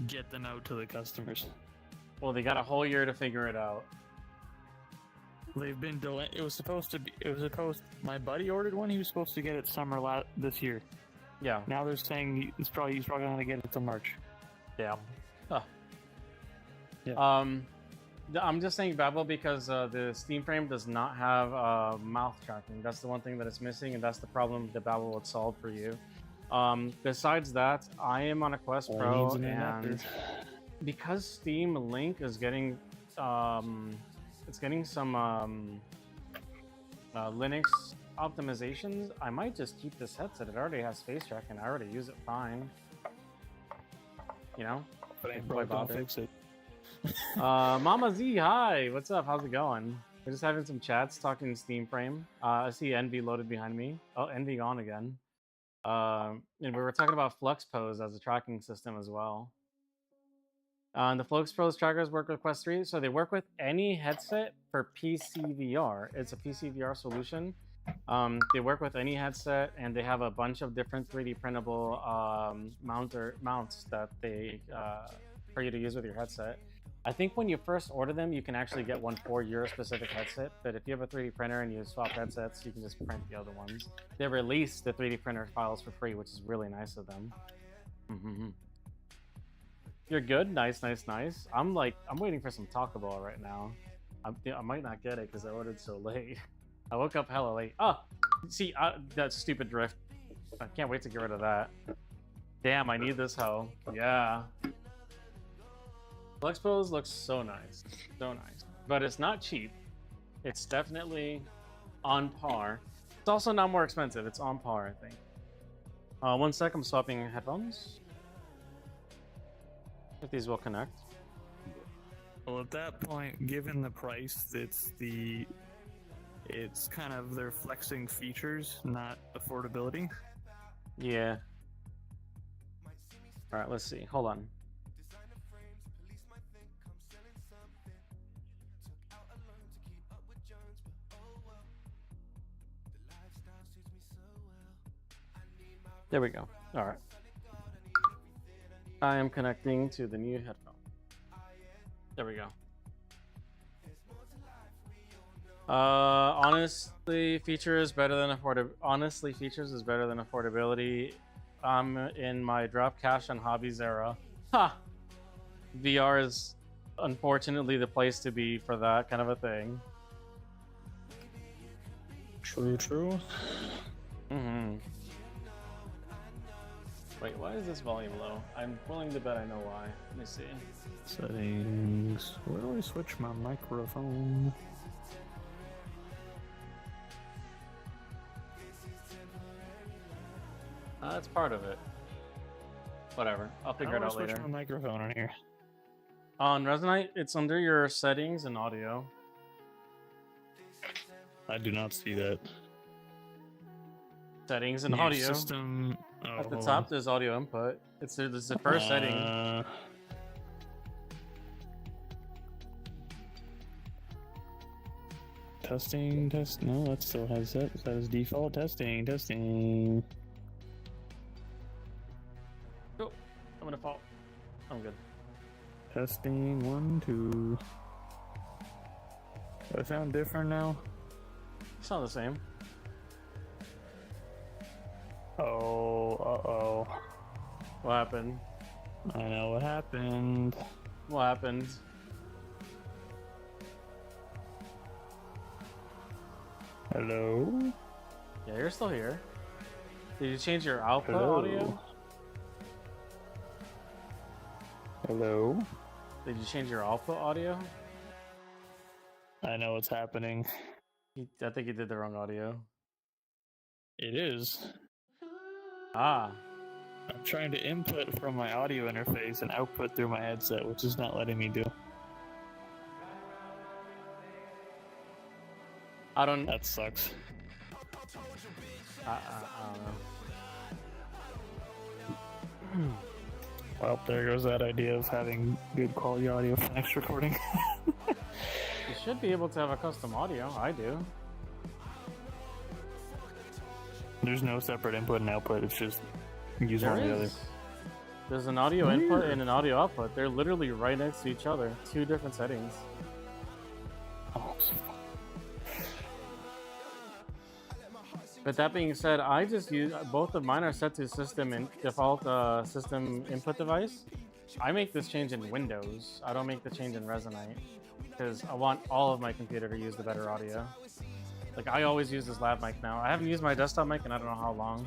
get them out to the customers. Well, they got a whole year to figure it out. They've been delayed. It was supposed to be. My buddy ordered one. He was supposed to get it summer this year. Yeah. Now they're saying he's probably going to get it till March. Yeah. Huh. Yeah. I'm just saying Babel because the Steam Frame does not have mouth tracking. That's the one thing that it's missing, and that's the problem that Babel would solve for you. Besides that, I am on a Quest Pro, and because Steam Link is getting it's getting some Linux optimizations, I might just keep this headset. It already has face tracking. I already use it fine. You know? But I probably don't fix it. Mama Z, hi! What's up? How's it going? We're just having some chats, talking Steam Frame. I see Envy loaded behind me. Oh, Envy gone again. And we were talking about FluxPose as a tracking system as well. And the FluxPose trackers work with Quest 3, so they work with any headset for PC VR. It's a PC VR solution. They work with any headset, and they have a bunch of different 3D printable mounts that they for you to use with your headset. I think when you first order them, you can actually get one for your specific headset, but if you have a 3D printer and you swap headsets, you can just print the other ones. They release the 3D printer files for free, which is really nice of them. You're good? Nice, nice, nice. I'm waiting for some Taco Bell right now. I might not get it because I ordered so late. I woke up hella late. Oh, see, that stupid drift. I can't wait to get rid of that. Damn, I need this hoe. Yeah. FluxPose looks so nice. So nice. But it's not cheap. It's definitely on par. It's also not more expensive. It's on par, I think. 1 sec, I'm swapping headphones. If these will connect. Well, at that point, given the price, it's kind of they're flexing features, not affordability. Yeah. All right, let's see. Hold on. There we go. All right. I am connecting to the new headphone. There we go. Honestly, features better than affordability. I'm in my drop cash on hobbies era. Ha! VR is unfortunately the place to be for that kind of a thing. True. Wait, why is this volume low? I'm willing to bet I know why. Let me see. Settings. Where do I switch my microphone? That's part of it. Whatever. I'll figure it out later. Switch my microphone on here. On Resonite, it's under your settings and audio. I do not see that. Settings and New audio. System. Oh, At the hold top, on. there's audio input. It's the first setting. Testing, test. No, that still has that. That is default. Testing. Oh, I'm gonna fall. I'm good. Testing. 1, 2. Do I sound different now? It's not the same. Oh, uh-oh. What happened? I know what happened. What happened? Hello? Yeah, you're still here. Did you change your output Hello? audio? Hello? Did you change your output audio? I know what's happening. I think you did the wrong audio. It is. Ah. I'm trying to input from my audio interface and output through my headset, which is not letting me do. That sucks. I don't know. Well, there goes that idea of having good quality audio for next recording. You should be able to have a custom audio. I do. There's no separate input and output. It's just use one or the other. There's an audio input and an audio output. They're literally right next to each other. 2 different settings. But that being said, I just use both of mine are set to system and default system input device. I make this change in Windows. I don't make the change in Resonate because I want all of my computer to use the better audio. Like I always use this lab mic now. I haven't used my desktop mic in I don't know how long.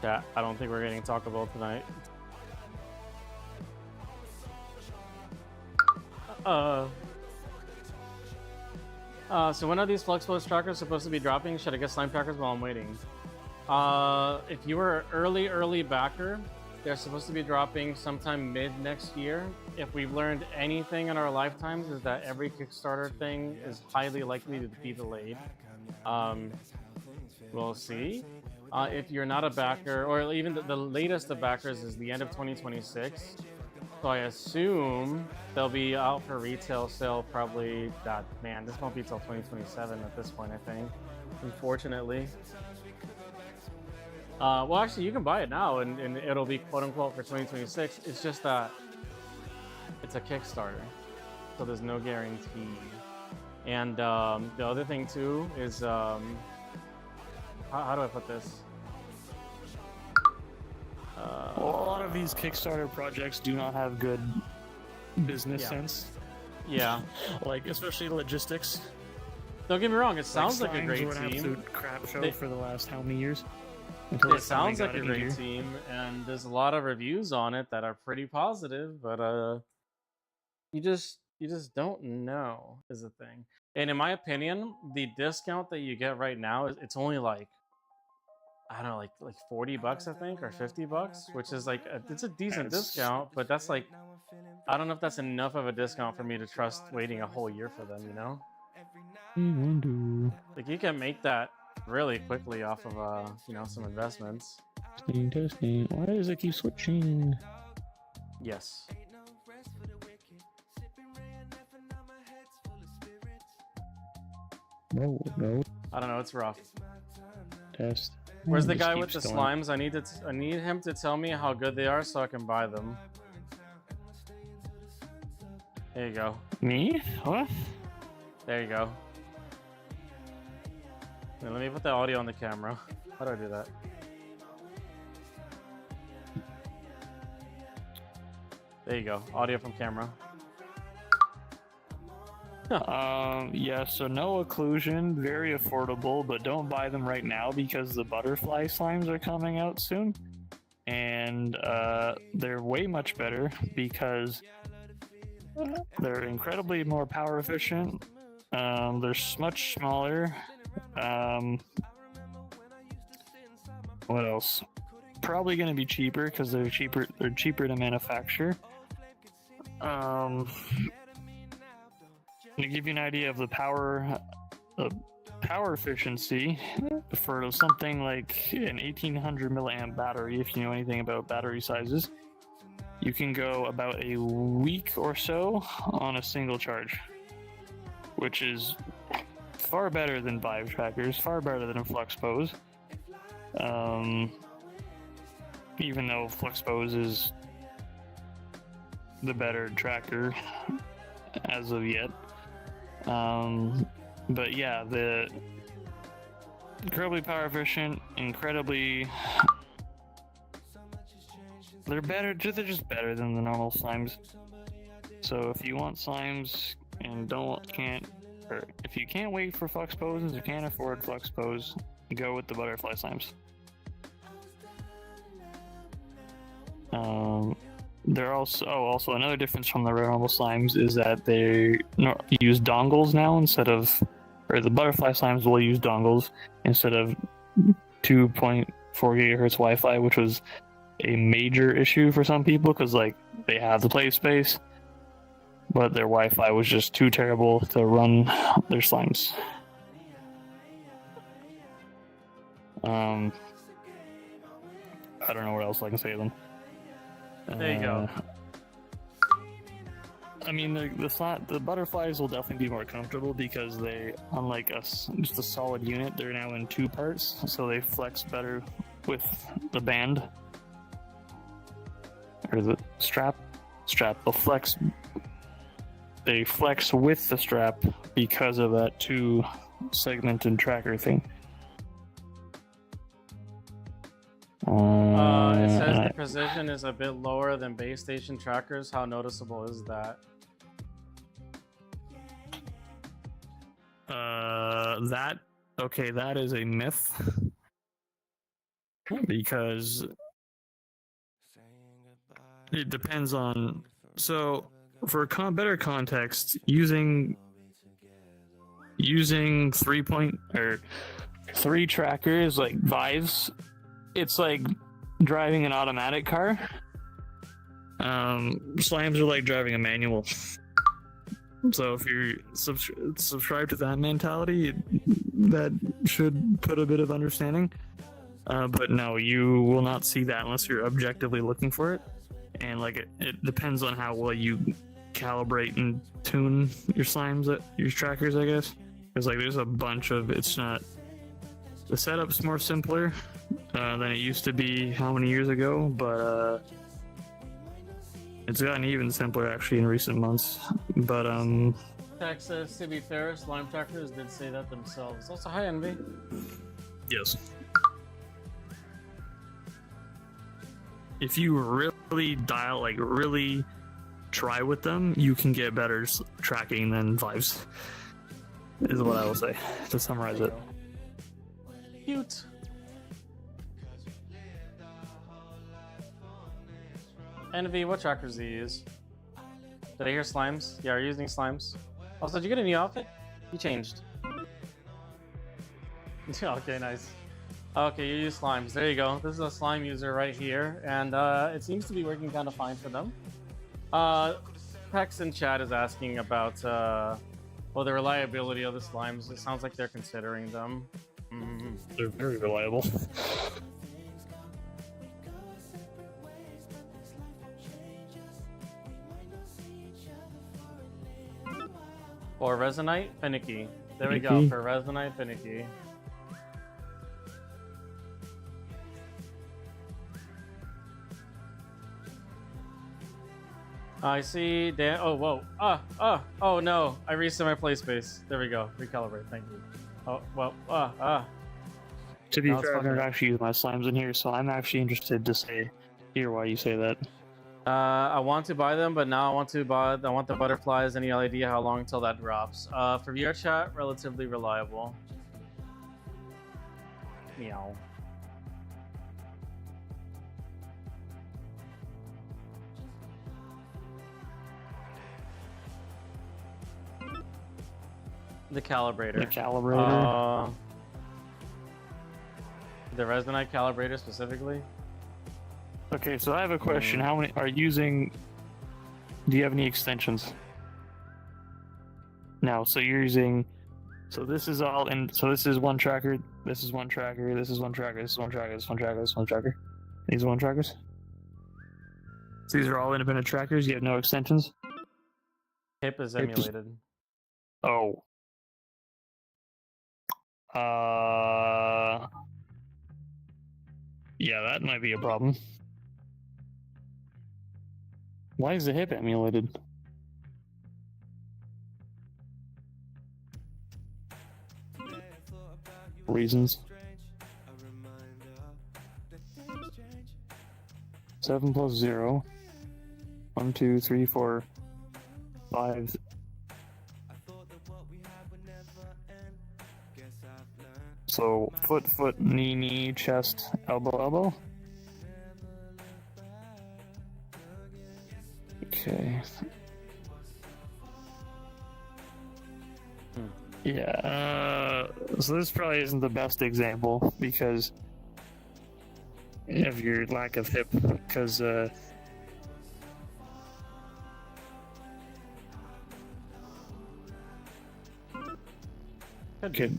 Yeah, I don't think we're getting Taco Bell tonight. So when are these Fluxpose trackers supposed to be dropping? Should I get slime trackers while I'm waiting? If you were an early backer, they're supposed to be dropping sometime mid next year. If we've learned anything in our lifetimes, is that every Kickstarter thing is highly likely to be delayed. We'll see. If you're not a backer, or even the latest of backers is the end of 2026. So I assume they'll be out for retail sale probably, man, this won't be till 2027 at this point, I think, unfortunately. Well, actually, you can buy it now, and it'll be quote-unquote for 2026. It's just that it's a Kickstarter, so there's no guarantee. And the other thing, too, is... how do I put this? Well, a lot of these Kickstarter projects do not have good business sense. Yeah. Like, especially logistics. Don't get me wrong, it sounds like a Slimes great were an team. absolute crap show They- for the last how many years? It sounds like a great team, and there's a lot of reviews on it that are pretty positive, but you just don't know is the thing. And in my opinion, the discount that you get right now is it's only like I don't know, like $40 I think, or $50, which is like it's a decent discount, but that's like I don't know if that's enough of a discount for me to trust waiting a whole year for them, you know? Like you can make that really quickly off of you know, some investments. Testing. Why does it keep switching? Yes. No. I don't know, it's rough. Test. Where's the Just guy keep with the going. slimes? I need him to tell me how good they are so I can buy them. There you go. Me? What? There you go. Now, let me put the audio on the camera. How do I do that? There you go. Audio from camera. Yeah, so no occlusion, very affordable, but don't buy them right now because the butterfly slimes are coming out soon. And they're way much better because they're incredibly more power efficient. They're much smaller. What else? Probably going to be cheaper because they're cheaper. They're cheaper to manufacture. To give you an idea of the power efficiency for something like an 1800 milliamp battery, if you know anything about battery sizes, you can go about a week or so on a single charge, which is far better than Vive trackers, far better than Fluxpose. Even though Fluxpose is the better tracker as of yet. But yeah, the incredibly power efficient, incredibly they're better. They're just better than the normal slimes. So if you want slimes and if you can't wait for Fluxposes or can't afford Fluxpose, go with the butterfly slimes. They're also another difference from the normal slimes is that they use dongles now or the butterfly slimes will use dongles instead of 2.4 gigahertz Wi-Fi, which was a major issue for some people because like they have the play space, but their Wi-Fi was just too terrible to run their slimes. I don't know what else I can say to them. There you go. I mean, the butterflies will definitely be more comfortable because they, unlike us, just a solid unit, they're now in 2 parts, so they flex better with the band. Or the strap. They'll flex. They flex with the strap because of that 2-segmented tracker thing. It says the precision is a bit lower than base station trackers. How noticeable is that? That is a myth. Because it depends on. So, for better context, using 3 trackers like Vives, it's like driving an automatic car. Slimes are like driving a manual. So if you're subscribed to that mentality, that should put a bit of understanding. But no, you will not see that unless you're objectively looking for it. And like it depends on how well you calibrate and tune your slimes, your trackers, I guess. Because like there's a bunch of, it's not, the setup's more simpler than it used to be how many years ago, but it's gotten even simpler actually in recent months. But Texas, to be fair, slime trackers did say that themselves. Also, hi Envy. yes. If you really dial, like really try with them, you can get better tracking than Vives, is what I will say to summarize it. Cute. Envy, what trackers do you use? Did I hear slimes? Yeah, are you using slimes? Also, did you get a new outfit? You changed. Okay, nice. Okay, you use slimes. There you go. This is a slime user right here, and it seems to be working kind of fine for them. Pex in chat is asking about well, the reliability of the slimes. It sounds like they're considering them. They're very reliable. For Resonite, finicky. There we go. For Resonite, finicky. I see Dan. Oh, whoa. Oh no. I reset my play space. There we go. Recalibrate. Thank you. Oh, well. To be Now it's fair, I've fucking never up. actually used my slimes in here, so I'm actually interested to hear why you say that. I want to buy them, but now I want the butterflies. Any idea how long until that drops? For VR chat, relatively reliable. Meow. The calibrator. The calibrator. The Resonite calibrator specifically. Okay, so I have a question. How many are you using? Do you have any extensions? No, so you're using. So this is all in. So this is one tracker. This is one tracker. This is one tracker. This is one tracker. This is one tracker. This is one tracker. These are one trackers. So these are all independent trackers. You have no extensions. Hip is emulated. Oh. Yeah, that might be a problem. Why is the hip emulated? Reasons. 7 plus 0. 1, 2, 3, 4, 5. So foot, knee, chest, elbow. Okay. Yeah. So this probably isn't the best example because of your lack of hip. Because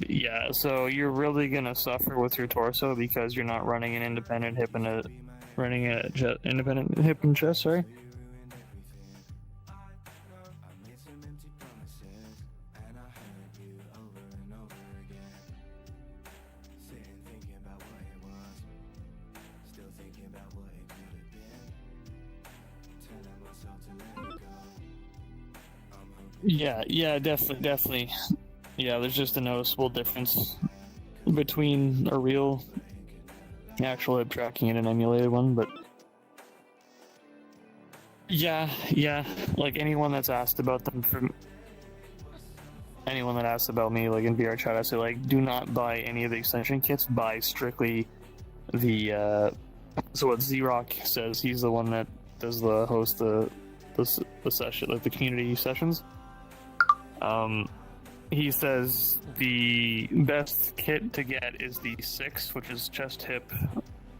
yeah, so you're really gonna suffer with your torso because you're not running an independent hip and a running a independent hip and chest. Sorry. Yeah, definitely. Yeah, there's just a noticeable difference between a real actual hip tracking and an emulated one, but yeah, like anyone that's asked about them from anyone that asks about me, like in VR chat, I say like, do not buy any of the extension kits, buy strictly the so what Z-Rock says, he's the one that does the host the session, like the community sessions. He says the best kit to get is the 6, which is chest, hip,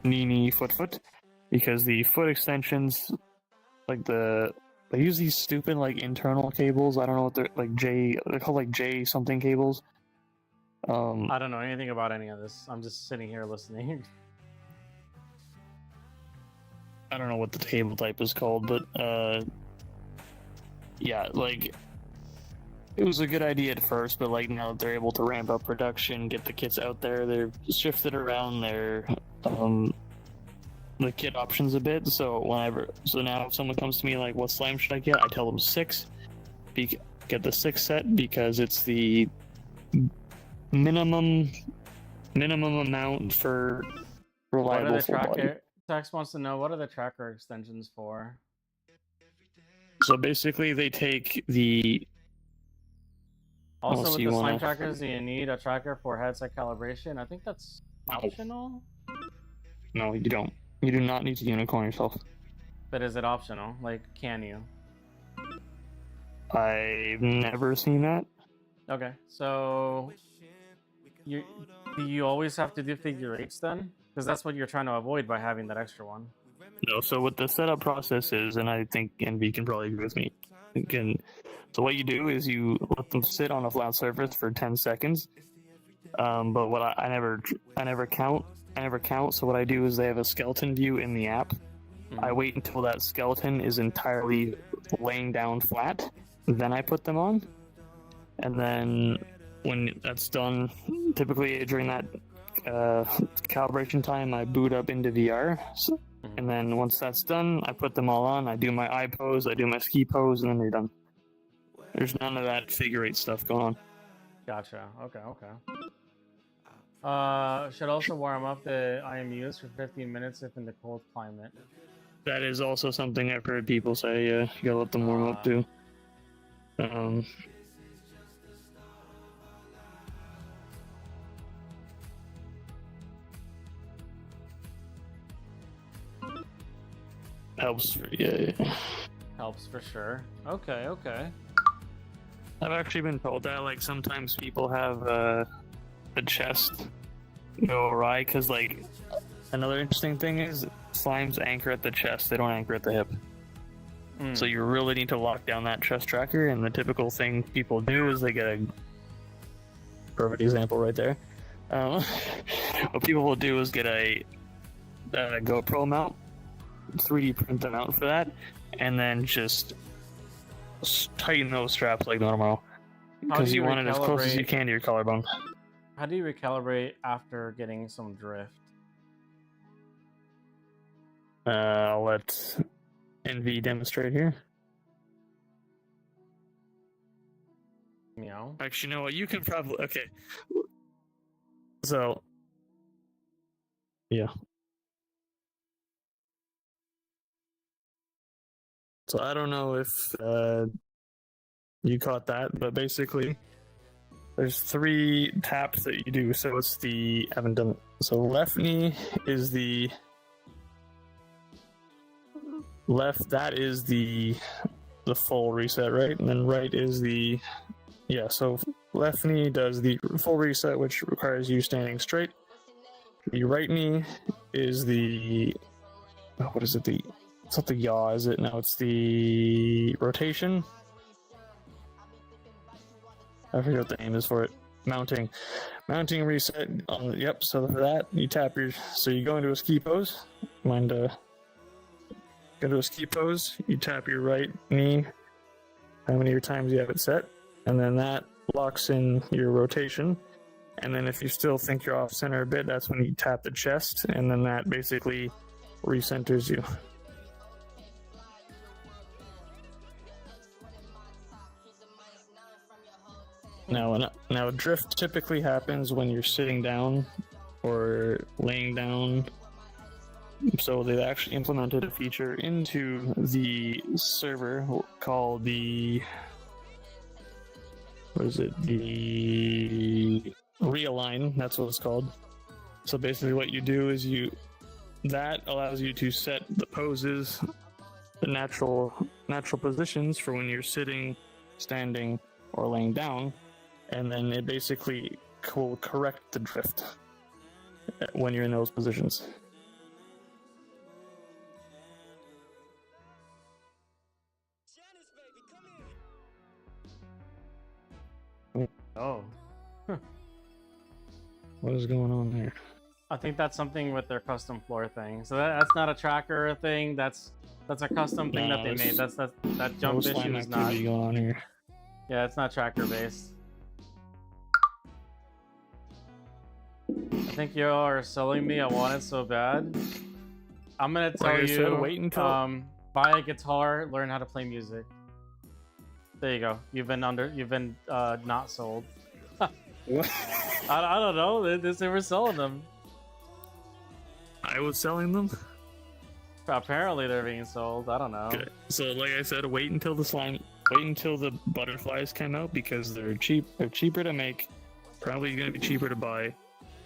knee, foot, because the foot extensions, like they use these stupid like internal cables. I don't know what they're like they're called like J something cables. I don't know anything about any of this. I'm just sitting here listening. I don't know what the cable type is called, but yeah, like it was a good idea at first, but like now that they're able to ramp up production, get the kits out there, they're shifted around their the kit options a bit. So now if someone comes to me like, what slime should I get? I tell them 6. Get the 6 set because it's the minimum amount for reliable full body. Tex wants to know, what are the tracker extensions for? So basically, they take the. Also, with the slime trackers, do you need a tracker for headset calibration? I think that's optional. No, you don't. You do not need to unicorn yourself. But is it optional? Like, can you? I've never seen that. Okay, so do you always have to do figure 8s then? Because that's what you're trying to avoid by having that extra one. No, so what the setup process is, and I think Envy can probably agree with me. So what you do is you let them sit on a flat surface for 10 seconds. But what I never count. So what I do is they have a skeleton view in the app. I wait until that skeleton is entirely laying down flat. Then I put them on. And then when that's done, typically during that calibration time, I boot up into VR. And then once that's done, I put them all on. I do my eye pose, I do my ski pose, and then they're done. There's none of that figure 8 stuff going on. Gotcha. Okay. Should also warm up the IMUs for 15 minutes if in the cold climate. That is also something I've heard people say. You gotta let them warm up too. Helps. Yeah. Helps for sure. Okay. I've actually been told that like sometimes people have the chest go awry because like another interesting thing is slimes anchor at the chest, they don't anchor at the hip. So you really need to lock down that chest tracker, and the typical thing people do is they get a perfect example right there. What people will do is get a GoPro mount, 3D print them out for that, and then just tighten those straps like normal, because you want it as close as you can to your collarbone. How do you recalibrate after getting some drift? I'll let Envy demonstrate here. Meow. Actually, you know what? You can probably... Okay. So... Yeah. So I don't know if you caught that, but basically there's 3 taps that you do. So it's the... I haven't done it. So left knee is the... Left, that is the full reset, right? And then right is the... Yeah, so left knee does the full reset, which requires you standing straight. The right knee is the... Oh, what is it? It's not the yaw, is it? No, it's the rotation. I forget what the name is for it. Mounting reset. Yep. So for that, you tap your. So you go into a ski pose. Mind go to a ski pose, you tap your right knee, how many times you have it set, and then that locks in your rotation. And then if you still think you're off center a bit, that's when you tap the chest, and then that basically recenters you. Now, drift typically happens when you're sitting down or laying down. So they've actually implemented a feature into the server called the realign. That's what it's called. So basically, what you do is that allows you to set the poses, the natural positions for when you're sitting, standing, or laying down, and then it basically will correct the drift when you're in those positions. Oh. What is going on there? I think that's something with their custom floor thing. So that's not a tracker thing. That's a custom thing that they made. That jump issue is not going on here. Yeah, it's not tracker based. I think you are selling me. I want it so bad. I'm gonna tell Like I you. said, wait until buy a guitar, learn how to play music. There you go. You've been not sold. What? I don't know. They were selling them. I was selling them. Apparently they're being sold. I don't know. Okay. So like I said, wait until the butterflies come out because they're cheap. They're cheaper to make. Probably going to be cheaper to buy,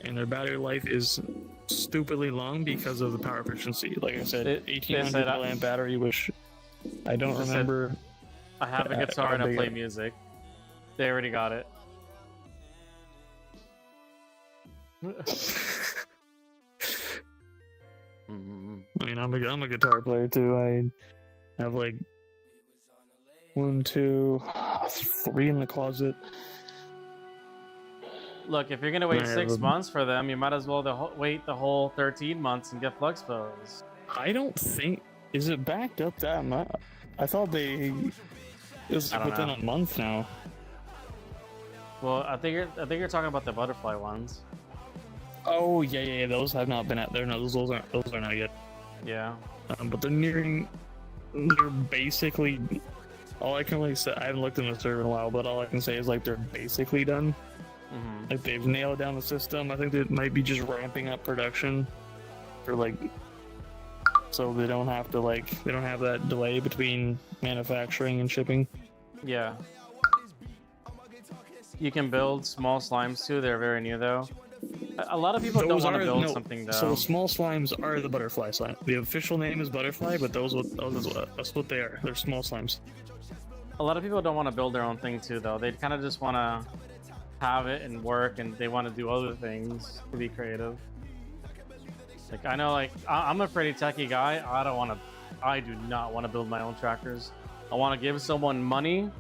and their battery life is stupidly long because of the power efficiency. Like I said, 1800 milliamp battery, which I don't remember. I have a guitar and I play music. They already got it. I mean, I'm a guitar player too. I have like 1, 2, 3 in the closet. Look, if you're gonna wait 6 months for them, you might as well wait the whole 13 months and get Flux Pose. I don't think is it backed up that much. I thought it was within a month now. Well, I think you're talking about the butterfly ones. Oh yeah. Those have not been out there. No, those are not yet. Yeah. But they're basically. All I can really say, I haven't looked in the server in a while, but all I can say is like they're basically done. Mm-hmm. Like they've nailed down the system. I think they might be just ramping up production for like, so they don't have that delay between manufacturing and shipping. Yeah. You can build small slimes too. They're very new though. A lot of people don't want to build something though. So small slimes are the butterfly slime. The official name is butterfly, but that's what they are. They're small slimes. A lot of people don't want to build their own thing too though. They kind of just want to have it and work, and they want to do other things to be creative. Like I know, like I'm a pretty techie guy. I do not want to build my own trackers. I want to give someone money,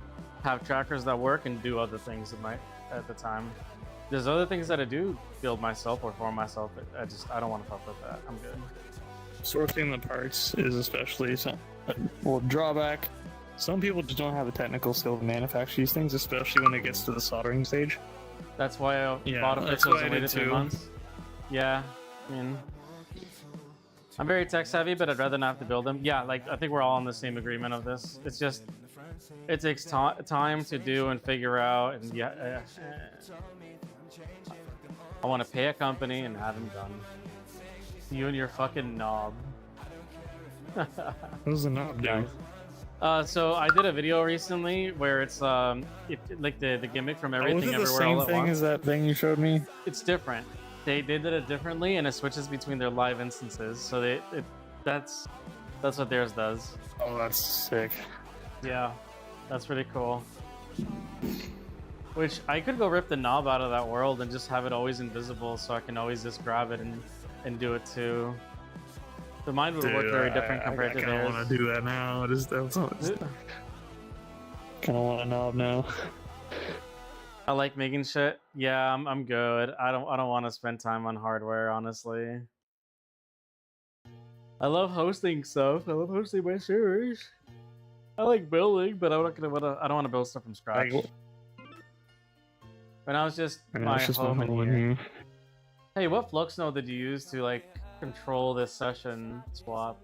have trackers that work, and do other things at the time. There's other things that I do build myself or for myself. I don't want to fuck with that. I'm good. Sourcing the parts is especially drawback. Some people just don't have the technical skill to manufacture these things, especially when it gets to the soldering stage. That's why I bought a that's Pixels why I and did waited 3 too. months. Yeah, I mean, I'm very tech savvy, but I'd rather not have to build them. Yeah, like I think we're all on the same agreement of this. It's just, it takes time to do and figure out, and I want to pay a company and have them done. You and your fucking knob. What does the knob do? So I did a video recently where it's like the gimmick from Everything Was it the Everywhere same All at thing Once. as that thing you showed me? It's different. They did it differently, and it switches between their live instances. So that's what theirs does. Oh, that's sick. Yeah, that's pretty cool. Which I could go rip the knob out of that world and just have it always invisible, so I can always just grab it and do it too. The mine would work very different compared to I kind theirs. of want to do that now. Kind of want a knob now. I like making shit. Yeah, I'm good. I don't want to spend time on hardware, honestly. I love hosting stuff. I love hosting my servers. I like building, but I'm not gonna. I don't want to build stuff from scratch. But now it's just my home in here. Hey, what Flux node did you use to like control this session swap?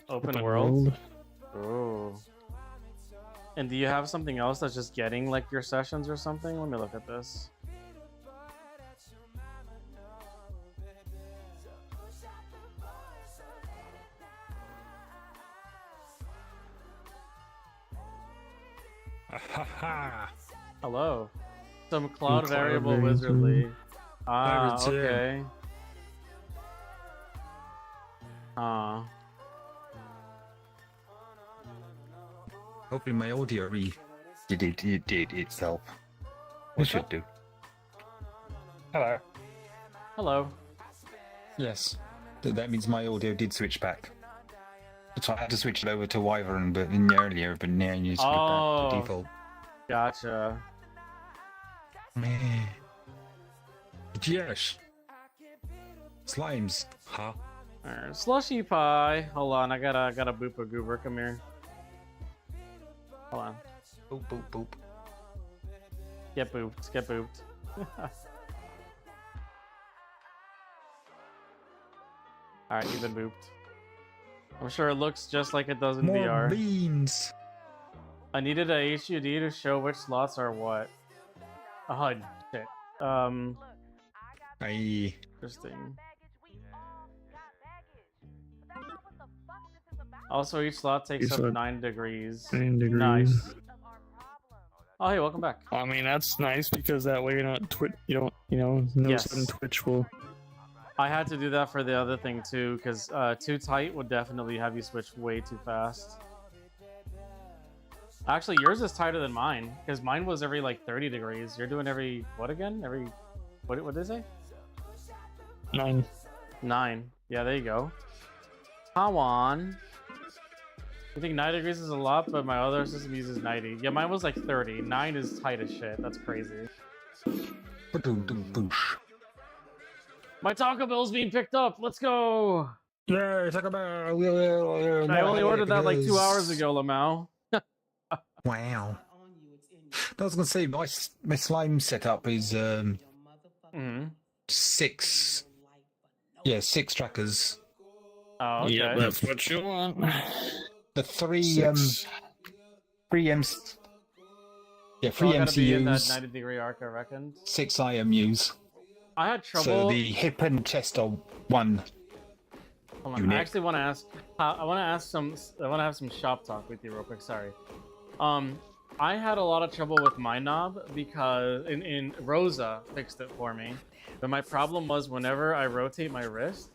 Open world. Oh. And do you have something else that's just getting like your sessions or something? Let me look at this. Hello. Some cloud Cloud variable variable. wizardly. Ah, Pirates, yeah. okay. Ah. Hopefully my audio did itself. It What's should up? do. Hello. Hello. Yes. That means my audio did switch back. So I had to switch it over to Wyvern but earlier, but now you switch back Oh. to default. Gotcha. Yes. Slimes. Huh? Alright, slushy pie. Hold on, I gotta boop a goober. Come here. Hold on. Boop boop boop. Get booped. Get booped. Alright, you've been booped. I'm sure it looks just like it does in More VR. beans. I needed a HUD to show which slots are what. Oh shit. Aye. Interesting. Also, each slot takes Each up slot- 9 degrees. 9 degrees. Nice. Oh, hey, welcome back. I mean, that's nice because that way you're not you don't, no Yes. sudden Twitch will. I had to do that for the other thing too, because too tight would definitely have you switch way too fast. Actually, yours is tighter than mine, because mine was every like 30 degrees. You're doing every what again? Every what did it say? 9. 9. Yeah, there you go. Tawan. I think 9 degrees is a lot, but my other system uses 90. Yeah, mine was like 30. 9 is tight as shit. That's crazy. My Taco Bell's being picked up. Let's go. Yeah, Taco Bell. I only ordered that like 2 hours ago, Lamau. Wow. I was gonna say my slime setup is 6. Yeah, 6 trackers. Oh, okay. Yeah, that's what you want. The 3 6. 3 MC. Yeah, So 3 I gotta be in that MCUs. 90-degree arc, I reckon. 6 IMUs. I had trouble. So the hip and chest are 1. Hold on. I unit. actually want to ask. I want to have some shop talk with you real quick. Sorry. I had a lot of trouble with my knob because in Rosa fixed it for me. But my problem was whenever I rotate my wrist,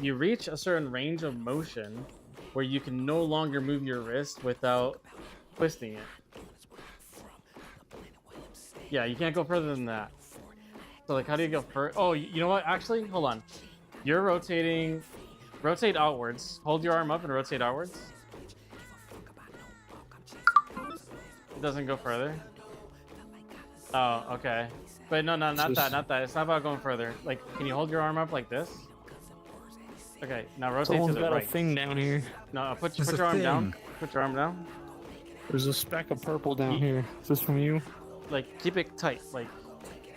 you reach a certain range of motion where you can no longer move your wrist without twisting it. Yeah, you can't go further than that. So like, how do you go further? Oh, you know what? Actually, hold on. You're rotating. Rotate outwards. Hold your arm up and rotate outwards. It doesn't go further. Oh, okay. But no, not that, not that. It's not about going further. Like, can you hold your arm up like this? Okay, now rotate Someone's to the got right. a thing down here. No, put There's your a arm down. thing. Put your arm down. There's a speck of purple down here. Is this from you? Like, keep it tight. Like,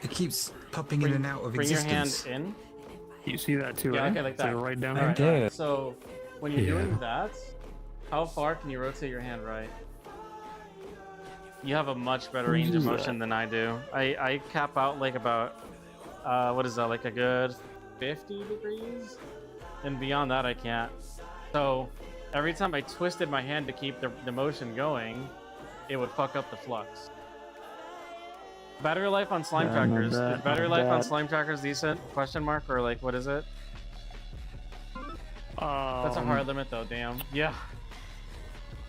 It keeps popping in and out of bring existence. your hand in. You see that too, Yeah, right? okay, like It's that. right down All there. right, so when you're Yeah. doing that, how far can you rotate your hand right? You have a much better range of motion than I do. I cap out like about, what is that, like a good 50 degrees? And beyond that, I can't. So every time I twisted my hand to keep the motion going, it would fuck up the flux. Battery life on slime Yeah, not trackers. bad, Is battery not life on bad. slime trackers decent? Question mark, or like, what is it? That's a hard limit though, damn. Yeah.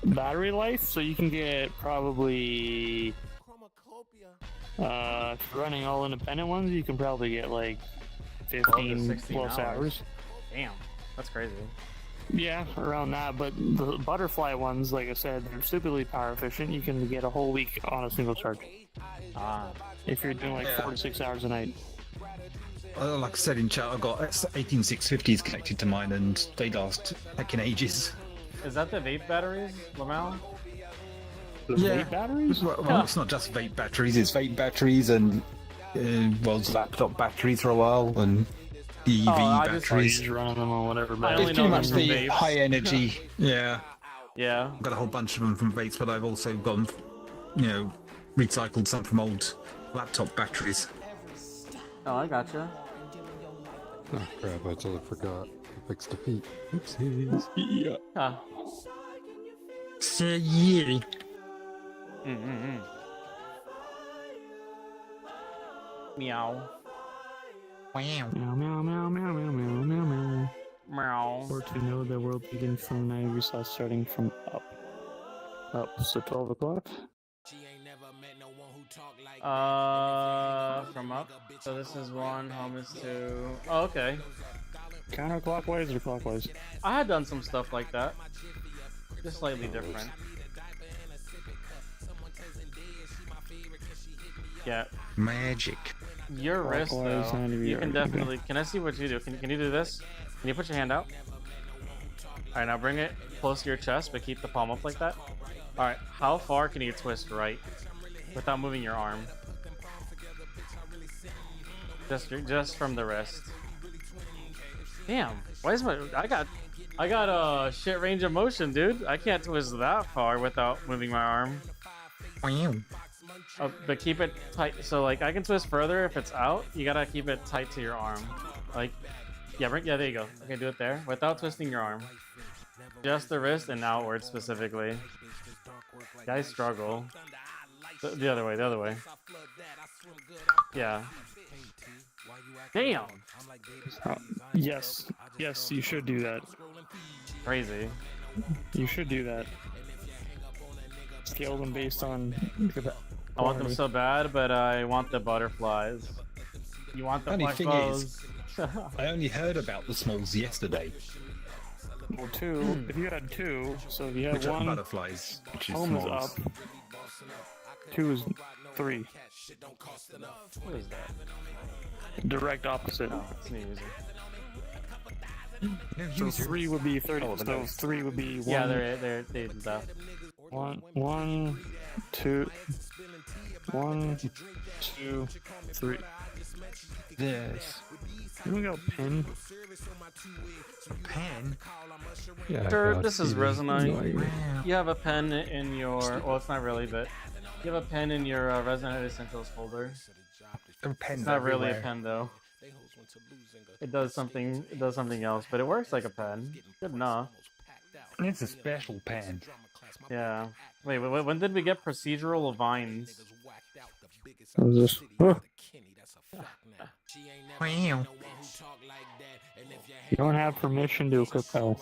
Battery life, so you can get probably if you're running all independent ones, you can probably get like 15 16 plus hours. Damn, that's crazy. Yeah, around that. But the butterfly ones, like I said, they're stupidly power efficient. You can get a whole week on a single charge. If you're doing like 4 to 6 hours a night. Like I said in chat, I've got 18650s connected to mine, and they last fucking ages. Is that the vape batteries, Lamal? Yeah. Vape batteries? Well, it's not just vape batteries, it's vape batteries and laptop batteries for a while, and the EV batteries. Running them on whatever. It's pretty much the high energy. Yeah. Yeah. I've got a whole bunch of them from vapes, but I've also gone, recycled some from old laptop batteries. Oh, I gotcha. Oh crap, I totally forgot to fix the feet. Oopsies. Yeah. Huh. So, yeah. Meow. Wow. Meow, meow, meow, meow, meow, meow, meow, meow. Meow. Or to know the world begins from 9 degrees south, starting from up. Up, so 12 o'clock? From up. So this is 1, home is 2. Oh, okay. Counterclockwise or clockwise? I had done some stuff like that. Just slightly different. Yeah. Magic. Your wrist, Clockwise, though, 90 you can yards, definitely... Can I see what you do? Can you do this? Can you put your hand out? Alright, now bring it close to your chest, but keep the palm up like that. Alright, how far can you twist right without moving your arm? Just from the wrist. Damn, why is my... I got shit range of motion, dude. I can't twist that far without moving my arm. But keep it tight. So like I can twist further if it's out. You gotta keep it tight to your arm. Like, yeah, there you go. Okay, do it there without twisting your arm. Just the wrist and outward specifically. Guys struggle. The other way. Yeah. Damn. Yes, you should do that. Crazy. You should do that. Scale them based on. I want them so bad, but I want the butterflies. You want the Funny flesh thing bows. is, I only heard about the smalls yesterday. Well, 2. If you had 2, so if you had Which are 1, butterflies, which is home is smalls. up. 2 is 3. What is that? Direct opposite. Oh, it's new user. So 3 would be 30. Oh, the So nose. 3 would be 1. Yeah, they left. 1, 2, 1, 2, 3. Yes. You want to go pen? Pen? Yeah, Sure, God, this is Steven. Resonite. Wow. You have a pen in your... Well, it's not really, but... You have a pen in your Resonite Essentials folder. It's not really a pen, though. It does something else, but it works like a pen. Good enough. It's a special pen. Yeah. Wait, when did we get procedural vines? What is this? Oh. Wow. You don't have permission to equip hell.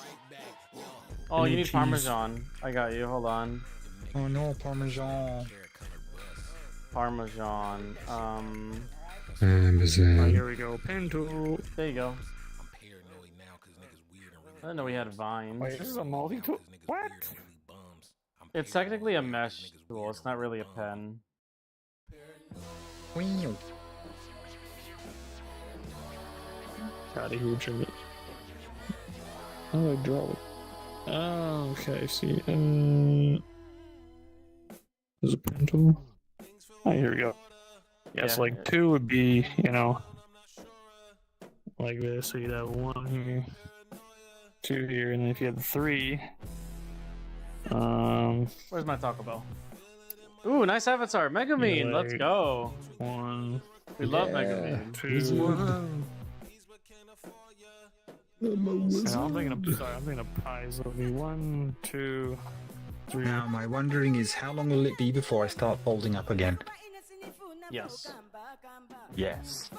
Oh, you Any need cheese? Parmesan. I got you. Hold on. Oh no, Parmesan. Parmesan. Oh, Amazon. here we go. Pen tool. There you go. I didn't know we had vines. Wait, this is a multi-tool? What? It's technically a mesh tool. It's not really a pen. Wow. Got a huge of it. Oh, I draw it. Oh, okay, see. There's a pen tool. Oh, here we go. Yes, Yeah. like 2 would be, like this. So you'd have 1 here, 2 here, and then if you had 3, Where's my Taco Bell? Ooh, nice avatar. Megamine, let's like- go. 1, We love Megamine. 2. I'm thinking of pies. It'll be 1, 2, 3. Now, my wondering is how long will it be before I start folding up again? Yes. Yes.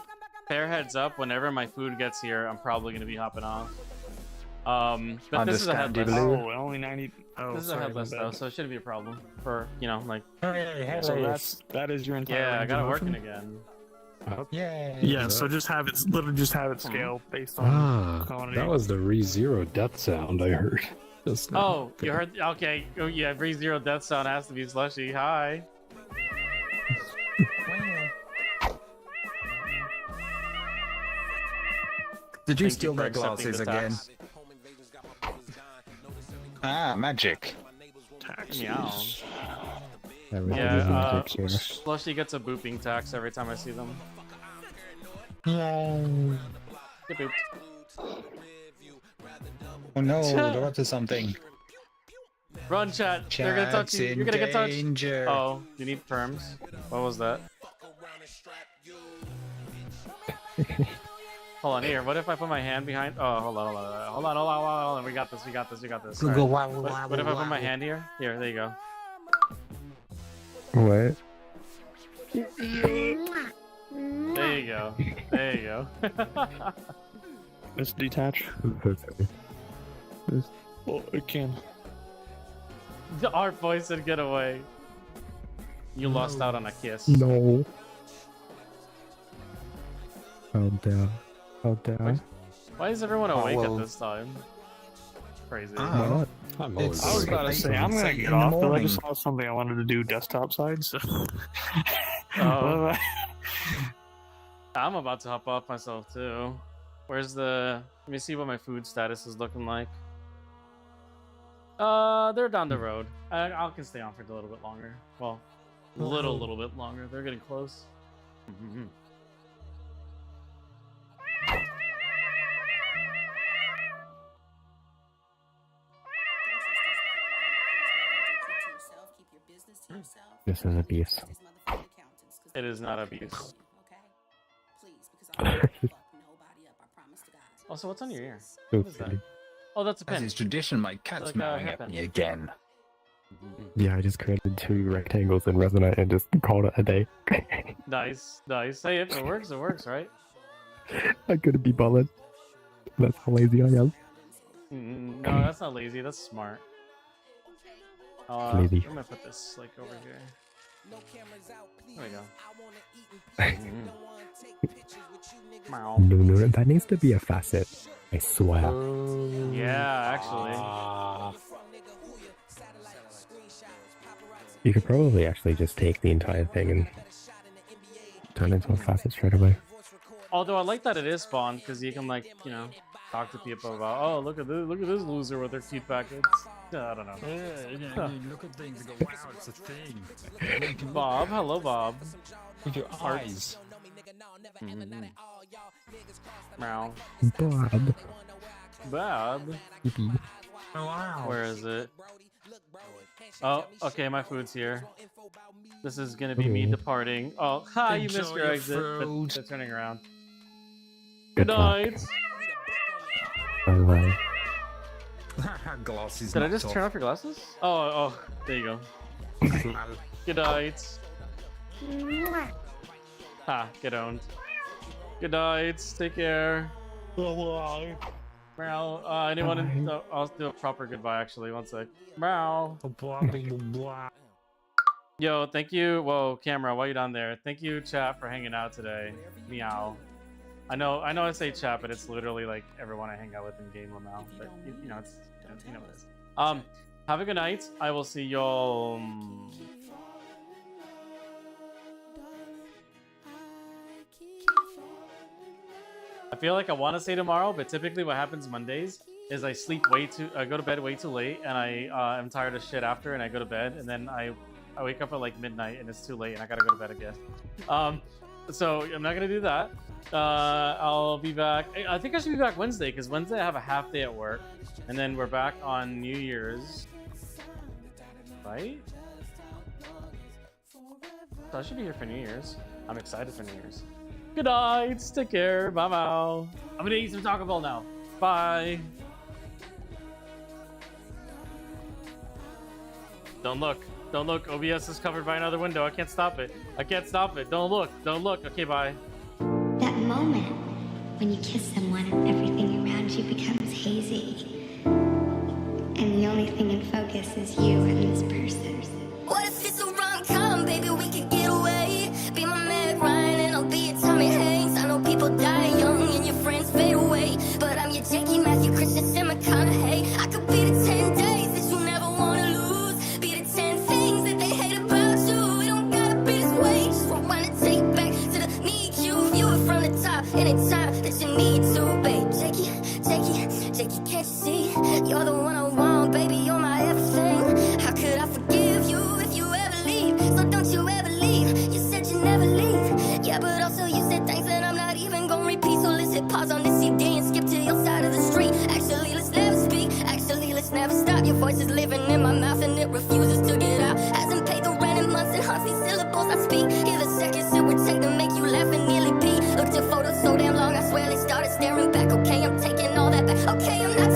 Fair heads up, whenever my food gets here, I'm probably going to be hopping off. But this is a headless. Oh, only 90. Oh, This is a sorry, headless my though, bad. so it shouldn't be a problem for, like... Oh, yeah, So that is your entire. Yeah, I range got it of working motion? again. Yay! Yeah, so just have it scale based on Ah, quantity. that was the ReZero death sound I heard. Just now. Oh, you heard? Okay. Oh, yeah, ReZero death sound has to be Slushy. Hi. Did you Thank steal for their accepting glasses the again? tax. Ah, magic. Meow. That was Yeah, a Slushy gets a booping tax every time I see them. Yay. Get booped. Oh no, they're up to something. Run, chat. They're gonna touch you. Chat's You're gonna get touched. danger. Oh, you need perms. What was that? Hold on here. What if I put my hand behind? Oh, hold on. We got this. We got this. Google, All right. wow, wow, What if I wow, put my wow. hand here? Here, there you go. What? There you go. There you go. Just detach. Well, it can. Our boy said get away. You lost out on a kiss. No. How dare. How dare. Why is everyone Oh, awake well. at this time? Crazy. What? I'm I always was about to say, I'm gonna get off, but I just saw something I wanted to do desktop side, so. Oh. I'm about to hop off myself too. Where's the? Let me see what my food status is looking like. They're down the road. I can stay on for a little bit longer. Well, little bit longer. They're getting close. This is abuse. It is not abuse. Also, what's on your ear? What is that? Oh, that's a As pin. is tradition, my cat's Like a meowing at hairpin. me again. Yeah, I just created 2 rectangles in Resonate and just called it a day. Nice, nice. Hey, if it works, right? I couldn't be bothered. That's how lazy I am. No, that's not lazy. That's smart. Lazy. I'm gonna put this like over here. There we go. Meow. No, that needs to be a facet. I swear. Yeah, actually. You could probably actually just take the entire thing and turn it into a facet straight away. Although I like that it is spawned because you can like talk to people about look at this loser with their cute packets. I don't know. You look at things and go, wow, it's a thing. Bob, hello Bob. With your eyes. Meow. Bob. Bob. Yippee. Oh, wow. Where is it? Oh, okay, my food's here. This is gonna be me Ooh. departing. Oh, hi, you missed Enjoy your your exit. food. They're turning around. Good Good luck. night. Bye-bye. Glasses. Did I knocked just turn off your glasses? Oh, there you go. Good night. Ha, get owned. Good night. Take care. Meow. Anyone in? Oh, I'll do a proper goodbye actually. One sec. Meow. Yo, thank you. Whoa, camera, why you down there? Thank you, chat, for hanging out today. Meow. I know I say chat, but it's literally like everyone I hang out with in game now. But you know, it's you know what it is. Have a good night. I will see y'all. I feel like I want to say tomorrow, but typically what happens Mondays is I go to bed way too late, and I am tired of shit after, and I go to bed, and then I wake up at like midnight, and it's too late, and I gotta go to bed again. So I'm not gonna do that. I'll be back. I think I should be back Wednesday, because Wednesday I have a half day at work, and then we're back on New Year's, right? So I should be here for New Year's. I'm excited for New Year's. Good night. Take care. Bye bye. I'm gonna eat some Taco Bell now. Bye. Don't look. Don't look. OBS is covered by another window. I can't stop it. I can't stop it. Don't look. Don't look. Okay, bye. That moment when you kiss someone and everything around you becomes hazy. And the only thing in focus is you and this person. What if it's a rom-com, baby, we could get away. Be my Meg Ryan and I'll be your Tommy pause on this CD and skip to your side of the street. Actually, let's never speak. Actually, let's never stop. Your voice is living in my mouth and it refuses to get out. Hasn't paid the rent in months and haunts these syllables I speak. Hear the seconds it would take to make you laugh and nearly pee. Looked at photos so damn long, I swear they started staring back. Okay, I'm taking all that back. Okay, I'm not